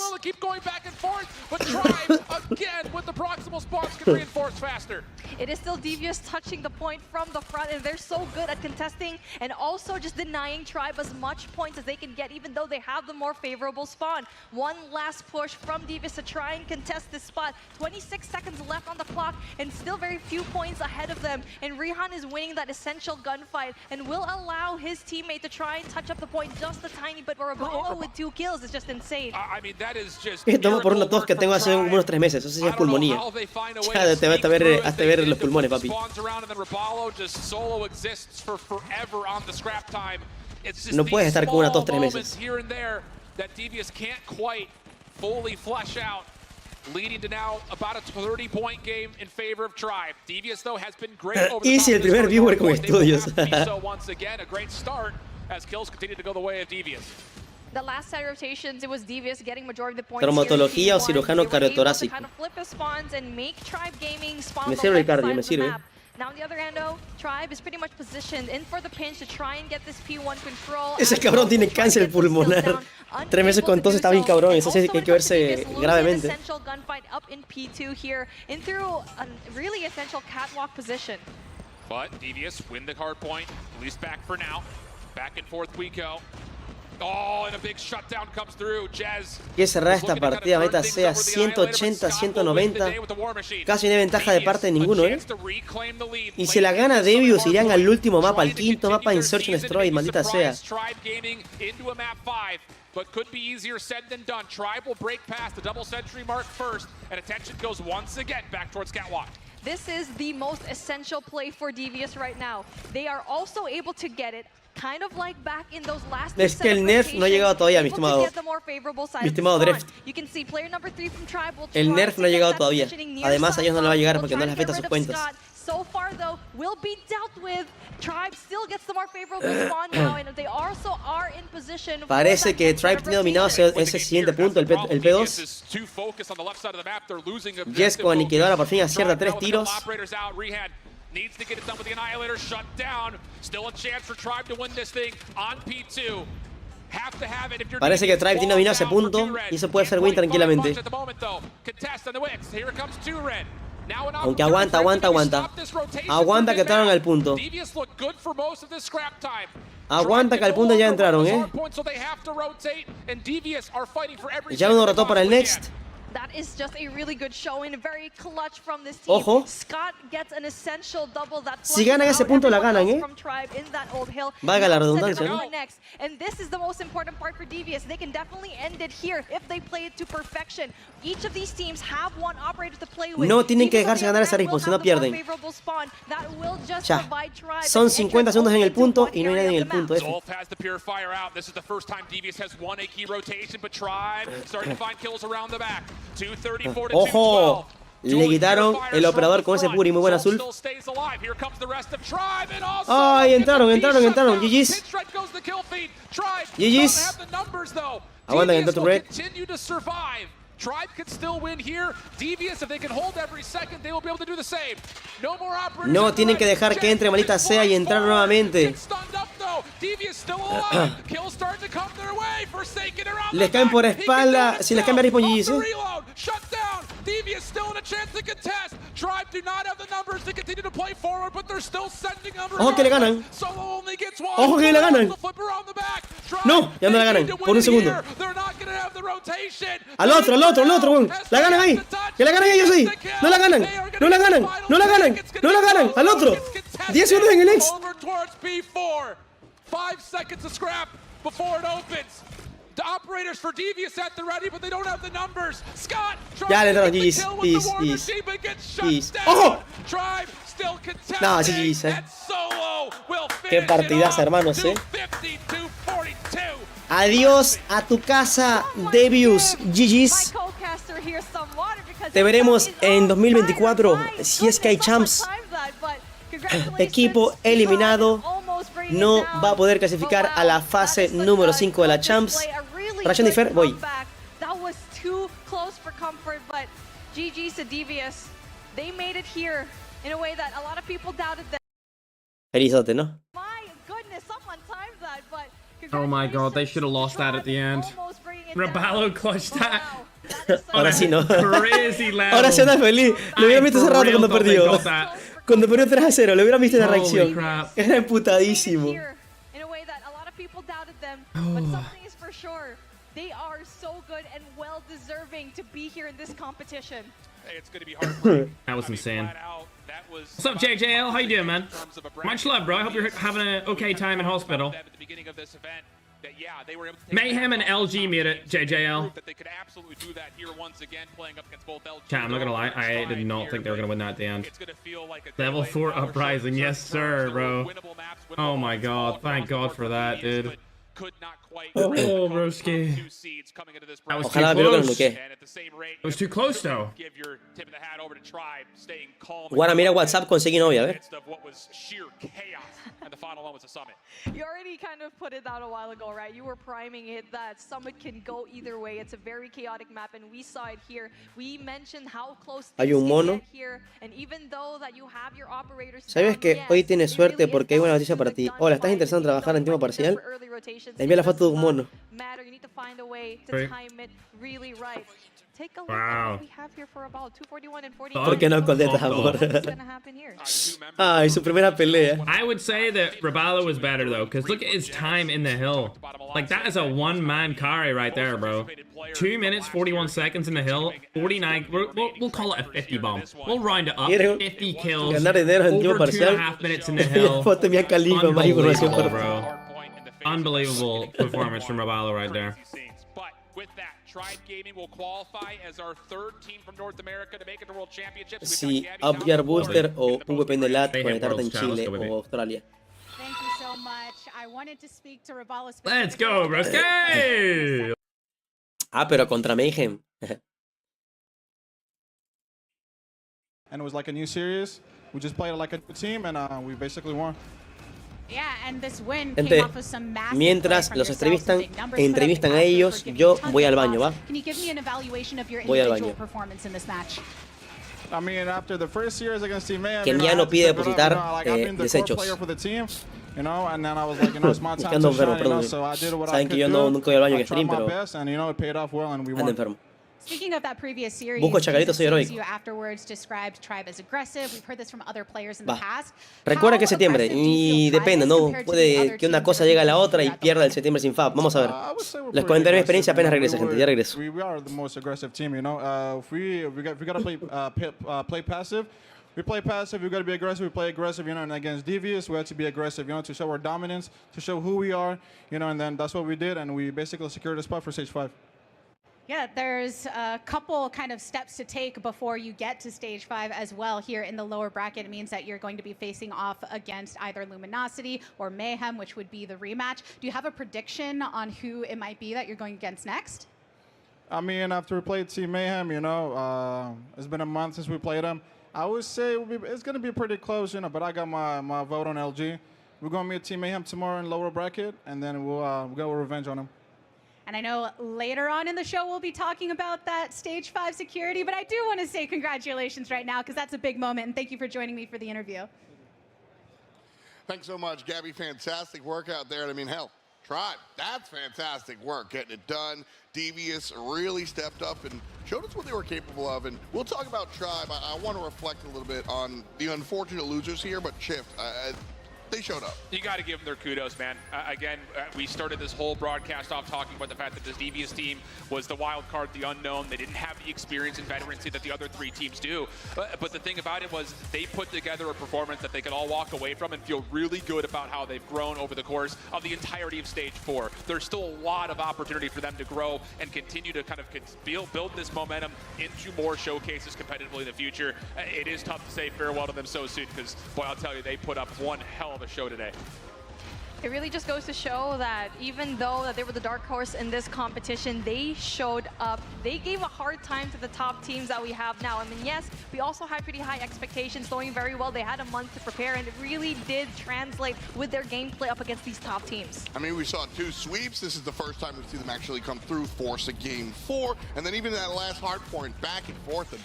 It is still Devious touching the point from the front, and they're so good at contesting and also just denying Tribe as much points as they can get, even though they have the more favorable spawn. One last push from Devious to try and contest this spot. 26 seconds left on the clock, and still very few points ahead of them. And Rehan is winning that essential essential gunfight and will allow his teammate to try and touch up the point just a tiny bit. But Rabalo with 2 kills is just insane. I mean, that is just Tomo por una tos que tengo hace unos 3 meses. Eso sí es pulmonía. Ya te va hasta ver los pulmones, papi. No puedes estar con una tos 3 meses. Leading to now about a 30-point game in favor of Tribe. Devious, though, has been great over the Easy, el primer viewer con estudios. So once again, a great start as kills continue to go the way of Devious. The last set of rotations, it was Devious getting majority of the points. Traumatología o cirujano cardiotorácico. Kind of flip the spawns and make Tribe Gaming spawn Me sirve el cardio, me sirve. Now on the other hand, though, Tribe is pretty much positioned in for the pinch to try and get this P1 control. Ese cabrón tiene cáncer pulmonar. 3 meses con tos está bien cabrón. Eso sí hay que verse gravemente. Essential gunfight up in P2 here, in through a really essential catwalk position. But Devious win the hard point, at least back for now. Back and forth we go. Oh, and a big shutdown comes through. Jez. Quiere cerrar esta partida, meta sea 180, 190. Casi no hay ventaja de parte de ninguno, ¿eh? Y si la gana Devious, irían al último mapa, al quinto mapa de Insurgent Destroy, maldita sea. But could be easier said than done. Tribe will break past the double century mark first, and attention goes once again back towards Catwalk. This is the most essential play for Devious right now. They are also able to get it. Kind of like back in those last es que el nerf no ha llegado todavía, mi estimado Drift. El nerf no ha llegado todavía. Además, a ellos no le va a llegar porque no les afecta sus cuentas. So far, though, will be dealt with. Tribe still gets the more favorable spawn now, and they also are in position. Parece que Tribe tiene dominado ese siguiente punto, el P2. Jez con aniquiladora por fin acierta 3 tiros. Needs to get it done with the Annihilator shut down. Still a chance for Tribe to win this thing on P2. Have to have it if you're Parece que Tribe tiene dominado ese punto y eso puede ser win tranquilamente. Aunque aguanta. Aguanta que entraron al punto. Aguanta que al punto ya entraron, Ya uno rotó para el next. That is just a really good showing, very clutch from this team. Ojo. Scott gets an essential double that si ganan ese punto la ganan, from Tribe in that old hill. Valga la redundancia, ¿no? And this is the most important part for Devious. They can definitely end it here if they play it to perfection. Each of these teams have one operator to play with. No tienen que dejarse ganar esa respawn, si no pierden. Ya. Son 50 segundos en el punto y no hay nadie en el punto F. Has the purifier out. This is the first time Devious has won a key rotation, but Tribe starting to find kills around the back. ¡Ojo! Le quitaron el operador con ese puri, muy buena azul. ¡Ay! Entraron. GG's. GG's. Aguanta que entró tu red. Tribe could still win here. Devious, if they can hold every second, they will be able to do the same. No more operators. No tienen que dejar que entre, maldita sea, y entrar nuevamente. Les caen por espalda. Si les cambia respawn, GG's, Devious still in a chance to contest. Tribe do not have the numbers to continue to play forward, but they're still sending them. Ojo que le ganan. Solo only gets one. Ojo que le ganan. No, ya no la ganan. Por un segundo. Al otro, weón. La ganan ahí. Que la ganan ellos ahí. No la ganan. Al otro. 10 segundos en el next. 5 seconds to scrap before it opens. The operators for Devious at the ready, but they don't have the numbers. Scott ya le entraron GG's. ¡Ojo! No, GG's, Qué partidaza, hermanos, Adiós a tu casa, Devious. GG's. Te veremos en 2024 si es que hay champs. Equipo eliminado no va a poder clasificar a la fase número 5 de la champs. Reacción de Fer, voy. That was too close for comfort, but GG's to Devious. They made it here in a way that a lot of people doubted them. Felizote, ¿no? My goodness, someone timed that, but oh my god, they should have lost that at the end. Rabalo clutched that. Ahora sí no. Crazy level. Ahora sí anda feliz. Lo hubieran visto hace rato cuando perdió. Cuando perdió 3-0, lo hubieran visto en la reacción. Era emputadísimo. They are so good and well deserving to be here in this competition. Hey, it's going to be hard. That was insane. What's up, JJL? How you doing, man? Much love, bro. I hope you're having an okay time in hospital. Mayhem and LG made it, JJL. Chat, I'm not gonna lie, I did not think they were gonna win that at the end. Level 4 Uprising, yes sir, bro. Oh my god, thank god for that, dude. Oh, broski. That was too close. It was too close, though. Guara, mira WhatsApp, conseguí novia, a ver. You already kind of put it out a while ago, right? You were priming it that Summit can go either way. It's a very chaotic map, and we saw it here. We mentioned how close Hay un mono. here, and even though that you have your operators. ¿Sabes que hoy tienes suerte porque hay buena noticia para ti? Hola, ¿estás interesado en trabajar en tiempo parcial? Te envío la foto de un mono. You need to find a way to time it really right. Take a look at what we have here for about 241 and 40. ¿Por qué no contestas, amor? Ay, su primera pelea. I would say that Rabalo was better, though, because look at his time in the hill. Like, that is a one-man carry right there, bro. 2 minutes, 41 seconds in the hill, 49... We'll call it a 50 bomb. We'll round it up. 50 kills, over 2.5 minutes in the hill. Unbelievable, bro. Unbelievable performance from Rabalo right there. Si Upgear Booster o VP Lat conectarte en Chile o Australia. Let's go, broski! Ah, pero contra Mayhem. And it was like a new series. We just played like a team and we basically won. Gente, mientras los entrevistan a ellos, yo voy al baño, ¿va? Voy al baño. Keniano pide depositar desechos. Buscando enfermo, perdón. Saben que yo nunca voy al baño en stream, pero ando enfermo. Speaking of that previous series, Busco Chacarito, soy heroico. you afterwards described Tribe as aggressive. We've heard this from other players in the past. Recuerda que es septiembre y depende, ¿no? Puede que una cosa llegue a la otra y pierda el septiembre sin FAB. Vamos a ver. Les comentaré mi experiencia apenas regrese, gente. Ya regreso. We are the most aggressive team, you know. We gotta play passive. We play passive, we gotta be aggressive, we play aggressive, you know, and against DEVIOUS, we have to be aggressive, you know, to show our dominance, to show who we are, you know, and then that's what we did, and we basically secured a spot for Stage 5. Yeah, there's a couple kind of steps to take before you get to Stage 5 as well. Here in the lower bracket, it means that you're going to be facing off against either Luminosity or Mayhem, which would be the rematch. Do you have a prediction on who it might be that you're going against next? I mean, after we played Team Mayhem, you know, it's been a month since we played them. I would say it's going to be pretty close, you know, but I got my vote on LG. We're going to meet Team Mayhem tomorrow in lower bracket, and then we'll go revenge on them. And I know later on in the show we'll be talking about that Stage 5 security, but I do want to say congratulations right now because that's a big moment, and thank you for joining me for the interview. Thanks so much, Gabby. Fantastic work out there. I mean, hell, Tribe, that's fantastic work getting it done. DEVIOUS really stepped up and showed us what they were capable of. And we'll talk about Tribe. I want to reflect a little bit on the unfortunate losers here, but Chift, they showed up. You got to give them their kudos, man. Again, we started this whole broadcast off talking about the fact that this DEVIOUS team was the wild card, the unknown. They didn't have the experience and veterancy that the other three teams do. But the thing about it was they put together a performance that they could all walk away from and feel really good about how they've grown over the course of the entirety of Stage 4. There's still a lot of opportunity for them to grow and continue to kind of build this momentum into more showcases competitively in the future. It is tough to say farewell to them so soon because, boy, I'll tell you, they put up one hell of a show today. It really just goes to show that even though that they were the dark horse in this competition, they showed up. They gave a hard time to the top teams that we have now. I mean, yes, we also had pretty high expectations, doing very well. They had a month to prepare, and it really did translate with their gameplay up against these top teams. I mean, we saw 2 sweeps. This is the first time we see them actually come through, force a game 4, and then even that last hard point, back and forth,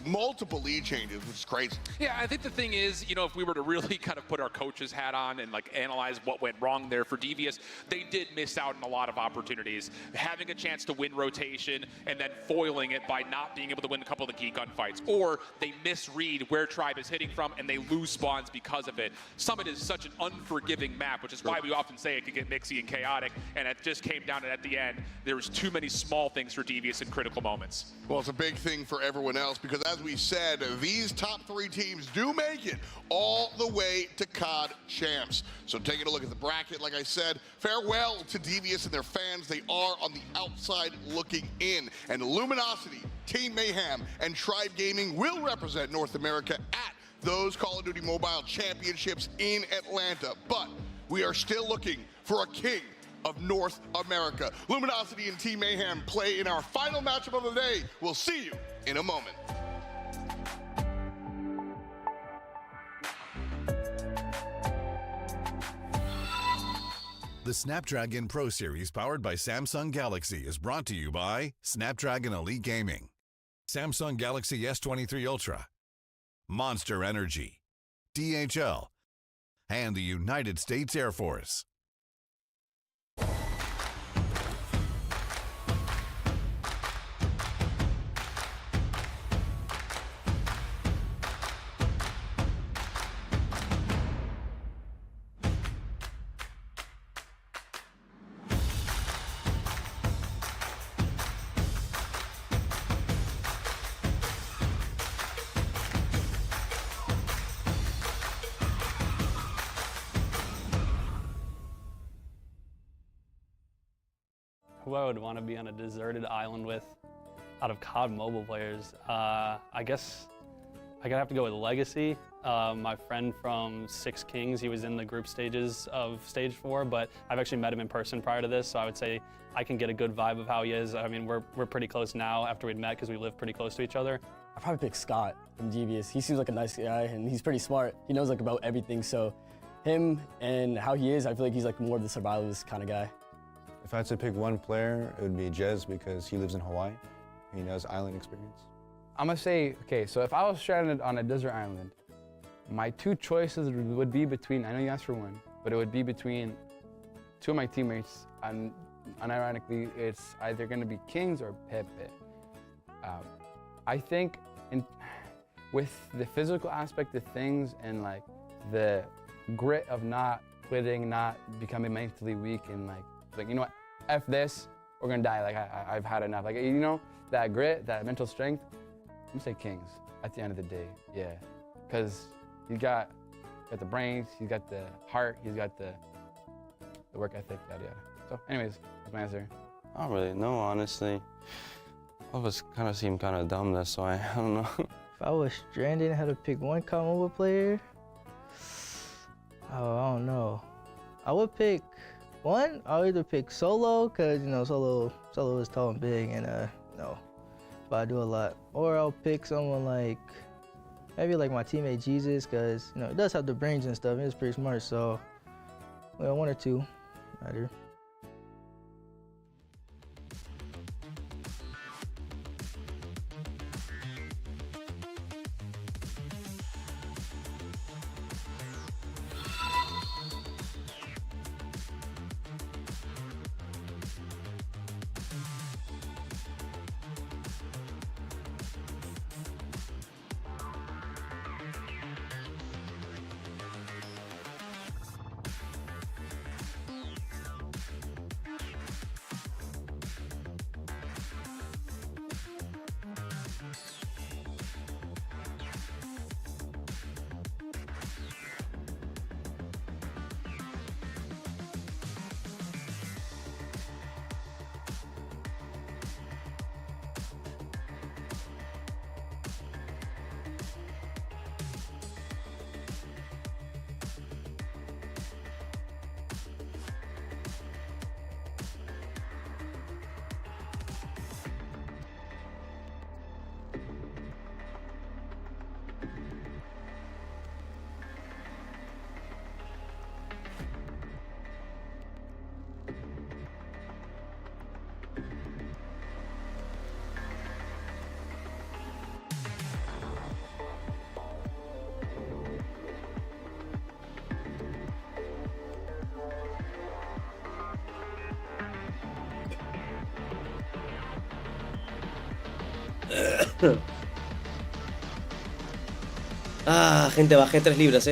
multiple lead changes, which is crazy. Yeah, I think the thing is, you know, if we were to really kind of put our coach's hat on and like analyze what went wrong there for Devious. They did miss out on a lot of opportunities, having a chance to win rotation and then foiling it by not being able to win a couple of the key gunfights, or they misread where Tribe is hitting from and they lose spawns because of it. Summit is such an unforgiving map, which is why we often say it could get mixy and chaotic, and it just came down to, at the end, there was too many small things for Devious in critical moments. Well, it's a big thing for everyone else because, as we said, these top 3 teams do make it all the way to COD Champs. So taking a look at the bracket, like I said, farewell to Devious and their fans. They are on the outside looking in. And Luminosity, Team Mayhem, and Tribe Gaming will represent North America at those Call of Duty Mobile Championships in Atlanta. But we are still looking for a king of North America. Luminosity and Team Mayhem play in our final matchup of the day. We'll see you in a moment. The Snapdragon Pro Series powered by Samsung Galaxy is brought to you by Snapdragon Elite Gaming, Samsung Galaxy S23 Ultra, Monster Energy, DHL, and the United States Air Force. Who I would want to be on a deserted island with out of COD mobile players, I guess I'm gonna have to go with Legacy. My friend from Six Kings, he was in the group stages of Stage 4, but I've actually met him in person prior to this, so I would say I can get a good vibe of how he is. I mean, we're pretty close now after we'd met because we live pretty close to each other. I'd probably pick Scott from Devious. He seems like a nice guy, and he's pretty smart. He knows like about everything, so him and how he is, I feel like he's like more of the survivalist kind of guy. If I had to pick one player, it would be Jez because he lives in Hawaii. He knows island experience. I'm gonna say, okay, so if I was stranded on a desert island, my 2 choices would be between, I know you asked for one, but it would be between 2 of my teammates, and unironically, it's either gonna be Kings or Pepe. I think with the physical aspect of things and like the grit of not quitting, not becoming mentally weak and like, you know what, F this, we're gonna die, like I've had enough. Like, you know, that grit, that mental strength, I'm gonna say Kings at the end of the day, yeah. Because he's got the brains, he's got the heart, he's got the work ethic, yada yada. So anyways, that's my answer. I don't really know, honestly. All of us kind of seem kind of dumb, that's why, I don't know. If I was stranded and had to pick one COD mobile player, oh, I don't know. I would pick one. I'll either pick Solo, cause you know Solo is tall and big, and but I do a lot. Or I'll pick someone like maybe like my teammate Jesus, cause you know he does have the brains and stuff. And he's pretty smart, so well, 1 or 2, either. Ah, gente, bajé 3 libras,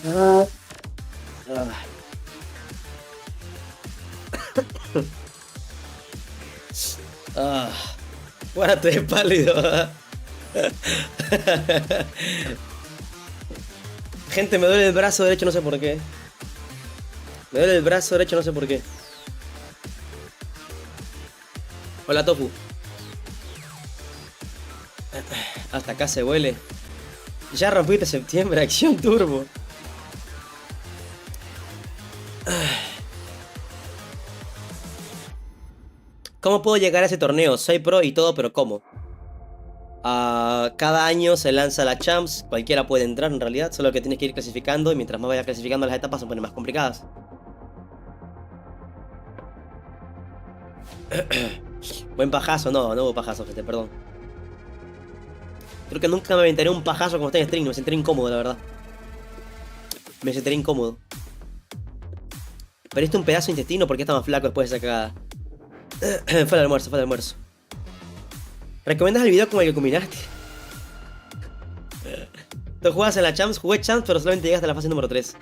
Ah. Ah. Bueno, estoy pálido. Gente, me duele el brazo derecho, no sé por qué. Me duele el brazo derecho, no sé por qué. Hola, Tofu. Hasta acá se huele. Ya rompiste septiembre, acción turbo. ¿Cómo puedo llegar a ese torneo? Soy pro y todo, pero ¿cómo? Cada año se lanza la CHAMPS. Cualquiera puede entrar en realidad. Solo que tienes que ir clasificando. Y mientras más vayas clasificando las etapas se ponen más complicadas. Buen pajazo. No hubo pajazo, gente, perdón. Creo que nunca me aventaré un pajazo como está en stream. Me sentiré incómodo, la verdad. Me sentiré incómodo. Perdiste un pedazo de intestino porque está más flaco después de esa cagada. Fue el almuerzo, fue el almuerzo. ¿Recomiendas el video con el que combinaste? ¿Tú juegas en la CHAMPS? Jugué CHAMPS, pero solamente llegaste a la fase número 3.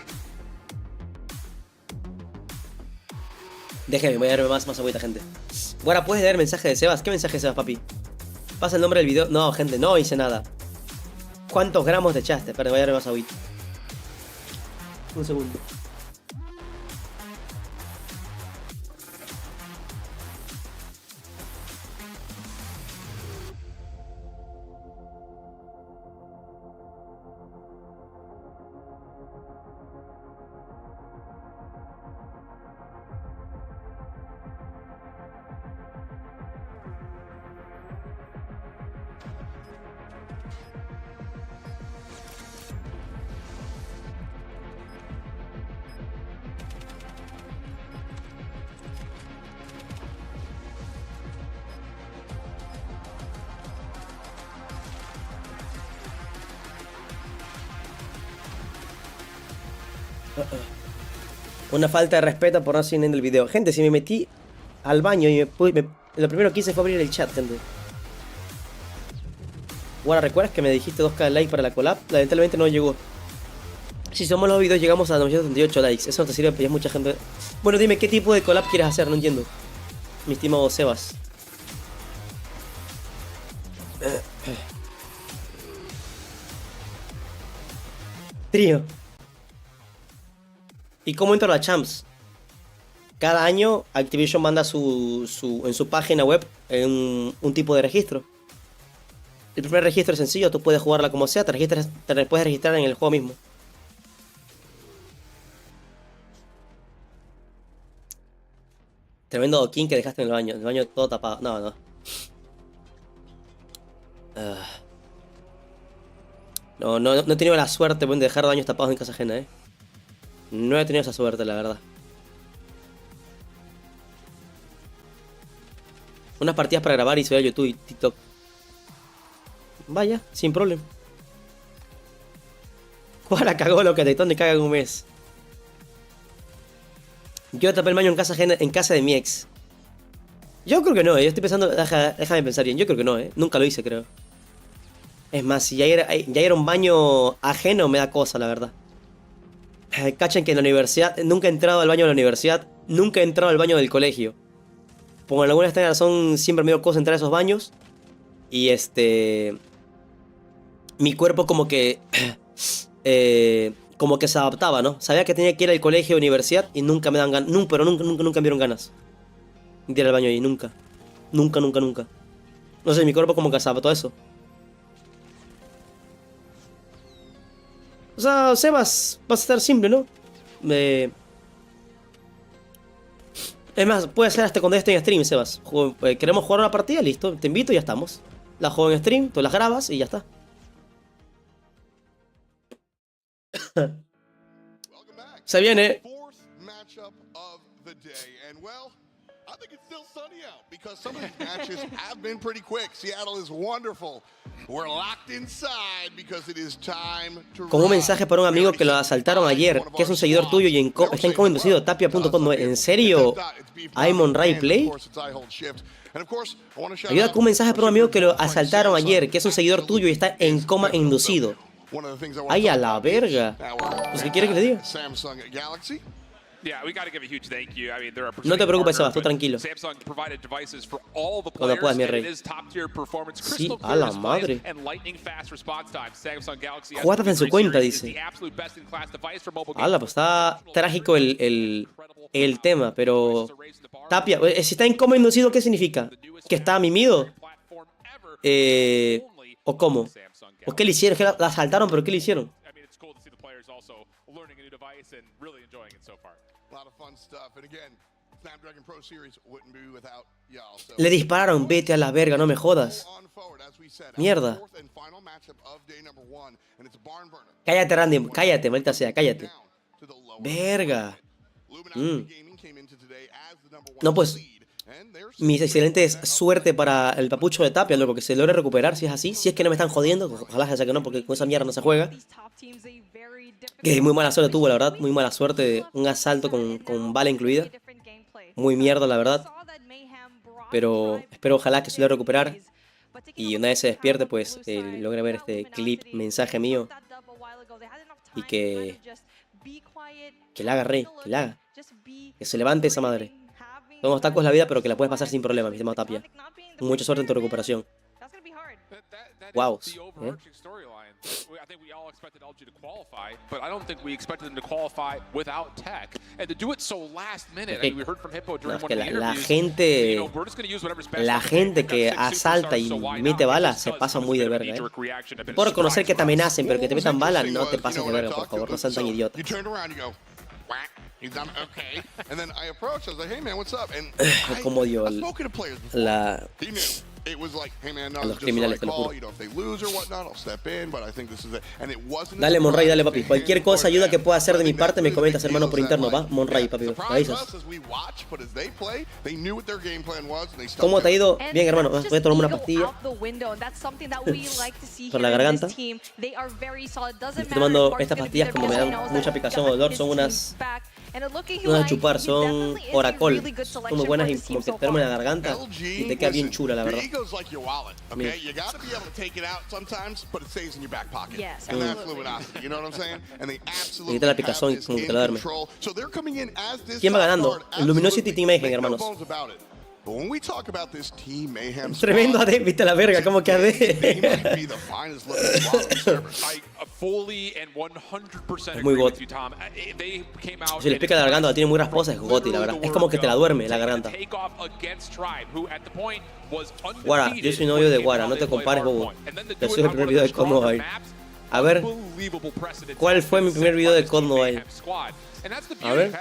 Déjeme, voy a darme más agüita, gente. Ahora, ¿puedes leer mensaje de Sebas? ¿Qué mensaje de Sebas, papi? Pasa el nombre del video. No, gente, no hice nada. ¿Cuántos gramos te echaste? Espera, voy a darme más agüita. Un segundo. Una falta de respeto por no seguir viendo el video. Gente, si me metí al baño y lo primero que hice fue abrir el chat, gente. Ahora, ¿recuerdas que me dijiste 2k likes para la collab? Lamentablemente no llegó. Si somos los videos llegamos a 978 likes. Eso no te sirve, pero ya mucha gente... Bueno, dime, ¿qué tipo de collab quieres hacer? No entiendo. Mi estimado Sebas. Trío. ¿Y cómo entro a la CHAMPS? Cada año Activision manda en su página web un tipo de registro. El primer registro es sencillo, tú puedes jugarla como sea, te puedes registrar en el juego mismo. Tremendo doquín que dejaste en el baño todo tapado. No. No he tenido la suerte de dejar baños tapados en casa ajena, No he tenido esa suerte, la verdad. Unas partidas para grabar y subir a YouTube y TikTok. Vaya, sin problema. Para cagó lo que Tectonic caga en un mes. Yo tapé el baño en casa de mi ex. Yo creo que no, yo estoy pensando... Déjame pensar bien, yo creo que no, Nunca lo hice, creo. Es más, si ya era un baño ajeno, me da cosa, la verdad. Cachen que en la universidad, nunca he entrado al baño de la universidad, nunca he entrado al baño del colegio. Por alguna extraña razón siempre me dio cosa entrar a esos baños. Y mi cuerpo como que se adaptaba, ¿no? Sabía que tenía que ir al colegio o universidad y nunca me dan ganas, pero nunca me dieron ganas de ir al baño ahí, nunca. Nunca. No sé, mi cuerpo como que se adaptó a eso. O sea, Sebas, vas a estar simple, ¿no? Es más, puede ser hasta cuando esté en stream, Sebas. Queremos jugar una partida, listo, te invito y ya estamos. La juego en stream, tú las grabas y ya está. Se viene. Because some of these matches have been pretty quick. Seattle is wonderful. We're locked inside because it is time to Como un mensaje para un amigo que lo asaltaron ayer, que es un seguidor tuyo y está en cómo inducido tapia.com. ¿En serio? ¿Aimon Ray Play? Ayuda con un mensaje para un amigo que lo asaltaron ayer, que es un seguidor tuyo y está en coma inducido. Ay, a la verga. Pues, ¿qué quiere que le diga? No te preocupes, Sebas, tú tranquilo. Cuando puedas, mi rey. Sí, a la madre. Jugaste en su cuenta, dice. Hala, pues está trágico el tema, pero... Tapia, si está en coma inducido, ¿qué significa? ¿Que está mimido? ¿O cómo? ¿O qué le hicieron? Es que la asaltaron, pero ¿qué le hicieron? Le dispararon, vete a la verga, no me jodas. Mierda. Cállate, Randy, cállate, maldita sea, cállate. Verga. No, pues, mis excelentes suerte para el papucho de Tapia, loco, que se logre recuperar si es así. Si es que no me están jodiendo, ojalá sea que no, porque con esa mierda no se juega. Que muy mala suerte tuvo, la verdad, muy mala suerte de un asalto con bala incluida. Muy mierda, la verdad. Pero espero ojalá que se logre recuperar. Y una vez se despierte, pues logre ver este clip, mensaje mío. Y que la haga rey, que la haga. Que se levante esa madre. Somos tacos la vida, pero que la puedes pasar sin problema, mi estimado Tapia. Mucha suerte en tu recuperación. Wow. La gente que asalta y mete balas se pasa muy de verga, Por conocer que te amenacen, pero que te metan balas, no te pases de verga, por favor, no sean tan idiotas. Como dio a los criminales, te lo juro. Dale, Monray, dale, papi. Cualquier cosa, ayuda que pueda hacer de mi parte, me comentas, hermano, por interno, ¿va? Monray, papi, me avisas. ¿Cómo te ha ido? Bien, hermano. Voy a tomar una pastilla por la garganta. Estoy tomando estas pastillas como me dan mucha picazón o dolor. Son unas... No de chupar, son Oracol. Son muy buenas y como que te terminan en la garganta y te queda bien chula, la verdad. Me quita la picazón y como que te la duerme. ¿Quién va ganando? El Luminosity Team Mayhem, hermanos. Tremendo AD, viste la verga, como que AD. Es muy got. Si le pica la garganta, la tiene muy rasposa, es goti, la verdad. Es como que te la duerme la garganta. Guara, yo soy novio de Guara, no te compares, bobo. Yo soy el primer video de COD Mobile. A ver, ¿cuál fue mi primer video de COD Mobile? A ver.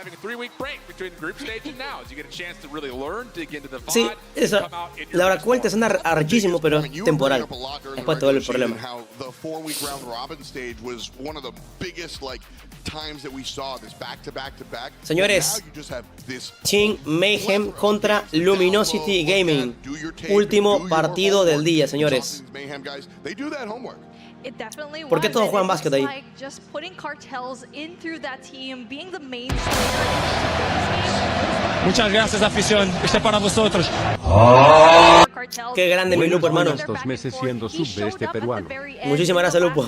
Sí, eso. La verdad, cuenta es arrechísimo, pero es temporal. Después te vuelve el problema. Señores, Team Mayhem contra Luminosity Gaming. Último partido del día, señores. ¿Por qué todos juegan básquet ahí? Muchas gracias, afición. Este para vosotros. Qué grande mi Lupo, hermano. Estos meses siendo sub de este peruano. Muchísimas gracias, Lupo.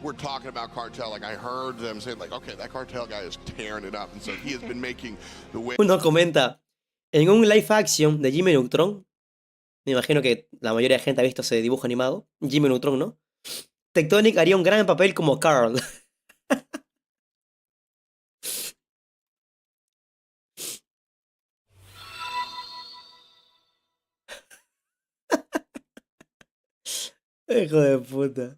We're talking about Cartel, like I heard them say, like, okay, that Cartel guy is tearing it up, and so he has been making the way. Uno comenta, en un live action de Jimmy Neutron, me imagino que la mayoría de gente ha visto ese dibujo animado, Jimmy Neutron, ¿no? Tectonic haría un gran papel como Carl. Hijo de puta.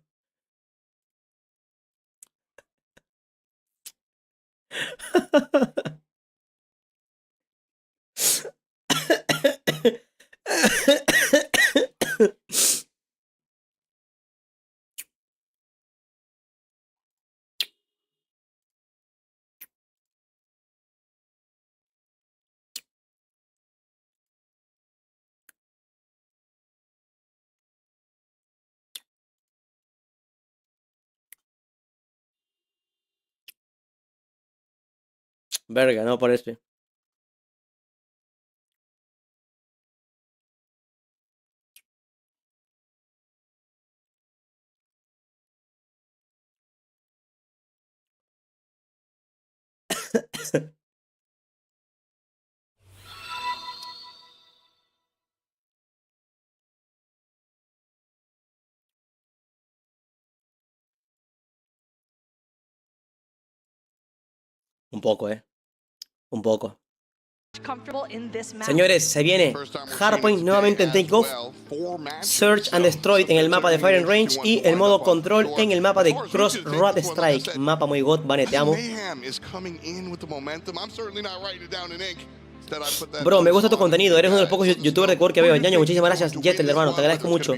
Verga, no parece. Un poco, un poco. Señores, se viene Hardpoint nuevamente en Takeoff, Search and Destroy en el mapa de Fire and Range y el modo Control en el mapa de Crossroad Strike. Mapa muy god, Vane, te amo. Bro, me gusta tu contenido, eres uno de los pocos youtubers de core que veo. Ñaño, muchísimas gracias, Jetel, hermano, te agradezco mucho.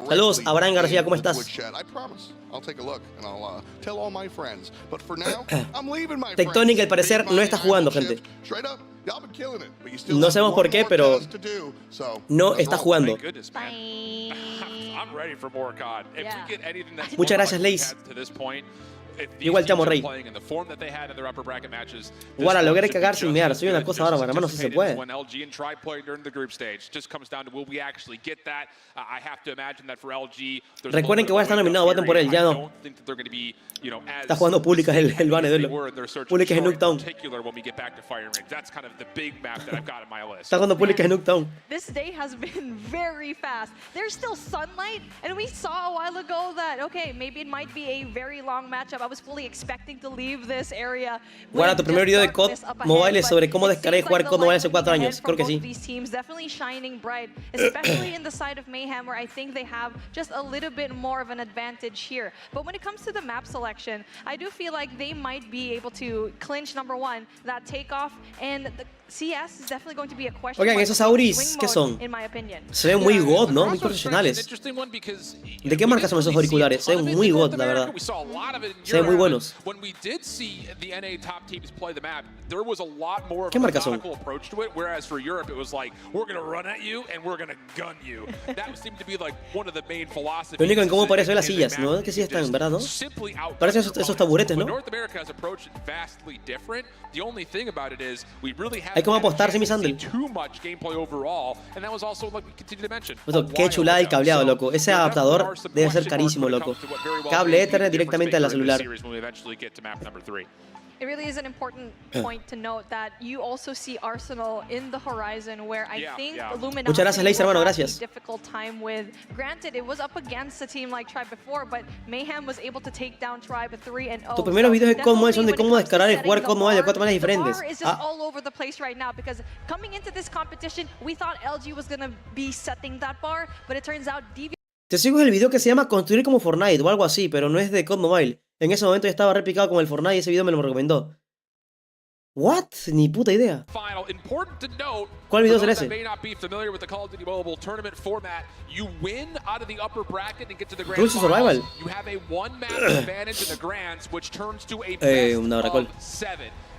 Saludos, Abraham García, ¿cómo estás? Tectonic al parecer no está jugando, gente. No sabemos por qué, pero no está jugando. Muchas gracias, Lace. Igual te amo, Rey. Guara, logré cagar sin mear. Soy una cosa bárbara, hermano, si se puede. Recuerden que voy a estar nominado, voten por él, ya no. Está jugando públicas el Bane, duelo. Públicas en Nuketown. Está jugando públicas en Nuketown. This day has been very fast. There's still sunlight, and we saw a while ago that, okay, maybe it might be a very long matchup. I was fully expecting to leave this area. Guarda, tu primer video de COD Mobile es sobre cómo descargar y jugar COD Mobile hace 4 años. Creo que sí. These teams definitely shining bright, especially in the side of Mayhem, where I think they have just a little bit more of an advantage here. But when it comes to the map selection, I do feel like they might be able to clinch #1, that takeoff, and the CS is definitely going to be a question. Oigan, esos Auris, ¿qué son? Se ven muy god, ¿no? Muy profesionales. ¿De qué marca son esos auriculares? Se ven muy god, la verdad. Se ven muy buenos. ¿Qué marca son? Lo único en cómo parece las sillas, ¿no? ¿Qué sillas están, verdad, no? Parecen esos taburetes, ¿no? Hay como apostarse, mi Sandel. Qué chulada el cableado, loco. Ese adaptador debe ser carísimo, loco. Cable Ethernet directamente a la celular. It really is an important point to note that you also see Arsenal in the horizon, where I think Illuminati Muchas gracias, Leis, hermano, gracias. difficult time with. Granted, it was up against a team like Tribe before, but Mayhem was able to take down Tribe 3-0. Tus primeros videos de COD Mobile son de cómo descargar y jugar COD Mobile de 4 maneras diferentes. The bar is just all over the place right now, because coming into this competition, we thought LG was going to be setting that bar, but it turns out DEVIOUS. Te sigo el video que se llama Construir como Fortnite o algo así, pero no es de COD Mobile. En ese momento ya estaba replicado como el Fortnite y ese video me lo recomendó. ¿What? Ni puta idea. ¿Cuál video será ese? Rules of Survival. Una Oracle.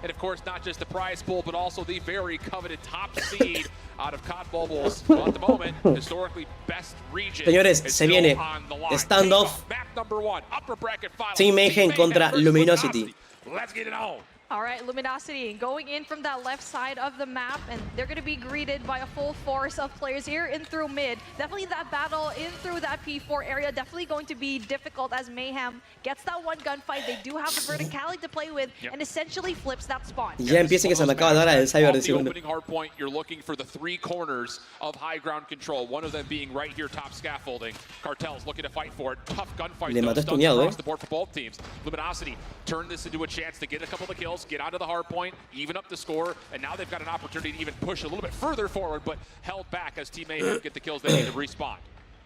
And of course, not just the prize pool, but also the very coveted top seed out of COD Mobile's, well, at the moment, historically best region. Señores, se viene standoff. Team Mayhem contra Luminosity. Let's get it on. All right, Luminosity going in from that left side of the map, and they're going to be greeted by a full force of players here in through mid. Definitely that battle in through that P4 area, definitely going to be difficult as Mayhem gets that one gunfight. They do have the verticality to play with, and essentially flips that spawn. Ya empiecen que se me acaba de dar el cyber de segundo. Opening hard point, you're looking for the 3 corners of high ground control. One of them being right here, top scaffolding. Cartel's looking to fight for it. Tough gunfight. Le mató estuneado, across the board for both teams. Luminosity turn this into a chance to get a couple of kills, get onto the hard point, even up the score, and now they've got an opportunity to even push a little bit further forward, but held back as Team Mayhem get the kills they need to respawn.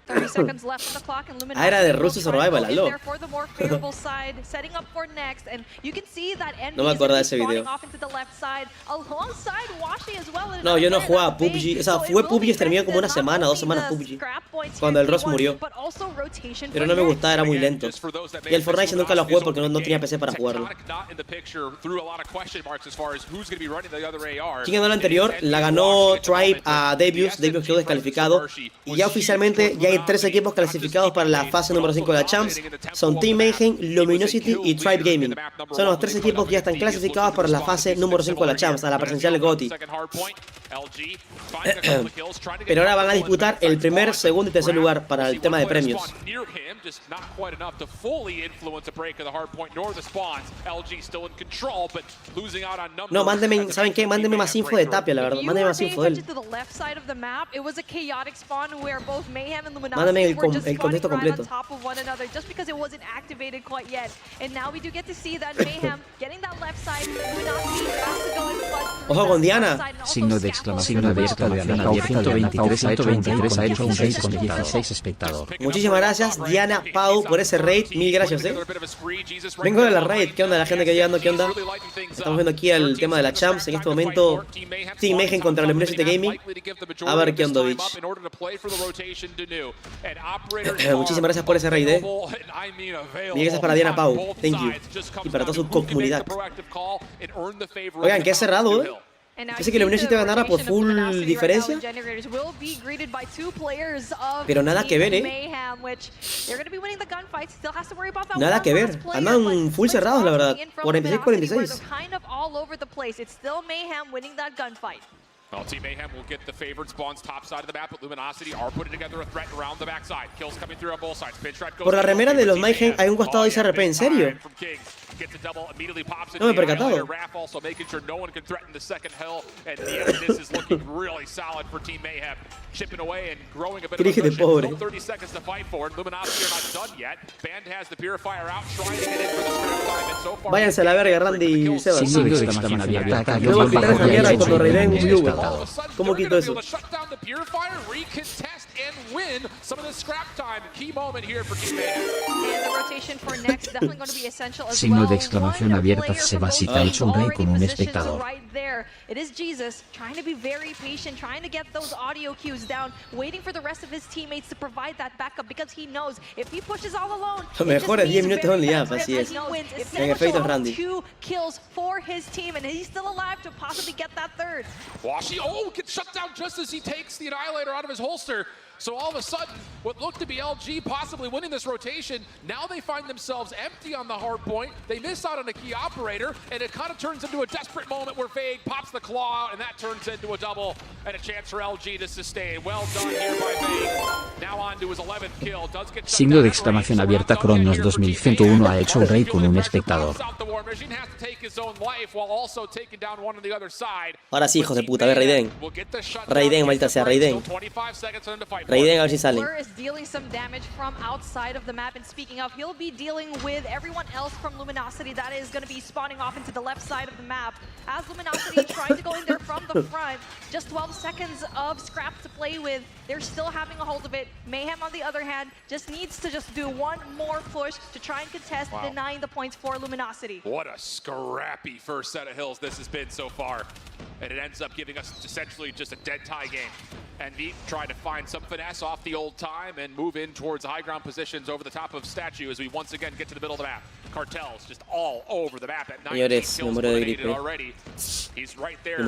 30 seconds left on the clock, and Luminosity era de Rules of Survival, there for the more favorable side, setting up for next, and you can see that no me acuerdo de ese video. off into the left side, alongside Washi as well. No, yo no jugaba PUBG, o sea, jugué PUBG y terminé como una semana, 2 semanas PUBG. cuando el Ross murió. Pero no me gustaba, era muy lento. Y el Fortnite nunca lo jugué porque no tenía PC para jugarlo. ¿Quién ganó la anterior? La ganó Tribe a Devious. Devious quedó descalificado. Y ya oficialmente ya hay 3 equipos clasificados para la fase número 5 de la Champs. Son Team Mayhem, Luminosity y Tribe Gaming. Son los 3 equipos que ya están clasificados para la fase número 5 de la Champs, a la presencial de GOTY. Pero ahora van a disputar el primer, segundo y tercer lugar para el tema de premios. No, mándenme, ¿saben qué? Mándenme más info de Tapia, la verdad. Mándenme más info de él. Mándenme el contexto completo. Ojo con Diana. Signo de exclamación abierta de Diana 123 ha hecho un raid con 16 espectadores. Muchísimas gracias, Diana Pau, por ese raid. Mil gracias, Vengo de la raid. ¿Qué onda? La gente que llegando, ¿qué onda? Estamos viendo aquí el tema de la Champs. En este momento, Team Mayhem contra Luminosity Gaming. A ver qué onda, bitch. Muchísimas gracias por ese raid, Mil gracias para Diana Pau. Thank you. Y para toda su comunidad. Oigan, qué cerrado, Pensé que Luminosity ganara por full diferencia. Pero nada que ver, Nada que ver. Andan full cerrados, la verdad. 46-46. Well, Team Mayhem will get the favored spawns top side of the map, but Luminosity are putting together a threat around the backside. Kills coming through on both sides. Por la remera de los Mayhem hay un costado de ICRP, ¿en serio? No me he percatado. Dirige de pobre. Váyanse a la verga, Randy y Sebas. Luego quitar esa mierda cuando reiden un blue. ¿Cómo quito eso? Signo de exclamación abierta. Sebasita ha hecho un raid con un espectador. It is Jesus trying to be very patient, trying to get those audio cues down, waiting for the rest of his teammates to provide that backup because he knows if he pushes all alone, lo mejor es 10 minutos only up, así es. En efecto, Randy. 2 kills for his team and he's still alive to possibly get that third. Washi, gets shut down just as he takes the Annihilator out of his holster. So all of a sudden, what looked to be LG possibly winning this rotation, now they find themselves empty on the hard point. They miss out on a key operator, and it kind of turns into a desperate moment where Fade pops the claw out, and that turns into a double and a chance for LG to sustain. Well done here by Fade. Now on to his 11th kill. Does get Signo de exclamación abierta. Cronos 2101 ha hecho un raid con un espectador. Ahora sí, hijos de puta, a ver, Raiden. Raiden, maldita sea, Raiden. Raiden, a ver si sale. Blur is dealing some damage from outside of the map, and speaking of, he'll be dealing with everyone else from Luminosity that is going to be spawning off into the left side of the map. As Luminosity tries to go in there from the front, just 12 seconds of scrap to play with. They're still having a hold of it. Mayhem, on the other hand, just needs to just do one more push to try and contest, denying the points for Luminosity. What a scrappy first set of hills this has been so far. And it ends up giving us essentially just a dead tie game. And Neat trying to find some finesse off the old time and move in towards high ground positions over the top of Statue as we once again get to the middle of the map. Cartels just all over the map at 19 kills eliminated already. He's right there.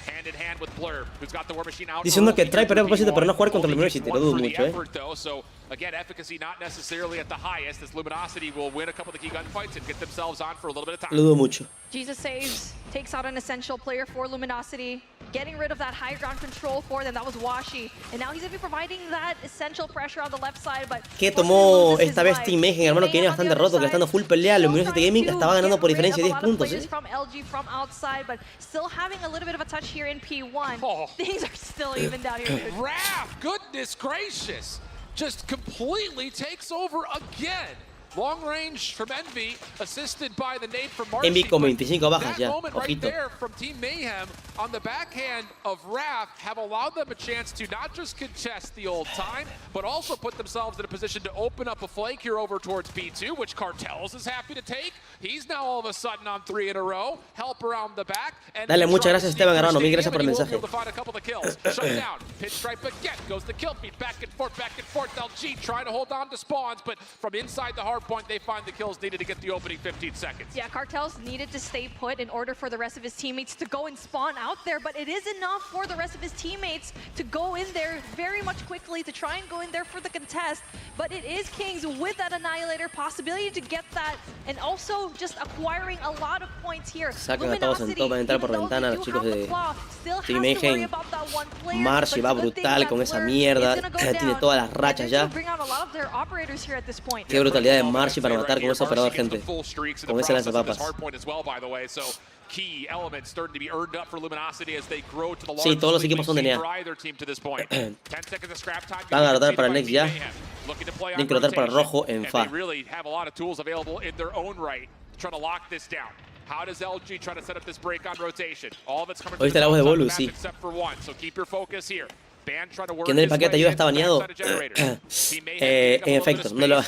Hand in hand with Blur, who's got the War Machine out. Diciendo que trae para propósito para no jugar contra Luminosity, lo dudo mucho, So again, efficacy not necessarily at the highest, as Luminosity will win a couple of the key gunfights and get themselves on for a little bit of time. Lo dudo mucho. Jesus saves, takes out an essential player for Luminosity, getting rid of that high ground control for them. That was Washi, and now he's going to be providing that essential pressure on the left side. But que tomó esta vez Team Mayhem, hermano, que viene bastante roto, que estando full pelea. Luminosity Gaming estaba ganando por diferencia de 10 puntos, From LG from outside, but still having a little bit of a touch here in P1. Things are still even down here. Raph, goodness gracious, just completely takes over again. Long range from Envy, assisted by the nade from Envy Marshy. con 25 bajas That ya, moment right ojito. there from Team Mayhem on the backhand of Raph have allowed them a chance to not just contest the old time, but also put themselves in a position to open up a flank here over towards P2, which Cartels is happy to take. He's now all of a sudden on 3 in a row. Help around the back. Dale, muchas gracias Esteban Arano, mil gracias por el mensaje. Shut down. Pinstripe again, goes the kill feed, back and forth, LG trying to hold on to spawns, but from inside the hard point, they find the kills needed to get the opening 15 seconds. Yeah, Cartels needed to stay put in order for the rest of his teammates to go and spawn out there, but it is enough for the rest of his teammates to go in there very much quickly, to try and go in there for the contest, but it is Kings with that Annihilator, possibility to get that, and also just acquiring a lot of points here. Sacan a todos en top, van a entrar por ventana los chicos de Team Mayhem. Marshy va brutal con esa mierda, tiene todas las rachas ya. Qué brutalidad de Marshy para matar con ese operador, gente. Con ese lanzapapas. Sí, todos los equipos son de NEA. Van a rotar para Next ya. Tienen que rotar para rojo en FA. How does LG try to set up this break on rotation? All of it's coming ¿Oíste la voz de Bolus? Sí. except for one. So keep your focus here. ¿Quién del paquete ayuda está baneado? En efecto, no lo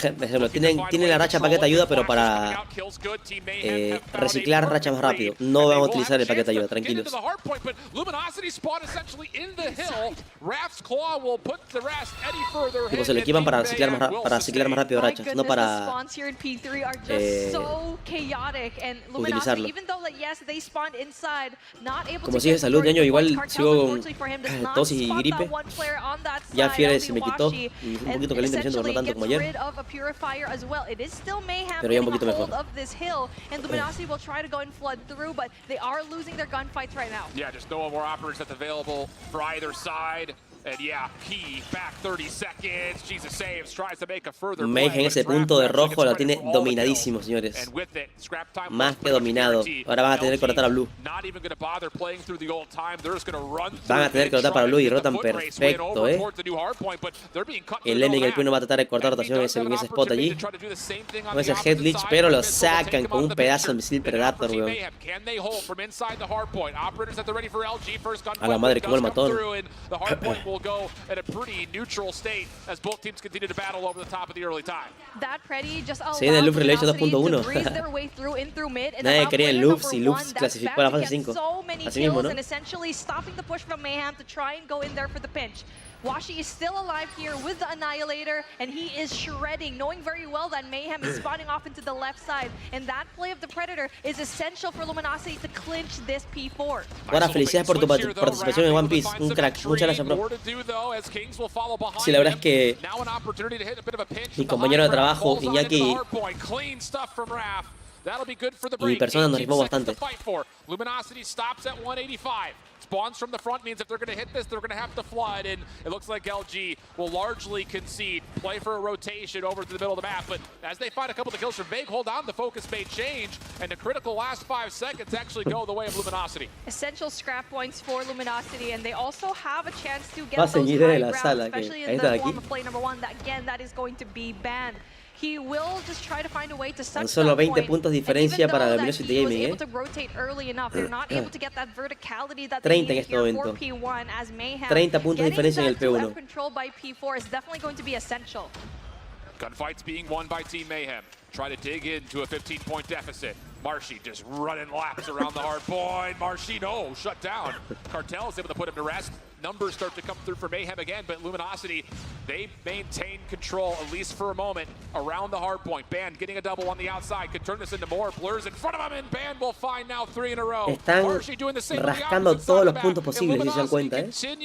tienen la racha paquete ayuda, pero para reciclar racha más rápido. No van a utilizar el paquete ayuda, tranquilos. Tipo, se le equipan para reciclar más rápido rachas, no para utilizarlo. Como sigue salud, ñaño, igual sigo con tos y gripe. Ya Fiebre se me quitó, un poquito caliente me siento, no tanto como ayer, pero ya un poquito mejor. Yeah, just no more operators that's available for either side. And yeah, P back 30 seconds. Jesus saves, tries to make a further play. Mayhem ese punto de rojo lo tiene dominadísimo, señores. Más que dominado. Ahora van a tener que rotar a Blue. Van a tener que rotar para Blue y rotan perfecto, El Lemming, el no va a tratar de cortar rotación en ese spot allí. Con ese head glitch, pero lo sacan con un pedazo de misil Predator, weón. A la madre, como el matón. Will go at a pretty neutral state as both teams continue to battle over the top of the early time. Se viene el Loop Relation 2.1. Nadie quería el Loops y Loops clasificó a la fase 5. Así mismo, ¿no? Washi is still alive here with the Annihilator, and he is shredding, knowing very well that Mayhem is spawning off into the left side. And that play of the Predator is essential for Luminosity to clinch this P4. Ahora, felicidades por tu participación en One Piece. Un crack. Muchas gracias, bro. Sí, la verdad es que mi compañero de trabajo, Iñaki, y mi persona nos rifó bastante. Luminosity stops at 185. Spawns from the front means if they're going to hit this, they're going to have to flood, and it looks like LG will largely concede, play for a rotation over to the middle of the map, but as they find a couple of kills from Vague, hold on, the focus may change, and the critical last 5 seconds actually go the way of Luminosity. Essential scrap points for Luminosity, and they also have a chance to get those high grounds, especially in the form of play number 1, that is going to be banned. He will just try to find a way to suck solo 20 puntos diferencia para Luminosity Gaming, 30 en este momento. 30 puntos de diferencia en el P1. Gunfights being won by Team Mayhem. Try to dig into a 15-point deficit. Marshy just running laps around the hard point. Marshy, no, shut down. Cartel is able to put him to rest. Numbers start to come through for Mayhem again, but Luminosity, they maintain control, at least for a moment, around the hard point. Band getting a double on the outside, could turn this into more. Blurs in front of him, and Band will find now 3 in a row. Están rascando todos los puntos posibles, si se dan cuenta, Están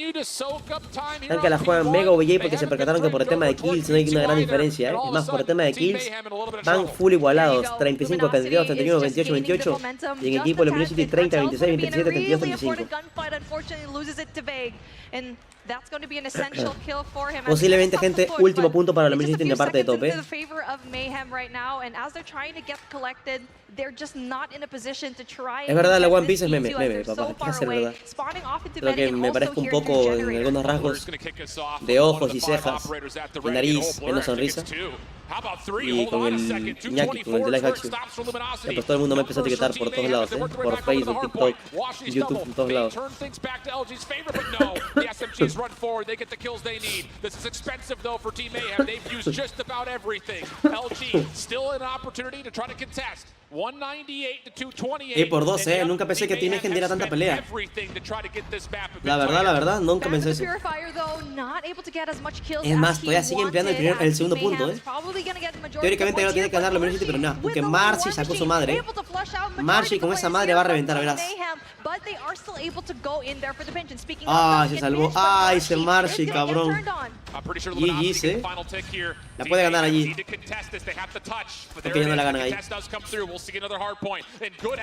que la juegan mega OVJ porque se percataron que por el tema de kills no hay una gran diferencia, Es más, por el tema de kills van full igualados. 35, 32, 31, 28, 28. Y en equipo Luminosity 30, 26, 27, 32, 35. Posiblemente, gente, último punto para Luminosity en la parte de tope. Es verdad, la One Piece es meme, papá. ¿Qué hacer, verdad? Creo que me parezco un poco en algunos rasgos de ojos y cejas y nariz, menos sonrisa. Y con el Iñaki, con el de Live Action. Ya, pues todo el mundo me empezó a etiquetar por todos lados, por Facebook, TikTok, YouTube, en todos lados. Y por 2, nunca pensé que Team Mayhem diera tanta pelea. La verdad, nunca pensé eso. Es más, todavía sigue empleando el segundo punto, Teóricamente ya lo tiene que ganar Luminosity, pero nada, porque Marcy sacó su madre. Marcy con esa madre va a reventar, verás. Ay, se salvó. Ay, ese Marcy, cabrón. GG, la puede ganar allí. Porque ya no la ganan ahí.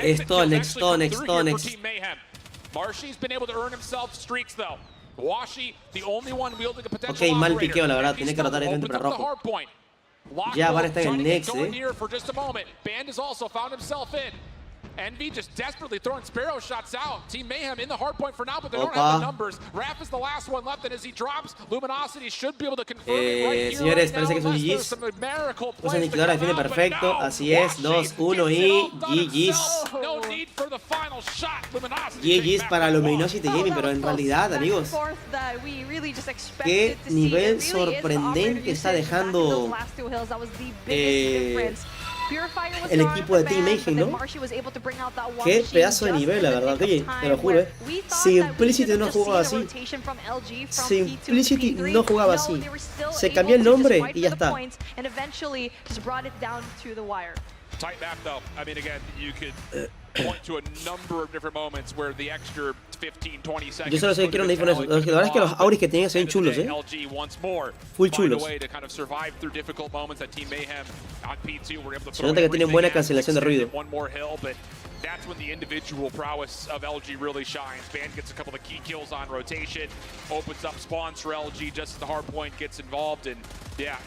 Esto, next. Ok, mal piqueo, la verdad. Tiene que rotar el para rojo. Ya van a estar en el next, Envy just desperately throwing Sparrow shots out. Team Mayhem in the hard point for now, but they don't have the numbers. Raph is the last one left, and as he drops, Luminosity should be able to confirm it right here. Señores, parece que son GG's. Pues aniquiladora defiende perfecto. Así es, 2-1 y GG's. GG's para Luminosity Gaming, pero en realidad, amigos, qué nivel sorprendente está dejando el equipo de Team Mayhem, ¿no? Qué pedazo de nivel, la verdad. Oye, te lo juro, Simplicity no jugaba así. Simplicity no jugaba así. Se cambió el nombre y ya está. Tight map though. I mean, again, you could point to a number of different moments where the extra 15, 20 seconds. Yo solo sé que quiero con eso. La verdad es que los auris que tenían se ven chulos, Full chulos. Se nota que tienen buena cancelación de ruido. That's when the individual prowess of LG really shines. Band gets a couple of key kills on rotation, opens up spawns for LG just as the hard point gets involved, and yeah,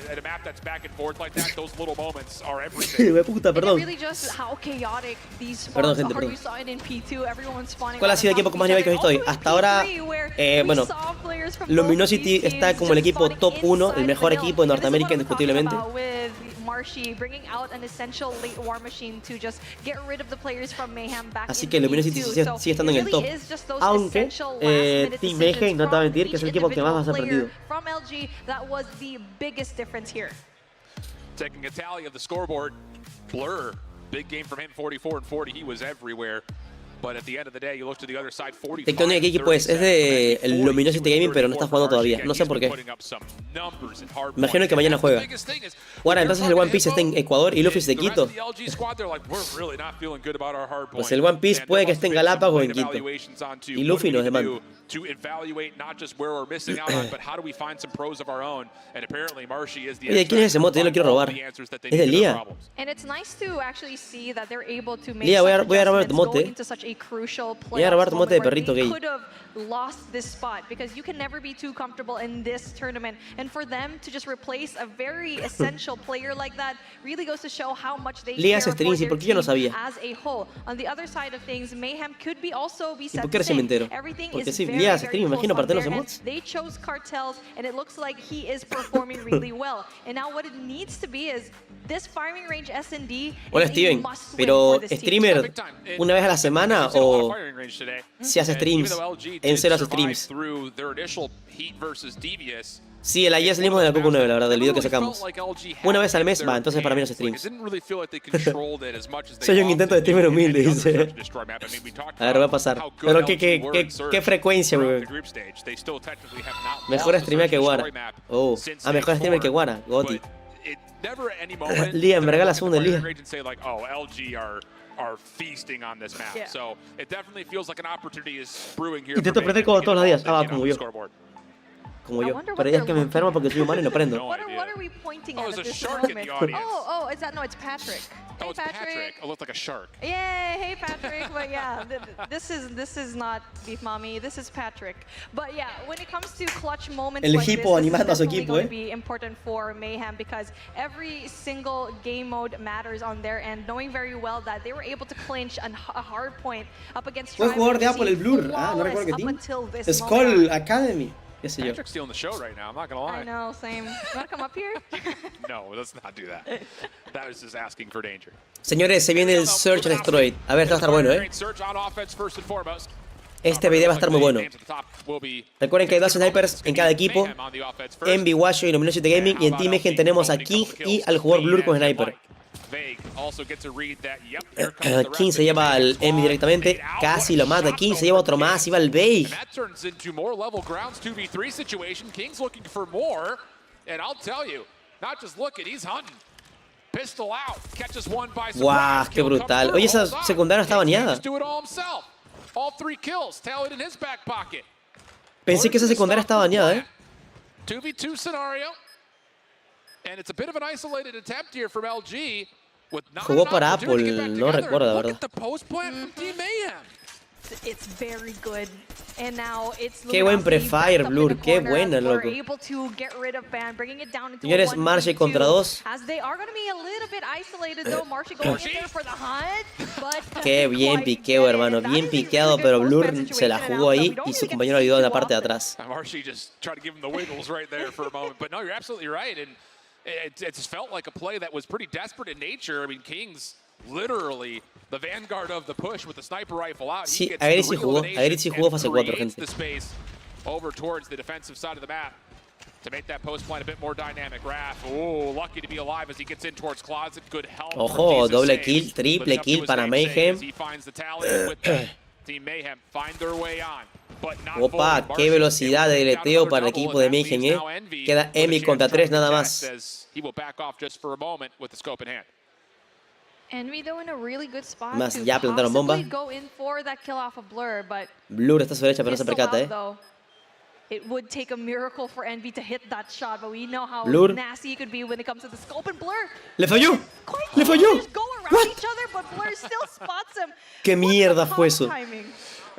at a map that's back and forth like that, those little moments are everything. Really just how chaotic these spawns are. You saw it in P2, everyone spawning. ¿Cuál ha sido el equipo con más nivel que he visto hoy? Hasta ahora, bueno, Luminosity está como el equipo top 1, el mejor equipo de Norteamérica indiscutiblemente. Así que Luminosity sigue estando en el top. Aunque Team Mayhem, no te va a mentir, que es el equipo que más me ha sorprendido. Taking a tally of the scoreboard, Blur, big game from him, 44 and 40. He was everywhere. But at the end of the day, you look to the other side, 45. ¿Qué equipo es? Es de el Luminosity Gaming, pero no está jugando todavía. No sé por qué. Imagino que mañana juega. Bueno, entonces el One Piece está en Ecuador y Luffy es de Quito. Pues el One Piece puede que esté en Galápagos o en Quito. Y Luffy nos demanda. Oye, ¿quién es ese mote? Yo lo quiero robar. Es de Lía. Lía, voy a robar tu mote. Voy a robar tu mote de perrito gay. Lost this spot because you can never be too comfortable in this tournament, and for them to just replace a very essential player like that really goes to show how much they care for their team as a whole. On the other side of things, Mayhem could be also be set to say everything is very close on their end. They chose Cartels, and it looks like he is performing really well. And now what it needs to be is this firing range S&D. Hola Steven, pero streamer una vez a la semana o si hace streams. En cero streams. Sí, el ayer salimos de la Coco 9, la verdad, del video que sacamos. Una vez al mes, va, entonces para mí los streams. Soy un intento de streamer humilde, dice. A ver, va a pasar. Pero qué frecuencia, weón. Mejor streamer que Guara. Oh, mejor streamer que Guara, Goti. Lía, me regala segunda Lía. Are feasting on this map. So it definitely feels like an opportunity is brewing here. Intento aprender como todos los días. Como yo. Como yo. Pero ya es que me enfermo porque soy humano y no aprendo. What are we pointing at this moment? Oh, is that? No, it's Patrick. Oh, it's Patrick. It looked like a shark. Yeah, hey Patrick. But yeah, this is not Beef Mommy. This is Patrick. But yeah, when it comes to clutch moments like this, it's definitely going to be important for Mayhem because every single game mode matters on their end, knowing very well that they were able to clinch a hard point up against Fue jugador de Apple el Blur. No recuerdo qué team. Skull Academy. qué sé yo. Patrick's stealing the show right now, I'm not gonna lie. I know, same. You wanna come up here? No, let's not do that. That was just asking for danger. Señores, se viene el Search and Destroy. A ver, esto va a estar bueno, Este video va a estar muy bueno. Recuerden que hay 2 snipers en cada equipo. Envy, Washo y Luminosity Gaming. Y en Team Egen tenemos a King y al jugador Blur con sniper. King se lleva al Envy directamente. Casi lo mata. King se lleva otro más. Iba al Vague. Guau, qué brutal. Oye, esa secundaria está baneada. Pensé que esa secundaria estaba baneada, 2v2 scenario. And it's a bit of an isolated attempt here from LG. Jugó para Apple, no recuerdo, la verdad. It's very good. And now it's qué buen prefire, Blur, qué buena, loco. Señores, Marshall contra 2. Qué bien piqueo, hermano, bien piqueado, pero Blur se la jugó ahí y su compañero ayudó en la parte de atrás. Marshall just tried to give him the wiggles right there for a moment. But no, you're absolutely right. And it just felt like a play that was pretty desperate in nature. I mean, Kings literally the vanguard of the push with the sniper rifle out. Sí, a ver si jugó fase 4, gente. Over towards the defensive side of the map to make that post plan a bit more dynamic. Raph, oh, lucky to be alive as he gets in towards Closet. Good help. Ojo, doble kill, triple kill para Mayhem. Team Mayhem find their way on. Opa, qué velocidad de deleteo para el equipo de Mayhem, Queda Envy contra 3 nada más. Envy though in a really good spot Más, to ya plantaron bomba. go in for that kill off of Blur, but Blur está a su derecha, pero no se percata, It would take a miracle for Envy to hit that shot, but we know how Blur. nasty it could be when it comes to the scope, and Blur ¡Le falló! ¡Le falló! go around each other, but Blur still spots him. ¿Qué mierda fue eso?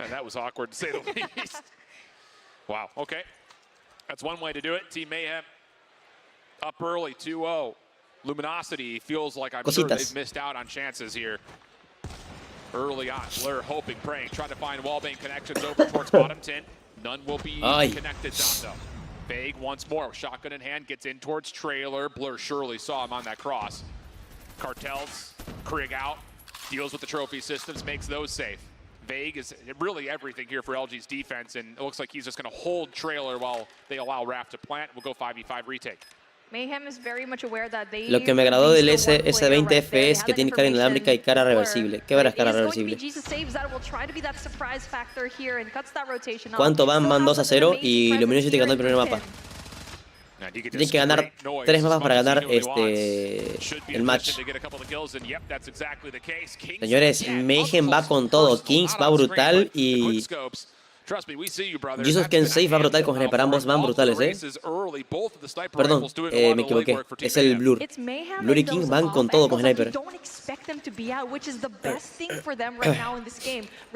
That was awkward to say the least. Wow, okay. That's one way to do it. Team Mayhem up early, 2-0. Luminosity feels like I'm sure they've missed out on chances here. Early on, Blur hoping, praying, trying to find wallbang connections over towards bottom 10. None will be connected, Zonzo. Vague once more, shotgun in hand, gets in towards trailer. Blur surely saw him on that cross. Cartels, Krieg out, deals with the trophy systems, makes those safe. Vague is really everything here for LG's defense, and it looks like he's just going to hold trailer while they allow Raph to plant. We'll go 5v5 retake. Mayhem is very much aware that they Lo que me agradó del S20 FE es que tiene cara inalámbrica y cara reversible. ¿Qué verás cara reversible? ¿Cuánto van? Van 2-0 y Luminosity ganó el primer mapa. Tienen que ganar 3 mapas para ganar el match. Señores, Mayhem va con todo. Kings va brutal y Jesus Can Save va brutal con Sniper. Ambos van brutales, Perdón, me equivoqué. Es el Blur. Blur y King van con todo con Sniper.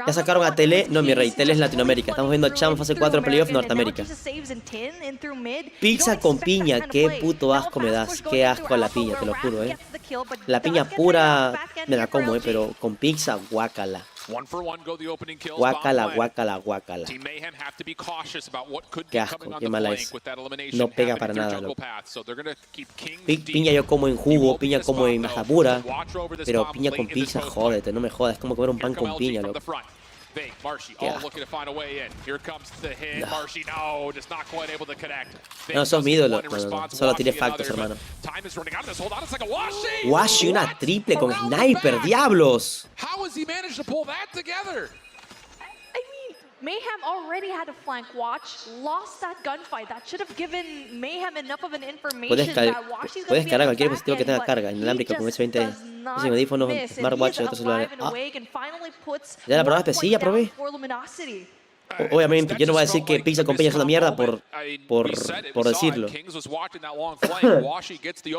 Ya sacaron a Tele. No, mi rey, Tele es Latinoamérica. Estamos viendo Champs fase 4 Playoff Norteamérica. Pizza con piña. Qué puto asco me das. Qué asco a la piña, te lo juro, La piña pura me la como, pero con pizza, guácala. Guácala, guácala, guácala. Qué asco, qué mala es. No pega para nada, loco. Piña yo como en jugo, piña como en maja pura, pero piña con pizza, jódete, no me jodas. Es como comer un pan con piña, loco. Qué asco. No, sos mi ídolo. No, solo tiré factos, hermano. Washi, una triple con sniper, diablos. Mayhem already had a flank watch, lost that gunfight. That should have given Mayhem enough of an information that Washi's going to be cargar cualquier dispositivo que tenga carga inalámbrica con S20, ese audífono, smartwatch y otros celulares. ¿Ya la probaste? Sí, ya probé. Obviamente, yo no voy a decir que pizza con piña es una mierda por decirlo.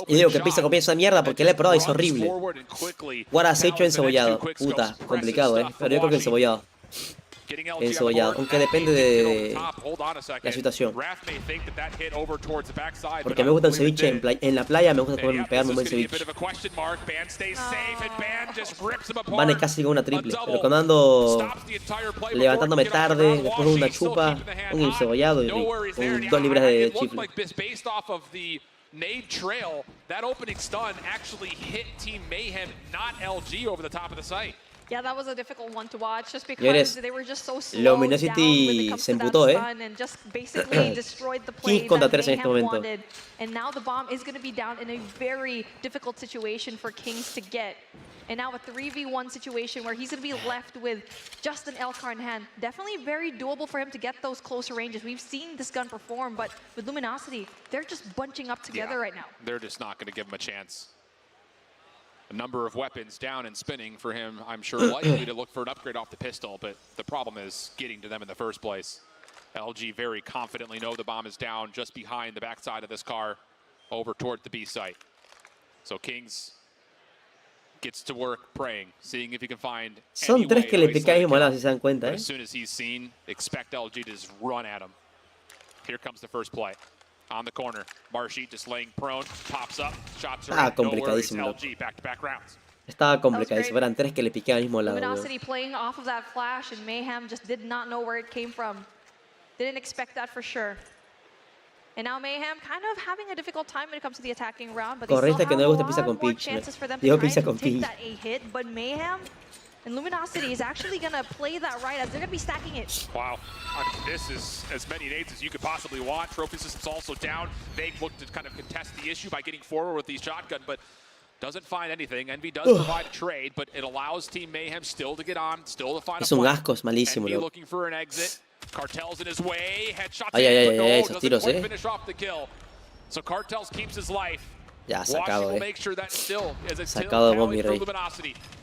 Y digo que pizza con piña es una mierda porque la he probado y es horrible. What has hecho encebollado. Puta, complicado, pero yo creo que encebollado. encebollado. Aunque depende de la situación. Porque me gusta un ceviche en la playa, me gusta pegarme un buen ceviche. Van casi con una triple. Pero cuando ando levantándome tarde, después de una chupa, un encebollado y con 2 libras de chifle. Nade trail, that opening stun actually hit Team Mayhem, not LG, over the top of the site. Yeah, that was a difficult one to watch just because they were just so slow down when it comes se to that emputó, stun and just basically destroyed the play that Mayhem wanted. And now the bomb is going to be down in a very difficult situation for Kings to get. And now a 3v1 situation where he's going to be left with just an L-car in hand. Definitely very doable for him to get those closer ranges. We've seen this gun perform, but with Luminosity, they're just bunching up together right now. They're just not going to give him a chance. A number of weapons down and spinning for him, I'm sure likely to look for an upgrade off the pistol, but the problem is getting to them in the first place. LG very confidently know the bomb is down just behind the backside of this car over toward the B site. So Kings gets to work praying, seeing if he can find Son 3 que le pica ahí molado, si se dan cuenta, As soon as he's seen, expect LG to just run at him. Here comes the first play. On the corner, Marshy just laying prone, pops up, shots are complicadísimo. LG back-to-back rounds. Estaba complicadísimo, eran 3 que le piqué al mismo lado. Luminosity playing off of that flash, and Mayhem just did not know where it came from. Didn't expect that for sure. And now Mayhem kind of having a difficult time when it comes to the attacking round, but they still have a lot more chances for them to try and take that A hit. But Mayhem and Luminosity is actually going to play that right as they're going to be stacking it. Wow. This is as many nades as you could possibly want. Trophy system's also down. They look to kind of contest the issue by getting forward with these shotgun, but doesn't find anything. Envy does provide a trade, but it allows Team Mayhem still to get on, still to find a un asco, es malísimo. Envy looking for an exit. Cartel's in his way. Headshots esos tiros, quite finish off the kill. So Cartels keeps his life. Ya, sacado, will make sure that still is a sacado de Bombi Rey.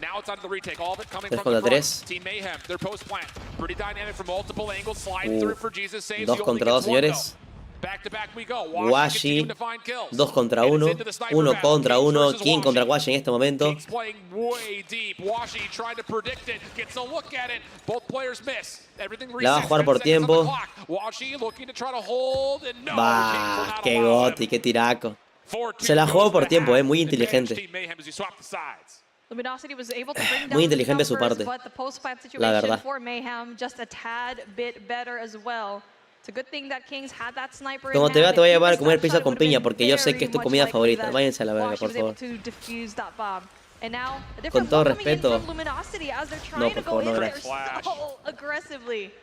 Now it's out of the retake. All of it coming 3 from the contra 3. front. Team Mayhem, their post plant. Pretty dynamic from multiple angles. Sliding through for Jesus. Saves. 2 contra 2, señores. Back to back we go. Washi, 2 contra 1, 1 contra 1, King contra Washi en este momento. King's playing way deep. Washi tried to predict it, gets a look at it. Both players miss. Everything resets. La va a jugar por tiempo. Washi looking to try to hold and no. Bah, qué goti, qué tiraco. Se la jugó por tiempo, muy inteligente. Luminosity was able to bring down Muy inteligente su numbers, parte, but the post-plant la situation verdad. for Mayhem just a tad bit better as well. It's a good thing that Kings had that sniper. Como te vea, te voy a llevar a comer pizza con piña porque yo sé que es tu comida favorita. Váyanse a la verga, por favor. Con todo respeto. No, por favor, no, gracias.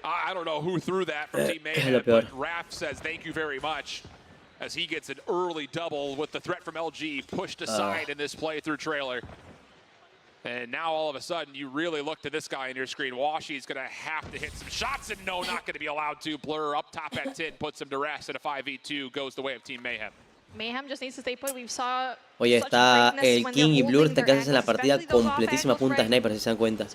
I don't know who threw that from Team Mayhem, but Raph says thank you very much as he gets an early double with the threat from LG pushed aside in this play through trailer. And now all of a sudden you really look to this guy on your screen. Washi's going to have to hit some shots and no, not going to be allowed to. Blur up top at 10 puts him to rest, and a 5v2 goes the way of Team Mayhem. Mayhem just needs to stay put. We saw Oye, está el King y Blur están casi en la partida completísima punta sniper, si se dan cuenta.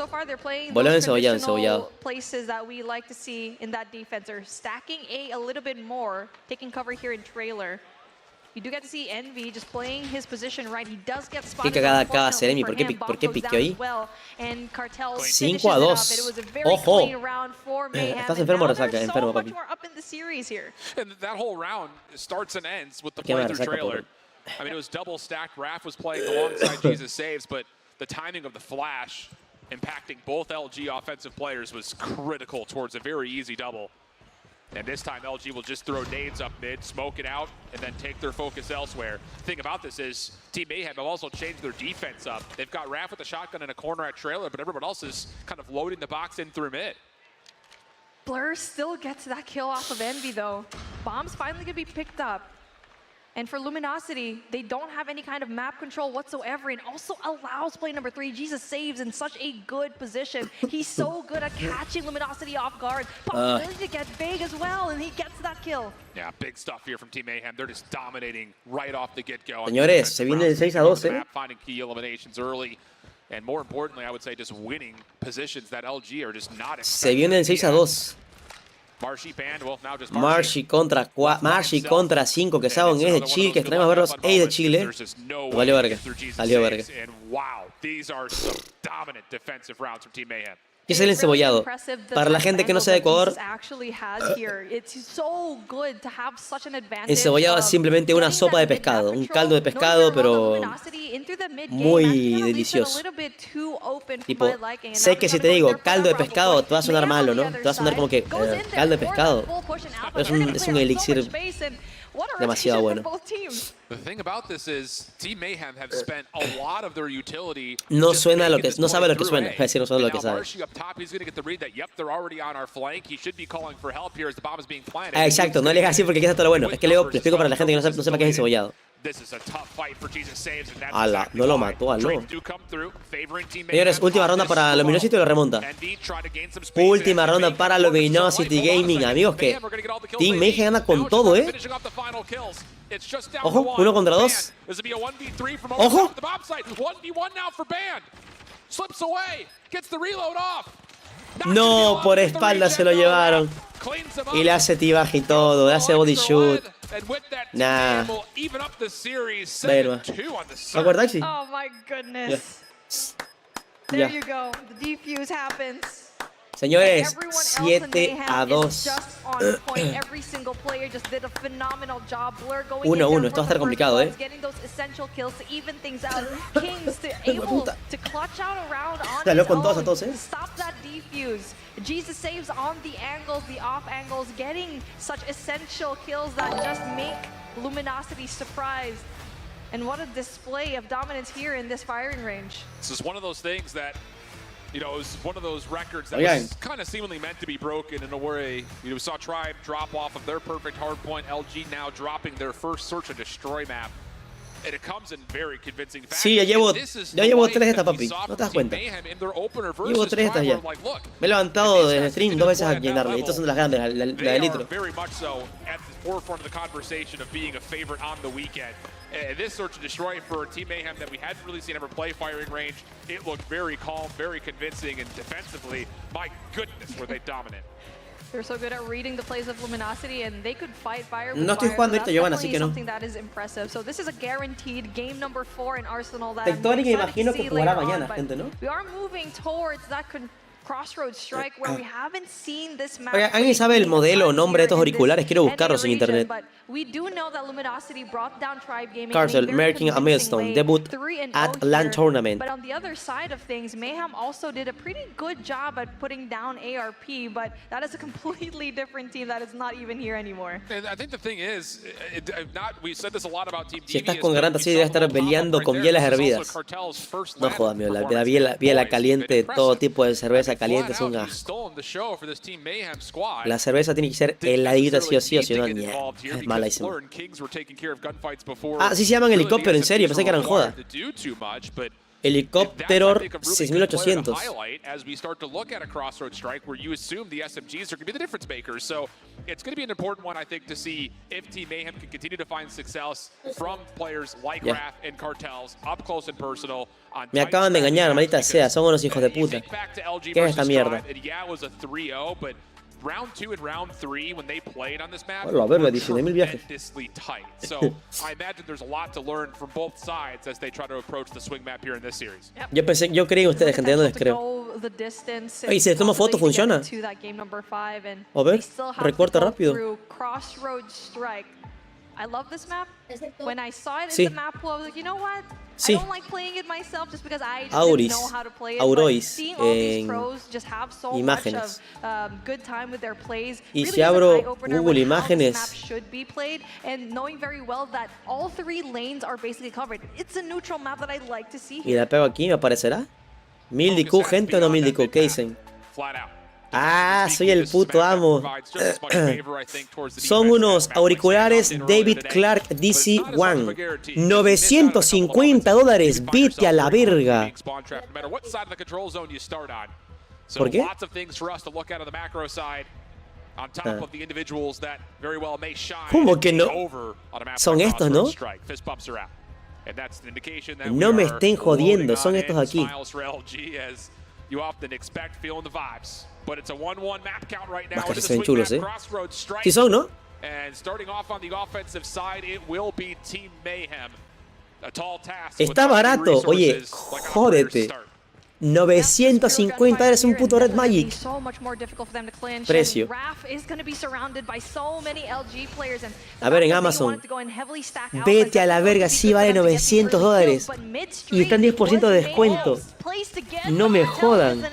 Voló encebollado. Places that we like to see in that defense are stacking a little bit more, taking cover here in trailer. You do get to see Envy just playing his position right. He does get spotted. Qué cagada acaba de hacer Envy. ¿Por qué piqueó ahí? 5 a 2. Ojo. Estás enfermo, Resaca. Enfermo, papi. And that whole round starts and ends with the play through trailer. I mean, it was double stacked. Raph was playing alongside Jesus Saves, but the timing of the flash impacting both LG offensive players was critical towards a very easy double. And this time LG will just throw nades up mid, smoke it out, and then take their focus elsewhere. The thing about this is Team Mayhem have also changed their defense up. They've got Raph with a shotgun in a corner at trailer, but everyone else is kind of loading the box in through mid. Blur still gets that kill off of Envy though. Bomb's finally gonna be picked up. And for Luminosity, they don't have any kind of map control whatsoever, and also allows play number 3. Jesus Saves in such a good position. He's so good at catching Luminosity off guard. Possibility to get big as well, and he gets that kill. Yeah, big stuff here from Team Mayhem. They're just dominating right off the get-go. Señores, se viene el 6 a 2, Finding key eliminations early, and more importantly, I would say just winning positions that LG are just not. Se viene el 6 a 2. Marshy contra 5 que saben es de Chile, que extrañamos ver los A de Chile. Valió verga. And wow, these are some dominant defensive rounds from Team Mayhem. Yo soy el encebollado. Para la gente que no sea de Ecuador, encebollado es simplemente una sopa de pescado, un caldo de pescado, pero muy delicioso. Tipo, sé que si te digo caldo de pescado te va a sonar malo, ¿no? Te va a sonar como que caldo de pescado. Pero es un elixir demasiado bueno. No suena lo que, no sabe lo que suena, es decir, no sabe lo que sabe. Ah, exacto, no le digas así porque quizás todo lo bueno. Es que le explico para la gente que no sepa qué es encebollado. Ala, no lo mató, aló. Señores, última ronda para Luminosity y lo remonta. Última ronda para Luminosity Gaming, amigos, que Team Mayhem anda con todo, Ojo, 1 contra 2. Ojo. No, por espalda se lo llevaron. Y le hace tibaje y todo, le hace body shoot. Nah. Bueno. ¿Va a guardar taxi? Oh my goodness. Yeah. There you go. The defuse happens. Señores, 7-2. 1-1, esto va a estar complicado, Dale con todos a todos, Jesus saves on the angles, the off angles, getting such essential kills that just make Luminosity surprised. And what a display of dominance here in this firing range. This is one of those things that, you know, it was one of those records that was kind of seemingly meant to be broken in a way. You know, we saw Tribe drop off of their perfect hardpoint, LG now dropping their first search and destroy map. And it comes in very convincing fashion. Sí, ya llevo 3 de estas, papi. No te das cuenta. Llevo 3 de estas ya. Me he levantado desde stream 2 veces a llenarle. Estas son las grandes, la de litro. This search and destroy for Team Mayhem that we hadn't really seen ever play firing range. It looked very calm, very convincing, and defensively, my goodness, were they dominant. They're so good at reading the plays of Luminosity, and they could fight fire with no estoy jugando ahorita, Giovanna, así que no. Something that is impressive. So this is a guaranteed game number 4 in Arsenal. That Tectónica, imagino que jugará mañana, gente, ¿no? We are moving towards that crossroads strike where we haven't seen this map. Oiga, ¿alguien sabe el modelo o nombre de estos auriculares? Quiero buscarlos en internet. Carcel, making a milestone, debut at LAN tournament. But on the other side of things, Mayhem also did a pretty good job at putting down ARP, but that is a completely different team that is not even here anymore. And I think the thing is, we said this a lot about Team Si estás con garganta así, debes estar peleando con bielas hervidas. No jodas, amigo, la biela caliente, todo tipo de cerveza caliente es un asco. La cerveza tiene que ser heladita sí o sí, o si no, es malísimo. Ah, sí se llaman helicóptero, en serio, pensé que eran joda. Helicóptero 6800. It's going to be an important one, I think, to see if Team Mayhem can continue to find success from players like Raph and Cartels, up close and personal. Me acaban de engañar, maldita sea, son unos hijos de puta. ¿Qué es esta mierda? Round 2 and round 3, when they played on this map, bueno, a ver, 19,000 viajes. Tight. So I imagine there's a lot to learn from both sides as they try to approach the swing map here in this series. Yo creí en ustedes, gente, yo no les creo. Oye, si le tomo foto, ¿funciona? A ver, recorta rápido. I love this map. When I saw it in the map pool, I was like, you know what? I don't like playing it myself just because I didn't know how to play it. But seeing all these pros just have so much of good time with their plays. Y si abro Google Imágenes, map should be played, and knowing very well that all 3 lanes are basically covered. It's a neutral map that I like to see. Y la pego aquí, ¿me aparecerá? 1000 DQ, gente, o no 1000 DQ, ¿qué dicen? Ah, soy el puto amo. Son unos auriculares David Clark DC-1. $950. Vete a la verga. ¿Por qué? ¿Cómo que no? Son estos, ¿no? No me estén jodiendo, son estos aquí. Más que se ven chulos, ¿eh? Sí son, ¿no? Está barato. Oye, jódete. $950 un puto Red Magic. Precio. A ver, en Amazon. Vete a la verga, sí vale $900. Y está en 10% de descuento. No me jodan.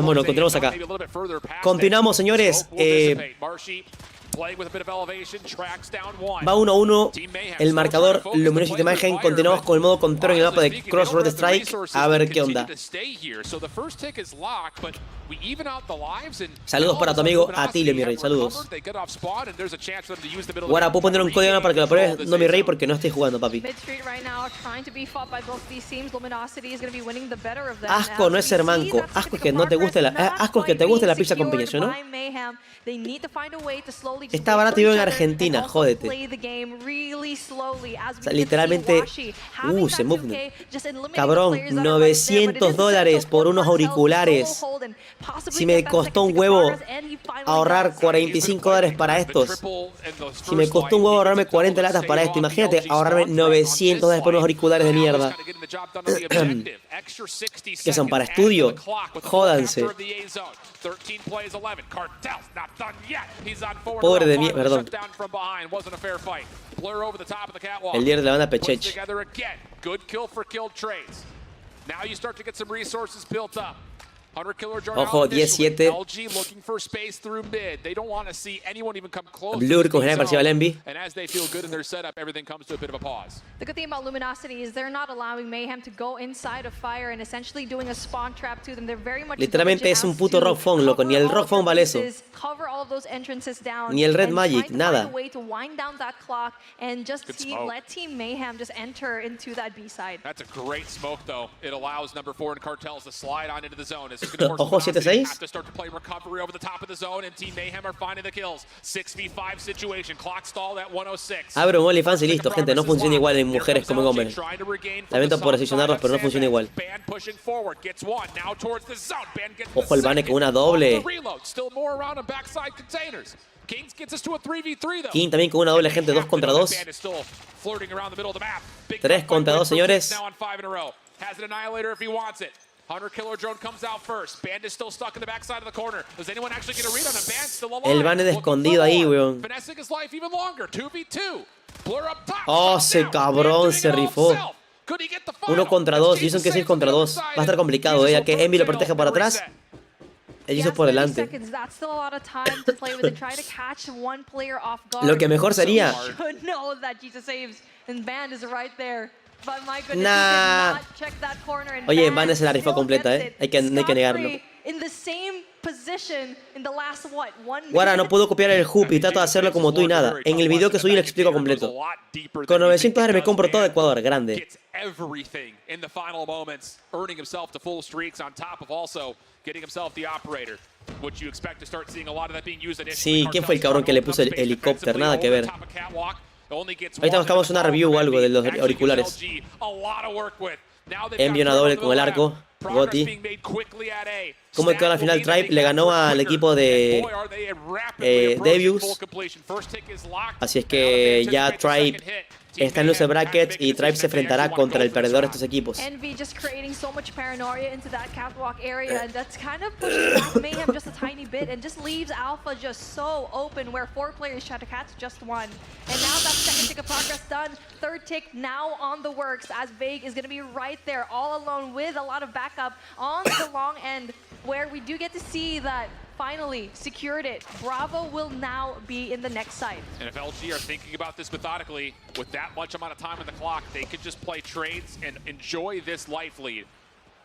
Bueno, continuamos acá. Continuamos, señores. Va 1-1 el marcador Luminosity de imagen. Continuamos con el modo control en el mapa de Crossroad Strike. A ver qué onda. Saludos para tu amigo Atilio, mi rey. Saludos. Ahora puedo poner un código para que lo pruebes. No, mi rey, porque no estoy jugando, papi. Asco no es ser manco. Asco es que no te guste la. Asco es que te guste la pizza con piña, ¿no? Está barato y vivo en Argentina, jódete. O sea, literalmente. Se move. Cabrón, $900 por unos auriculares. Si me costó un huevo ahorrar $45 para estos. Si me costó un huevo ahorrarme 40 latas para esto, imagínate ahorrarme $900 por unos auriculares de mierda. ¿Qué son, para estudio? Jódanse. Pobre de mí, perdón. El líder de la banda Pechech. Ojo, 10-7. Blur con general parcial Envy. The good thing about Luminosity is they're not allowing Mayhem to go inside of fire and essentially doing a spawn trap to them. They're very much literalmente es un puto Rock Phone, loco. Ni el Rock Phone vale eso. Ni el Red Magic, nada. Let Team Mayhem just enter into that B-side. That's a great smoke, though. It allows number 4 in Cartels to slide on into the zone. Ojo, 7-6. Have to start to play recovery over the top of the zone, and Team Mayhem are finding the kills. 6v5 situation. Clock stalled at 106. Abro un OnlyFans y listo, gente. No funciona igual en mujeres como en hombres. Lamento por posicionarlos, pero no funciona igual. Ojo, el Bane con una doble. King también con una doble, gente. 2 contra 2. 3 contra 2, señores. El Bane de escondido ahí, weón. Oh, ese cabrón se rifó. 1 contra 2. Jason que 6 contra 2. Va a estar complicado, ya que Envy lo protege por atrás. El Jason por delante. Lo que mejor sería. Nah. Oye, Van se la rifó completa, Hay que negarlo. Guara, no puedo copiar el hoop y trato de hacerlo como tú y nada. En el video que subí lo explico completo. Con $900 me compro todo Ecuador, grande. Sí, ¿quién fue el cabrón que le puso el helicóptero? Nada que ver. Ahorita buscamos una review o algo de los auriculares. Envió una doble con el arco. Gotti. Como que al final Tribe le ganó al equipo de Devious. Así es que ya Tribe está en los brackets y Tribe se enfrentará contra el perdedor de estos equipos. Envy just creating so much paranoia into that catwalk area, and that's kind of pushing back Mayhem just a tiny bit and just leaves Alpha just so open where 4 players try to catch just 1. And now that second tick of progress done, third tick now on the works as Vague is going to be right there all alone with a lot of backup on the long end where we do get to see that finally secured it. Bravo will now be in the next site. And if LG are thinking about this methodically, with that much amount of time on the clock, they could just play trades and enjoy this life lead.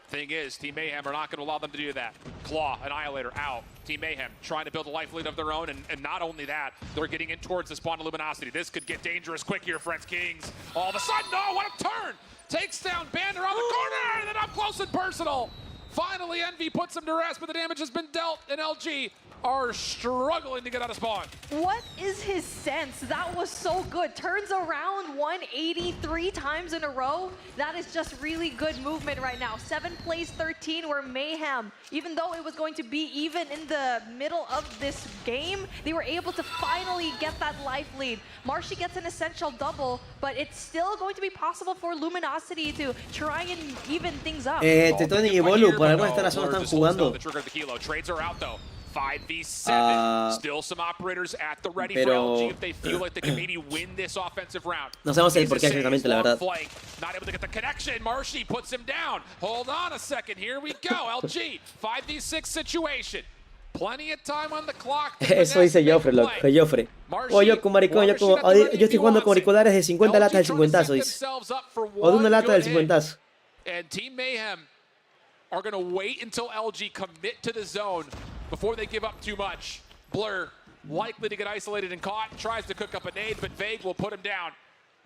Thing is, Team Mayhem are not going to allow them to do that. Claw, Annihilator out. Team Mayhem trying to build a life lead of their own, and not only that, they're getting in towards the spawn of Luminosity. This could get dangerous quick here, friends. Kings. All of a sudden, no, what a turn! Takes down Bander on the corner, and then up close and personal. Finally, Envy puts him to rest, but the damage has been dealt, and LG are struggling to get out of spawn. What is his sense? That was so good. Turns around 183 times in a row. That is just really good movement right now. 7 plays 13 where Mayhem, even though it was going to be even in the middle of this game, they were able to finally get that life lead. Marshy gets an essential double, but it's still going to be possible for Luminosity to try and even things up. Tetoni y Bolu, por alguna razón están jugando. Trades are out though. 5v7. Still some operators at the ready for LG if they feel like they can maybe win this offensive round. No sabemos el porqué exactamente, la verdad. Not able to get the connection. Marshy puts him down. Hold on a second. Here we go. LG 5v6 situation. Plenty of time on the clock. Eso dice Joffre, loco. Joffre. Oh, yo con maricón, yo estoy jugando con auriculares de 50 latas del 50azo, dice. O de una lata del 50azo. And Team Mayhem are going to wait until LG commit to the zone before they give up too much. Blur, likely to get isolated and caught, tries to cook up a nade, but Vague will put him down.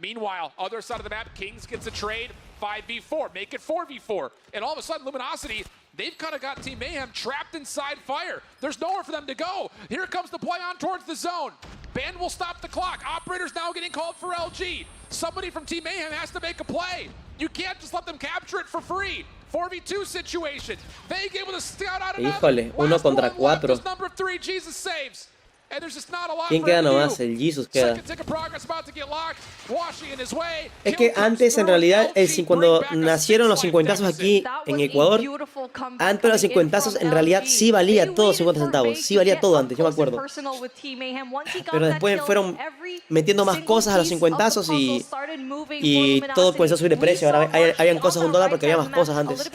Meanwhile, other side of the map, Kings gets a trade, 5v4, make it 4v4. And all of a sudden, Luminosity, they've kind of got Team Mayhem trapped inside fire. There's nowhere for them to go. Here comes the play on towards the zone. Band will stop the clock. Operators now getting called for LG. Somebody from Team Mayhem has to make a play. You can't just let them capture it for free. 4v2 situation. They able to scout out Híjole, 1 contra 4. Number 3, Jesus saves. And there's just not a lot ¿Quién queda nomás? El Jesus queda. Es que antes, en realidad, cuando nacieron los 50azos aquí en Ecuador, antes de los 50azos, en realidad sí valía todo 50 centavos. Sí valía todo antes, yo me acuerdo. Pero después fueron metiendo más cosas a los 50azos y todo comenzó a subir de precio. Ahora habían cosas $1 porque había más cosas antes.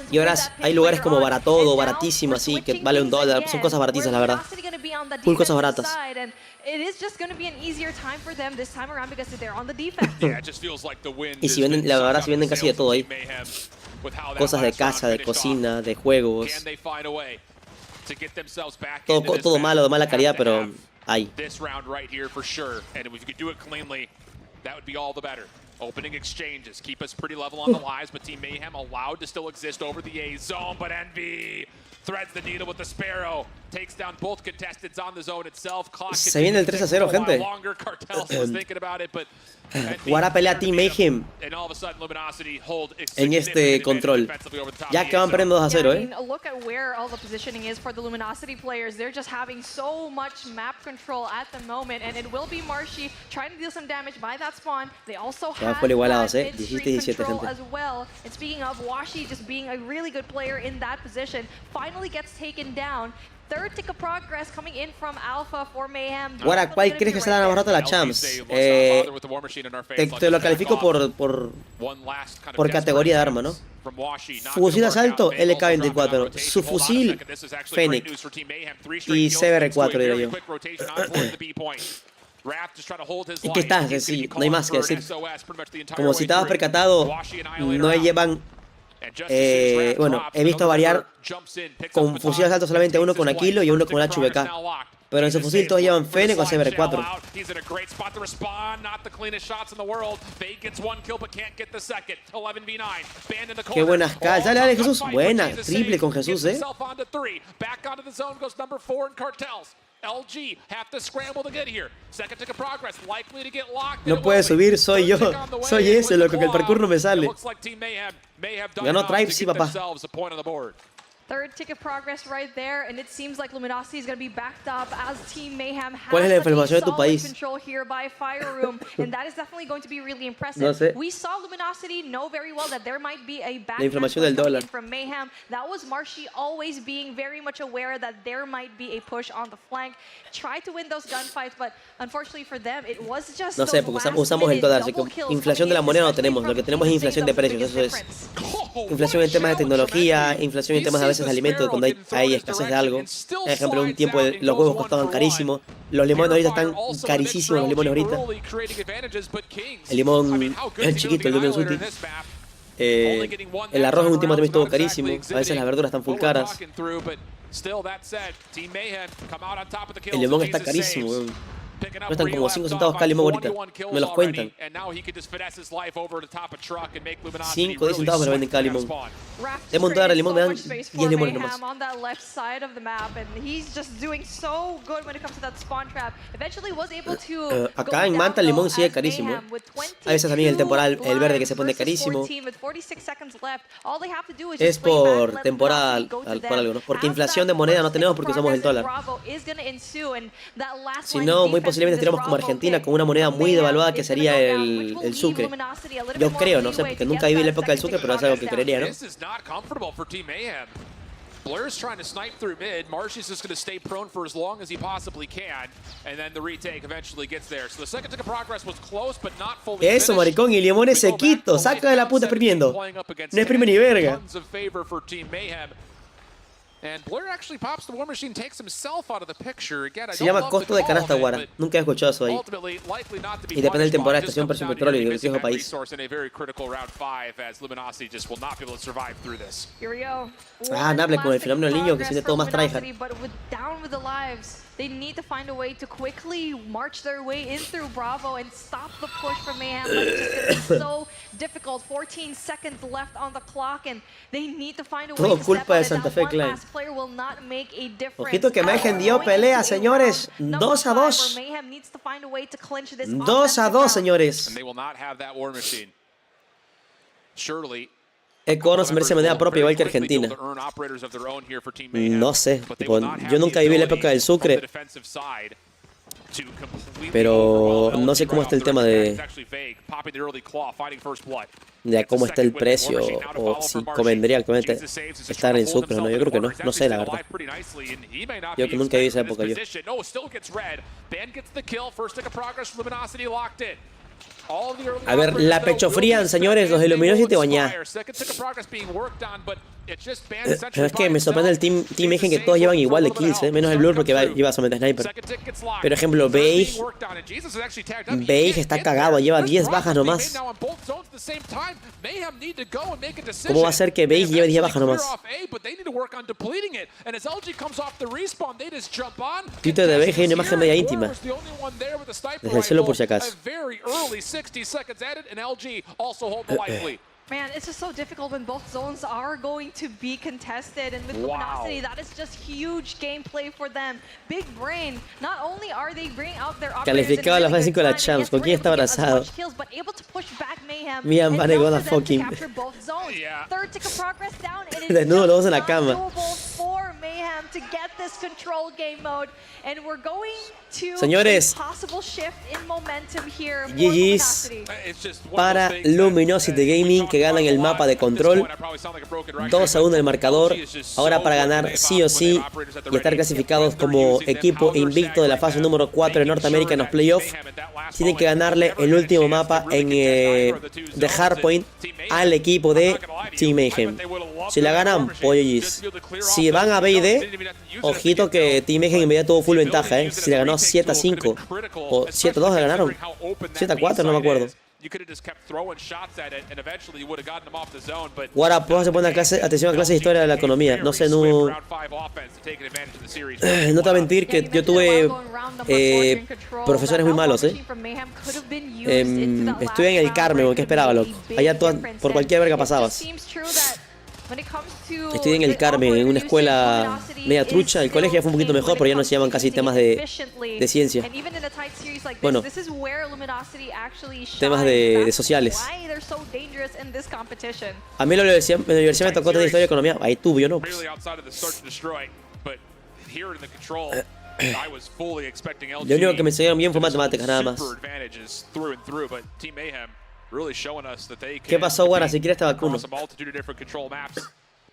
Y ahora hay lugares como Baratodo, baratísimo, así, que vale $1. Son cosas baratísimas, la verdad. Full cosas baratas. Y si venden, la verdad, si venden casi de todo ahí. Cosas de casa, de cocina, de juegos. Todo malo, de mala calidad, pero hay. Opening exchanges keep us pretty level on the lives, but Team Mayhem allowed to still exist over the A zone. But Envy threads the needle with the Sparrow, takes down both contestants on the zone itself. Se viene el 3-0, gente. Jugar pelea Team Mayhem en este control. Ya que van perdiendo 2-0, I mean, look at where all the positioning is for the Luminosity players. They're just having so much map control at the moment, and it will be Marshy trying to deal some damage by that spawn. They also have that mid-street control as well. And speaking of, Washi just being a really good player in that position, finally gets taken down. Third tick of progress coming in from Alpha for Mayhem. Ahora, ¿cuál crees que será la más rota de la Champs? Te lo califico por categoría de arma, ¿no? Fusil de asalto, LK-24. Su fusil, Fennec. Y CBR-4, diría yo. ¿Y qué estás? Sí, no hay más que decir. Como si te has percatado, no llevan... bueno, he visto variar con fusil de asalto solamente uno con Aquilo y uno con el HVK. Pero en su fusil todos llevan Fene con CBR-4. Qué buenas calls. Dale, dale, Jesús. Buena, triple con Jesús, No puede subir, soy yo. Soy ese, loco, que el parkour no me sale. Ganó Tribe, sí, papá. Third tick of progress right there, and it seems like Luminosity is going to be backed up as Team Mayhem has ¿Cuál es la información de tu país? control here by Fire Room, and that is definitely going to be really impressive. No sé. We saw Luminosity know very well that there might be a La información del dólar. from Mayhem. That was Marshy always being very much aware that there might be a push on the flank. Tried to win those gunfights, but unfortunately for them, it was just No sé, porque usamos el dólar, así que inflación de la moneda no tenemos, lo que tenemos es inflación de precios, eso es. Inflación en temas de tecnología, inflación en temas a veces de alimentos, cuando hay escasez de algo. Por ejemplo, un tiempo los huevos costaban carísimos, los limones ahorita están carísimos, los limones ahorita. El limón es chiquito, el limón suti. El arroz en un tiempo también estuvo carísimo, a veces las verduras están full caras. El limón está carísimo, weón. Cuestan como 5 centavos cada limón ahorita. Me los cuentan. 5 o 10 centavos me lo venden cada limón. Deme un dólar de limón, me dan 10 limones nomás. on that left side of the map, and he's just doing so good when it comes to that spawn trap. Eventually was able to Acá en Manta el limón sigue carísimo. A veces también el temporal, el verde que se pone carísimo. Es por temporal, por algo, ¿no? Porque inflación de moneda no tenemos porque usamos el dólar. Si no, muy posiblemente estaríamos como Argentina con una moneda muy devaluada que sería el sucre. Yo creo, no sé, porque nunca viví la época del sucre, pero es algo que creería, ¿no? Blair's trying to snipe through mid. Marshy's just going to stay prone for as long as he possibly can, and then the retake eventually gets there. So the second tick of progress was close, but not fully finished. Eso, maricón, y Limón es sequito. Saca de la puta exprimiendo. No exprime ni verga. Tons of favor for Team Mayhem. And Blair actually pops the War Machine, takes himself out of the picture. Again, I Se llama costo de canasta guara. Nunca he escuchado eso ahí. Y depende del temporada, estación, precio de petróleo y del viejo país. Ah, Nable con el fenómeno del niño que siente todo más tryhard. They need to find a way to quickly march their way in through Bravo and stop the push from Mayhem. But it's just going to be so difficult. 14 seconds left on the clock, and they need to find a way Todo to culpa de step Santa on Fe it. That Clan. one last player will not make a difference. Ojito que Mayhem dio pelea, señores. 2-2. 2-2, señores. And they will not have that War Machine. Surely. Ecuador se merece moneda propia igual que Argentina. No sé, tipo, yo nunca viví la época del sucre, pero no sé cómo está el tema de cómo está el precio o si convendría actualmente estar en sucre o no. Yo creo que no, no sé la verdad. Yo que nunca viví esa época yo. A ver, la pecho frían, señores, los Illuminati te bañá. Pero es que me sorprende el Team Mayhem que todos llevan igual de kills, menos el Blur porque lleva solamente Sniper. Pero ejemplo, Beige está cagado, lleva 10 bajas nomás. ¿Cómo va a ser que Beige lleve 10 bajas nomás? Twitter de Beige hay una imagen media íntima. Desde el cielo por si acaso. Man, it's just so difficult when both zones are going to be contested, and with Luminosity, that is just huge gameplay for them. Big brain. Not only are they bringing out their calificado a la fase 5 de la Champs. ¿Con quién está abrazado? Mian Vane gonna fucking. Desnudo los dos en la cama. Señores, GG's para Luminosity Gaming que ganan el mapa de control. 2-1 el marcador. Ahora para ganar sí o sí y estar clasificados como equipo invicto de la fase número 4 de Norteamérica en los playoffs, tienen que ganarle el último mapa en The Hardpoint al equipo de Team Mayhem. Si la ganan, pollos. Si van a B y D, ojito que Team Mayhem en media tuvo full ventaja, Si le ganó 7-5 o 7-2 le ganaron. 7-4, no me acuerdo. Guarapo se pone atención a clase de historia de la economía. No sé, no te voy a mentir que yo tuve profesores muy malos, estuve en el Carmen, ¿qué esperaba, loco? Allá por cualquier verga pasabas. Estoy en el Carmen, en una escuela media trucha. El colegio ya fue un poquito mejor, pero ya no se llaman casi temas de ciencia. Bueno, temas de sociales. A mí en la universidad me tocó tener historia de economía. Ahí tuve, yo no. Lo único que me enseñaron bien fue matemáticas, nada más. ¿Qué pasó, Guara? Si quieres te vacuno.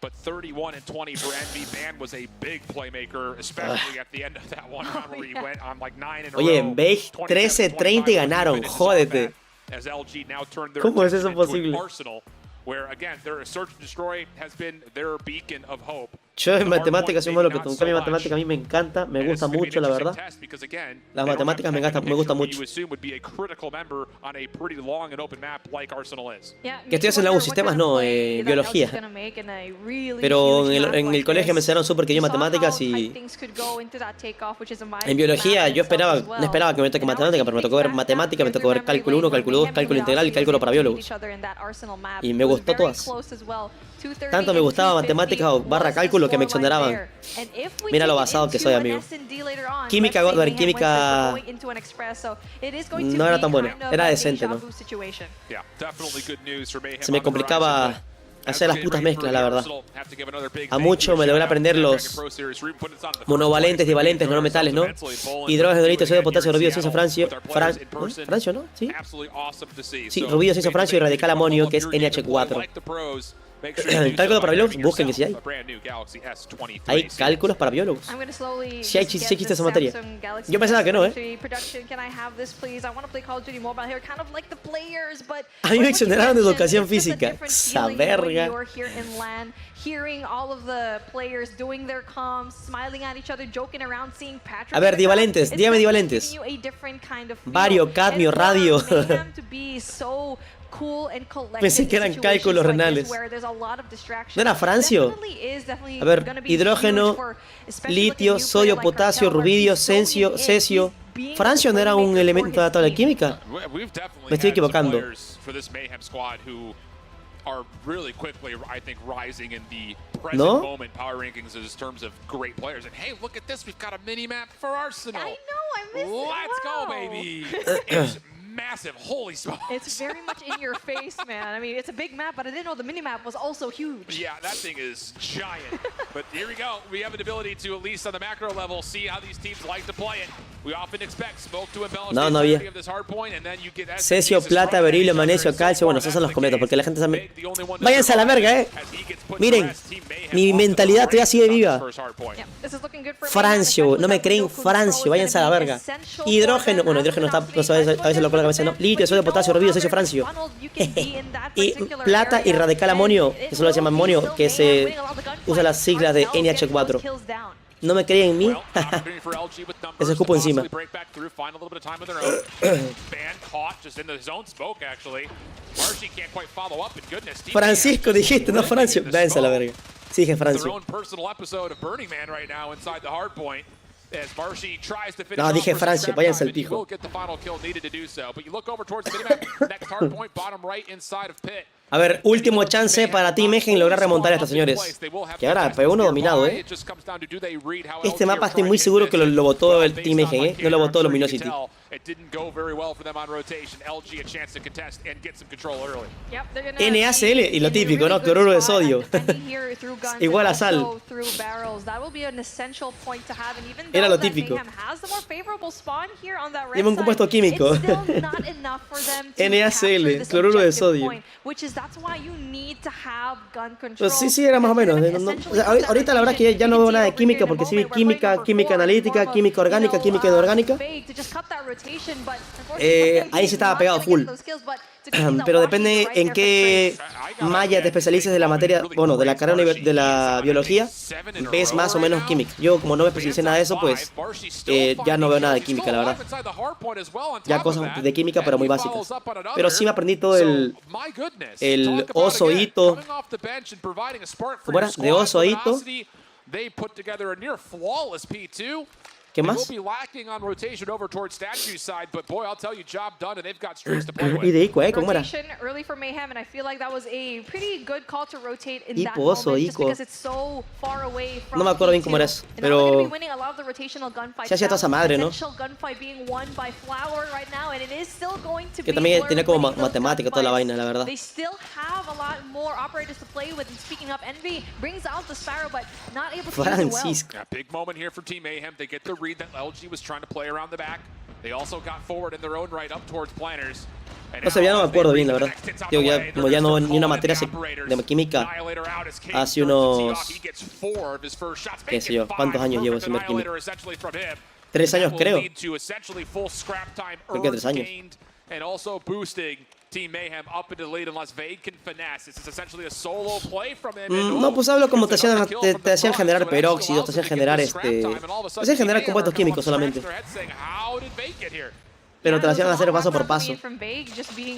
But 31-20 for NV Band was a big playmaker, especially at the end of that one round where he went on like 9 in a row. Oye, en Beige 13-30 ganaron, jódete. ¿Cómo es eso posible? Where again, their search and destroy has been their beacon of hope. Yo en matemáticas soy malo que nunca mi matemática a mí me encanta, me gusta mucho la verdad. Las matemáticas me gustan mucho. ¿Qué estudias en la U? Sistemas no, biología. Pero en el colegio me enseñaron súper que yo matemáticas y en biología yo no esperaba que me toque matemática, pero me tocó ver matemática, me tocó ver cálculo 1, cálculo 2, cálculo integral y cálculo para biólogos. Y me gustó todas. Tanto me gustaba matemáticas o barra cálculo que me exoneraban. Mira lo basado que soy, amigo. Química, a ver, química no era tan bueno, era decente, ¿no? Se me complicaba hacer las putas mezclas, la verdad. A mucho me logré aprender los monovalentes, divalentes, monometales, ¿no? Hidrógeno, litio, sodio, potasio, rubio, ciencio, francio. ¿Francio, no? Sí. Sí, rubio, ciencio, francio y radical amonio, que es NH4. ¿Cálculo para biólogos? Busquen que si hay. ¿Hay cálculos para biólogos? Si existe esa materia. Yo pensaba que no, ¿eh? A mí me exoneraron de educación física. Esa verga. A ver, divalentes, dígame divalentes. Bario, cadmio, radio. Pensé que eran cálculos renales. ¿No era francio? A ver, hidrógeno, litio, sodio, potasio, rubidio, cesio. ¿Francio no era un elemento de la tabla química? Me estoy equivocando. ¿No? Massive, holy smokes. It's very much in your face, man. I mean, it's a big map, but I didn't know the mini-map was also huge. Yeah, that thing is giant. But here we go. We have an ability to, at least on the macro level, see how these teams like to play it. We often expect smoke to embellish the entirety of this hard point, and then you get cesio, plata, berilio, magnesio, calcio. Bueno, esos son los completos, porque la gente sabe. Váyanse a la verga, Miren, mi mentalidad todavía sigue viva. Francio, no me creen, Francio, váyanse a la verga. Hidrógeno, bueno, hidrógeno está, a veces lo coloca, a veces no. Litio, sodio, potasio, rubio, cesio, francio. Y plata y radical amonio, que solo se llama amonio, que se usa las siglas de NH4. ¿No me creían en mí? Ese escupo encima. Francisco dijiste, no Francio. Váyanse a la verga. Sí, dije Francio. No, dije Francio, váyanse al pijo. A ver, último chance para Team Egen lograr remontar a estos señores. Que ahora, P1 dominado, Este mapa estoy muy seguro que lo votó el Team Egen, no lo votó Luminosity. NaCl y lo típico, ¿no? Cloruro de sodio. Igual a sal. Era lo típico. Lleva un compuesto químico. NaCl, cloruro de sodio. Pues sí, era más o menos. O sea, ahorita la verdad es que ya no veo nada de química, porque sí vi química analítica, química orgánica, química inorgánica. Ahí sí estaba pegado full. Pero depende en qué malla te especialices de la materia, bueno, de la carrera de la biología, ves más o menos química. Yo, como no me especialicé en nada de eso, pues ya no veo nada de química, la verdad. Ya cosas de química, pero muy básicas. Pero sí me aprendí todo el oso hito. ¿Cómo era? De oso hito. ¿Qué más? Y de Ico, ¿cómo era? Ipo, oso, Ico. No me acuerdo bien cómo era eso, pero se hacía toda esa madre, ¿no? Que también tenía como matemática toda la vaina, la verdad. Francisco. Read that LG was trying to play around the back. They also got forward in their own right up towards planners. No sé, ya no me acuerdo bien, la verdad. Digo, ya, como ya no ni una materia de química hace unos, qué sé yo, ¿cuántos años llevo sin ver química? 3 años creo. Creo que 3 años. No, pues hablo como te hacían generar peróxidos, te hacían generar te hacían generar compuestos químicos solamente. Pero te lo hacían hacer paso por paso.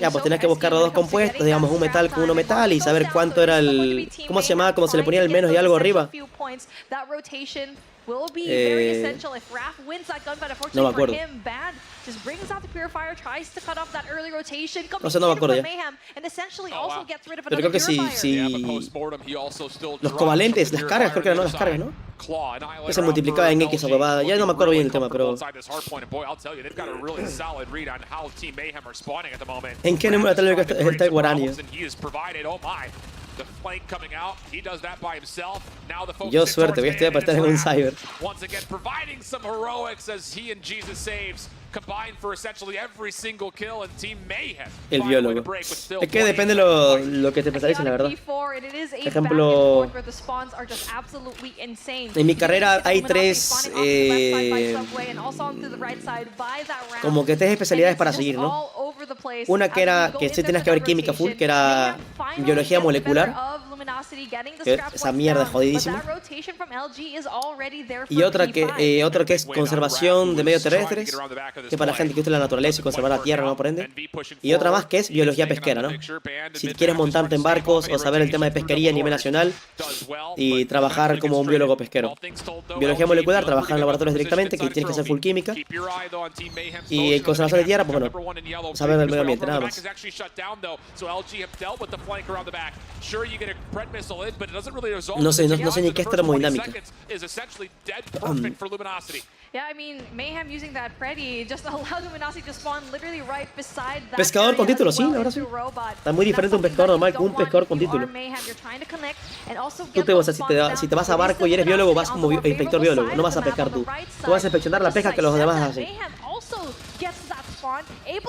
Ya, pues tenías que buscar los dos compuestos, digamos, un metal con uno metal y saber cuánto era el... ¿Cómo se llamaba? Como se le ponía el menos y algo arriba. will be very essential if Raph wins that gun, but unfortunately for him, Bad just brings out the Purifier, tries to cut off that early rotation, comes in for Mayhem, and essentially also gets rid of Pero another creo que Purifier. los covalentes, las cargas, creo que eran no las cargas, ¿no? Que se multiplicaba en X o huevada. Ya no me acuerdo bien el tema, pero... ¿En qué número tal vez está el Guaranio? Yo suerte, voy a estudiar para estar en un cyber. El biólogo. Es que depende lo que te especialices, la verdad. Por ejemplo, en mi carrera hay tres como que tres especialidades para seguir, ¿no? Una que era que sí tenías que ver química full, que era biología molecular, que esa mierda es jodidísima. Y otra que es conservación de medios terrestres, que para la gente que gusta la naturaleza y conservar la tierra, ¿no? Por ende. Y otra más que es biología pesquera, ¿no? Si quieres montarte en barcos o saber el tema de pesquería a nivel nacional y trabajar como un biólogo pesquero. Biología molecular, trabajar en laboratorios directamente, que tienes que hacer full química. Y en conservación de tierra, pues bueno, saber del medio ambiente, nada más. No sé ni qué es termodinámica. Pescador con título, sí, la verdad sí. Está muy diferente un pescador normal que un pescador con título. Tú si te vas a barco y eres biólogo, vas como inspector biólogo, no vas a pescar tú. Tú vas a inspeccionar la pesca que los demás hacen.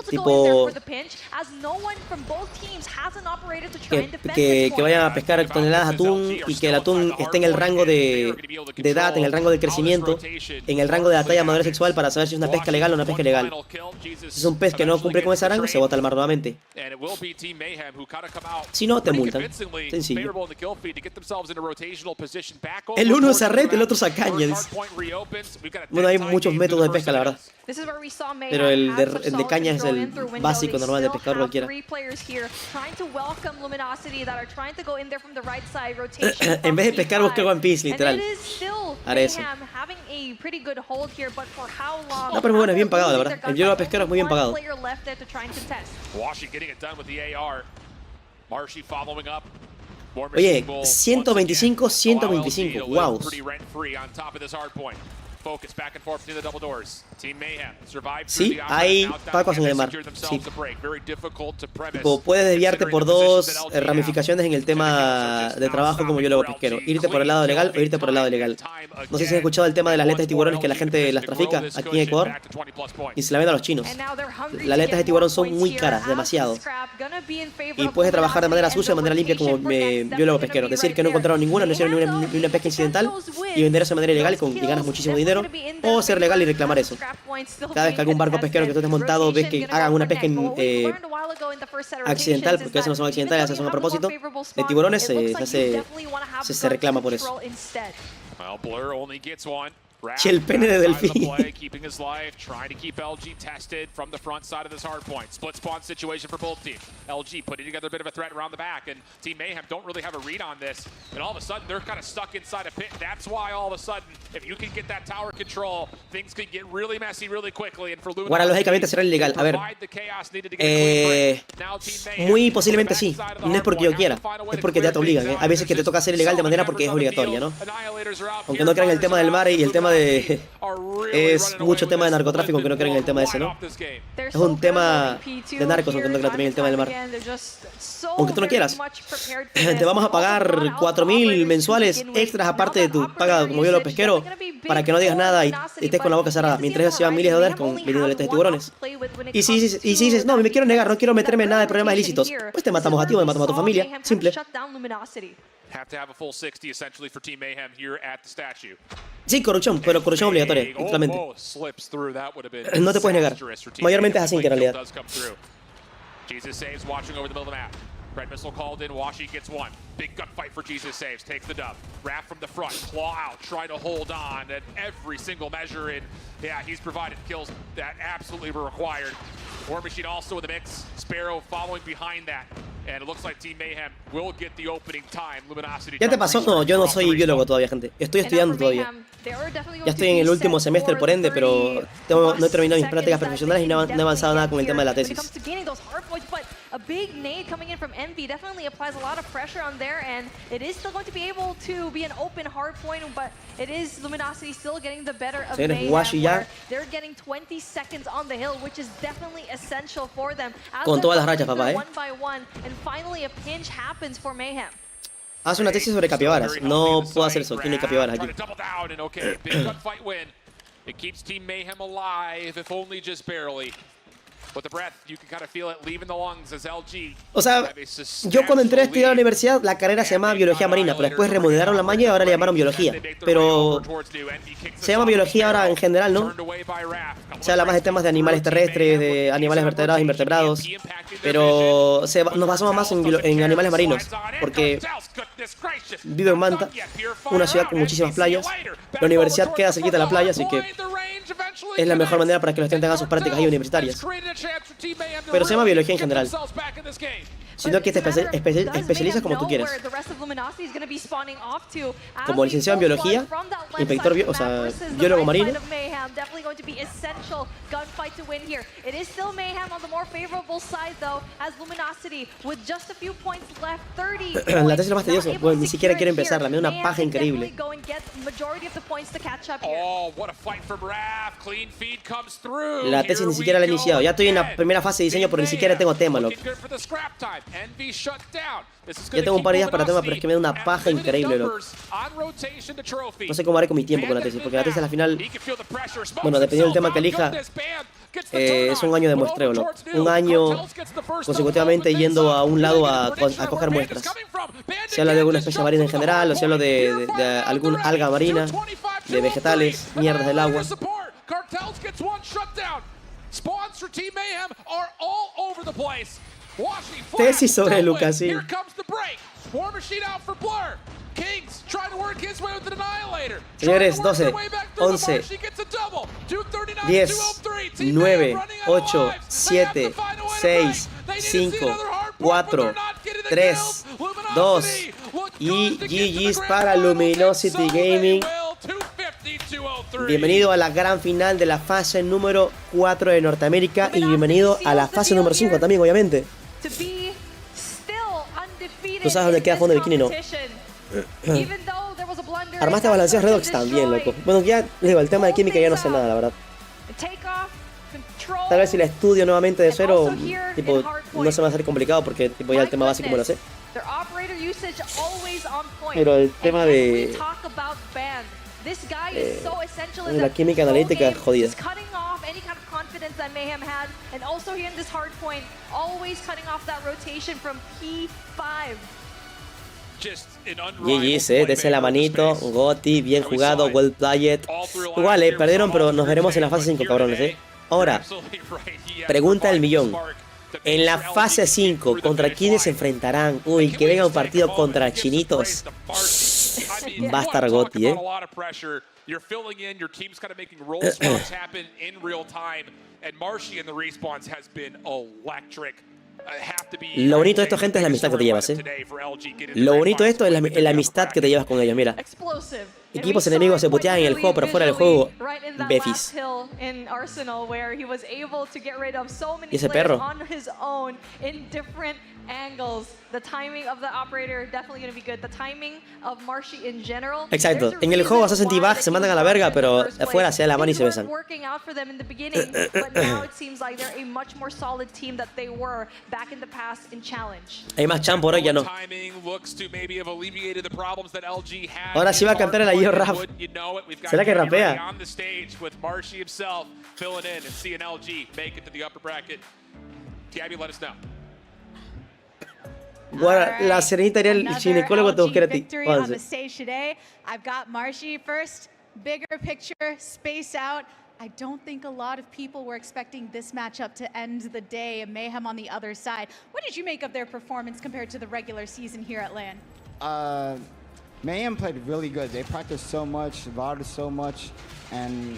Tipo que vayan a pescar toneladas de atún y que el atún esté en el rango de edad, en el rango de crecimiento, en el rango de la talla madurez sexual para saber si es una pesca legal o una pesca ilegal. Si es un pez que no cumple con ese rango, se bota al mar nuevamente. Si no, te multan. Sencillo. El uno se arrete, el otro se acaña. Bueno, hay muchos métodos de pesca, la verdad. Pero el de caña es el básico normal de pescador cualquiera. En vez de pescar, busqué One Piece, literal. Haré eso. No, pero es muy bueno, es bien pagado, la verdad. El biólogo pesquero es muy bien pagado. Oye, 125, 125, wow. Sí, hay pacos en el mar. Sí. Tipo, puedes desviarte por dos ramificaciones en el tema de trabajo como biólogo pesquero. Irte por el lado legal o irte por el lado ilegal. No sé si has escuchado el tema de las aletas de tiburones que la gente las trafica aquí en Ecuador y se la vende a los chinos. Las aletas de tiburón son muy caras, demasiado. Y puedes trabajar de manera sucia, de manera limpia como biólogo pesquero. Es decir, que no encontraron ninguna, no hicieron ni una pesca incidental y vender eso de manera ilegal y ganas muchísimo dinero. O ser legal y reclamar eso. Cada vez que algún barco pesquero que tú estés montado ves que hagan una pesca accidental, porque a veces no son accidentales, a veces son a propósito, de tiburones, se reclama por eso. Y el pene de delfín. LG putting together a bit of a threat around the back, and Team Mayhem don't really have a read on this. And all of a sudden, they're kind of stuck inside a pit. That's why all of a sudden, if you can get that tower control, things could get really messy really quickly. And for Luna, bueno, lógicamente será ilegal. A ver, muy posiblemente sí. No es porque yo quiera, es porque ya te obligan. Hay veces que te toca hacer ilegal de manera porque es obligatoria, ¿no? Aunque no crean el tema del mar y el tema de... es mucho tema de narcotráfico, aunque no crean el tema de ese, ¿no? Es un tema de narcos, aunque no crean también el tema del mar. Aunque tú no quieras. Te vamos a pagar 4.000 mensuales extras aparte de tu paga como biólogo pesquero para que no digas nada y estés con la boca cerrada. Mientras se van miles de dólares con vendiendo aletas de tiburones. Y si dices, no, me quiero negar, no quiero meterme en nada de problemas ilícitos, pues te matamos a ti o te matamos a tu familia. Simple. Sí, corrupción, pero corrupción obligatoria, claramente. No te puedes negar. Mayormente es así en realidad. Jesus saves, watching over the middle of the map. Red missile called in, Washi gets one. Big gunfight for Jesus saves, takes the dub. Raph from the front, claw out, trying to hold on at every single measure. And yeah, he's provided kills that absolutely were required. War Machine also in the mix. Sparrow following behind that. And it looks like Team Mayhem will get the opening time. Luminosity. ¿Ya te pasó? No, yo no soy biólogo todavía, gente. Estoy estudiando todavía. Ya estoy en el último semestre, por ende, pero no he terminado mis prácticas profesionales y no he avanzado nada con el tema de la tesis. A big nade coming in from Envy definitely applies a lot of pressure on their end. It is still going to be able to be an open hard point, but it is Luminosity still getting the better of Mayhem. They're getting 20 seconds on the hill, which is definitely essential for them. Con todas las rachas, papá, one by one, and finally a pinch happens for Mayhem. Haz una tesis sobre capibaras. No puedo hacer eso, tiene capibaras aquí. It keeps Team Mayhem alive, if only just barely. But the breath, you can kind of feel it leaving the lungs as LG. O sea, yo cuando entré a estudiar a la universidad, la carrera se llamaba Biología Marina, pero después remodelaron la maña y ahora le llamaron Biología. Pero se llama Biología ahora en general, ¿no? Se habla más de temas de animales terrestres, de animales vertebrados, invertebrados. Pero nos basamos más en animales marinos, porque vivo en Manta, una ciudad con muchísimas playas. La universidad queda cerquita de la playa, así que es la mejor manera para que los estudiantes hagan sus prácticas ahí universitarias. Pero se llama biología en general. Sino que te especializas como tú quieres. Como licenciado en biología, inspector, o sea, biólogo marino. La tesis es lo más tedioso. Bueno, ni siquiera quiero empezarla, me da una paja increíble. La tesis ni siquiera la he iniciado. Ya estoy en la primera fase de diseño, pero ni siquiera tengo tema, loco. Ya tengo un par de días para tema, pero es que me da una paja increíble, loco. No sé cómo haré con mi tiempo con la tesis, porque la tesis a la final, bueno, dependiendo del tema que elija, es un año de muestreo, loco. Un año consecutivamente yendo a un lado a coger muestras. Se habla de alguna especie marina en general, o se habla de alguna alga marina, de vegetales, mierdas del agua. Tesis sobre Lucas, sí. Señores, 12, 11, 10, 9, 8, 7, 6, 5, 4, 3, 2 y GG's para Luminosity Gaming. Bienvenido a la gran final de la fase número 4 de Norteamérica y bienvenido a la fase número 5 también, obviamente. Tú sabes dónde queda fondo de bikini, ¿no? Armaste balanceos Redox también, loco. Bueno, ya digo, el tema de química ya no sé nada, la verdad. Tal vez si la estudio nuevamente de cero, tipo, no se me va a hacer complicado porque tipo ya el tema básico me lo sé. Pero el tema de la química analítica es jodida. GG's, dese la manito, Goti, bien jugado, well played. Igual, perdieron, pero nos veremos en la fase 5, cabrones, Ahora, pregunta del millón. En la fase 5, ¿contra quiénes se enfrentarán? Uy, que venga un partido contra chinitos. Va a estar Goti, Lo bonito de esto, gente, es la amistad que te llevas, Lo bonito de esto es la amistad que te llevas con ellos, mira. Equipos enemigos se putean en el juego, pero fuera del juego, befis. ¿Y ese perro? Exacto, en el juego Assassin T-Bag se mandan a la verga, pero afuera se dan la mano y se besan. Hay más champ por hoy, ya no. Ahora sí va a cantar el Ayo Rap. ¿Será que rapea? Bueno, la serenita haría el ginecólogo te buscará a ti. I've got Marshy first, bigger picture, space out. I don't think a lot of people were expecting this matchup to end the day. Mayhem on the other side. What did you make of their performance compared to the regular season here at LAN? Mayhem played really good. They practiced so much, voted so much, and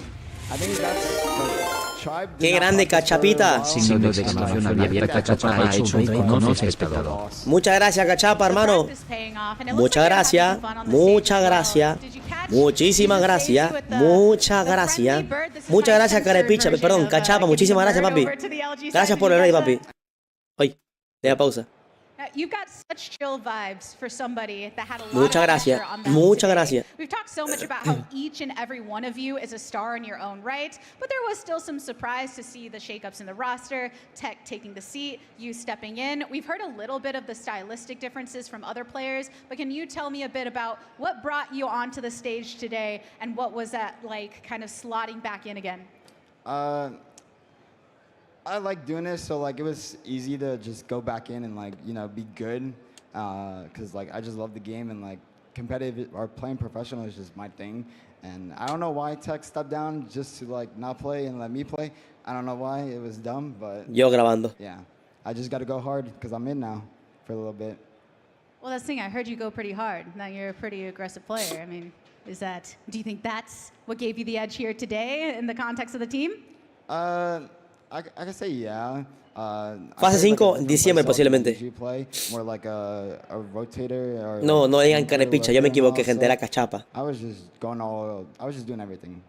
I think that's the tribe. ¡Qué grande, Cachapita! Signo de exclamación abierta. Cachapa ha hecho un icono espectador. Muchas gracias, Cachapa, hermano. Muchas gracias. Muchas gracias. Muchísimas gracias. Muchas gracias. Muchas gracias, Carepicha. Perdón, Cachapa. Muchísimas gracias, papi. Gracias por el rey, papi. Ay, deja pausa. You've got such chill vibes for somebody that had a lot Muchas of gracias. pressure on them Muchas today. gracias. We've talked so much about how each and every one of you is a star in your own right, but there was still some surprise to see the shakeups in the roster, Tech taking the seat, you stepping in. We've heard a little bit of the stylistic differences from other players, but can you tell me a bit about what brought you onto the stage today and what was that like kind of slotting back in again? I like doing this, so like it was easy to just go back in and like, you know, be good, cause like I just love the game and like competitive or playing professional is just my thing. And I don't know why Tech stepped down just to like not play and let me play. I don't know why, it was dumb, but Yo grabando. yeah, I just got to go hard cause I'm in now for a little bit. Well, that's the thing, I heard you go pretty hard. Now you're a pretty aggressive player. I mean, do you think that's what gave you the edge here today in the context of the team? I can say yeah. Fase 5, diciembre posiblemente. Like a rotator or No, no digan Carepicha, yo me equivoqué, gente, era Cachapa. I was just doing everything.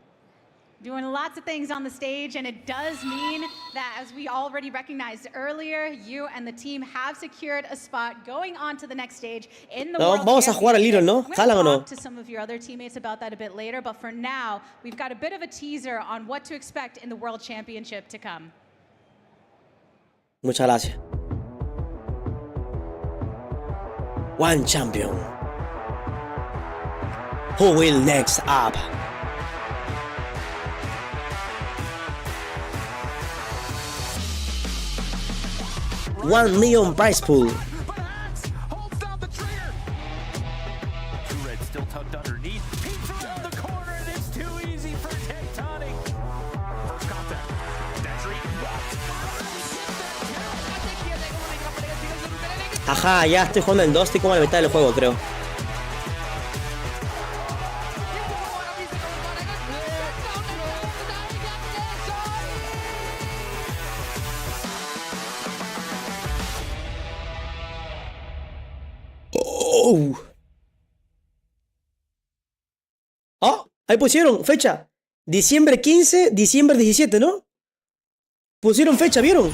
Doing lots of things on the stage, and it does mean that, as we already recognized earlier, you and the team have secured a spot going on to the next stage in the World Vamos a jugar al Little, ¿no? ¿Jalan o no? To some of your other teammates about that a bit later, but for now, we've got a bit of a teaser on what to expect in the World Championship to come. Muchas gracias. One champion. Who will next up? $1 million prize pool. Still tucked underneath. Peeks around the corner and it's too easy for Tectonic. First contact. Ajá, ya estoy jugando en 2, estoy como a la mitad del juego, creo. Oh. Oh, ahí pusieron fecha. Diciembre 15, diciembre 17, ¿no? Pusieron fecha, ¿vieron?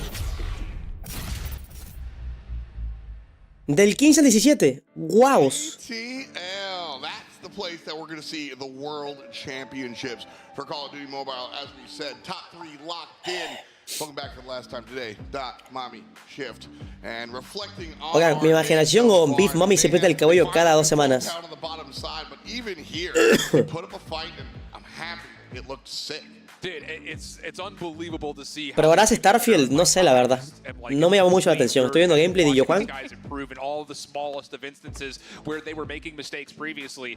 Del 15 al 17. ¡Guaos! TL, that's the place that we're going to see the World Championships for Call of Duty Mobile. As we said, top 3 locked in. Welcome back to the last time today. Dot, Mommy, Shift, and reflecting on. Oigan, mi imaginación o Beef Mommy se pinta el cabello cada 2 semanas. On the bottom side, but even here, they put up a fight, and I'm happy it looked sick. Dude, it's unbelievable to see. Pero ahora Starfield, no sé la verdad. No me llamó mucho la atención. Estoy viendo gameplay de Yo Juan. All the smallest of instances where they were making mistakes previously.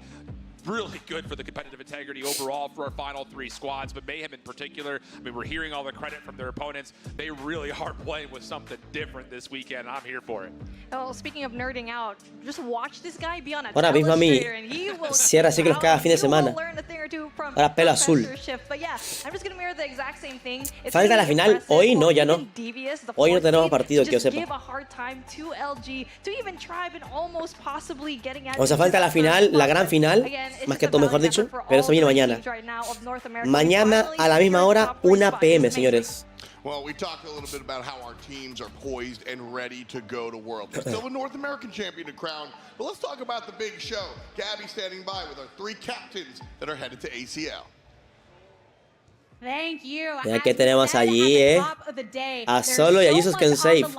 Really good for the competitive integrity overall for our final 3 squads, but Mayhem in particular, I mean, we're hearing all the credit from their opponents. They really are playing with something different this weekend, and I'm here for it. Well, speaking of nerding out, just watch this guy be on a Ahora mismo a mí cierra ciclos cada fin de semana. Ahora pelo azul. Falta la final, hoy no, ya no. Hoy no tenemos partido, que yo sepa. O sea, falta la final, la gran final, más que todo, mejor dicho, pero eso viene mañana. Mañana a la misma hora, 1 PM, señores. Well, we talked a little bit about how our teams are poised and ready to go to World. There's still a North American champion to crown, but let's talk about the big show. Gabby standing by with our 3 captains that are headed to ACL. Thank you. Ya que tenemos allí, a Solo y a Jesus Can Save.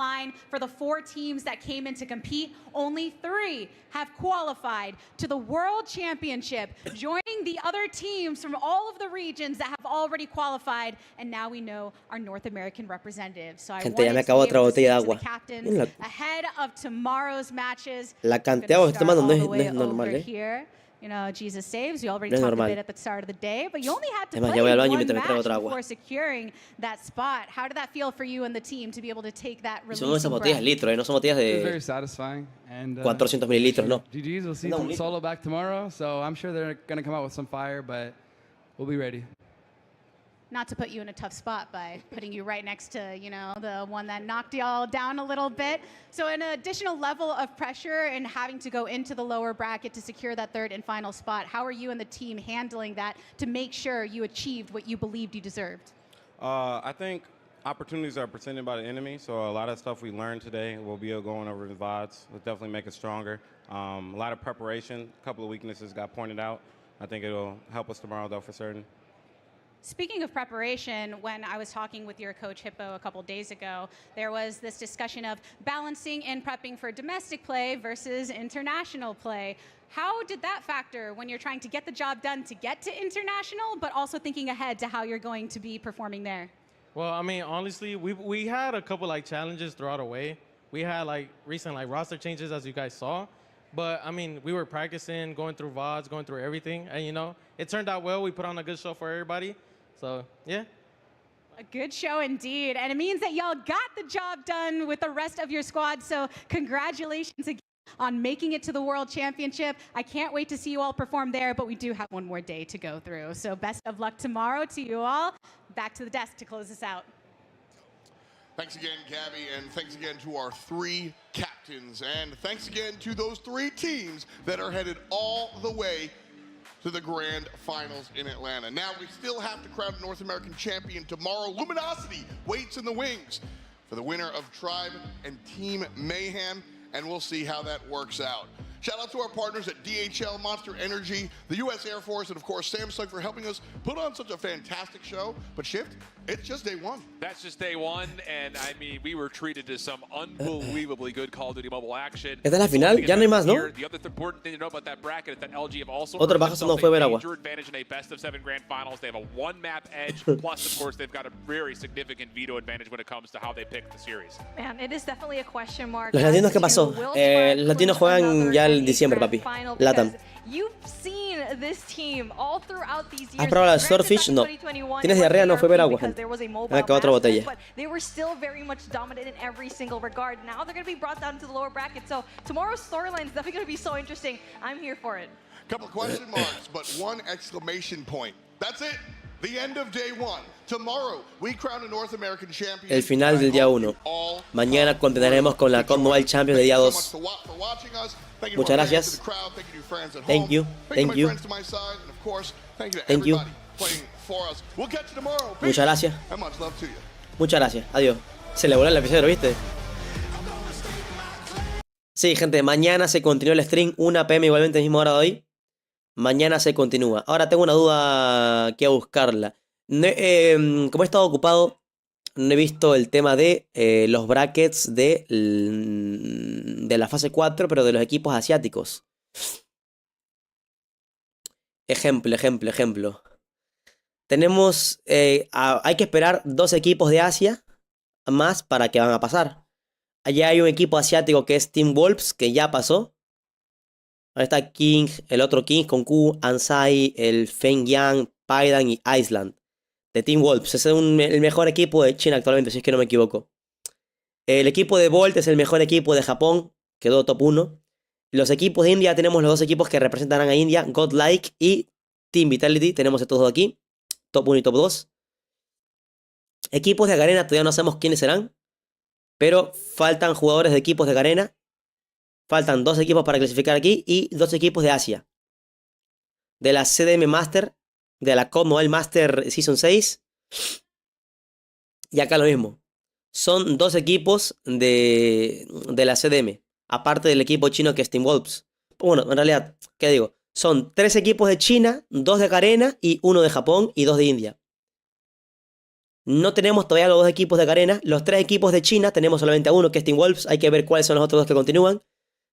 For the 4 teams that came in to compete, only 3 have qualified to the World Championship, joining the other teams from all of the regions that have already qualified, and now we know our North American representatives. So Gente, ya me acabó otra botella de agua. Ahead of tomorrow's matches. La cantidad que estoy tomando no es normal, You know, Jesus saves. You already talked a bit at the start of the day, but you only had to play ya voy al baño one mientras me traigo match otra agua. before securing that spot. How did that feel for you and the team to be able to take that release? Son esas botellas litros, no son botellas de 400 mililitros, no. GG's, we'll see Solo back tomorrow, so I'm sure they're going to come out with some fire, but we'll be ready. not to put you in a tough spot by putting you right next to, you know, the one that knocked y'all down a little bit. So an additional level of pressure and having to go into the lower bracket to secure that third and final spot. How are you and the team handling that to make sure you achieved what you believed you deserved? I think opportunities are presented by the enemy, so a lot of stuff we learned today will be going over the VODs. Will definitely make us stronger. A lot of preparation, a couple of weaknesses got pointed out. I think it'll help us tomorrow, though, for certain. Speaking of preparation, when I was talking with your coach Hippo a couple days ago, there was this discussion of balancing and prepping for domestic play versus international play. How did that factor when you're trying to get the job done to get to international, but also thinking ahead to how you're going to be performing there? Well, I mean, honestly, we had a couple like challenges throughout the way. We had like recent like roster changes, as you guys saw. But I mean, we were practicing, going through VODs, going through everything, and you know, it turned out well. We put on a good show for everybody. So, yeah. A good show indeed. And it means that y'all got the job done with the rest of your squad. So congratulations again on making it to the World Championship. I can't wait to see you all perform there, but we do have one more day to go through. So best of luck tomorrow to you all. Back to the desk to close this out. Thanks again, Gabby, and thanks again to our 3 captains. And thanks again to those 3 teams that are headed all the way to the grand finals in Atlanta. Now we still have to crown North American champion tomorrow. Luminosity waits in the wings for the winner of Tribe and Team Mayhem, and we'll see how that works out. Shout out to our partners at DHL, Monster Energy, the U.S. Air Force, and of course Samsung for helping us put on such a fantastic show. But Shift, it's just day 1. That's just day 1, and I mean, we were treated to some unbelievably good Call of Duty mobile action. Esta es la final, ya no hay más, ¿no? The other important thing to know about that bracket is that LG have also Otro bajazo no fue ver agua. major advantage in a best-of-7 grand finals. They have a 1-map edge, plus, of course, they've got a very significant veto advantage when it comes to how they pick the series. Man, it is definitely a question mark. Los latinos, ¿qué pasó? Los latinos juegan ya el diciembre, papi. LATAM. You've seen this team all throughout these years. ¿Has probado la Swordfish? No. ¿Tienes diarrea? No fue ver agua, gente. Me acabó otra botella. But they were still very much dominant in every single regard. Now they're going to be brought down to the lower bracket. So tomorrow's storyline is definitely going to be so interesting. I'm here for it. Couple of question marks, but 1 exclamation point. That's it. The end of day 1. Tomorrow, we crown a North American champion. El final del día 1. Mañana continuaremos con la COD Mobile Champions de día 2. Muchas gracias. Thank you. Thank you. Thank you. Muchas gracias. Muchas gracias. Adiós. Se le voló el lapicero, ¿viste? Sí, gente, mañana se continúa el stream. 1 PM igualmente, misma hora de hoy. Mañana se continúa. Ahora tengo una duda que a buscarla. Como he estado ocupado, no he visto el tema de los brackets de la fase 4, pero de los equipos asiáticos. Ejemplo. Tenemos, hay que esperar 2 equipos de Asia más para que van a pasar. Allá hay un equipo asiático que es Team Wolves, que ya pasó. Ahí está King, el otro King con Q, Ansai, el Fengyang, Paidan y Iceland. De Team Wolves. Ese es el mejor equipo de China actualmente, si es que no me equivoco. El equipo de Volt es el mejor equipo de Japón. Quedó top 1. Los equipos de India, tenemos los 2 equipos que representarán a India. Godlike y Team Vitality. Tenemos estos 2 aquí. Top 1 y top 2. Equipos de Garena, todavía no sabemos quiénes serán. Pero faltan jugadores de equipos de Garena. Faltan 2 equipos para clasificar aquí y 2 equipos de Asia. De la CDM Master, de la COD Mobile Master Season 6. Y acá lo mismo. Son 2 equipos de la CDM. Aparte del equipo chino que es Team Wolves. Bueno, en realidad, ¿qué digo? Son 3 equipos de China, 2 de Garena y 1 de Japón y 2 de India. No tenemos todavía los 2 equipos de Garena. Los 3 equipos de China tenemos solamente a 1 que es Team Wolves. Hay que ver cuáles son los otros 2 que continúan.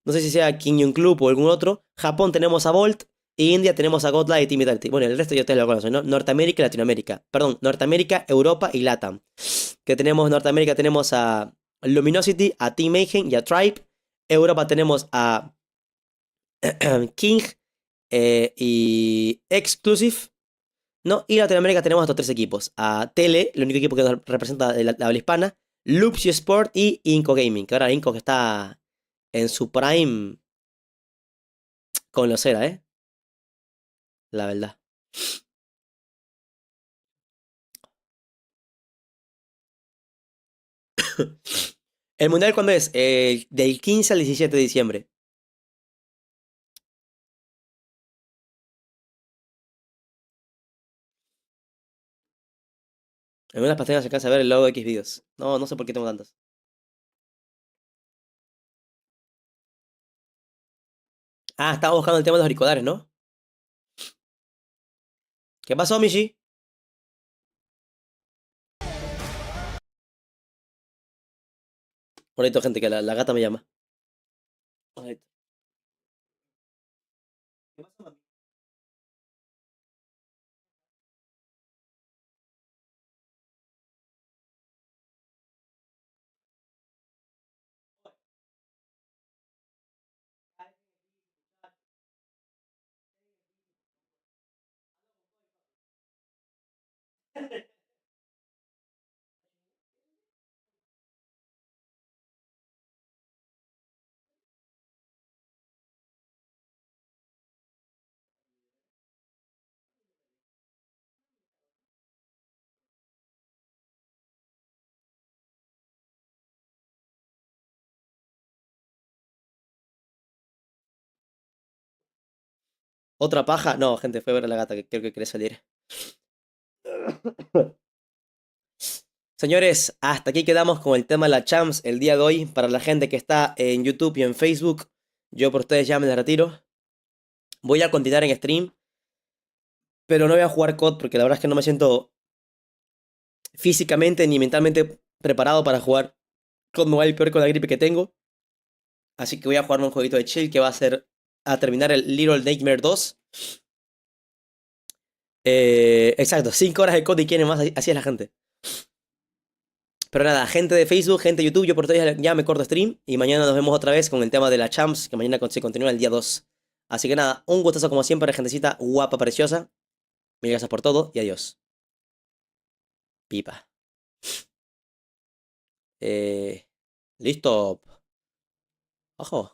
No sé si sea Kingyun Club o algún otro. Japón tenemos a Volt. Y India tenemos a Godlike y Team Vitality. Bueno, el resto ya ustedes lo conocen, ¿no? Norteamérica y Latinoamérica. Perdón, Norteamérica, Europa y LATAM. Que tenemos Norteamérica, tenemos a Luminosity, a Team Mayhem y a Tribe. Europa tenemos a King y Exclusive. ¿No? Y Latinoamérica tenemos a estos 3 equipos. A Tele, el único equipo que nos representa la habla hispana. Luxio Sport y Inco Gaming. Que ahora Inco que está en su prime con los Cera, la verdad. ¿El mundial cuándo es? Del 15 al 17 de diciembre. En unas pestañas se alcanza a ver el logo de X videos. No, no sé por qué tengo tantas. Ah, estaba buscando el tema de los auriculares, ¿no? ¿Qué pasó, Michi? Bonito, gente, que la gata me llama. Ahí. ¿Otra paja? No, gente, fue a ver a la gata que creo que quería salir. Señores, hasta aquí quedamos con el tema de la Champs el día de hoy. Para la gente que está en YouTube y en Facebook, yo por ustedes ya me retiro. Voy a continuar en stream, pero no voy a jugar COD porque la verdad es que no me siento físicamente ni mentalmente preparado para jugar COD Mobile, peor con la gripe que tengo. Así que voy a jugarme un jueguito de chill que va a ser a terminar el Little Nightmare 2. Exacto, 5 horas de COD y quieren más, así es la gente. Pero nada, gente de Facebook, gente de YouTube, yo por ustedes ya me corto stream y mañana nos vemos otra vez con el tema de la Champs, que mañana se continúa el día 2. Así que nada, un gustazo como siempre, gentecita guapa, preciosa. Mil gracias por todo y adiós. Pipa. Listo. Ojo.